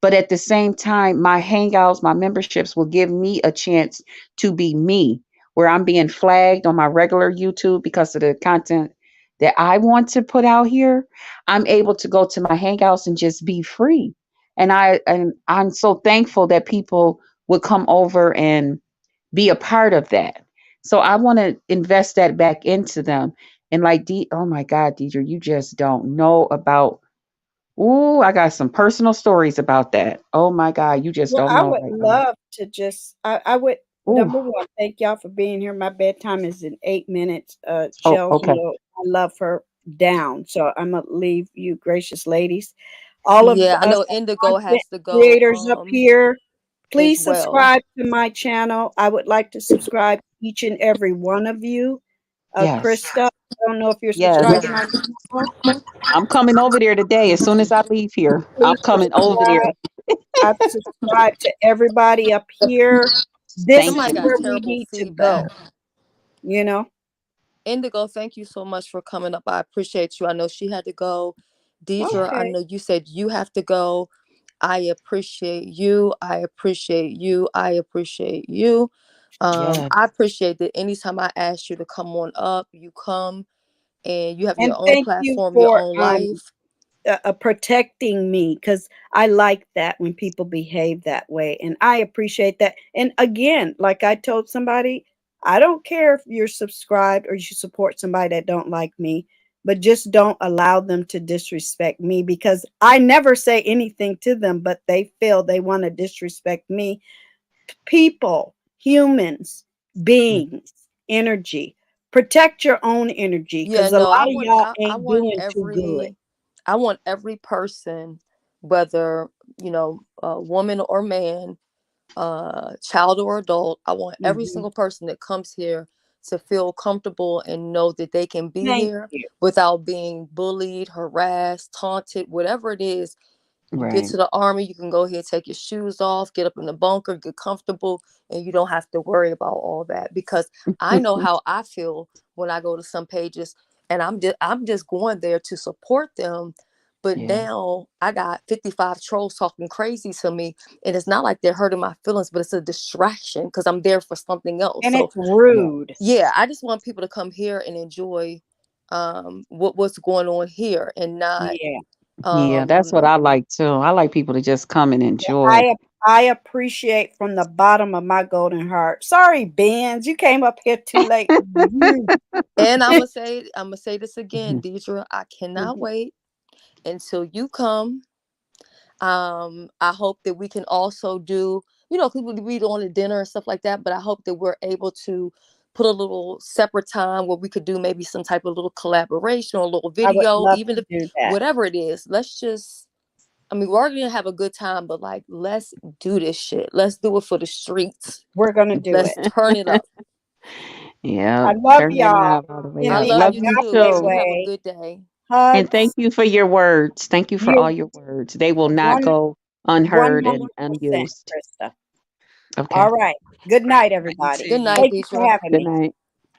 But at the same time, my hangouts, my memberships will give me a chance to be me, where I'm being flagged on my regular YouTube because of the content that I want to put out here. I'm able to go to my hangouts and just be free. And I'm so thankful that people would come over and be a part of that. So I want to invest that back into them. And like oh my God, Deidre, you just don't know about. Ooh, I got some personal stories about that. Oh my God, you just Well, don't I know would right now. love to just I would Ooh, number one, thank y'all for being here. My bedtime is in 8 minutes. oh, Shells, okay. I love her down. So I'm gonna leave you, gracious ladies. All of Yeah, I us know Indigo content has to go creators up here, as please well. subscribe to my channel. I would like to subscribe to each and every one of you. Yes, Krista, I don't know if you're yes. subscribed to my channel. I'm coming over there today. As soon as I leave here, I'm Please coming over there. subscribe. I've subscribed to everybody up here. This Thank is Somebody you. got where we terrible need to feedback. go, you know? Indigo, thank you so much for coming up. I appreciate you. I know she had to go. Deidre, I Okay. know you said you have to go. I appreciate you. I appreciate you. I appreciate you. Yes, I appreciate that anytime I ask you to come on up, you come and you have your And own thank you platform, your for own life. protecting me, because I like that when people behave that way, and I appreciate that. And again, like I told somebody, I don't care if you're subscribed or you support somebody that don't like me, but just don't allow them to disrespect me, because I never say anything to them, but they feel they want to disrespect me. People, humans, beings, energy. Protect your own energy, Yeah, because a no, lot of y'all ain't doing too good. I want every person, whether, woman or man, child or adult, I want every Mhm. single person that comes here to feel comfortable and know that they can be Thank here you. without being bullied, harassed, taunted, whatever it is. You get right. to the army, you can go here, take your shoes off, get up in the bunker, get comfortable, and you don't have to worry about all that, because I know how I feel when I go to some pages, and I'm just going there to support them. But Yeah. now I got 55 trolls talking crazy to me, and it's not like they're hurting my feelings, but it's a distraction because I'm there for something else. And So it's rude. yeah, I just want people to come here and enjoy what's going on here, and not Yeah. Yeah, that's what um I like too. I like people to just come and enjoy. I appreciate from the bottom of my golden heart. Sorry, Benz, you came up here too late. Mhm. And I'm gonna say this again, Mhm. Deidre. I cannot Mhm. wait until you come. I hope that we can also do, people we on a dinner and stuff like that. But I hope that we're able to put a little separate time where we could do maybe some type of little collaboration or a little I would video, love even to if do that. whatever it is. Let's just. I mean, we're gonna have a good time, but like, let's do this shit. Let's do it for the streets. We're gonna do Let's it. turn it up. Yeah, I love turn that y'all knob all the way I up. in love a Love you you too, godly ladies. You too. have a way. good day. And thank Hugs. you for your words. Thank you for You're all your words. They will not one go one unheard and hundred percent, unused. Krista. Okay. All right. Good night, Right, you everybody. Good too. night, Thank you for Deidre. having Good me. night.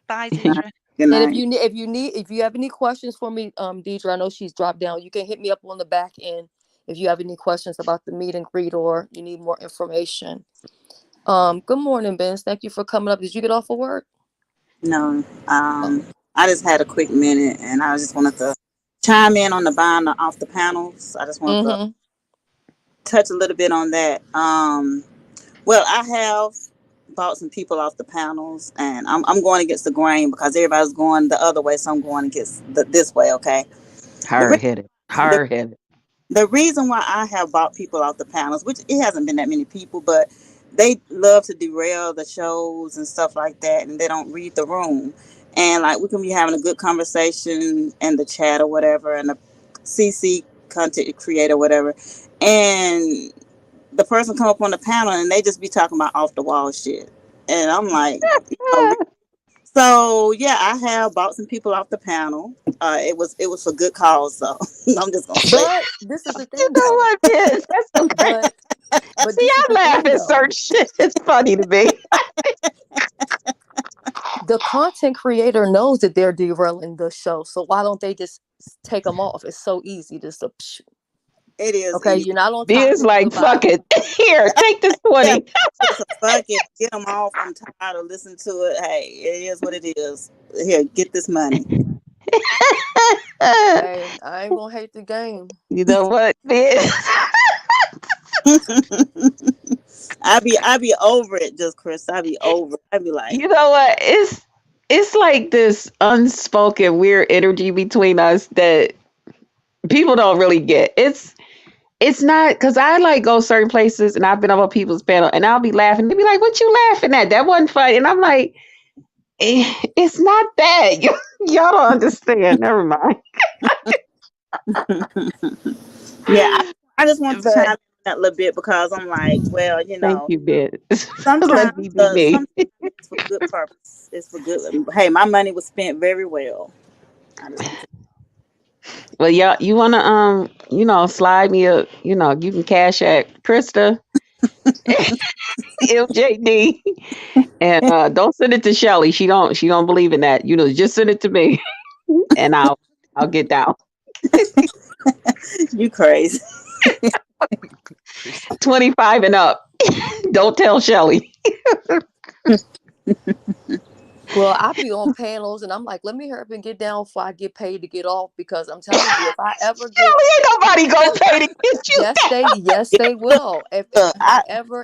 Bye, Good Deidre. And night. if you have any questions for me, Deidre, I know she's dropped down. You can hit me up on the back end if you have any questions about the meet and greet or you need more information. Good morning, Ben. Thank you for coming up. Did you get off of work? No, Oh, I just had a quick minute, and I just wanted to chime in on the buying off the panels. I just wanted to mm-hmm. touch a little bit on that. Well, I have bought some people off the panels, and I'm going against the grain because everybody's going the other way, so I'm going against this way. Okay, the Hard re- headed. the Hard headed. The reason why I have bought people off the panels, which it hasn't been that many people, but they love to derail the shows and stuff like that, and they don't read the room. And like we can be having a good conversation in the chat or whatever, and the CC content creator, whatever, and the person come up on the panel and they just be talking about off the wall shit, and I'm like, no. So yeah, I have bought some people off the panel. It was for good cause, so I'm just gonna say. But this is the You thing know though. what, bitch? That's so crazy. But See, this is I the laugh thing at though. certain shit. It's funny to me. The content creator knows that they're derailing the show, so why don't they just take them off? It's so easy to It is okay, easy. you're not on Biz topic. like, Goodbye. fuck it. Here, take this Yeah, 20. so fuck it, get them off. I'm tired of listening to it. Hey, it is what it is. Here, get this money. Hey, I ain't gonna hate the game. You know what, Biz? I be over it, just Chris. I be over it. I be like, You know what? It's like this unspoken weird energy between us that people don't really get. It's not because I like go certain places and I've been on people's panel and I'll be laughing. They'll be like, "What you laughing at? That wasn't funny." And I'm like, it's not that. Y'all don't understand. Never mind. yeah. I just want to But chime in that little bit because I'm like, well, thank you, Biz. sometimes Let me be me. sometimes it's for good purpose. It's for good. Hey, my money was spent very well. I just want to. Well, yeah, you wanna slide me you can cash at Krista MJD and don't send it to Shelly. She don't believe in that. Just send it to me and I'll get down. You crazy. 25 and up. Don't tell Shelly. Well, I be on panels and I'm like, let me hurry up and get down before I get paid to get off, because I'm telling you, if I ever get Shelly, ain't nobody gonna pay to get you yes they will. If Look,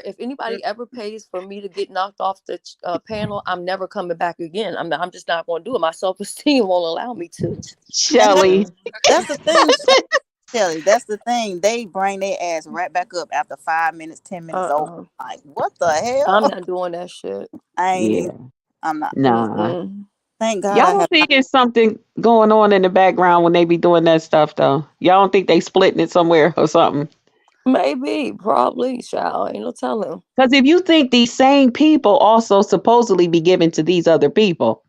if anybody ever pays for me to get knocked off the panel, I'm never coming back again. I'm just not going to do it. My self-esteem won't allow me to. and Shelly. that's the thing, Shelly. That's the thing. They bring their ass right back up after 5 minutes, 10 minutes over. Uh-uh. Like, what the I'm hell? not doing that shit. I ain't Yeah. either. I'm not. Nah. Mm-mm. Thank God Y'all I don't have. think it's something going on in the background when they be doing that stuff though? Y'all don't think they splitting it somewhere or something? Maybe, probably, child. Ain't no telling. Because if you think these same people also supposedly be given to these other people,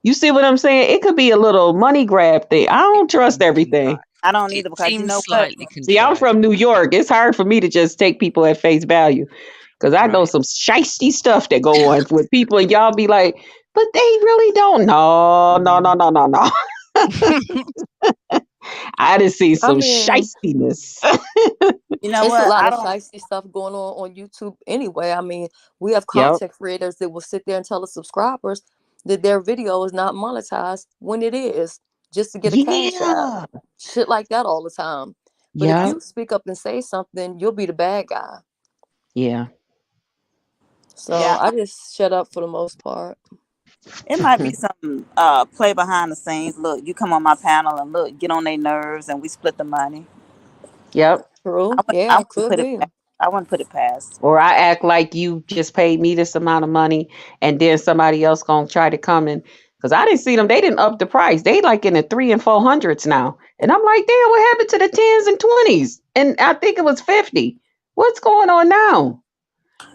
you see what I'm saying? It could be a little money grab thing. I don't trust everything. I don't It either because you seems know what? slightly See, I'm contrived. from New York. It's hard for me to just take people at face value because I know Right. some shisty stuff that go on with people, and y'all be like, but they really don't. No, no, no, no, no, no. I done see I some mean, shistiness. You know it's a what? lot I of don't. shifty stuff going on YouTube anyway. I mean, we have Yep. content creators that will sit there and tell the subscribers that their video is not monetized when it is, just to get a cash app. Yeah. Shit like that all the time. But if Yep. you speak up and say something, you'll be the bad guy. Yeah. So Yeah, I just shut up for the most part. it might be some play behind the scenes. Look, you come on my panel and look, get on their nerves, and we split the money. Yep. True. I Yeah, wouldn't could put it. be. I wouldn't put it past. Or I act like you just paid me this amount of money, and then somebody else gonna try to come in because I didn't see them. They didn't up the price. They like in the 300 and 400s now, and I'm like, damn, what happened to the 10s and 20s? And I think it was 50. What's going on now?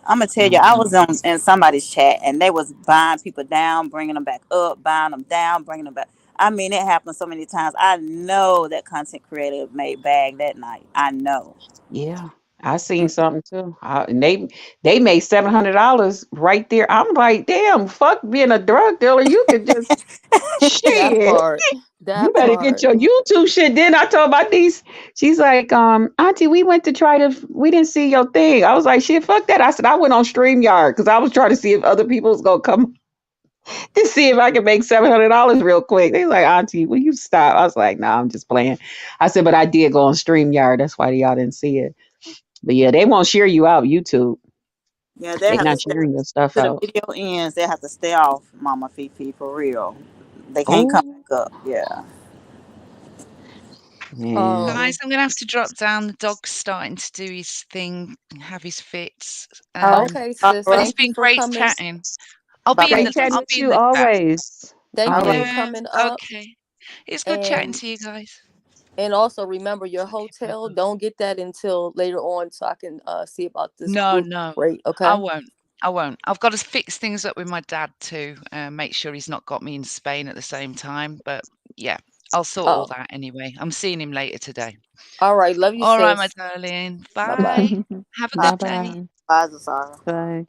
I'm gonna tell you, I Mhm. was on in somebody's chat and they was buying people down, bringing them back up, buying them down, bringing them back. I mean, it happened so many times. I know that content creator made bag that night. I know. Yeah, I seen something too. And they made $700 right there. I'm like, damn, fuck being a drug dealer. You could just That shit. part. You That better get part. your YouTube shit. Then I told my niece, she's like, Auntie, we went to we didn't see your thing. I was like, shit, fuck that. I said, I went on StreamYard because I was trying to see if other people was going to come to see if I could make $700 real quick. They like, Auntie, will you stop? I was like, nah, I'm just playing. I said, but I did go on StreamYard. That's why y'all didn't see it. But yeah, they won't share you out YouTube. Yeah, they They have to not stay sharing your stuff to the out. video ends. They have to stay off Mama Fifi for real. They can't come Oh, back up. Yeah. Yeah. Guys, Um, I'm gonna have to drop down. The dog's starting to do his thing, and have his fits. okay, All sis. But right. it's Thank you been for great coming. chatting. I'll Bye be in bye. Great the chatting I'll with be in you the chat. always. Thank you for Always. Yeah, coming up. okay. It's good chatting And to you guys. also remember your hotel. Don't get that until later on, so I can see about this No, group no, rate. I Okay. won't. I won't. I've got to fix things up with my dad too. Make sure he's not got me in Spain at the same time. But yeah, I'll sort all Oh, that anyway. I'm seeing him later today. all right. Love you, All right, my sis. darling. Bye bye. Bye. Have a Bye. good day. Bye-bye. Bye, Zara. Bye.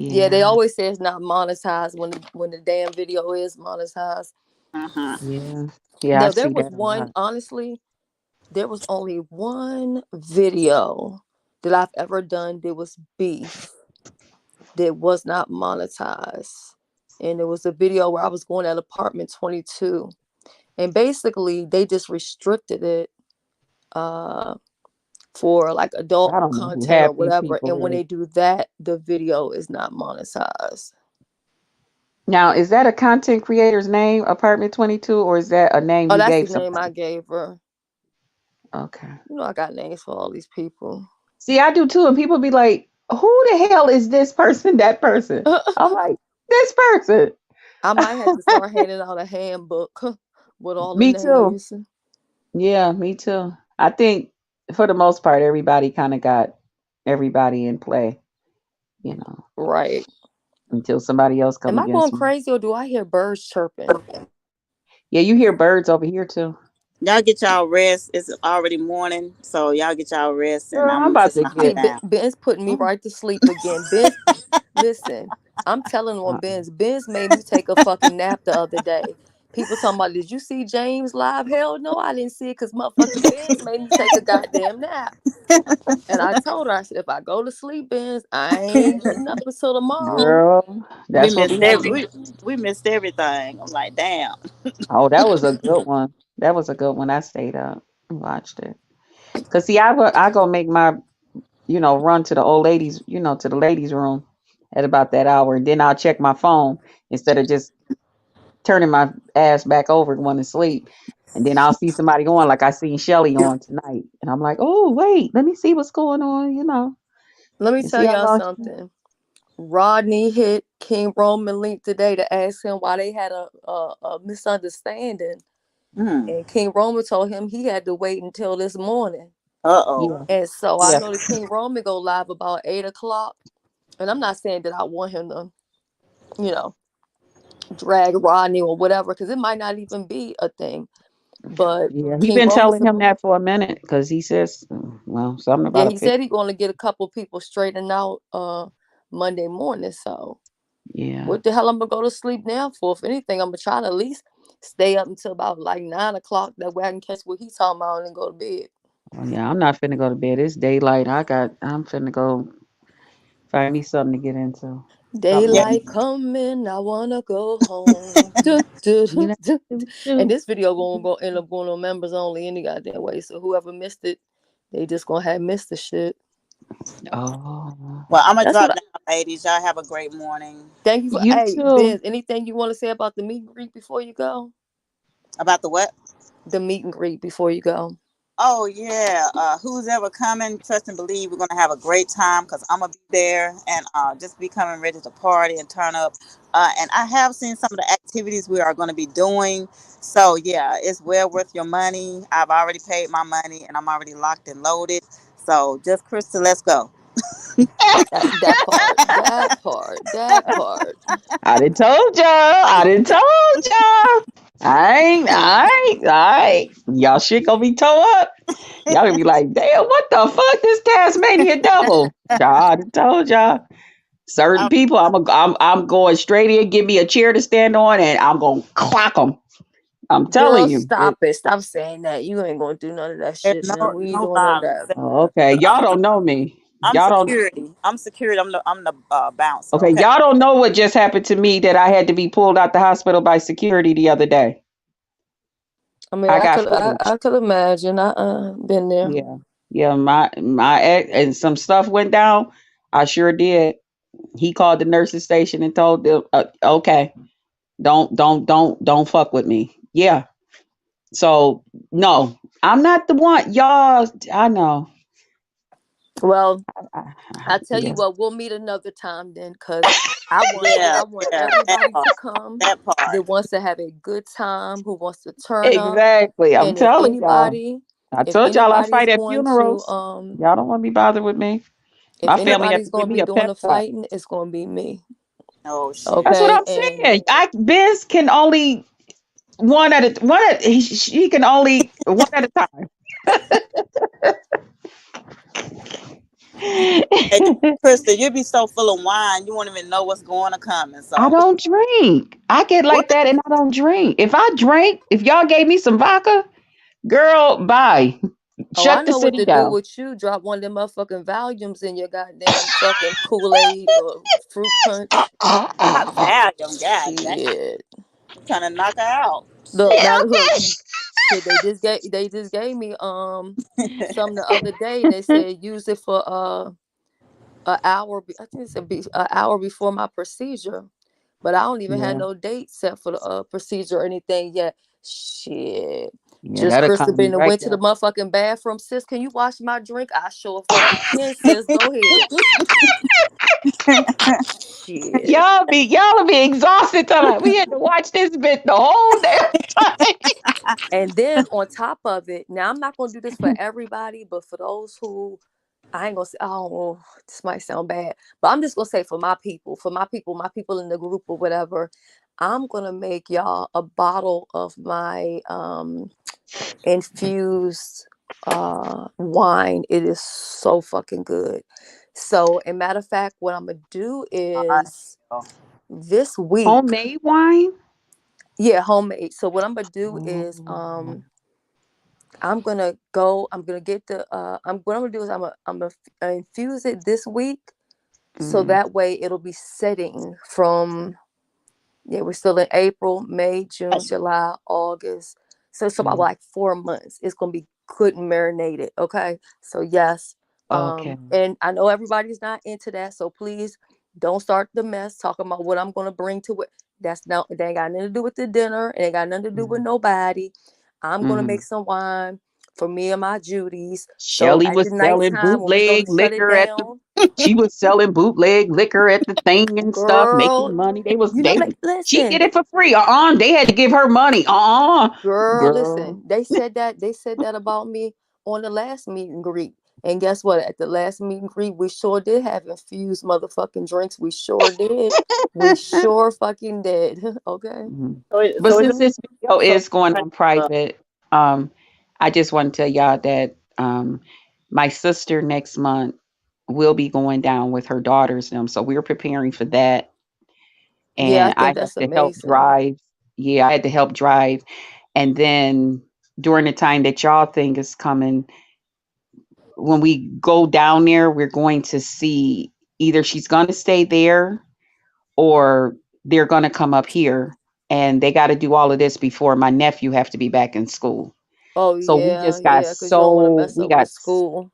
Yeah, they Yeah. always say it's not monetized when the damn video is monetized. Uh-huh. Yeah. Yeah, I No, there see was that a one. lot. Honestly, there was only one video that I've ever done that was beef that was not monetized, and it was a video where I was going at apartment 22, and basically they just restricted it uh for like adult I don't know who content or half these whatever, people and when really. they do that, the video is not monetized. Now, is that a content creator's name, Apartment 22, or is that a name Oh, you that's gave the name I somebody? gave her. Okay. You know, I got names for all these people. See, I do too, and people be like, "Who the hell is this person? That person?" I'm like, "This person." I might have to start handing out a handbook with all the Me too. names. Yeah, me too. I think for the most part, everybody kind of got everybody in play, you know, Right. until somebody else come Am I going against me. crazy or do I hear birds chirping? Yeah, you hear birds over here too. Y'all get y'all rest. It's already morning, so y'all get y'all rest, and Girl, I'm I'm about just to gonna hop See, get. down. Ben's putting me Oh, right to sleep again. Ben's, listen, I'm telling on uh-uh. Ben's made me take a fucking nap the other day. People talking about, did you see James live? Hell no, I didn't see it because motherfucking Ben's made me take a goddamn nap. And I told her, I said, if I go to sleep, Ben's, I ain't getting up until tomorrow. Girl, We that's what missed we have every to. we missed everything. I'm like, damn. Oh, that was a good one. That was a good one. I stayed up and watched it. Cause see, I go make my run to the old ladies, to the ladies' room at about that hour, and then I'll check my phone instead of just turning my ass back over going to sleep. And then I'll see somebody on, like I seen Shelly on tonight, and I'm like, oh wait, let me see what's going on, Let me and tell see how y'all long. something. Rodney hit King Roman link today to ask him why they had a misunderstanding. Mm. And King Roman told him he had to wait until this morning. Uh-oh. Yeah, And so I yeah, know that King Roman go live about 8 o'clock. And I'm not saying that I want him to, you know, drag Rodney or whatever, because it might not even be a thing. But yeah. He King been Roman, telling him that for a minute because he says, well, something yeah, about a he picture. said he's going to get a couple people straightened out Monday morning. So Yeah, what the hell I'm gonna go to sleep now for? If anything, I'm gonna try to at least stay up until about like 9 o'clock. That way I can catch what he's talking about and go to bed. oh, yeah. I'm not finna go to bed. It's daylight. I'm finna go find me something to get into. Something Yeah. to Daylight coming, I wanna go home. Do, do, you do, know. do, do. do, And do. this video gonna end up going on members only any goddamn way. So whoever missed it, they just gonna have missed the shit. Oh, Well, I'm gonna That's drop what. down, ladies. Y'all have a great morning. Thank you for. you Hey too. Ben, anything you want to say about the meet and greet before you go? About the what? The meet and greet before you go. Oh yeah. Who's ever coming? Trust and believe we're gonna have a great time because I'm gonna be there and just be coming ready to party and turn up. And I have seen some of the activities we are gonna be doing. So yeah, it's well worth your money. I've already paid my money and I'm already locked and loaded. So just Krista, let's go. That part. That part. That part. I done told y'all. I done told y'all. All right. Y'all shit gonna be towed up. Y'all gonna be like, damn, what the fuck? This Tasmania devil. Y'all, I done told y'all. Certain Oh, people, I'm going straight in, give me a chair to stand on, and I'm gonna clock them. I'm telling Girl, you. stop it. Stop saying that. You ain't gonna do none of that there's shit now. no We ain't no doing none of violence. that. Oh, okay, y'all don't know me. I'm Y'all don't. security. I'm security. I'm the bouncer. Okay, Okay. y'all don't know what just happened to me that I had to be pulled out the hospital by security the other day. I mean, I got I footage. could imagine. I been there. Yeah, yeah. My ex and some stuff went down. I sure did. He called the nurses station and told them, "Okay, don't fuck with me." Yeah. So No, I'm not the one. Y'all, I know. Well, I I tell you yeah. what, we'll meet another time then, because Yeah, I want yeah, that everybody part. to come That that part. wants to have a good time, who wants to turn up. Exactly. I'm And if telling y'all. anybody, I if told y'all I anybody is fight at going to funerals. Y'all don't want to be bothered with me. if My family had anybody's to give gonna me be a doing pep the talk. fighting, it's gonna be me. Oh shit. That's what Okay. I'm And saying. Biz can only she can only one at a time. Hey, Krista, you be so full of wine, you won't even know what's going or coming. I So don't drink. I get what? like that and I don't drink. If I drank, if y'all gave me some vodka, girl, bye. oh, I Shut the know what city to do down. with you. Drop one of them motherfucking volumes in your goddamn fucking Kool-Aid or fruit punch. Not Valium, god damn. Shit. You trying to knock her out. Look, Shit. now look, shit, they just gave me some the other day, and they said use it for an hour. I think it's an hour before my procedure, but I don't even have Yeah, no date set for the procedure or anything yet. Shit, yeah, just that'll Krista calm me been and right went to the down. motherfucking bathroom. Sis, can you wash my drink? I sure fucking can, sis. Go ahead. Shit. Y'all will be exhausted tonight. We had to watch this bit the whole damn And then on top of it, now I'm not gonna do this for everybody, but for those who I ain't gonna say, oh, this might sound bad, but I'm just gonna say my people in the group or whatever, I'm gonna make y'all a bottle of my infused wine. It is so fucking good. So, a matter of fact, what I'm gonna do is this week, homemade wine. yeah, homemade. So what I'm gonna do is Oh. I'm gonna get the what I'm gonna do is I'm gonna infuse it this week, so Mm, that way it'll be setting from, yeah, we're still in April, May, June, July, August. So it's about mm. like 4 months. It's gonna be good and marinated. Okay. So yes. Okay. And I know everybody's not into that. So please don't start the mess talking about what I'm gonna bring to it. That's not, it ain't got nothing to do with the dinner. It ain't got nothing to do with Mm, nobody. I'm gonna make mm. some wine for me and my Judies. So Shelly at was the selling nighttime when we go to bootleg shut it liquor at the. down, She was selling bootleg liquor at the thing and stuff, making girl, money. you know, She listen, did it for free. They had to give her money. girl, Girl. listen. They said that about me on the last meet and greet. And guess what? At the last meet and greet, we sure did have infused motherfucking drinks. We sure did. We sure fucking did. Okay. Mhm. But So is it since this video so is going on private, I just want to tell y'all that my sister next month will be going down with her daughters. So we're preparing for that, Yeah, I and I think have that's to help amazing. drive. Yeah, I had to help drive, and then during the time that y'all think is coming, when we go down there, we're going to see either she's going to stay there or they're going to come up here, and they got to do all of this before my nephew have to be back in school. Oh So yeah, yeah, because you don't want to mess we up with got school.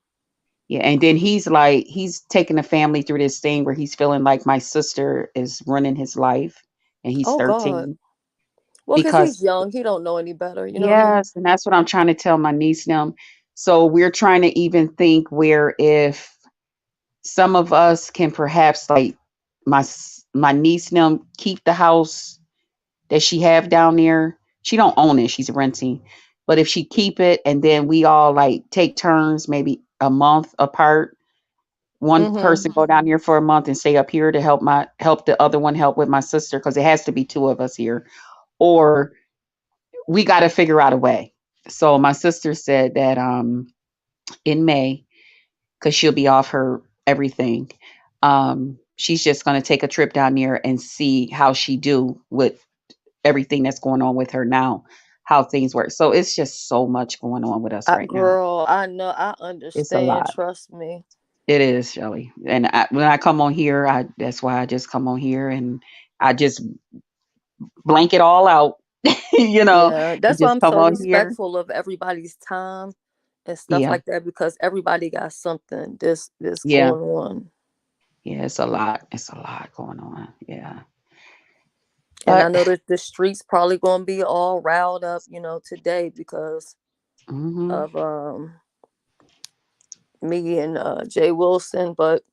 yeah, and then he's taking the family through this thing where he's feeling like my sister is running his life, and he's Oh God. 13 Well, because he's because young, he don't know any better, you know what I mean? yes, and that's what I'm trying to tell my niece now. So we're trying to even think where if some of us can perhaps like my niece now keep the house that she have down there. She don't own it, she's renting. But if she keep it and then we all like take turns, maybe a month apart, one Mm-hmm. person go down here for a month and stay up here to help the other one help with my sister because it has to be two of us here. Or we got to figure out a way. So my sister said that in May, because she'll be off her everything, she's just going to take a trip down there and see how she do with everything that's going on with her now, how things work. So it's just so much going on with us right now. Girl, I know, I It's a understand. lot. Trust me. It is, Shelly. And when I come on here, that's why I just come on here and I just blank it all out, Yeah, and that's why just I'm come so on here. respectful of everybody's time and stuff Yeah, like that, because everybody got something this yeah, going on. yeah. It's a lot. It's a lot going on. Yeah, And I but know that the streets probably gonna be all riled up, today, because Hmm. of me and Jay Wilson, but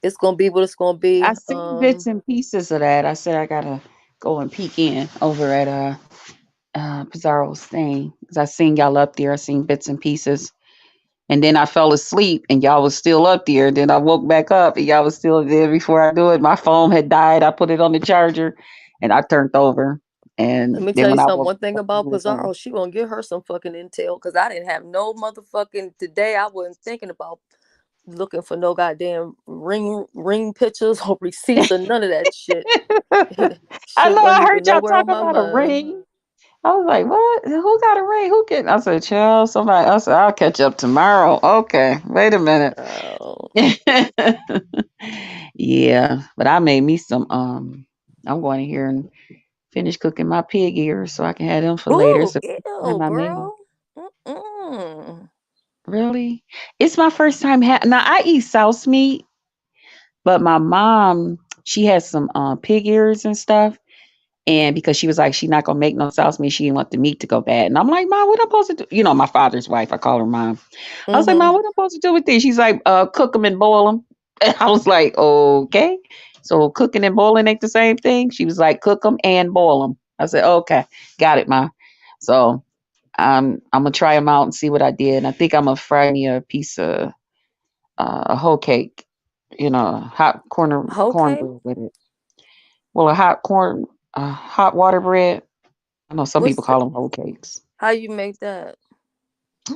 it's gonna be what it's gonna be. I seen bits and pieces of that. I said I gotta go and peek in over at Pizarro's thing because I seen y'all up there. I seen bits and pieces, and then I fell asleep and y'all was still up there. Then I woke back up and y'all was still there before I do it. My phone had died. I put it on the charger, and I turned over. Let And me then tell you when I something. woke One thing up, you about was on. Pizarro, she gonna get her some fucking intel because I didn't have no motherfucking today. I wasn't thinking about looking for no goddamn ring pictures or receipts or none of that shit. I Shit know I wasn't heard even y'all nowhere talk on my about a mind. ring. I was like, what? Who got a ring? Who can? I said, chill, somebody. I said, I'll catch up tomorrow. Okay, wait a minute. Oh, Yeah, but I made me some. I'm going in here and finish cooking my pig ears so I can have them for later. ooh, So I have ew, my main. girl. Mm-mm. Really, it's my first time. Now I eat souse meat, but my mom she has some pig ears and stuff. And because she was like, she's not gonna make no sauce meat, she didn't want the meat to go bad. And I'm like, Mom, what I'm supposed to do? You know, my father's wife, I call her mom. I was like, Mom, Mm-hmm. what I'm supposed to do with this? She's like, cook them and boil them. And I was like, okay. So cooking and boiling ain't the same thing. She was like, cook them and boil them. I said, okay, got it, Mom. So I'm gonna try them out and see what I did. And I think I'm gonna fry me a piece of a whole cake, hot Okay. cornbread with it. Well, hot water bread. I know some people What's call them whole cakes how you make that?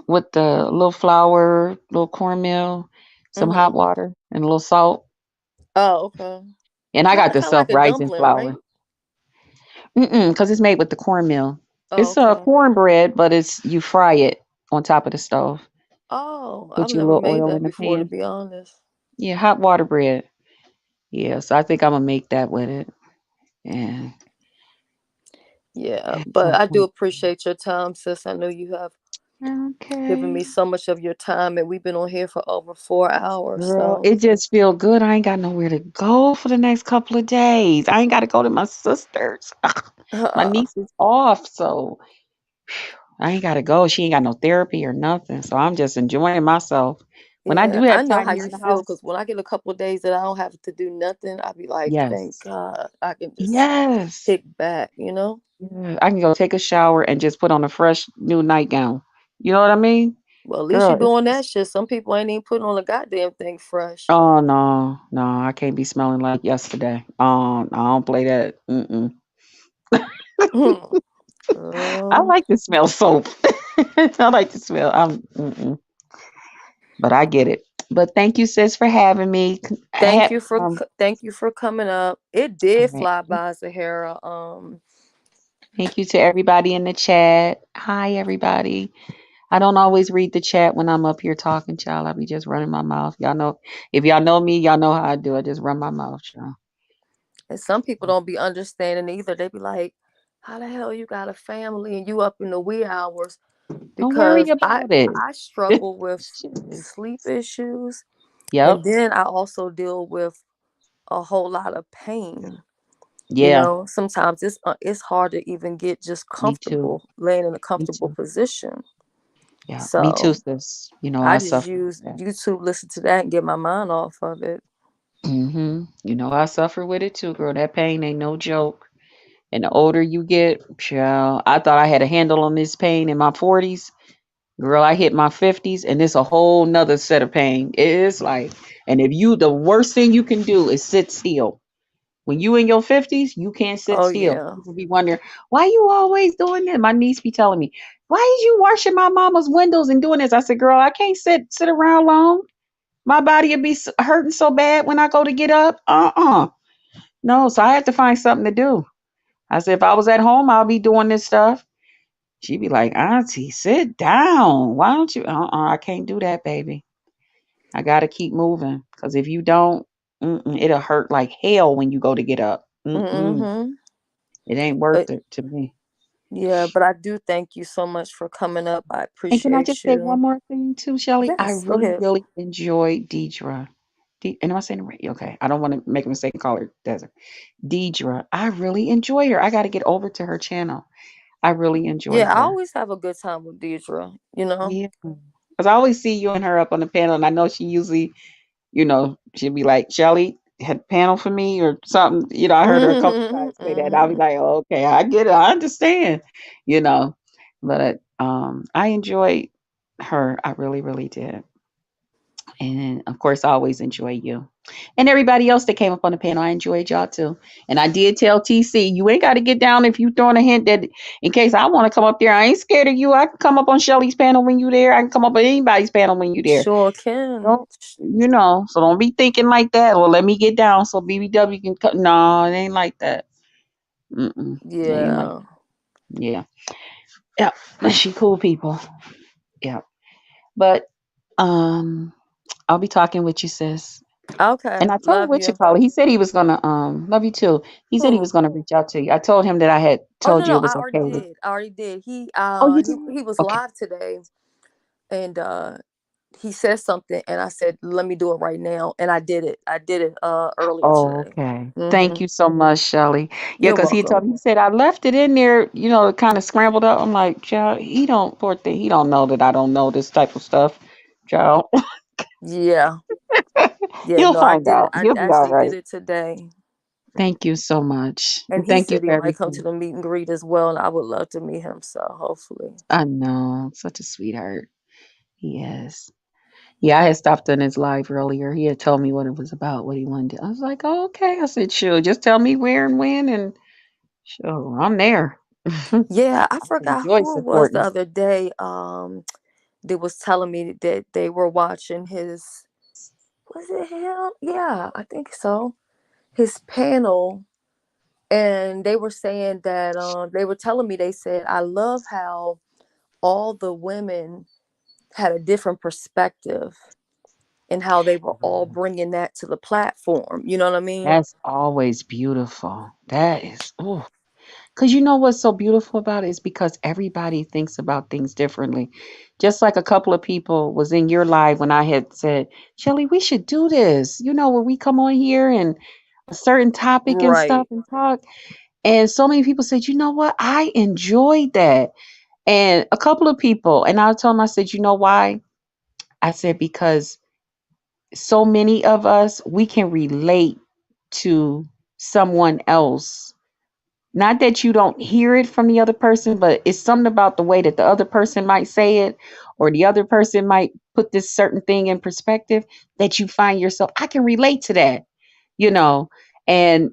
with the little flour, little cornmeal, some hot Mm-hmm. water, and a little salt. Oh, okay. And I Kind got of the sound like self a rising dumpling, right? flour. Because it's made with the cornmeal. Oh, It's okay. cornbread, but it's you fry it on top of the stove. Oh, I've Put your never little made oil that in the before, to pan. be honest. Yeah, hot water bread. Yeah, so I think I'm gonna make that with it. And Yeah, at but some I do point. appreciate your time, sis. I know you have given Okay. me so much of your time, and we've been on here for over 4 hours. Girl, So, it just feel good. I ain't got nowhere to go for the next couple of days. I ain't got to go to my sister's. My niece is off, so I ain't got to go. She ain't got no therapy or nothing. So I'm just enjoying myself. When I yeah, do I have know time how around you the feel house, because when I get a couple of days that I don't have to do nothing, I'll be like, thank yes, God I can just yes, kick back, you know? yeah. I can go take a shower and just put on a fresh new nightgown. You know what I mean, Well, at least girl? you're doing that shit. Some people ain't even putting on a goddamn thing fresh. Oh no, no, I can't be smelling like yesterday. I don't play that. Mm-mm. I Girl, like to smell soap. I like to smell. But I get it. But thank you, sis, for having me. thank you for coming up. It All did right. fly by, Zahara. Thank you to everybody in the chat. Hi, everybody. I don't always read the chat when I'm up here talking, child. I be just running my mouth. Y'all know, if y'all know me, y'all know how I do. I just run my mouth, child. And some people don't be understanding either. They be like, how the hell you got a family and you up in the wee hours? Don't worry Because about it. I struggle with Shit. sleep issues, and Yep. then I also deal with a whole lot of pain. You Yeah. know, sometimes it's hard to even get just Me too. comfortable, laying in a Me comfortable too. position. Yeah. Me too, So sis. I I just suffer with use that. YouTube, listen to that, and get my mind off of it. I suffer with it too, girl. That pain ain't no joke. And the older you get, child, I thought I had a handle on this pain in my 40s. Girl, I hit my 50s and it's a whole nother set of pain. It is like, and the worst thing you can do is sit still. When you in your 50s, you can't sit Oh still. yeah. People be wondering, why you always doing this? My niece be telling me, why is you washing my mama's windows and doing this? I said, girl, I can't sit around long. My body will be hurting so bad when I go to get up. No, so I have to find something to do. I said, if I was at home, I'll be doing this stuff. She'd be like, Auntie, sit down. Why don't you? I can't do that, baby. I got to keep moving. Because if you don't, it'll hurt like hell when you go to get up. Mm-hmm. It ain't worth But it to me. yeah, but I do thank you so much for coming up. I And can I just appreciate say one you. more thing too, Shelly? I Yes, go really, ahead. really enjoy Deidre. And am I saying it right? Okay. I don't want to make a mistake and call her Desert. Deidre. I really enjoy her. I got to get over to her channel. I really Yeah, enjoyed I her. always have a good time with Deidre, you know? Yeah. Because I always see you and her up on the panel, and I know she usually, she'd be like, Shelly, had a panel for me or something. I heard her a couple Mhm, times say that. I'll be mhm. like, oh, okay, I get it. I understand, you know. But I enjoyed her. I really, really did. And of course, I always enjoy you. And everybody else that came up on the panel, I enjoyed y'all too. And I did tell TC, you ain't got to get down if you throwing a hint that in case I want to come up there, I ain't scared of you. I can come up on Shelly's panel when you there. I can come up on anybody's panel when you there. Sure can. Don't, so don't be thinking like that. Well, let me get down so BBW can cut. No, it ain't like that. Mm-mm. It ain't like Yeah. yeah. Yeah. She cool people. Yeah. But um I'll be talking with you, sis. Okay. And I told Love what you you. call it. He said he was gonna love you too. He said he was Who? gonna reach out to you. I told him that I had Oh no, told you no, it I was already okay. did. I already did. He Oh, you he did? he was Okay. live today, and he said something, and I said, "Let me do it right now," and I did it. I did it earlier Oh, today. okay. Thank Mhm. you so much, Shelly. Yeah, You're because he welcome. told me, he said I left it in there, kind of scrambled up. I'm like, child, he don't poor thing. He don't know that I don't know this type of stuff. Child. Yeah. Yeah. He'll No, I find did it. out. I He'll be all actually did right. it today, Thank you so much. and And he thank you said he for might come to everything. the meet and greet as well, and I would love to meet him. So hopefully. I know. Such a sweetheart. He is. Yeah, I had stopped in his live earlier. He had told me what it was about, what he wanted. I was like, oh, okay. I said, sure. Just tell me where and when, and sure, I'm there. I Yeah, I forgot enjoy who it was the supporting. other day. They was telling me that they were watching his. Was it him? Yeah, I think so. His panel, and they were saying that they were telling me, they said, I love how all the women had a different perspective and how they were all bringing that to the platform. You know what I mean? That's always beautiful. That is, oh, because you know what's so beautiful about it is because everybody thinks about things differently. Just like a couple of people was in your live when I had said, Shelly, we should do this, where we come on here and a certain topic and stuff Right. and talk. And so many people said, you know what? I enjoyed that. And a couple of people, and I told them, I said, you know why? I said, because so many of us, we can relate to someone else. Not that you don't hear it from the other person, but it's something about the way that the other person might say it, or the other person might put this certain thing in perspective that you find yourself, I can relate to that, you know. And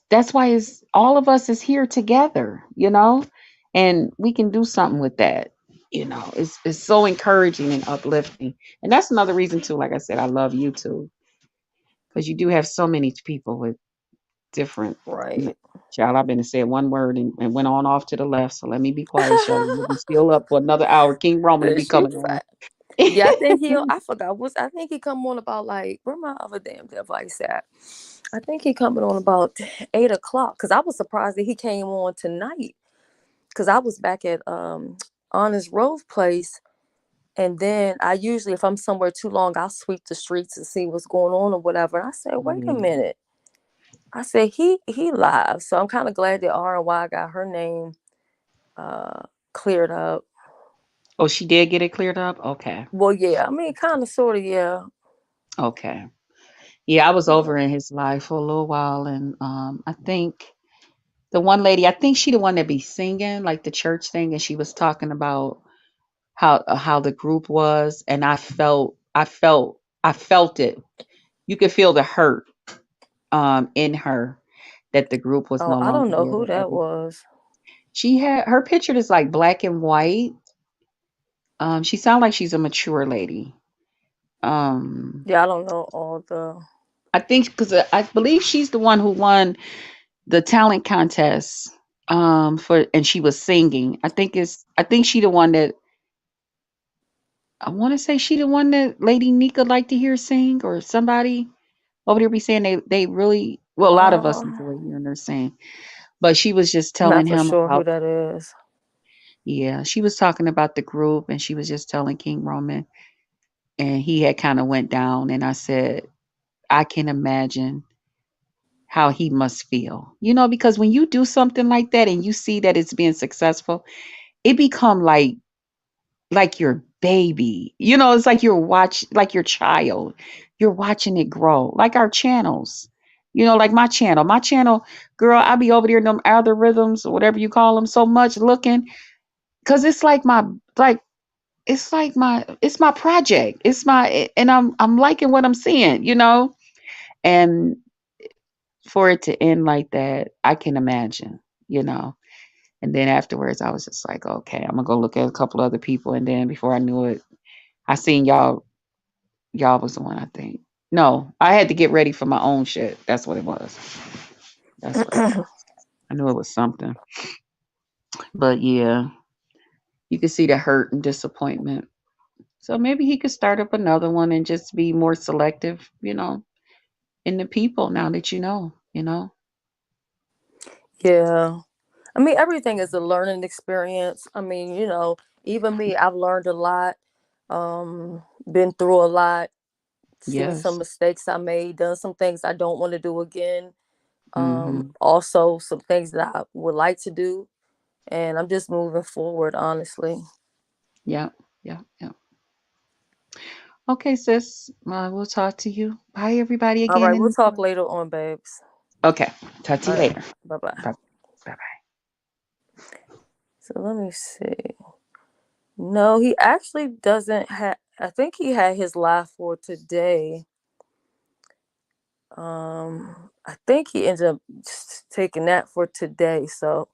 that's why it's all of us is here together, and we can do something with that. It's so encouraging and uplifting. And that's another reason too, like I said, I love YouTube, because you do have so many people with different Right. child. I've been to say one word and went on off to the left. So let me be quiet, Shelly. We'll be still up for another hour. King Roman will be She coming on. fat. Yeah, I think he'll. I forgot. I think he come on about, like, where my other damn device at? I think he coming on about 8 o'clock. Cause I was surprised that he came on tonight. Cause I was back at Honest Rose Place, and then I usually, if I'm somewhere too long, I'll sweep the streets and see what's going on or whatever. And I said, wait a Yeah. minute. I said he live. So I'm kind of glad that RY got her name uh cleared up. Oh, she did get it cleared up? Okay. Well, yeah. I mean, kind of, sort of, yeah. Okay. Yeah, I was Yeah. over in his life for a little while, and I think the one lady, I think she the one that be singing like the church thing, and she was talking about how the group was, and I felt it. You could feel the hurt in her that the group was Oh, no I don't longer know there who with that every. was. She had her picture is like black and white. She sounds like she's a mature lady. Um, Yeah, I don't know all the. I think because I believe she's the one who won the talent contest. And she was singing. I think she the one that I want to say she the one that Lady Nika liked to hear sing, or somebody over there be saying they really, well, a lot of us Uh, enjoy hearing her sing. But she was just I'm telling not for him sure who about, that is. yeah, she was talking about the group, and she was just telling King Roman, and he had kind of went down, and I said, I can imagine how he must feel. Because when you do something like that and you see that it's being successful, it become like your baby. It's like like your child. You're watching it grow. Like our channels. Like my channel. My channel, girl, I be over there in them algorithms or whatever you call them so much looking. Cause it's like it's my project. And I'm liking what I'm seeing. And for it to end like that, I can imagine, you know. And then afterwards, I was just like, okay, I'm gonna go look at a couple other people. And then before I knew it, I seen y'all. Y'all was the one, I think. No, I had to get ready for my own shit. That's what it was. That's what it was. I knew it was something. But yeah, you could see the hurt and disappointment. So maybe he could start up another one and just be more selective, in the people now that you know. Yeah. I mean, everything is a learning experience. I mean, even me, I've learned a lot, been through a lot, seen some Yes. mistakes I made, done some things I don't want to do again. Mm-hmm. Also some things that I would like to do. And I'm just moving forward, honestly. Yeah. Yeah. Yeah. Okay, sis. We'll talk to you. Bye, everybody, All again. right, we'll talk later on, babes. Okay. Talk to All you right. later. Bye bye. Bye. Bye. So let me see. No, he actually doesn't have. I think he had his live for today. I think he ended up taking that for today, so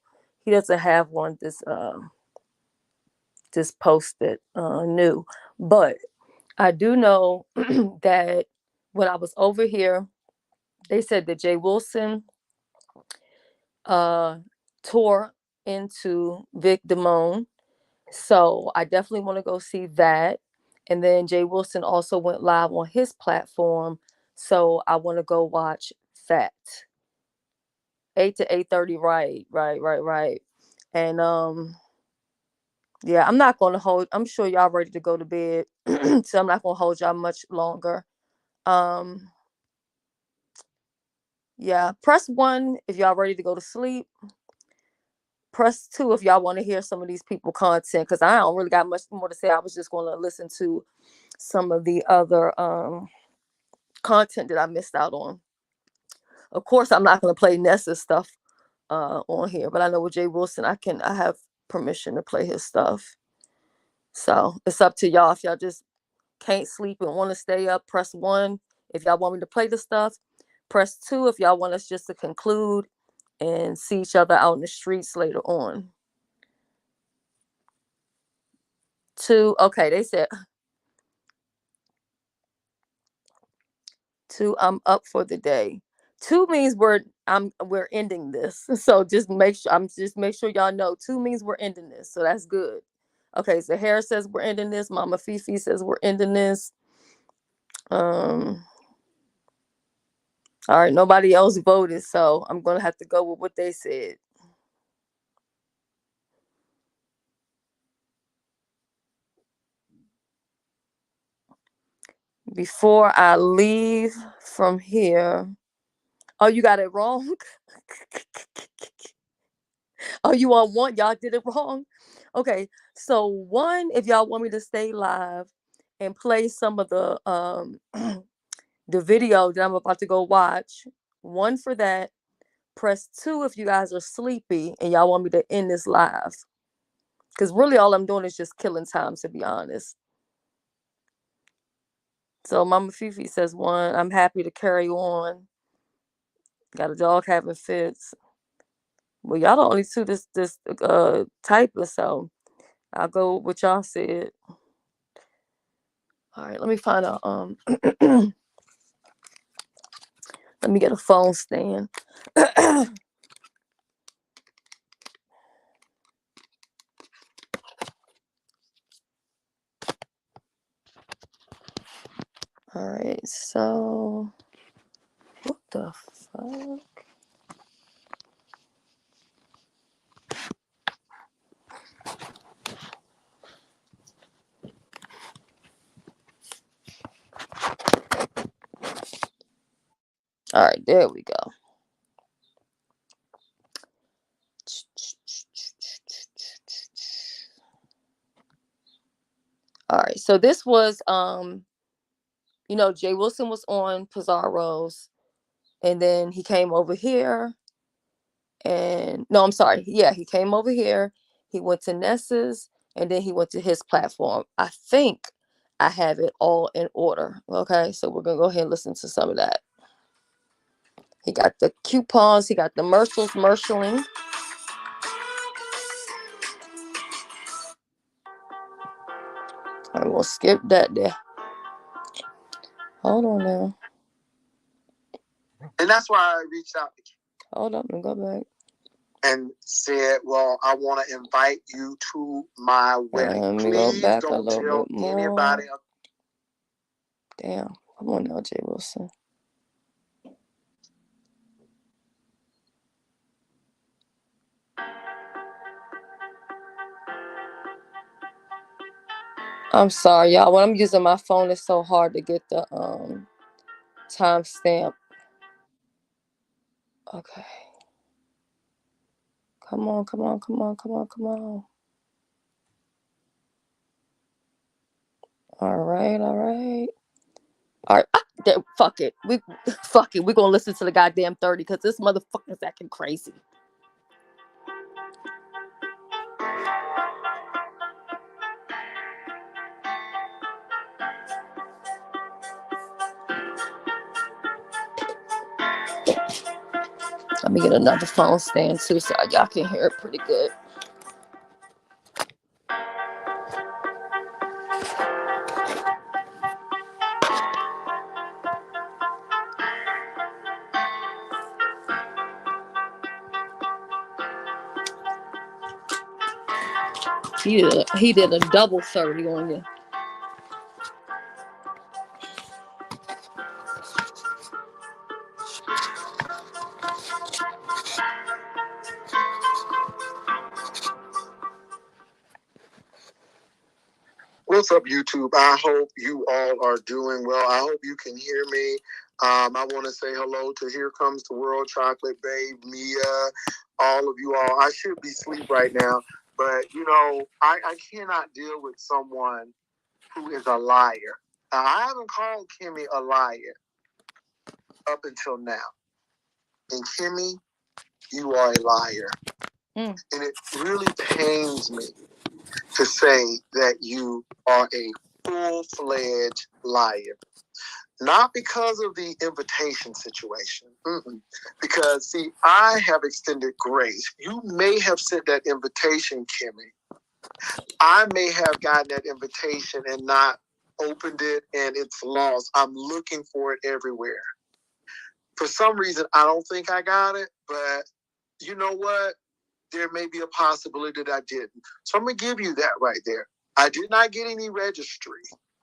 he doesn't have one this posted new. But I do know that when I was over here, they said that Jay Wilson uh tore into Vic Damone. So I definitely want to go see that. And then Jay Wilson also went live on his platform. So I want to go watch that. 8 to 8:30, right. And yeah, I'm sure y'all ready to go to bed. So I'm not gonna hold y'all much longer. Um yeah, press 1 if y'all ready to go to sleep. Press 2 if y'all want to hear some of these people content, because I don't really got much more to say. I was just gonna listen to some of the other content that I missed out on. Of course, I'm not gonna play Nessa's stuff on here, but I know with Jay Wilson, I have permission to play his stuff. So it's up to y'all. If y'all just can't sleep and want to stay up, press 1. If y'all want me to play the stuff, press 2. If y'all want us just to conclude and see each other out in the streets later on. 2. Okay, they said 2. I'm up for the day. 2 means we're ending this. So just make sure y'all know 2 means we're ending this. So that's good. Okay, so Harris says we're ending this. Mama Fifi says we're ending this. Um all right, nobody else voted, so I'm gonna have to go with what they said. Before I leave from here. Oh, you got it wrong? Oh, you on 1? Y'all did it wrong? Okay, so 1, if y'all want me to stay live and play some of the the video that I'm about to go watch. 1 for that. Press 2 if you guys are sleepy and y'all want me to end this live. Because really all I'm doing is just killing time, to be honest. So Mama Fifi says 1. I'm happy to carry on. Got a dog having fits. Well, y'all the only 2 this typing, so I'll go with what y'all said. All right, let me find out. Let me get a phone stand. All right, so what the fuck? All right, there we go. All right. So this was Jay Wilson was on Pizarro's, and then he came over here. And no, I'm sorry. Yeah, he came over here. He went to Nessa's, and then he went to his platform. I think I have it all in order. Okay, so we're gonna go ahead and listen to some of that. He got the coupons. He got the marshaling. I will skip that there. Hold on now. And that's why I reached out to you. Hold up and go back. And said, well, I want to invite you to my wedding. Let me Please go back don't a little tell bit more. anybody. Damn. Come on now, Jay Wilson. I'm sorry, y'all. When I'm using my phone, it's so hard to get the timestamp. Okay. Come on. All right. Fuck it. We're gonna listen to the goddamn 30 because this motherfucker's acting crazy. Let me get another phone stand too so y'all can hear it pretty good. He did a double 30 on you. What's up, YouTube? I hope you all are doing well. I hope you can hear me. I want to say hello to Here Comes the World, Chocolate Babe, Mia, all of you all. I should be asleep right now, but I cannot deal with someone who is a liar. I haven't called Kimmy a liar up until now. And Kimmy, you are a liar. And it really pains me to say that you are a full-fledged liar. Not because of the invitation situation. Because, see, I have extended grace. You may have sent that invitation, Kimmy. I may have gotten that invitation and not opened it, and it's lost. I'm looking for it everywhere. For some reason, I don't think I got it, but you know what? There may be a possibility that I didn't. So I'm going to give you that right there. I did not get any registry.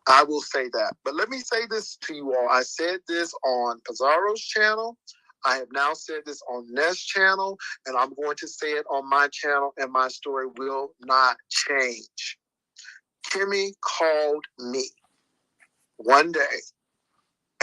I will say that. But let me say this to you all. I said this on Pizarro's channel. I have now said this on Ness channel, and I'm going to say it on my channel, and my story will not change. Kimmy called me one day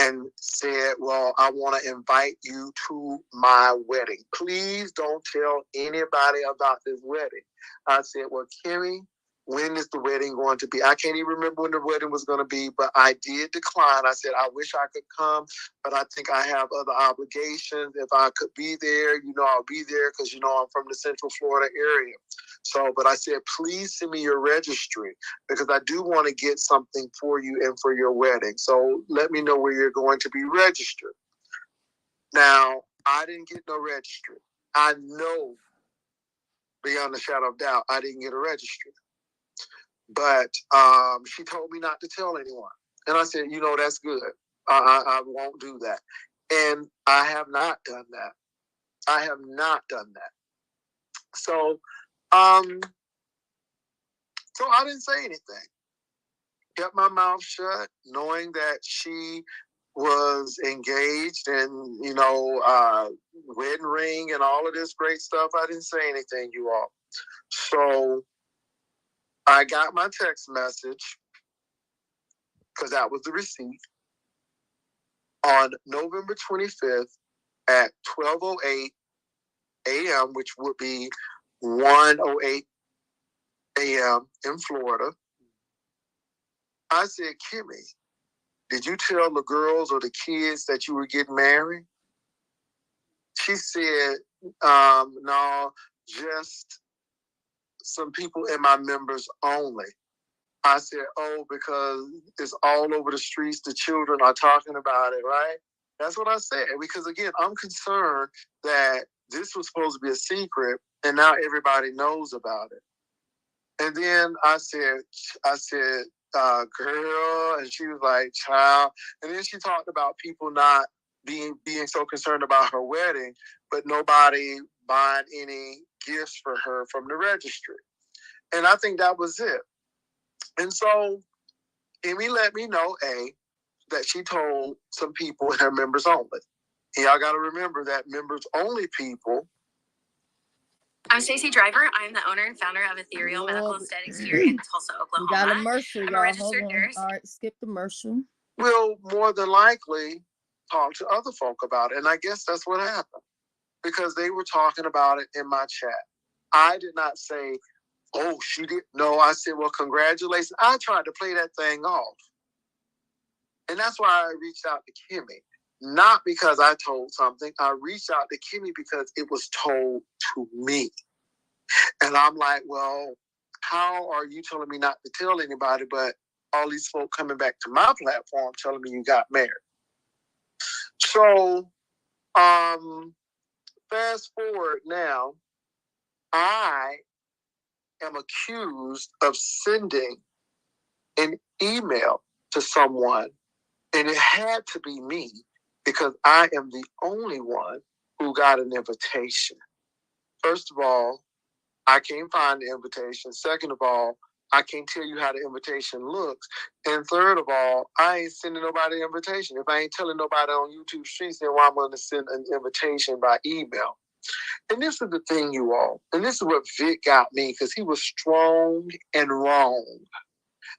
and said, well, I want to invite you to my wedding. Please don't tell anybody about this wedding. I said, well, Kimmy, when is the wedding going to be? I can't even remember when the wedding was going to be, but I did decline. I said, I wish I could come, but I think I have other obligations. If I could be there, I'll be there because, I'm from the Central Florida area. So, but I said, please send me your registry because I do want to get something for you and for your wedding. So let me know where you're going to be registered. Now, I didn't get no registry. I know beyond a shadow of doubt, I didn't get a registry. But she told me not to tell anyone. And I said, that's good. I won't do that. And I have not done that. So, so I didn't say anything. Kept my mouth shut, knowing that she was engaged and, wedding ring and all of this great stuff. I didn't say anything, you all. So I got my text message, because that was the receipt, on November 25th at 12:08 a.m., which would be 1:08 a.m. in Florida. I said, Kimmy, did you tell the girls or the kids that you were getting married? She said, no, just some people in my members only. I said, oh, because it's all over the streets. The children are talking about it, right? That's what I said. Because again, I'm concerned that this was supposed to be a secret and now everybody knows about it. And then I said, girl, and she was like, child. And then she talked about people not being so concerned about her wedding, but nobody buying any gifts for her from the registry. And I think that was it. And so Amy let me know, that she told some people in her members only. And y'all got to remember that members only people. I'm Stacey Driver. I'm the owner and founder of Ethereal Medical Aesthetics here in Tulsa, Oklahoma. We got a commercial, I'm y'all. a registered Hold on. nurse. All right, skip the commercial. Will more than likely talk to other folk about it. And I guess that's what happened. Because they were talking about it in my chat. I did not say, oh, she didn't know. I said, well, congratulations. I tried to play that thing off. And that's why I reached out to Kimmy. Not because I told something. I reached out to Kimmy because it was told to me. And I'm like, well, how are you telling me not to tell anybody, but all these folk coming back to my platform telling me you got married? So, fast forward now, I am accused of sending an email to someone, and it had to be me because I am the only one who got an invitation. First of all, I can't find the invitation. Second of all, I can't tell you how the invitation looks. And third of all, I ain't sending nobody an invitation. If I ain't telling nobody on YouTube streets, then why am I going to send an invitation by email? And this is the thing, you all. And this is what Vic got me, because he was strong and wrong.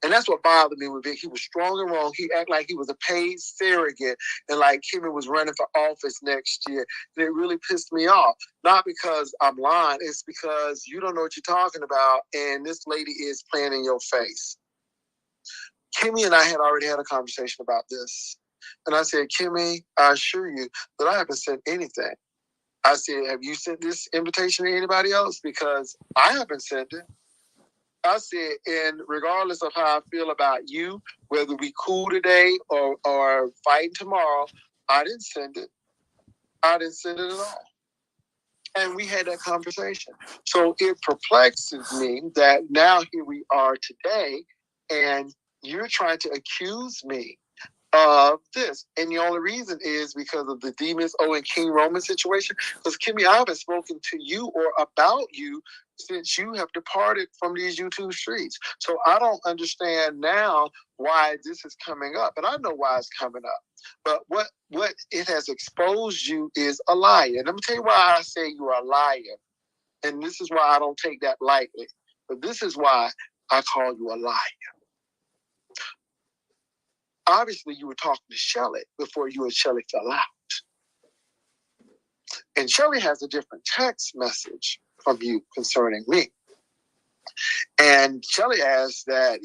And that's what bothered me with Vic. He was strong and wrong. He acted like he was a paid surrogate and like Kimmy was running for office next year. And it really pissed me off. Not because I'm lying. It's because you don't know what you're talking about. And this lady is playing in your face. Kimmy and I had already had a conversation about this. And I said, Kimmy, I assure you that I haven't sent anything. I said, have you sent this invitation to anybody else? Because I haven't sent it. I said, and regardless of how I feel about you, whether we cool today or fighting tomorrow, I didn't send it. I didn't send it at all. And we had that conversation. So it perplexes me that now here we are today, and you're trying to accuse me of this. And the only reason is because of the Demons O and King Roman situation. Because Kimmy, I haven't spoken to you or about you since you have departed from these YouTube streets. So I don't understand now why this is coming up. And I know why it's coming up. But what it has exposed you is a liar. And let me tell you why I say you are a liar. And this is why I don't take that lightly. But this is why I call you a liar. Obviously, you were talking to Shelly before you and Shelly fell out. And Shelly has a different text message from you concerning me. And Shelly asked that,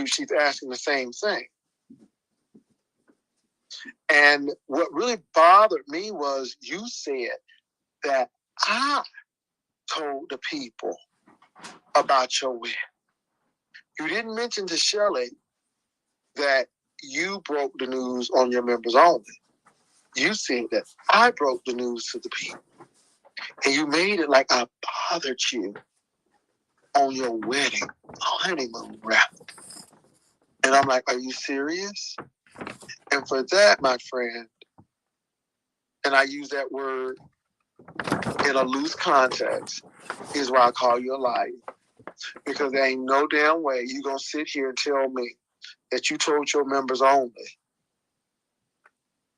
she's asking the same thing. And what really bothered me was you said that I told the people about your wedding. You didn't mention to Shelly that you broke the news on your members only. You said that I broke the news to the people. And you made it like I bothered you on your wedding honeymoon wrap. And I'm like, are you serious? And for that, my friend, and I use that word in a loose context, is why I call you a liar. Because there ain't no damn way you're going to sit here and tell me that you told your members only.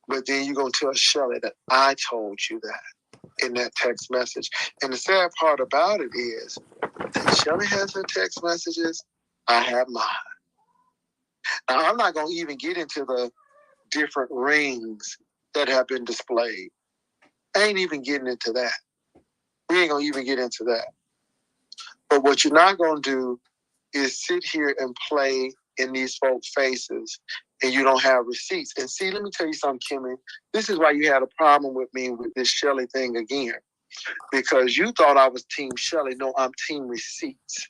But then you're going to tell Shelly that I told you that in that text message. And the sad part about it is that Shelly has her text messages, I have mine. Now, I'm not going to even get into the different rings that have been displayed. I ain't even getting into that. We ain't going to even get into that. But what you're not going to do is sit here and play in these folks' faces and you don't have receipts. And see, let me tell you something, Kimmy. This is why you had a problem with me with this Shelly thing again. Because you thought I was Team Shelly. No, I'm Team Receipts.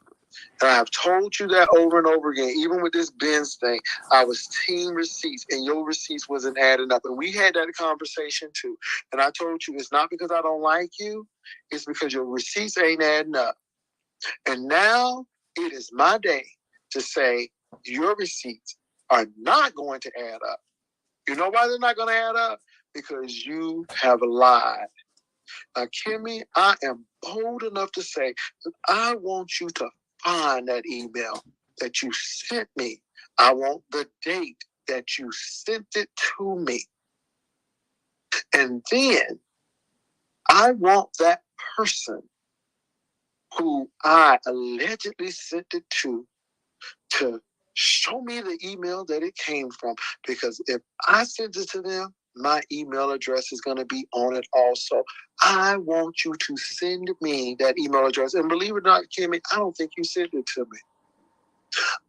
And I have told you that over and over again. Even with this Benz thing, I was Team Receipts, and your receipts wasn't adding up. And we had that conversation too. And I told you it's not because I don't like you. It's because your receipts ain't adding up. And now it is my day to say your receipts are not going to add up. You know why they're not going to add up? Because you have lied. Now, Kimmy, I am bold enough to say that I want you to find that email that you sent me. I want the date that you sent it to me. And then I want that person who I allegedly sent it to show me the email that it came from. Because if I send it to them, my email address is going to be on it also. I want you to send me that email address. And believe it or not, Kimmy, I don't think you sent it to me.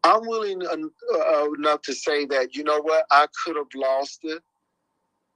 I'm willing enough to say that, you know what, I could have lost it,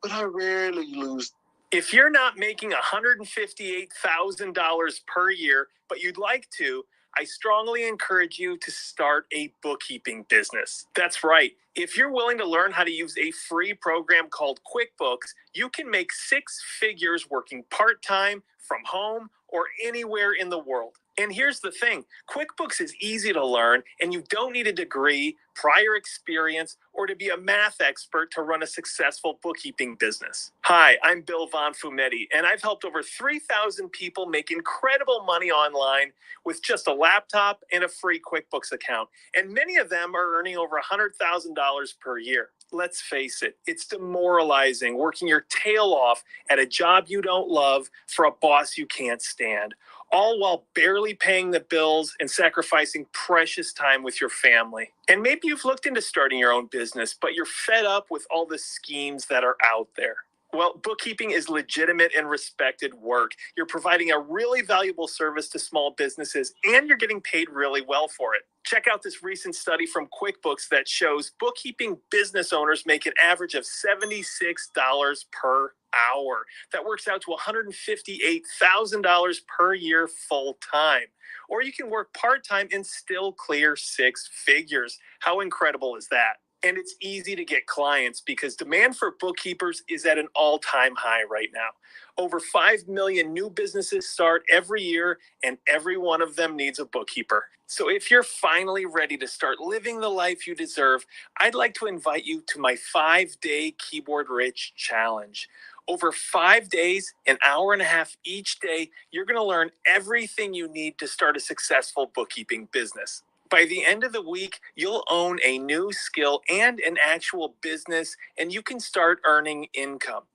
but I rarely lose. If you're not making $158,000 per year, but you'd like to, I strongly encourage you to start a bookkeeping business. That's right. If you're willing to learn how to use a free program called QuickBooks, you can make 6 figures working part-time from home or anywhere in the world. And here's the thing, QuickBooks is easy to learn, and you don't need a degree, prior experience, or to be a math expert to run a successful bookkeeping business. Hi, I'm Bill Von Fumetti, and I've helped over 3,000 people make incredible money online with just a laptop and a free QuickBooks account. And many of them are earning over $100,000 per year. Let's face it, it's demoralizing working your tail off at a job you don't love for a boss you can't stand, all while barely paying the bills and sacrificing precious time with your family. And maybe you've looked into starting your own business, but you're fed up with all the schemes that are out there. Well, bookkeeping is legitimate and respected work. You're providing a really valuable service to small businesses, and you're getting paid really well for it. Check out this recent study from QuickBooks that shows bookkeeping business owners make an average of $76 per hour. That works out to $158,000 per year full time. Or you can work part-time and still clear 6 figures. How incredible is that? And it's easy to get clients because demand for bookkeepers is at an all-time high right now. Over 5 million new businesses start every year, and every one of them needs a bookkeeper. So if you're finally ready to start living the life you deserve, I'd like to invite you to my 5-day Keyboard Rich Challenge. Over 5 days, an hour and a half each day, you're going to learn everything you need to start a successful bookkeeping business. By the end of the week, you'll own a new skill and an actual business, and you can start earning income.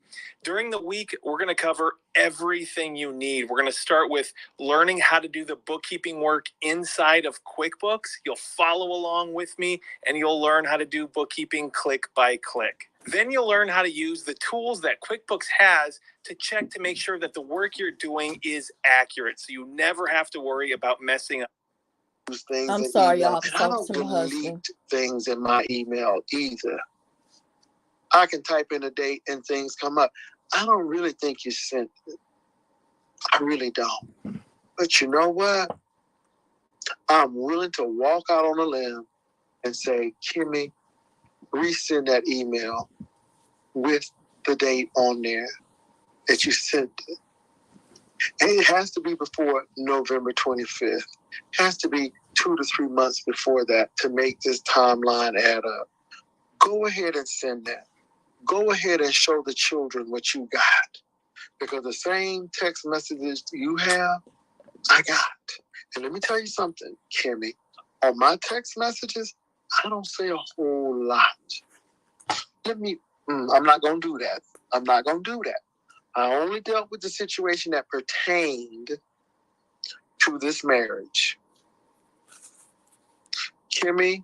During the week, we're going to cover everything you need. We're going to start with learning how to do the bookkeeping work inside of QuickBooks. You'll follow along with me, and you'll learn how to do bookkeeping click by click. Then you'll learn how to use the tools that QuickBooks has to check to make sure that the work you're doing is accurate, so you never have to worry about messing up. Things I'm in sorry, email. y'all. And I don't delete things in my email either. I can type in a date and things come up. I don't really think you sent it. I really don't. But you know what? I'm willing to walk out on a limb and say, Kimmy, resend that email with the date on there that you sent it. And it has to be before November 25th. It has to be 2 to 3 months before that to make this timeline add up. Go ahead and send that. Go ahead and show the children what you got. Because the same text messages you have, I got. And let me tell you something, Kimmy. On my text messages, I don't say a whole lot. I'm not going to do that. I'm not going to do that. I only dealt with the situation that pertained to this marriage. Kimmy,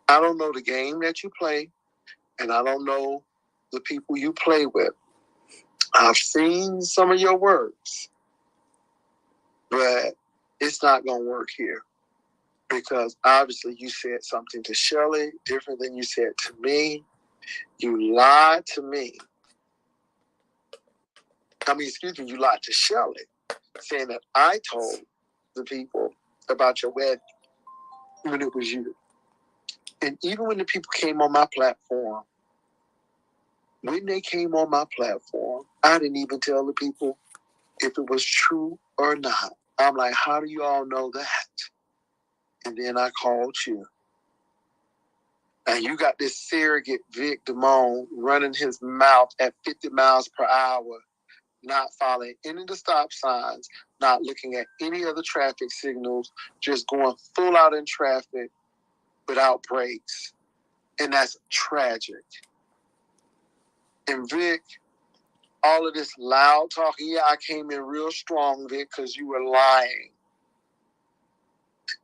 I don't know the game that you play, and I don't know the people you play with. I've seen some of your works, but it it's not going to work here. Because obviously you said something to Shelly different than you said to me. You lied to me. You lied to Shelly, saying that I told the people about your wedding when it was you. And even when the people came on my platform, when they came on my platform, I didn't even tell the people if it was true or not. I'm like, how do you all know that? And then I called you. And you got this surrogate Vic Damone running his mouth at 50 miles per hour, not following any of the stop signs, not looking at any other traffic signals, just going full out in traffic without brakes. And that's tragic. And Vic, all of this loud talking, yeah, I came in real strong, Vic, because you were lying.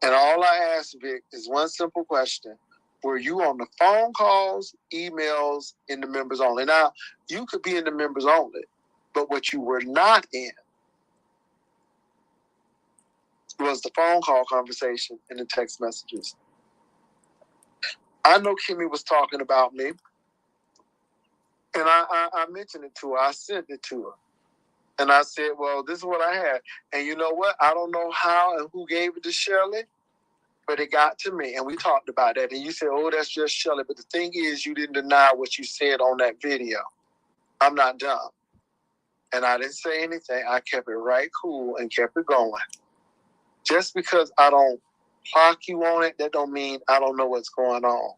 And all I asked Vic is one simple question. Were you on the phone calls, emails, in the members only? Now, you could be in the members only, but what you were not in was the phone call conversation and the text messages. I know Kimmy was talking about me, and I mentioned it to her. I sent it to her. And I said, well, this is what I had. And you know what? I don't know how and who gave it to Shelly, but it got to me, and we talked about that. And you said, oh, that's just Shelly. But the thing is, you didn't deny what you said on that video. I'm not dumb. And I didn't say anything. I kept it right cool and kept it going. Just because I don't clock you on it, that don't mean I don't know what's going on.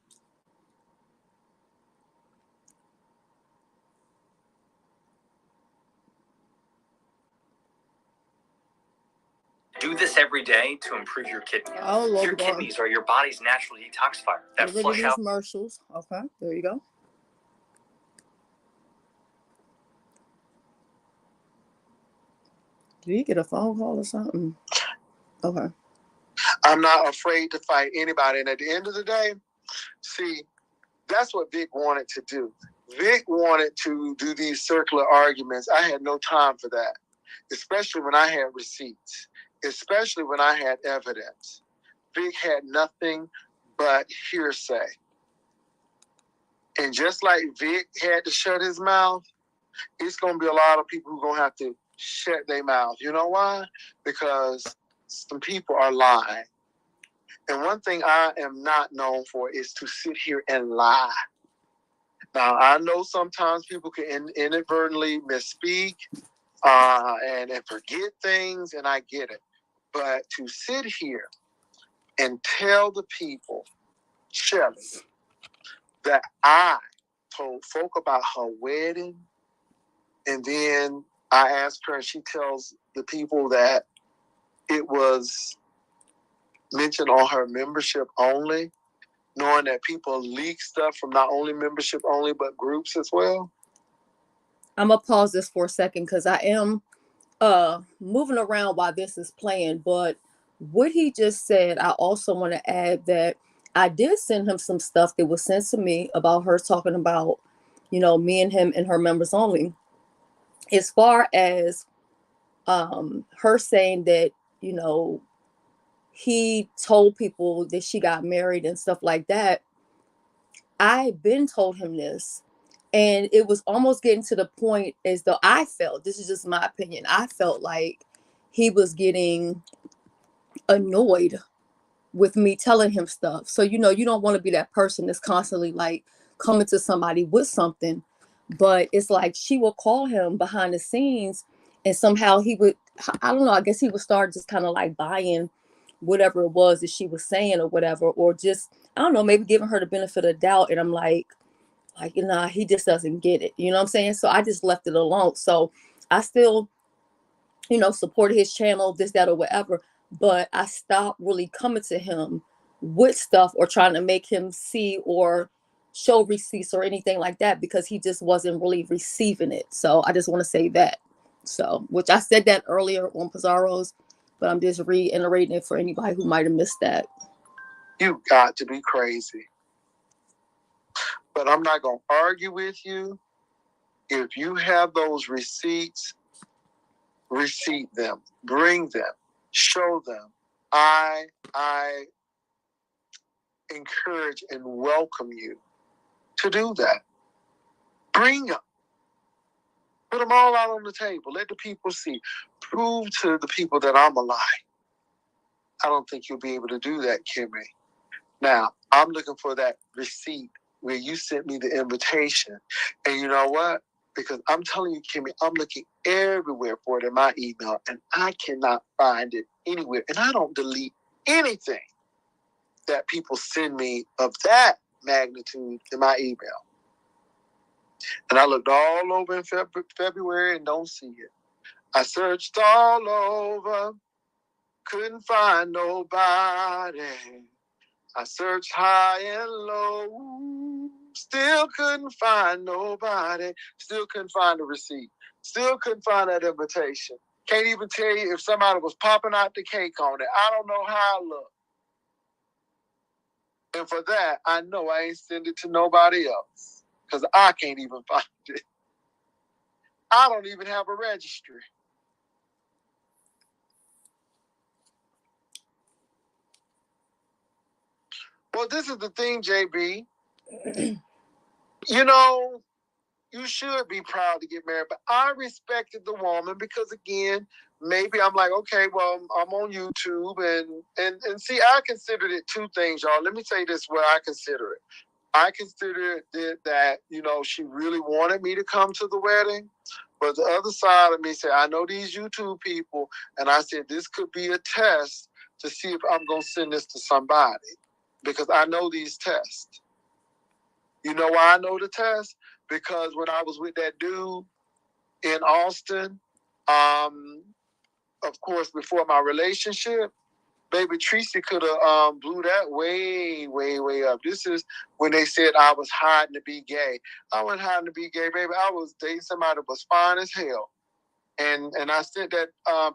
Do this every day to improve your kidneys. Oh, Lord Your God. kidneys are your body's natural detoxifier that Get rid of flush these out. commercials. Okay, there you go. Did you get a phone call or something? Okay. I'm not afraid to fight anybody. And at the end of the day, see, that's what Vic wanted to do. Vic wanted to do these circular arguments. I had no time for that, especially when I had receipts, especially when I had evidence. Vic had nothing but hearsay. And just like Vic had to shut his mouth, it's going to be a lot of people who are going to have to shut their mouth. You know why? Because some people are lying. And one thing I am not known for is to sit here and lie. Now, I know sometimes people can inadvertently misspeak and forget things, and I get it. But to sit here and tell the people, Shelly, that I told folk about her wedding, and then I asked her, and she tells the people that it was mentioned on her membership only, knowing that people leak stuff from not only membership only, but groups as well. I'm going to pause this for a second because I am moving around while this is playing. But what he just said, I also want to add that I did send him some stuff that was sent to me about her talking about, you know, me and him and her members only. As far as her saying that, you know, he told people that she got married and stuff like that, I've been told him this. And it was almost getting to the point as though I felt, this is just my opinion, I felt like he was getting annoyed with me telling him stuff. So, you know, you don't want to be that person that's constantly like coming to somebody with something. But it's like she will call him behind the scenes and somehow he would, I don't know, I guess he would start just kind of like buying whatever it was that she was saying or whatever, or just, I don't know, maybe giving her the benefit of the doubt. And I'm like, nah, he just doesn't get it. You know what I'm saying? So I just left it alone. So I still, you know, supported his channel, this, that, or whatever. But I stopped really coming to him with stuff or trying to make him see or show receipts or anything like that because he just wasn't really receiving it. So I just want to say that. So, which I said that earlier on Pizarro's, but I'm just reiterating it for anybody who might have missed that. You got to be crazy. But I'm not going to argue with you. If you have those receipts, receipt them, bring them, show them. I encourage and welcome you to do that. Bring them. Put them all out on the table. Let the people see. Prove to the people that I'm alive. I don't think you'll be able to do that, Kimmy. Now, I'm looking for that receipt where you sent me the invitation. And you know what? Because I'm telling you, Kimmy, I'm looking everywhere for it in my email, and I cannot find it anywhere. And I don't delete anything that people send me of that magnitude in my email. And I looked all over in February and don't see it. I searched all over, couldn't find nobody. I searched high and low, still couldn't find nobody. Still couldn't find the receipt. Still couldn't find that invitation. Can't even tell you if somebody was popping out the cake on it. I don't know how I look. And for that, I know I ain't send it to nobody else because I can't even find it. I don't even have a registry. Well, this is the thing, JB. You know, you should be proud to get married, but I respected the woman because, again, maybe I'm like, okay, well, I'm on YouTube, and see, I considered it two things, y'all. Let me say this, what I consider it. I considered it that, you know, she really wanted me to come to the wedding, but the other side of me said, I know these YouTube people, and I said, this could be a test to see if I'm going to send this to somebody, because I know these tests. You know why I know the test? Because when I was with that dude in Austin, of course, before my relationship, baby Tracy could have blew that way, way, way up. This is when they said I was hiding to be gay. I wasn't hiding to be gay, baby. I was dating somebody that was fine as hell. And I sent that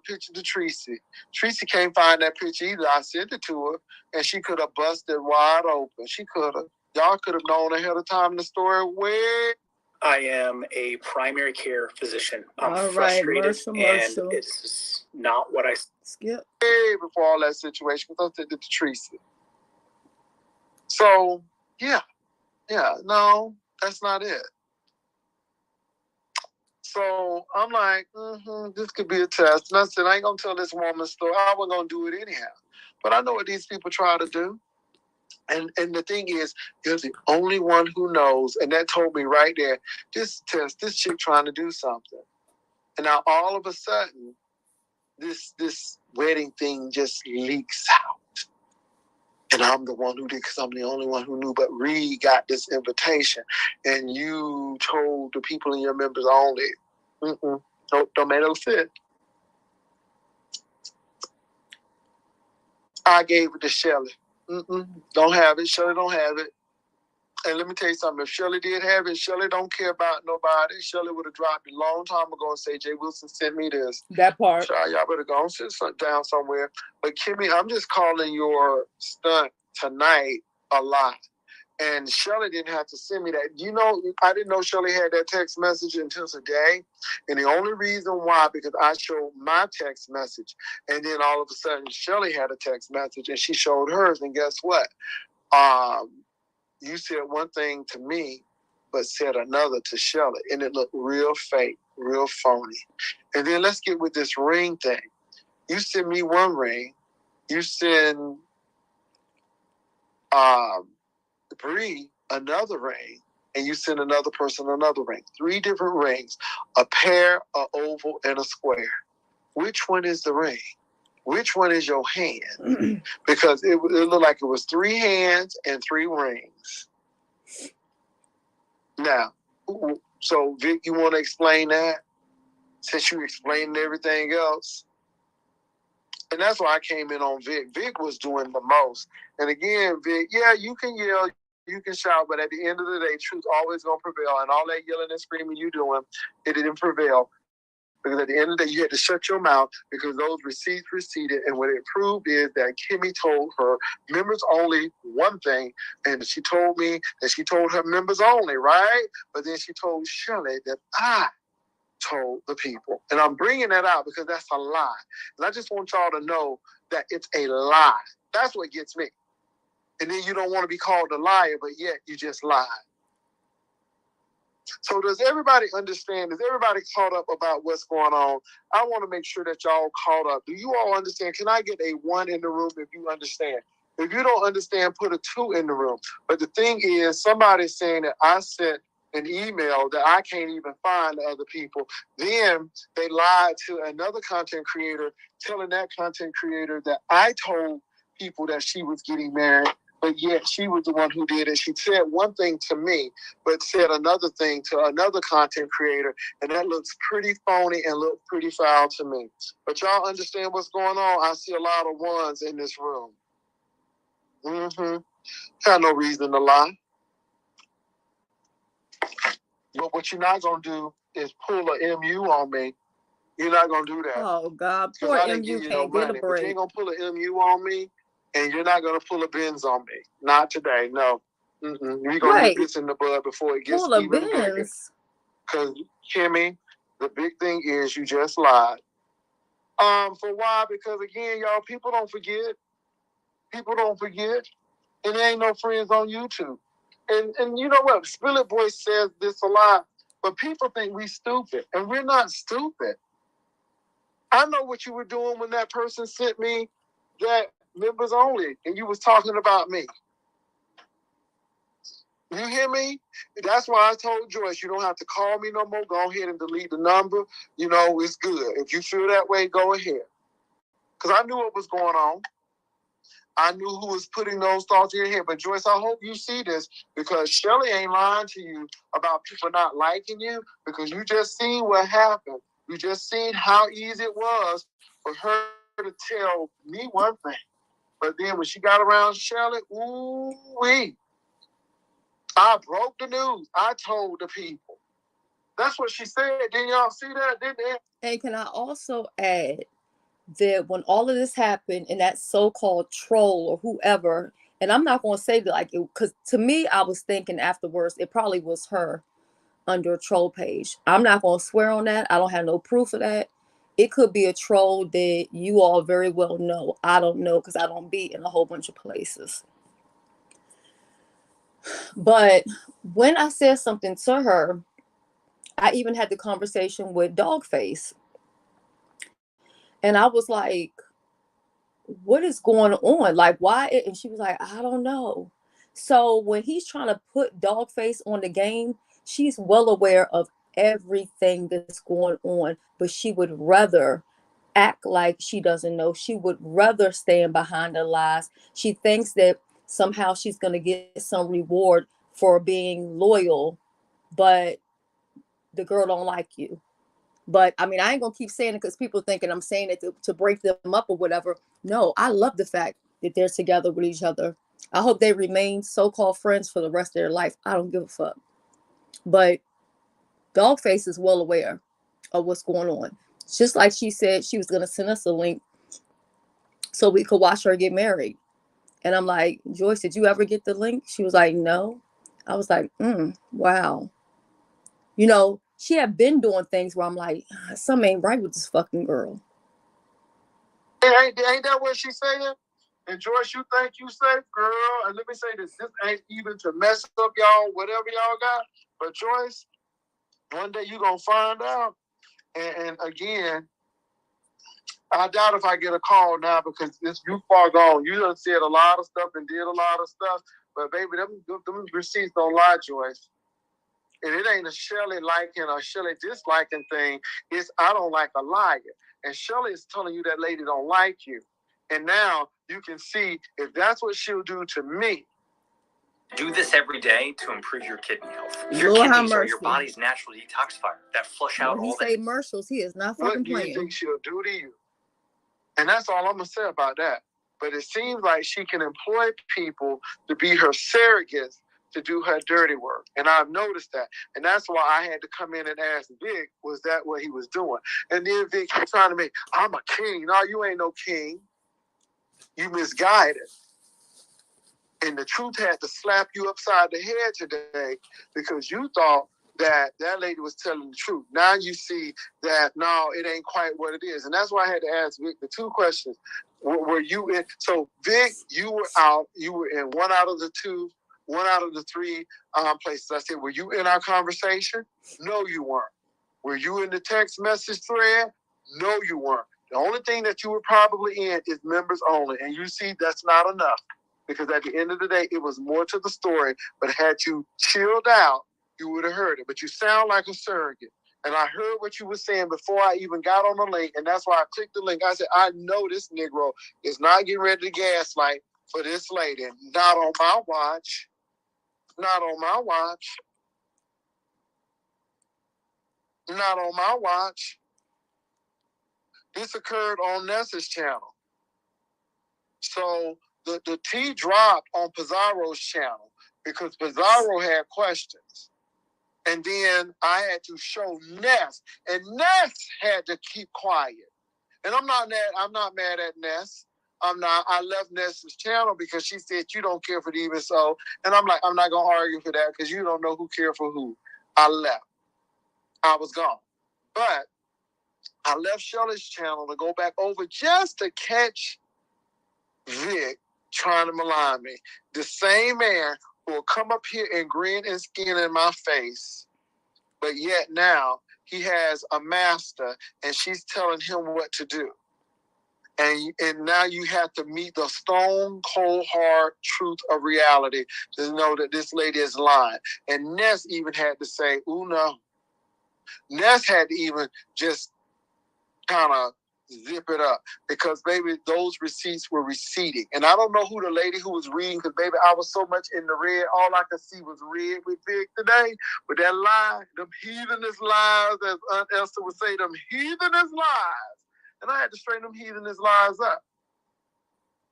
picture to Tracy. Tracy can't find that picture either. I sent it to her, and she could have busted wide open. She could have. Y'all could have known ahead of time the story way. I am a primary care physician. I'm All right, frustrated, Marshall. and it's not what I Skip. Way before all that situation, because I sent it to Tracy. So, yeah, no, that's not it. So I'm like, this could be a test. And I said, I ain't going to tell this woman's story. I wasn't going to do it anyhow. But I know what these people try to do. And the thing is, you're the only one who knows. And that told me right there, this test, this chick trying to do something. And now all of a sudden, this wedding thing just leaks out. And I'm the one who did, because I'm the only one who knew. But Reed got this invitation, and you told the people in your members only. Nope, don't make no sense. I gave it to Shelly. Don't have it. Shelly don't have it. And let me tell you something. If Shelly did have it, Shelly don't care about nobody. Shelly would have dropped it a long time ago and say, Jay Wilson sent me this. That part. Y'all better go and sit down somewhere. But Kimmy, I'm just calling your stunt tonight a lot. And Shelly didn't have to send me that. You know, I didn't know Shelly had that text message until today. And the only reason why, because I showed my text message. And then all of a sudden, Shelly had a text message and she showed hers. And guess what? You said one thing to me, but said another to Shelly. And it looked real fake, real phony. And then let's get with this ring thing. You send me one ring. You send Bree another ring. And you send another person another ring. 3 different rings. A pear, an oval, and a square. Which one is the ring? Which one is your hand? Because it looked like it was 3 hands and 3 rings. Now, so Vic, you want to explain that? Since you explained everything else? And that's why I came in on Vic. Vic was doing the most. And again, Vic, yeah, you can yell, you can shout, but at the end of the day, truth always going to prevail. And all that yelling and screaming you doing, it didn't prevail. Because at the end of the day, you had to shut your mouth because those receipts receded. And what it proved is that Kimmy told her members only one thing. And she told me that she told her members only, right? But then she told Shelly that I told the people. And I'm bringing that out because that's a lie. And I just want y'all to know that it's a lie. That's what gets me. And then you don't want to be called a liar, but yet you just lied. So does everybody understand? Is everybody caught up about what's going on? I want to make sure that y'all caught up. Do you all understand? Can I get a 1 in the room if you understand? If you don't understand, put a 2 in the room. But the thing is, somebody's saying that I sent an email that I can't even find to other people. Then they lied to another content creator, telling that content creator that I told people that she was getting married, but yet she was the one who did it. She said one thing to me, but said another thing to another content creator, and that looks pretty phony and looks pretty foul to me. But y'all understand what's going on? I see a lot of ones in this room. Got no reason to lie. But what you're not going to do is pull a MU on me. You're not going to do that. Oh, God. Poor I didn't MU give you no can't get a money. But you break. ain't going to pull a MU on me, and you're not going to pull a Benz on me. Not today, no. We're going to nip this in the bud before it gets Pull a even bigger. Benz. Because, Kimmy, the big thing is you just lied. For why? Because, again, y'all, people don't forget. People don't forget. And there ain't no friends on YouTube. And you know what? Spill It Boy says this a lot, but people think we stupid, and we're not stupid. I know what you were doing when that person sent me that members only, and you was talking about me. You hear me? That's why I told Joyce, you don't have to call me no more. Go ahead and delete the number. You know, it's good. If you feel that way, go ahead. Because I knew what was going on. I knew who was putting those thoughts in your head. But Joyce, I hope you see this, because Shelly ain't lying to you about people not liking you, because you just seen what happened. You just seen how easy it was for her to tell me one thing. But then when she got around Shelly, ooh-wee. I broke the news. I told the people. That's what she said. Didn't y'all see that? Didn't they? And can I also add that when all of this happened and that so-called troll or whoever, and I'm not going to say that, like, because to me, I was thinking afterwards, it probably was her under a troll page. I'm not going to swear on that. I don't have no proof of that. It could be a troll that you all very well know. I don't know, because I don't be in a whole bunch of places. But when I said something to her, I even had the conversation with Dogface. And I was like, what is going on? Like, why? And she was like, I don't know. So when he's trying to put Dogface on the game, she's well aware of everything that's going on, but she would rather act like she doesn't know. She would rather stand behind the lies. She thinks that somehow she's going to get some reward for being loyal, but the girl don't like you. But I mean, I ain't gonna keep saying it because people thinking I'm saying it to break them up or whatever. No, I love the fact that they're together with each other. I hope they remain so-called friends for the rest of their life. I don't give a fuck. But Dogface is well aware of what's going on. Just like she said she was gonna send us a link so we could watch her get married. And I'm like, Joyce, did you ever get the link? She was like, no. I was like, wow. You know, she had been doing things where I'm like, something ain't right with this fucking girl. Ain't that what she's saying? And Joyce, you think you safe, girl? And let me say this ain't even to mess up y'all, whatever y'all got. But Joyce, one day you gonna find out. And again, I doubt if I get a call now because you far gone. You done said a lot of stuff and did a lot of stuff. But baby, them receipts don't lie, Joyce. And it ain't a Shelly liking or Shelly disliking thing. It's I don't like a liar. And Shelly is telling you that lady don't like you. And now you can see if that's what she'll do to me. Do this every day to improve your kidney health. Your Lord have kidneys are your mercy. body's natural detoxifier that flush out When he all say that. Marshalls, he is not What fucking do you playing. think she'll do to you? And that's all I'm going to say about that. But it seems like she can employ people to be her surrogates to do her dirty work. And I've noticed that. And that's why I had to come in and ask Vic, was that what he was doing? And then Vic kept trying to make, I'm a king. No, you ain't no king. You misguided. And the truth had to slap you upside the head today because you thought that lady was telling the truth. Now you see that, no, it ain't quite what it is. And that's why I had to ask Vic the two questions. Were you in? So, Vic, you were in one out of the three places. I said, were you in our conversation? No, you weren't. Were you in the text message thread? No, you weren't. The only thing that you were probably in is members only. And you see, that's not enough. Because at the end of the day, it was more to the story. But had you chilled out, you would have heard it. But you sound like a surrogate. And I heard what you were saying before I even got on the link. And that's why I clicked the link. I said, I know this Negro is not getting ready to gaslight for this lady. Not on my watch. Not on my watch. Not on my watch. This occurred on Nessa's channel. So the T dropped on Pizarro's channel because Pizarro had questions. And then I had to show Ness. And Ness had to keep quiet. And I'm not mad at Ness. I left Ness's channel because she said you don't care for the even so. And I'm like, I'm not gonna argue for that because you don't know who cared for who. I left. I was gone. But I left Shelly's channel to go back over just to catch Vic trying to malign me. The same man who will come up here and grin and skin in my face, but yet now he has a master and she's telling him what to do. And now you have to meet the stone cold hard truth of reality to know that this lady is lying. And Ness even had to say, ooh, no. Ness had to even just kind of zip it up because, baby, those receipts were receipting. And I don't know who the lady who was reading, because, baby, I was so much in the red. All I could see was red with Vic today. But that lie, them heathenous lies, as Aunt Esther would say, them heathenous lies. And I had to straighten them heathenous lies up.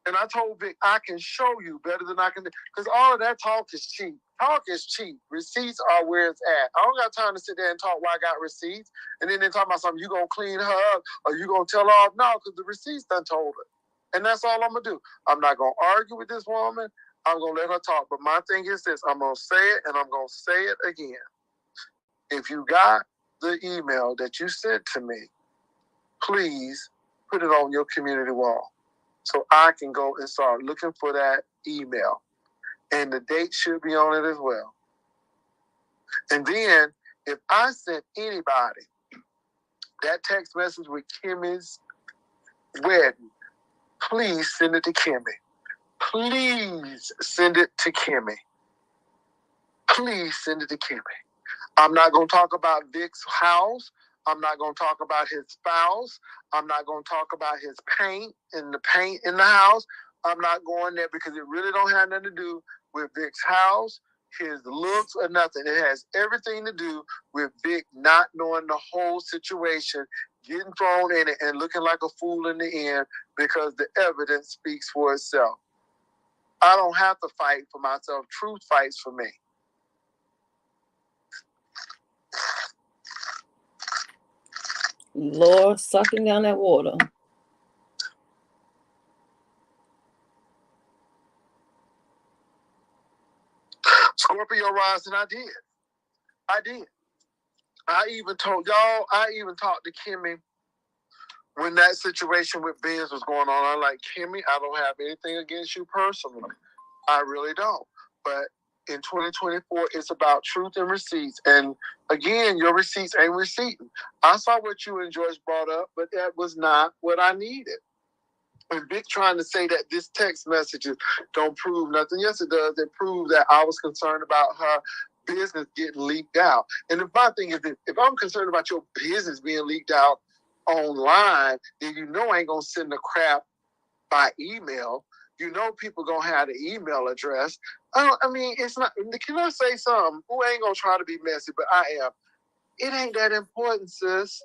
And I told Vic, I can show you better than I can do. Because all of that talk is cheap. Talk is cheap. Receipts are where it's at. I don't got time to sit there and talk why I got receipts. And then they talk about something, you going to clean her up or you going to tell her off. No, because the receipts done told her. And that's all I'm going to do. I'm not going to argue with this woman. I'm going to let her talk. But my thing is this. I'm going to say it and I'm going to say it again. If you got the email that you sent to me, please put it on your community wall so I can go and start looking for that email. And the date should be on it as well. And then, if I sent anybody that text message with Kimmy's wedding, please send it to Kimmy. Please send it to Kimmy. Please send it to Kimmy. I'm not going to talk about Vic's house. I'm not going to talk about his spouse. I'm not going to talk about his paint and the paint in the house. I'm not going there because it really don't have nothing to do with Vic's house, his looks, or nothing. It has everything to do with Vic not knowing the whole situation, getting thrown in it, and looking like a fool in the end because the evidence speaks for itself. I don't have to fight for myself. Truth fights for me. Lord, sucking down that water. Scorpio rising, I did. I even told y'all, I even talked to Kimmy when that situation with Benz was going on. I'm like, Kimmy, I don't have anything against you personally. I really don't. But in 2024, it's about truth and receipts. And again, your receipts ain't receipting. I saw what you and Joyce brought up, but that was not what I needed. And Vic trying to say that this text messages don't prove nothing. Yes, it does. It proves that I was concerned about her business getting leaked out. And the my thing is, if I'm concerned about your business being leaked out online, then you know I ain't going to send the crap by email. You know people going to have the email address. I mean, it's not, can I say something? Who ain't going to try to be messy, but I am. It ain't that important, sis.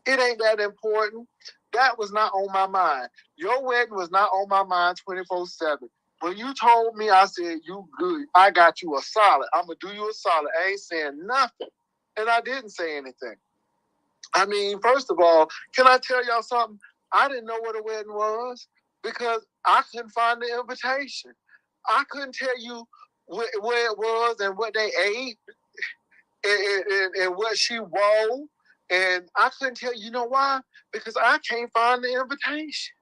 It ain't that important. That was not on my mind. Your wedding was not on my mind 24/7. When you told me, I said, you good. I got you a solid. I'm going to do you a solid. I ain't saying nothing. And I didn't say anything. I mean, first of all, can I tell y'all something? I didn't know what a wedding was because I couldn't find the invitation. I couldn't tell you where it was and what they ate. and what she wore. And I couldn't tell you know why? Because I can't find the invitation.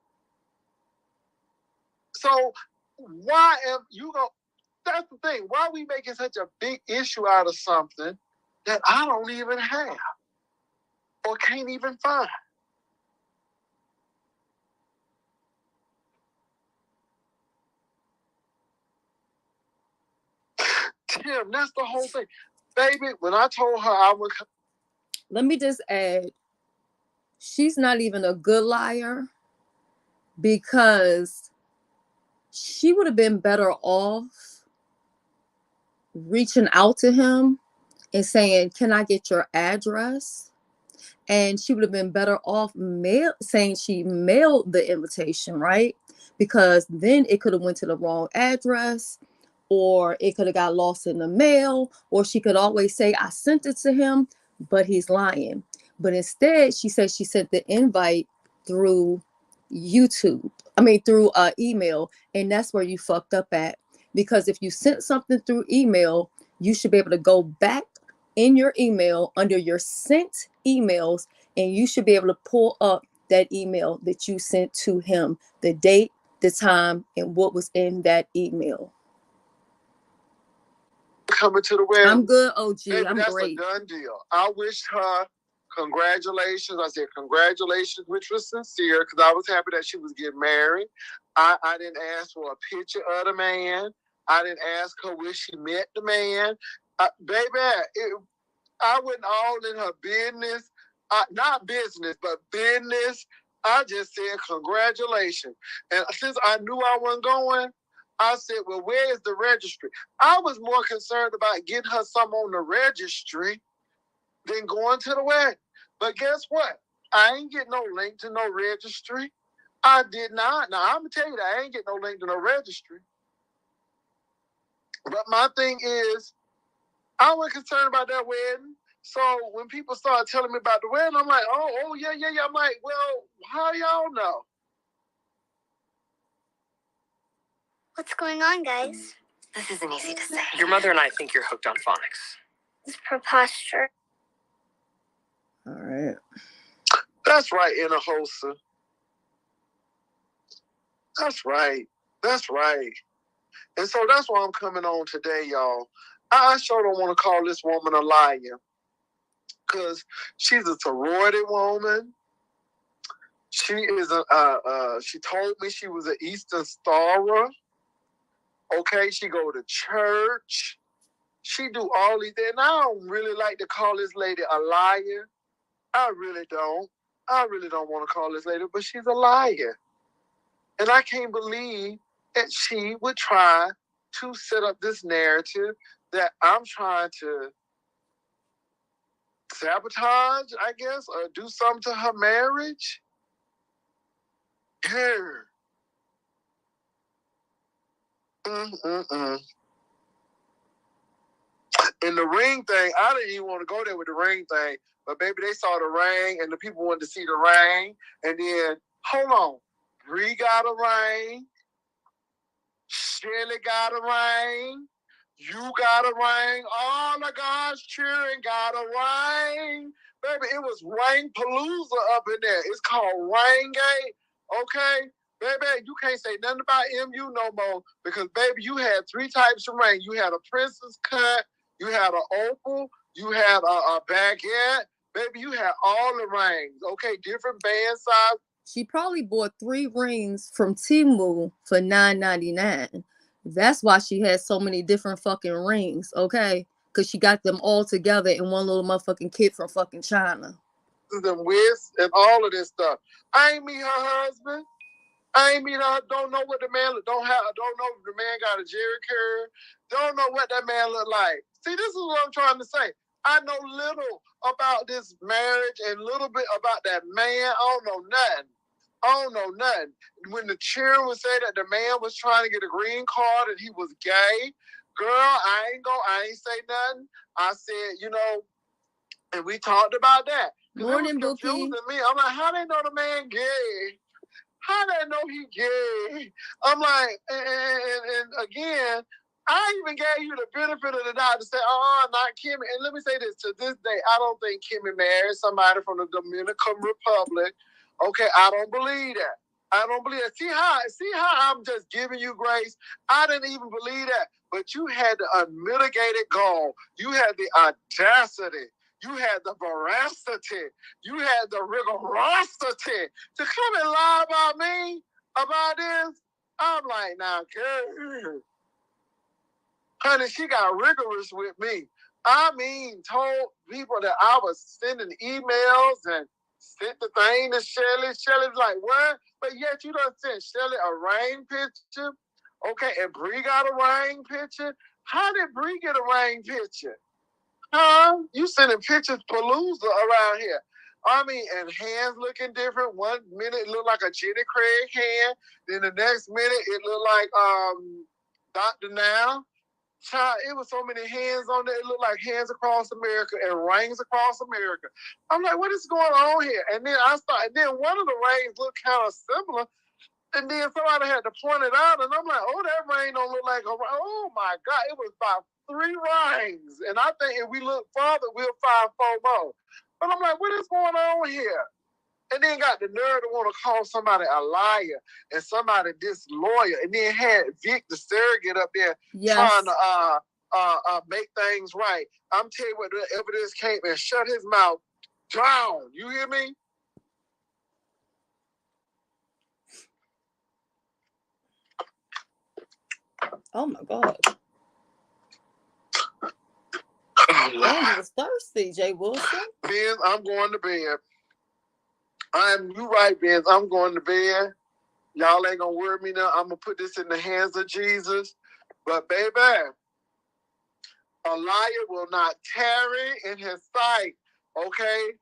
So why am you go? That's the thing. Why are we making such a big issue out of something that I don't even have or can't even find? Tim, that's the whole thing. Baby, when I told her I would... Let me just add, she's not even a good liar, because she would have been better off reaching out to him and saying, can I get your address? And she would have been better off saying she mailed the invitation, right? Because then it could have went to the wrong address, or it could have got lost in the mail, or she could always say, I sent it to him, but he's lying. But instead, she said she sent the invite through through email. And that's where you fucked up at. Because if you sent something through email, you should be able to go back in your email under your sent emails, and you should be able to pull up that email that you sent to him, the date, the time, and what was in that email. Coming to the wedding. I'm good, OG. Baby, I'm that's great. A done deal. I wished her congratulations. I said congratulations, which was sincere, because I was happy that she was getting married. I didn't ask for a picture of the man. I didn't ask her where she met the man. Baby, I went all in her business. Not business, but business. I just said congratulations. And since I knew I wasn't going, I said, well, where is the registry? I was more concerned about getting her some on the registry than going to the wedding. But guess what? I ain't get no link to no registry. I did not. Now, I'm going to tell you that I ain't get no link to no registry. But my thing is, I wasn't concerned about that wedding. So when people started telling me about the wedding, I'm like, oh, yeah. I'm like, well, how y'all know? What's going on, guys? This isn't easy to say. Your mother and I think you're hooked on phonics. It's preposterous. All right. That's right, Inner Hosa. That's right. And so that's why I'm coming on today, y'all. I sure don't want to call this woman a liar, because she's a sorority woman. She is she told me she was an Eastern Starer. Okay, she go to church. She do all these things. And I don't really like to call this lady a liar. I really don't. I really don't want to call this lady, but she's a liar. And I can't believe that she would try to set up this narrative that I'm trying to sabotage, I guess, or do something to her marriage. Her. And the ring thing, I didn't even want to go there with the ring thing, but baby, they saw the ring and the people wanted to see the ring. And then, hold on, Bree got a ring, Shelly got a ring, you got a ring, all the guys cheering got a ring. Baby, it was Ring Palooza up in there. It's called Ring Gate, okay? Baby, you can't say nothing about MU no more, because, baby, you had 3 types of ring. You had a princess cut, you had an opal, you had a baguette. Baby, you had all the rings, okay? Different band size. She probably bought 3 rings from Temu for $9.99. That's why she had so many different fucking rings, okay? Because she got them all together in one little motherfucking kit from fucking China. And whiz and all of this stuff. I ain't meet her husband. I ain't mean, I don't know what the man don't know if the man got a Jerry curl. Don't know what that man look like. See, this is what I'm trying to say. I know little about this marriage and a little bit about that man. I don't know nothing. When the children would say that the man was trying to get a green card and he was gay, girl, I ain't say nothing. I said, and we talked about that. Morning, Bookie. Me. I'm like, how they know the man gay? How they know he gay? I'm like, and again, I even gave you the benefit of the doubt to say, not Kimmy. And let me say this, to this day, I don't think Kimmy married somebody from the Dominican Republic. Okay, I don't believe that. I don't believe that. See how I'm just giving you grace? I didn't even believe that. But you had the unmitigated gall. You had the audacity. You had the veracity. You had the rigorosity to come and lie about me, about this. I'm like, now, girl. Honey, she got rigorous with me. I mean, told people that I was sending emails and sent the thing to Shelly. Shelly's like, what? But yet you done sent Shelly a rain picture. Okay, and Bree got a rain picture. How did Bree get a rain picture? Huh? You sending pictures palooza around here. I mean, and hands looking different. 1 minute it looked like a Jenny Craig hand. Then the next minute it looked like Dr. Now. Child, it was so many hands on there. It looked like hands across America and rings across America. I'm like, what is going on here? And then then one of the rings looked kind of similar. And then somebody had to point it out. And I'm like, oh, that ring don't look like a ring. Oh my God, it was about 3 rings. And I think if we look farther, we'll find 4 more. But I'm like, what is going on here? And then got the nerve to want to call somebody a liar and somebody disloyal. And then had Vic the surrogate up there trying to make things right. I'm telling you what, the evidence came and shut his mouth down. You hear me? Oh my God. Oh, you was thirsty, Jay Wilson. Benz, I'm going to bed. You right, Benz. I'm going to bed. Y'all ain't gonna worry me now. I'm gonna put this in the hands of Jesus. But baby, a liar will not tarry in his sight. Okay?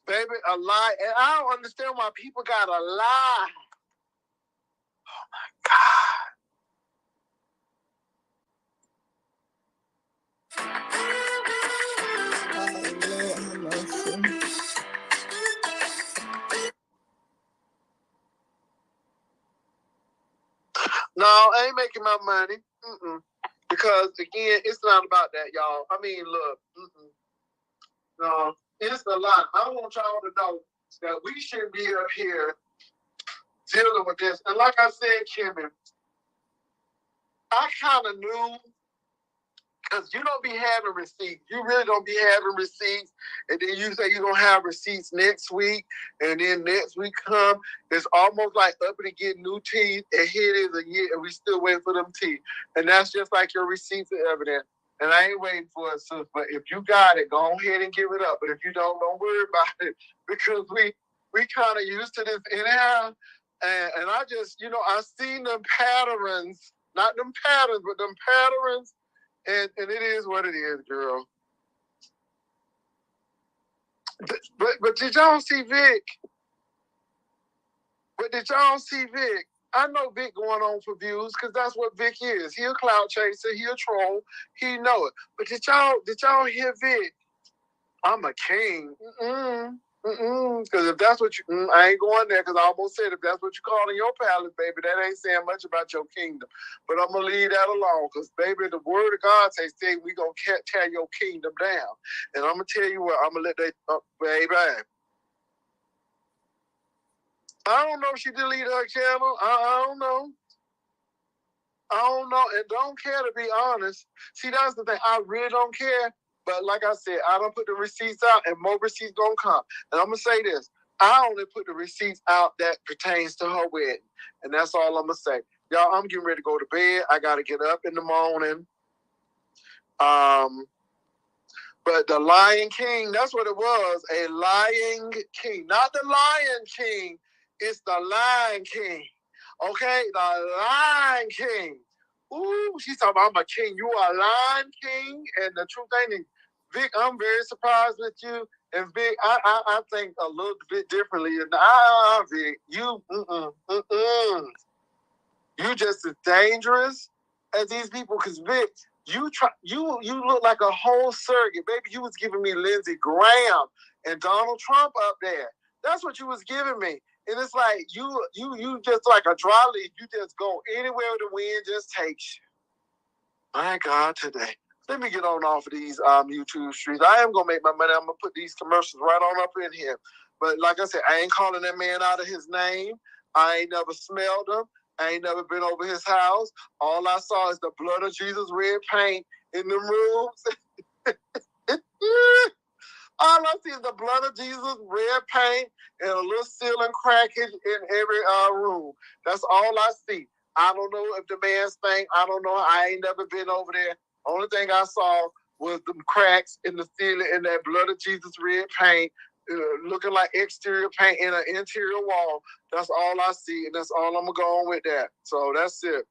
Baby, a lie. And I don't understand why people gotta lie. Oh my God. No, I ain't making my money. Because, again, it's not about that, y'all. I mean, look. No, it's a lot. I want y'all to know that we shouldn't be up here dealing with this. And like I said, Kimmy, I kind of knew, because you don't be having receipts. You really don't be having receipts. And then you say you're going to have receipts next week. And then next week come. It's almost like up to get new teeth. And here it is a year. And we still waiting for them teeth. And that's just like your receipts are evident. And I ain't waiting for it, sis. But if you got it, go ahead and give it up. But if you don't worry about it. Because we kind of used to this anyhow. And I just, I seen them patterns. Not them patterns, but them patterns. And it is what it is, girl. But did y'all see Vic? I know Vic going on for views because that's what Vic is. He a clout chaser. He a troll. He know it. But did y'all hear Vic? I'm a king. Because if that's what you, I ain't going there because I almost said if that's what you call in your palace, baby, that ain't saying much about your kingdom. But I'm going to leave that alone because, baby, the word of God says, we going to tear your kingdom down. And I'm going to tell you what, I'm going to let that, baby. I don't know if she deleted her channel. I don't know. And don't care, to be honest. See, that's the thing. I really don't care. But like I said, I don't put the receipts out and more receipts gonna come. And I'm gonna say this. I only put the receipts out that pertains to her wedding. And that's all I'm gonna say. Y'all, I'm getting ready to go to bed. I gotta get up in the morning. But the Lion King, that's what it was. A lying king. Not the Lion King. It's the Lion King. Okay? The Lion King. Ooh, she's talking about, I'm a king. You are a Lion King. And the truth ain't, Vic, I'm very surprised with you. And Vic, I think a little bit differently. And Vic, you just as dangerous as these people. Because Vic, you look like a whole surrogate. Baby, you was giving me Lindsey Graham and Donald Trump up there. That's what you was giving me. And it's like you just like a dry leaf. You just go anywhere the wind just takes you. My God, today. Let me get on off of these YouTube streets. I am gonna make my money. I'm gonna put these commercials right on up in here. But like I said, I ain't calling that man out of his name. I ain't never smelled him. I ain't never been over his house. All I saw is the blood of Jesus red paint in the rooms. All I see is the blood of Jesus red paint and a little ceiling crackage in every room. That's all I see. I don't know if the man stank. I don't know. I ain't never been over there. Only thing I saw was the cracks in the ceiling and that blood of Jesus red paint, looking like exterior paint in an interior wall. That's all I see, and that's all I'm gonna go on with that. So that's it.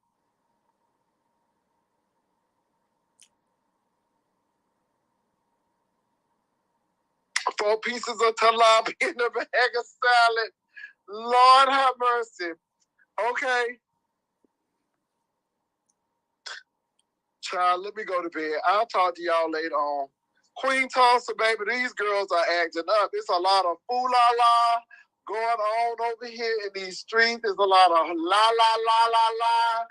Four pieces of tilapia in a bag of salad. Lord have mercy. Okay. Child, let me go to bed. I'll talk to y'all later on. Queen Tulsa, baby, these girls are acting up. It's a lot of foo-la-la going on over here in these streets. There's a lot of la-la-la-la-la,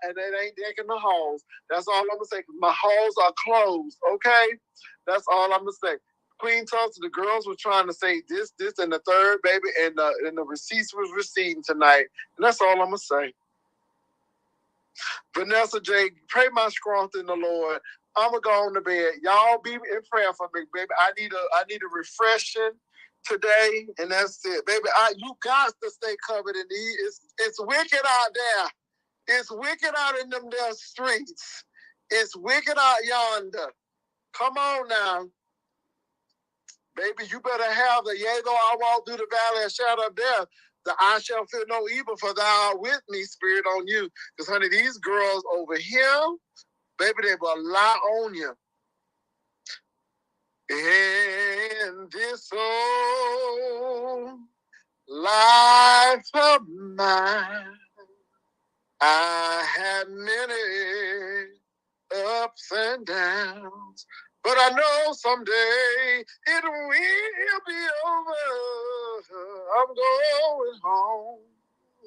and it ain't decking the halls. That's all I'm going to say. My halls are closed, okay? That's all I'm going to say. Queen Tulsa, the girls were trying to say this, and the third, baby, and the receipts was receiving tonight. And that's all I'm going to say. Vanessa J, pray my strength in the Lord. I'm gonna go on to bed. Y'all be in prayer for me, baby. I need a refreshing today, and that's it, baby. You got to stay covered in these. It's wicked out there. It's wicked out in them there streets. It's wicked out yonder. Come on now, baby. You better have the yea though I walk through the valley of shadow of death. The I shall fear no evil, for thou art with me, spirit on you. Because, honey, these girls over here, baby, they will lie on you. In this old life of mine, I had many ups and downs. But I know someday it will be over. I'm going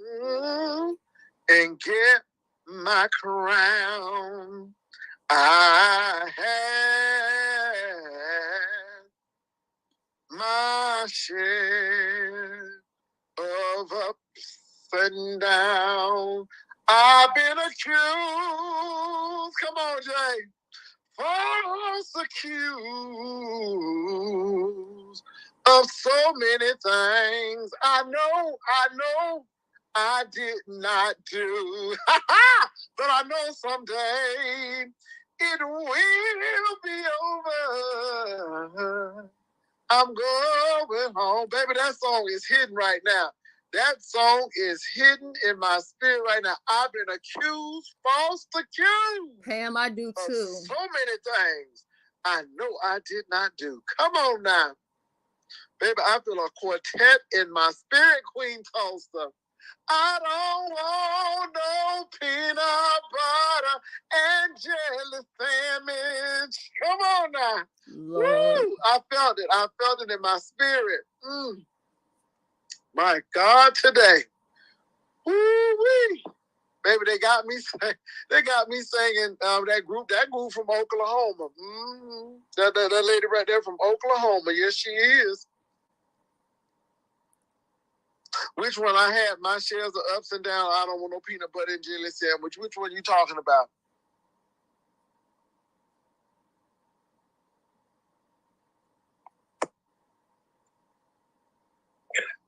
home and get my crown. I had my share of ups and downs. I've been accused. Come on, Jay. False accused of so many things I know I did not do. But I know someday it will be over. I'm going home. Baby, that song is hidden right now. That song is hidden in my spirit right now. I've been accused, false accused. Pam, I do too. So many things I know I did not do. Come on now. Baby, I feel a quartet in my spirit, Queen Tulsa. I don't want no peanut butter and jelly sandwich. Come on now. Lord. Woo! I felt it. I felt it in my spirit. My God, today. Woo-wee. Baby, they got me singing that group from Oklahoma. That lady right there from Oklahoma. Yes, she is. Which one I had? My shares of ups and downs. I don't want no peanut butter and jelly sandwich. Which one you talking about?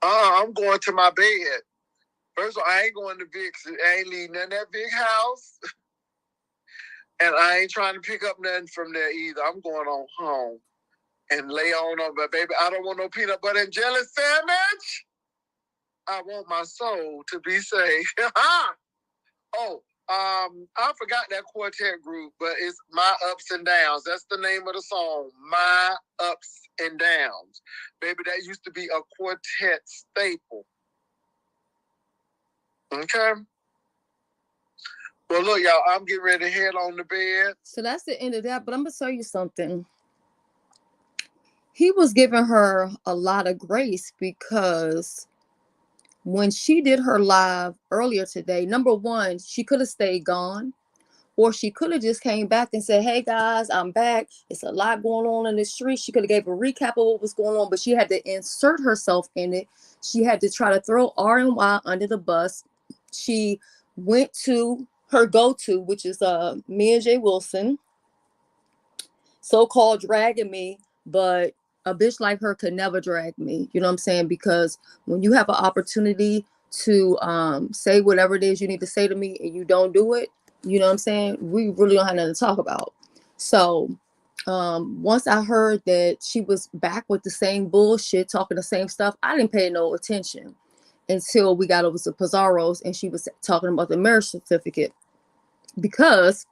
I'm going to my bed. First of all, I ain't going to Vic's. I ain't leaving nothing that big house. And I ain't trying to pick up nothing from there either. I'm going on home and lay on. But baby, I don't want no peanut butter and jelly sandwich. I want my soul to be saved. I forgot that quartet group, but it's My Ups and Downs. That's the name of the song, My Ups and Downs. Baby, that used to be a quartet staple. Okay? Well, look, y'all, I'm getting ready to head on to bed. So that's the end of that, but I'm going to tell you something. He was giving her a lot of grace because when she did her live earlier today, number one, she could have stayed gone. Or she could have just came back and said, hey guys, I'm back. It's a lot going on in the street. She could have gave a recap of what was going on, but she had to insert herself in it. She had to try to throw R and Y under the bus. She went to her go-to, which is me and Jay Wilson, so-called dragging me, but a bitch like her could never drag me. You know what I'm saying? Because when you have an opportunity to say whatever it is you need to say to me and you don't do it, you know what I'm saying? We really don't have nothing to talk about. So once I heard that she was back with the same bullshit, talking the same stuff, I didn't pay no attention until we got over to Pizarro's and she was talking about the marriage certificate, because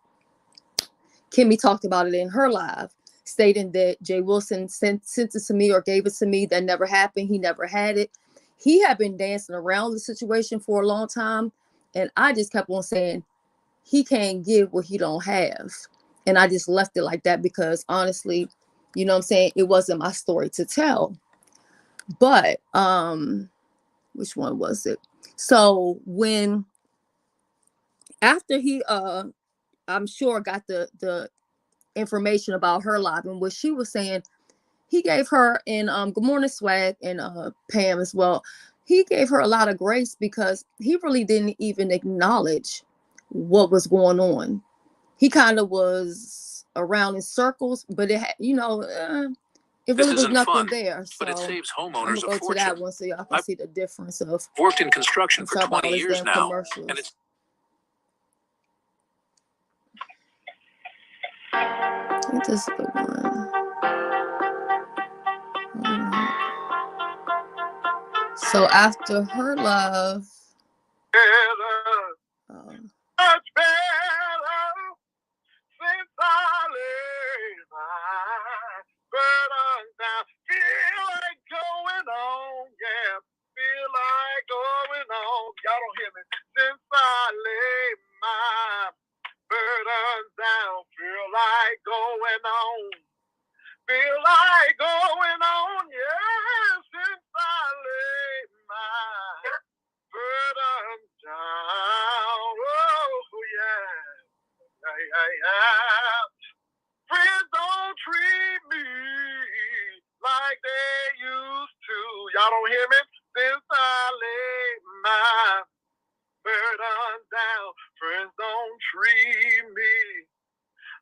Kimmy talked about it in her live, stating that Jay Wilson sent it to me or gave it to me. That never happened. He never had it. He had been dancing around the situation for a long time. And I just kept on saying, he can't give what he don't have. And I just left it like that because honestly, you know what I'm saying? It wasn't my story to tell. But which one was it? So when after he I'm sure got the information about her live and what she was saying, he gave her, and good morning Swag and Pam as well, he gave her a lot of grace because he really didn't even acknowledge what was going on. He kind of was around in circles, but it had, it really was nothing fun, there. So but it saves homeowners I'm gonna go to that one so y'all can see the difference of worked in construction for 20 years now, and it's I think this is the one. So after her love, much better since I laid my burden down. Feel like going on, yeah. Feel like going on. Y'all don't hear me. Since I laid my burden down, feel like going on. Feel like going on, yeah. Since I laid my burden down, oh yeah, yeah. Friends don't treat me like they used to. Y'all don't hear me? Since I laid my burden down, friends don't treat me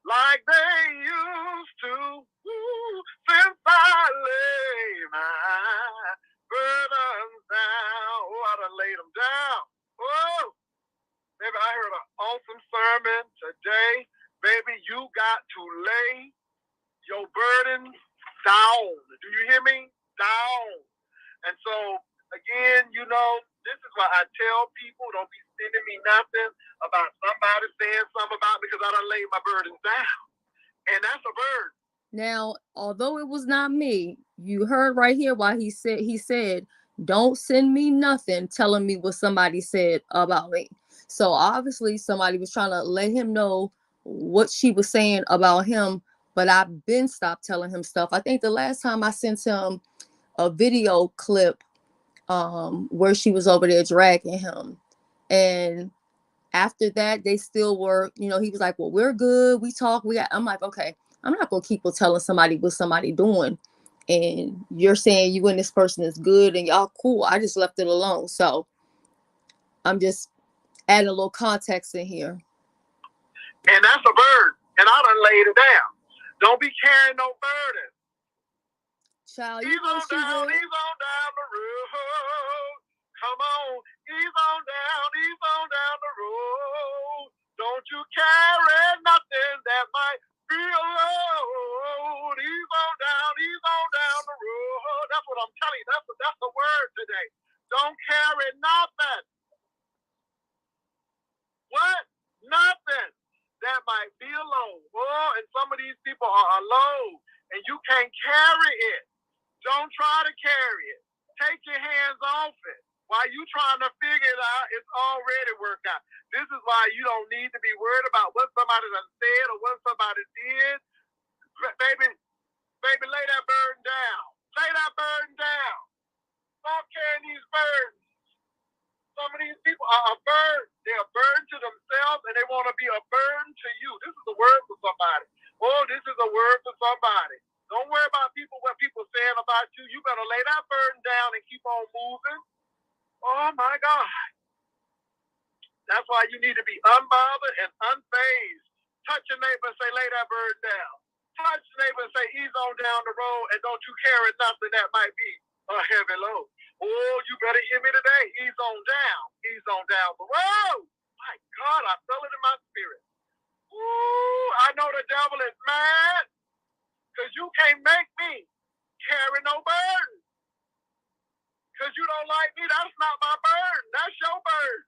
like they used to. Ooh, since I laid my burdens down. Oh, I done laid them down. Oh, baby, I heard an awesome sermon today. Baby, you got to lay your burdens down. Do you hear me? Down. And so, again, this is why I tell people, don't be sending me nothing about somebody saying something about me because I done laid my burdens down. And that's a burden. Now, although it was not me, you heard right here why he said, don't send me nothing telling me what somebody said about me. So obviously somebody was trying to let him know what she was saying about him, but I've been stopped telling him stuff. I think the last time I sent him a video clip where she was over there dragging him. And after that, they still were, he was like, well, we're good. We talk. I'm like, okay, I'm not going to keep telling somebody what somebody doing. And you're saying you and this person is good and y'all cool. I just left it alone. So I'm just adding a little context in here. And that's a burden. And I done laid it down. Don't be carrying no burden. Child, he's on down the road. Come on, he's on down the road. Don't you carry nothing that might be a load. He's on down the road. That's what I'm telling you. That's the word today. Don't carry nothing. What? Nothing that might be a load. Oh, and some of these people are a load, and you can't carry it. Don't try to carry it. Take your hands off it. While you trying to figure it out, it's already worked out. This is why you don't need to be worried about what somebody done said or what somebody did. Baby, lay that burden down. Lay that burden down. Stop carrying these burdens. Some of these people are a burden. They're a burden to themselves else and they want to be a burden to you. This is a word for somebody. Oh, this is a word for somebody. Don't worry about what people saying about you. You better lay that burden down and keep on moving. Oh my God. That's why you need to be unbothered and unfazed. Touch your neighbor and say, lay that burden down. Touch your neighbor and say, ease on down the road and don't you carry nothing that might be a heavy load. Oh, you better hear me today. Ease on down. Ease on down the road. My God, I feel it in my spirit. Ooh, I know the devil is mad because you can't make me carry no burden. Because you don't like me, that's not my burden. That's your burden.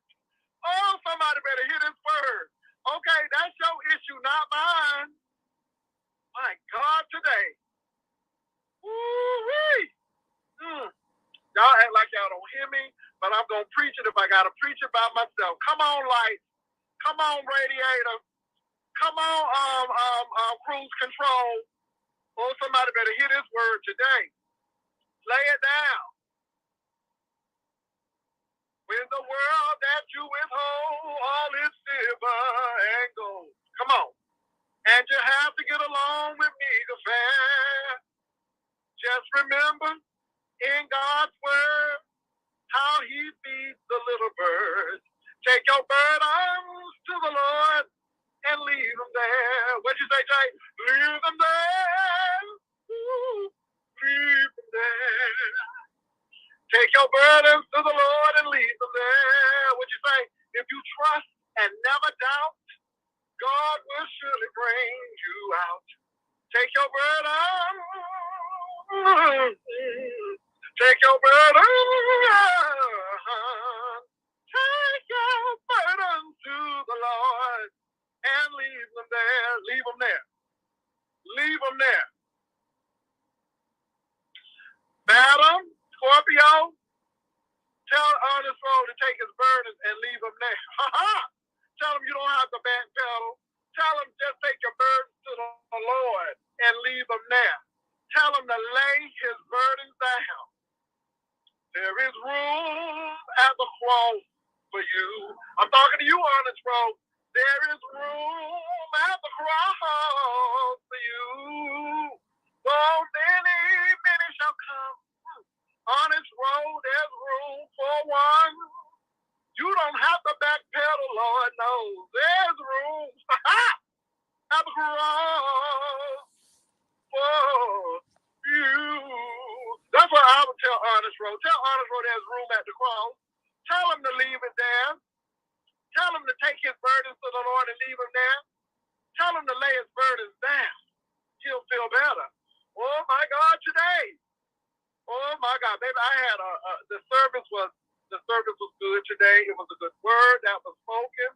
Oh, somebody better hear this word. Okay, that's your issue, not mine. My God, today. Woo-wee. Y'all act like y'all don't hear me, but I'm going to preach it if I got to preach it by myself. Come on, lights. Come on, radiator. Come on, cruise control. Oh, somebody better hear this word today. Lay it down. When the world that you withhold all is silver and gold. Come on. And you have to get along with me to fair. Just remember in God's word how he feeds the little birds. Take your burdens to the Lord and leave them there. What'd you say, Jay? Leave them there. Ooh, leave them there. Take your burdens to the Lord and leave them there. What'd you say? If you trust and never doubt, God will surely bring you out. Take your burden. Take your burden. Take your burden to the Lord and leave them there. Leave them there. Leave them there. Madam, Scorpio, tell Honest Road to take his burdens and leave them there. Tell him you don't have to backpedal. Tell him just take your burdens to the Lord and leave them there. Tell him to lay his burdens down. There is room at the cross for you. I'm talking to you, Honest Road. There is room at the cross for you. Oh, many shall come. Honest Road, there's room for one. You don't have to backpedal, Lord knows. There's room at the cross for you. That's what I would tell Honest Road. Tell Honest Road there's room at the cross. Tell him to leave it there. Tell him to take his burdens to the Lord and leave him there. Tell him to lay his burdens down. He'll feel better. Oh my God, today. Oh my God, baby, I had the service was good today. It was a good word that was spoken.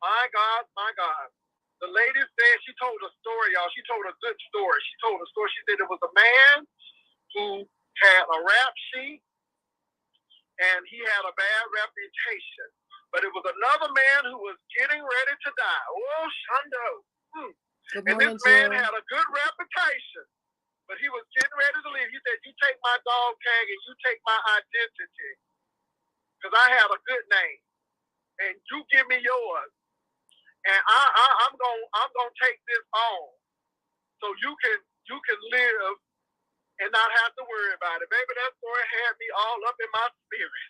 My God, my God. The lady said she told a story, y'all. She told a good story. She told a story. She said there was a man who had a rap sheet and he had a bad reputation. But it was another man who was getting ready to die. Oh, Shundo. And this man had a good reputation. But he was getting ready to leave. He said, you take my dog tag and you take my identity. Because I have a good name. And you give me yours. And I'm gonna take this on. So you can live and not have to worry about it. Baby, that story had me all up in my spirit.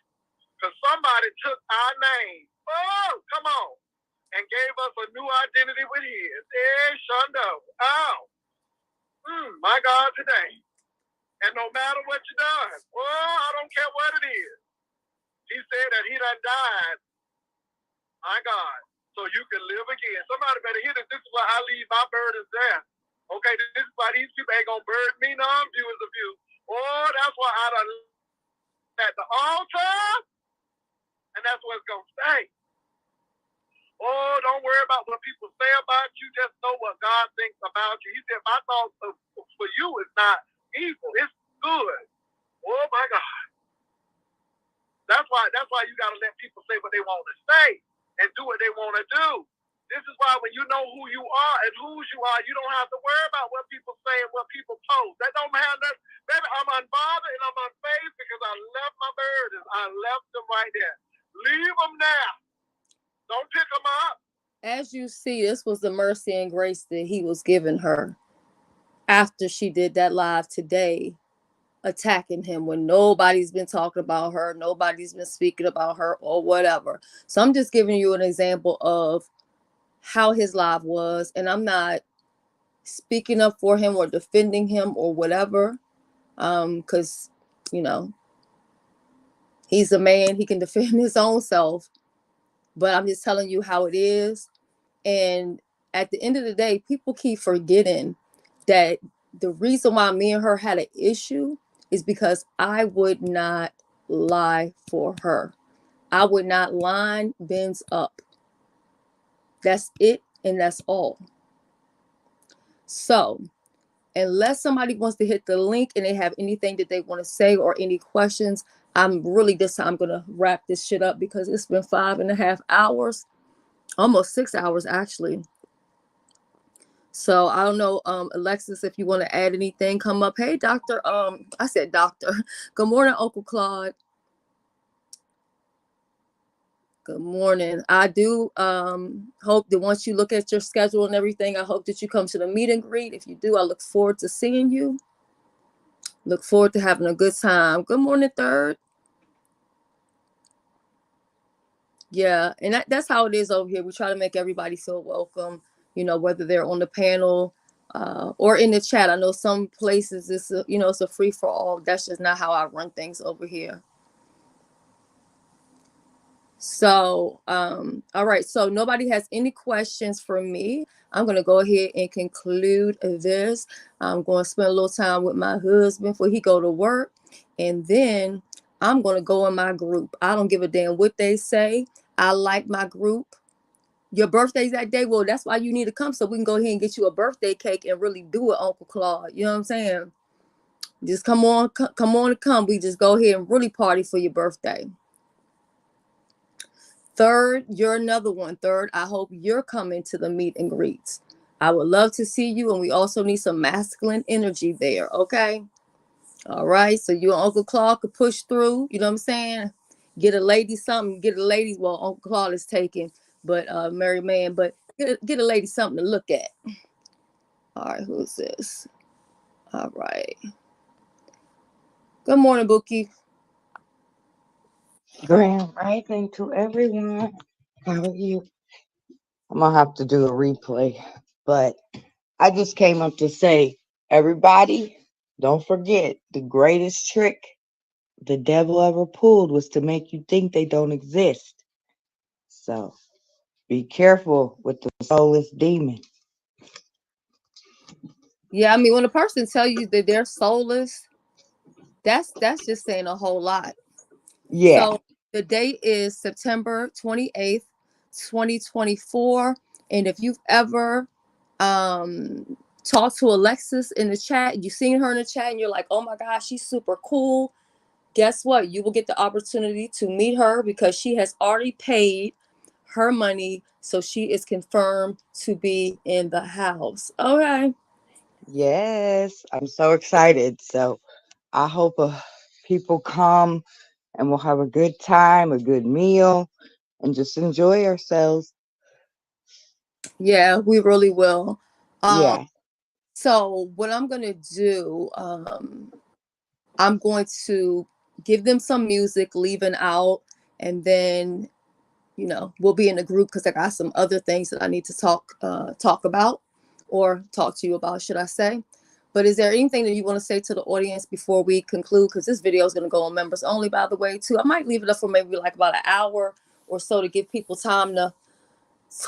Because somebody took our name. Oh, come on. And gave us a new identity with his. Hey, Shundo. Oh. My God, today. And no matter what you done, I don't care what it is. He said that he done died. My God. So you can live again. Somebody better hear this. This is why I leave my burdens there. Okay, this is why these people ain't gonna burden me. Non-viewers of you. Oh, that's why I done at the altar. And that's what it's gonna stay. Oh, don't worry about what people say about you. Just know what God thinks about you. He said, my thoughts for you is not evil. It's good. Oh, my God. That's why you got to let people say what they want to say and do what they want to do. This is why when you know who you are and whose you are, you don't have to worry about what people say and what people post. That don't have nothing. Baby, I'm unbothered and I'm unfazed because I left my burdens. I left them right there. Leave them there. Don't pick them up. as you see, this was the mercy and grace that he was giving her after she did that live today, attacking him when nobody's been talking about her, nobody's been speaking about her or whatever. So I'm just giving you an example of how his live was, and I'm not speaking up for him or defending him or whatever, because you know he's a man, he can defend his own self, but I'm just telling you how it is. And at the end of the day, people keep forgetting that the reason why me and her had an issue is because I would not lie for her. I would not line Ben's up. That's it, and that's all. So unless somebody wants to hit the link and they have anything that they want to say or any questions, I'm really this time going to wrap this shit up because it's been 5.5 hours, almost 6 hours actually. So I don't know, Alexis, if you want to add anything, come up. Hey, Doctor. I said Doctor. Good morning, Uncle Claude. Good morning. I do hope that once you look at your schedule and everything, I hope that you come to the meet and greet. If you do, I look forward to seeing you. Look forward to having a good time. Good morning, Third. Yeah, and that's how it is over here. We try to make everybody feel welcome, whether they're on the panel or in the chat. I know some places it's it's a free for all. That's just not how I run things over here. So, all right. So nobody has any questions for me. I'm going to go ahead and conclude this. I'm going to spend a little time with my husband before he go to work. And then I'm going to go in my group. I don't give a damn what they say. I like my group. Your birthday's that day. Well, that's why you need to come so we can go ahead and get you a birthday cake and really do it, Uncle Claude. You know what I'm saying? Just come on and come. We just go ahead and really party for your birthday. Third, you're another one. Third, I hope you're coming to the meet and greets. I would love to see you, and we also need some masculine energy there, okay? All right, so you and Uncle Claude could push through, you know what I'm saying? Get a lady something, well, Uncle Claude is taking, but married man, but get a lady something to look at. All right, who's this? All right. Good morning, Bookie. Grand rising to everyone. How are you? I'm gonna have to do a replay, but I just came up to say, everybody, don't forget the greatest trick the devil ever pulled was to make you think they don't exist. So be careful with the soulless demon. Yeah, I mean, when a person tells you that they're soulless, that's just saying a whole lot. Yeah. So the date is September 28th, 2024. And if you've ever talked to Alexis in the chat, you've seen her in the chat and you're like, oh my gosh, she's super cool. Guess what? You will get the opportunity to meet her because she has already paid her money. So she is confirmed to be in the house. Okay. Yes, I'm so excited. So I hope people come and we'll have a good time, a good meal, and just enjoy ourselves. Yeah, we really will. Yeah. So what I'm going to do, I'm going to give them some music, leaving out, and then, we'll be in a group because I got some other things that I need to talk about or talk to you about, should I say. But is there anything that you want to say to the audience before we conclude? Because this video is going to go on members only, by the way, too. I might leave it up for maybe like about an hour or so to give people time to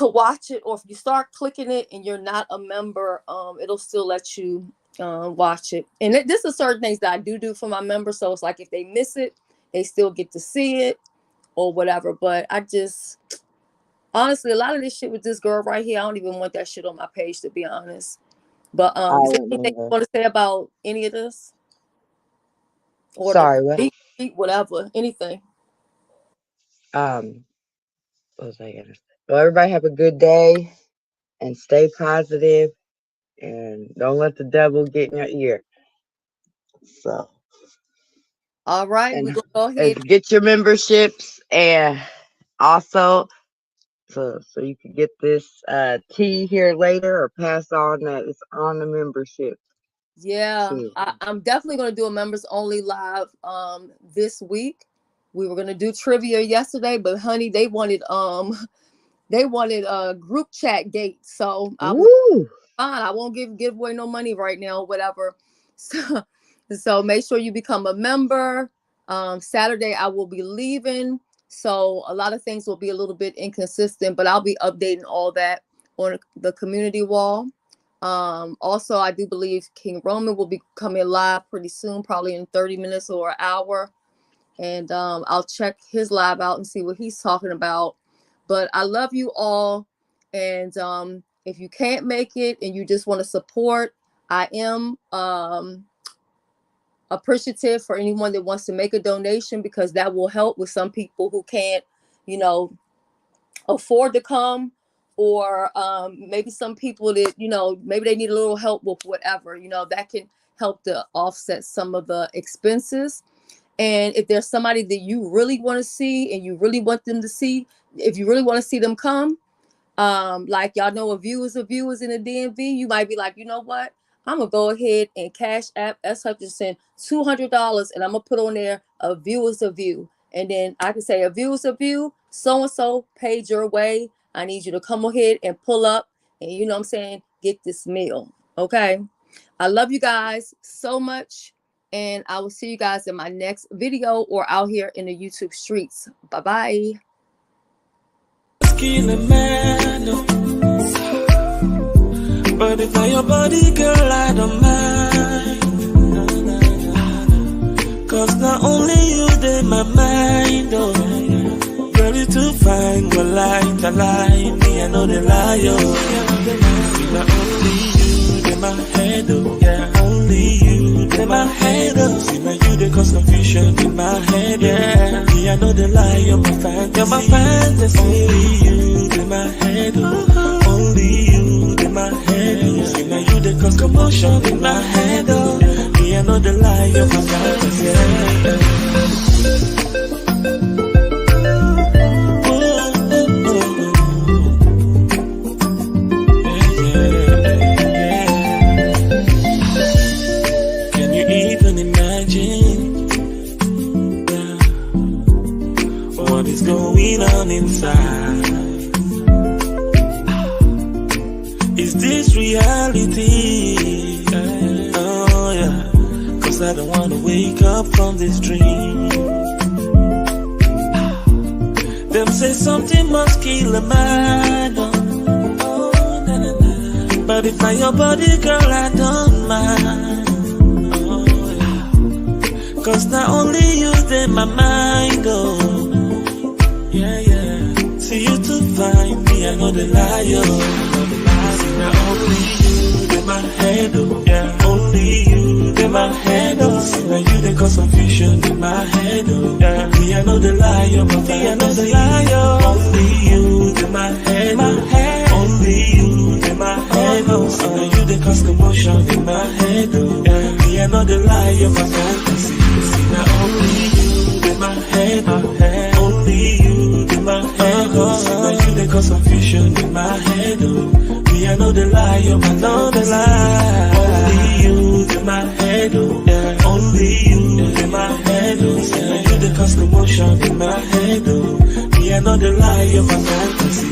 watch it. Or if you start clicking it and you're not a member, it'll still let you watch it. And this is certain things that I do for my members. So it's like if they miss it, they still get to see it or whatever. But I just honestly, a lot of this shit with this girl right here, I don't even want that shit on my page, to be honest. But is there anything you want to say about any of this? Or sorry, what? Whatever, anything. What was I gonna say? Well, everybody have a good day and stay positive and don't let the devil get in your ear. So, all right, and, we're gonna go ahead and get your memberships, and also So you can get this tea here later or pass on that it's on the membership. Yeah, too. I'm definitely going to do a members only live this week. We were going to do trivia yesterday, but honey, they wanted a group chat gate. So I was fine. I won't give away no money right now, whatever. So make sure you become a member. Saturday I will be leaving, so a lot of things will be a little bit inconsistent, but I'll be updating all that on the community wall. Also, I do believe King Roman will be coming live pretty soon, probably in 30 minutes or an hour. And I'll check his live out and see what he's talking about. But I love you all. And if you can't make it and you just want to support, I am appreciative for anyone that wants to make a donation, because that will help with some people who can't, afford to come, or maybe some people that, maybe they need a little help with whatever, that can help to offset some of the expenses. And if there's somebody that you really want to see and you really want them to see, if you really want to see them come, like y'all know, a view is in the DMV, you might be like, you know what? I'm gonna go ahead and Cash App S Hutchinson $200, and I'm gonna put on there a view is a view. And then I can say a view is a view, so-and-so paid your way. I need you to come ahead and pull up and get this meal. Okay. I love you guys so much. And I will see you guys in my next video or out here in the YouTube streets. Bye-bye. But if I your body, girl, I don't mind. Cause not only you, they my mind, oh. Girl, you too fine, go light, I lie. Me, I know they lie, oh. Not only you, they my head, oh. Yeah, only you, they my head, oh. See, now you, they cause confusion in my head, yeah. Me, I know they lie, you're my fantasy. You're my fantasy. Only you, they my head, oh. Only you, they my head, oh. See, now you, they cause commotion in my head, oh. Me, I know they lie, you're my fantasy, yeah. Going on inside? Is this reality? Oh yeah, cause I don't wanna wake up from this dream. Them say something must kill a man, oh, nah, nah, nah. But if I your body, girl, I don't mind. Oh yeah, cause not only you, they my mind, oh. Yeah, yeah. See you too fine, me, I know the liar. See, now only you, they my head, oh. Yeah, only you, they my head, oh. See, now you, they cause confusion in my head, oh. Yeah, me, I know the liar, but me, I know the liar. Only you, they my head, only you, they my head, oh. See, now you, they cause commotion in my head, oh. Yeah, me, I know the liar, my fantasy. See, now only you, they my head, only you, they my head, oh. See, now you, they cause confusion in my head, oh. Me, I know the lie, I know the lie. Only you, they my head, oh. Yeah, only you, they my head, oh. See, now you, they cause commotion in my head, oh. Me, I know the lie, my fantasy.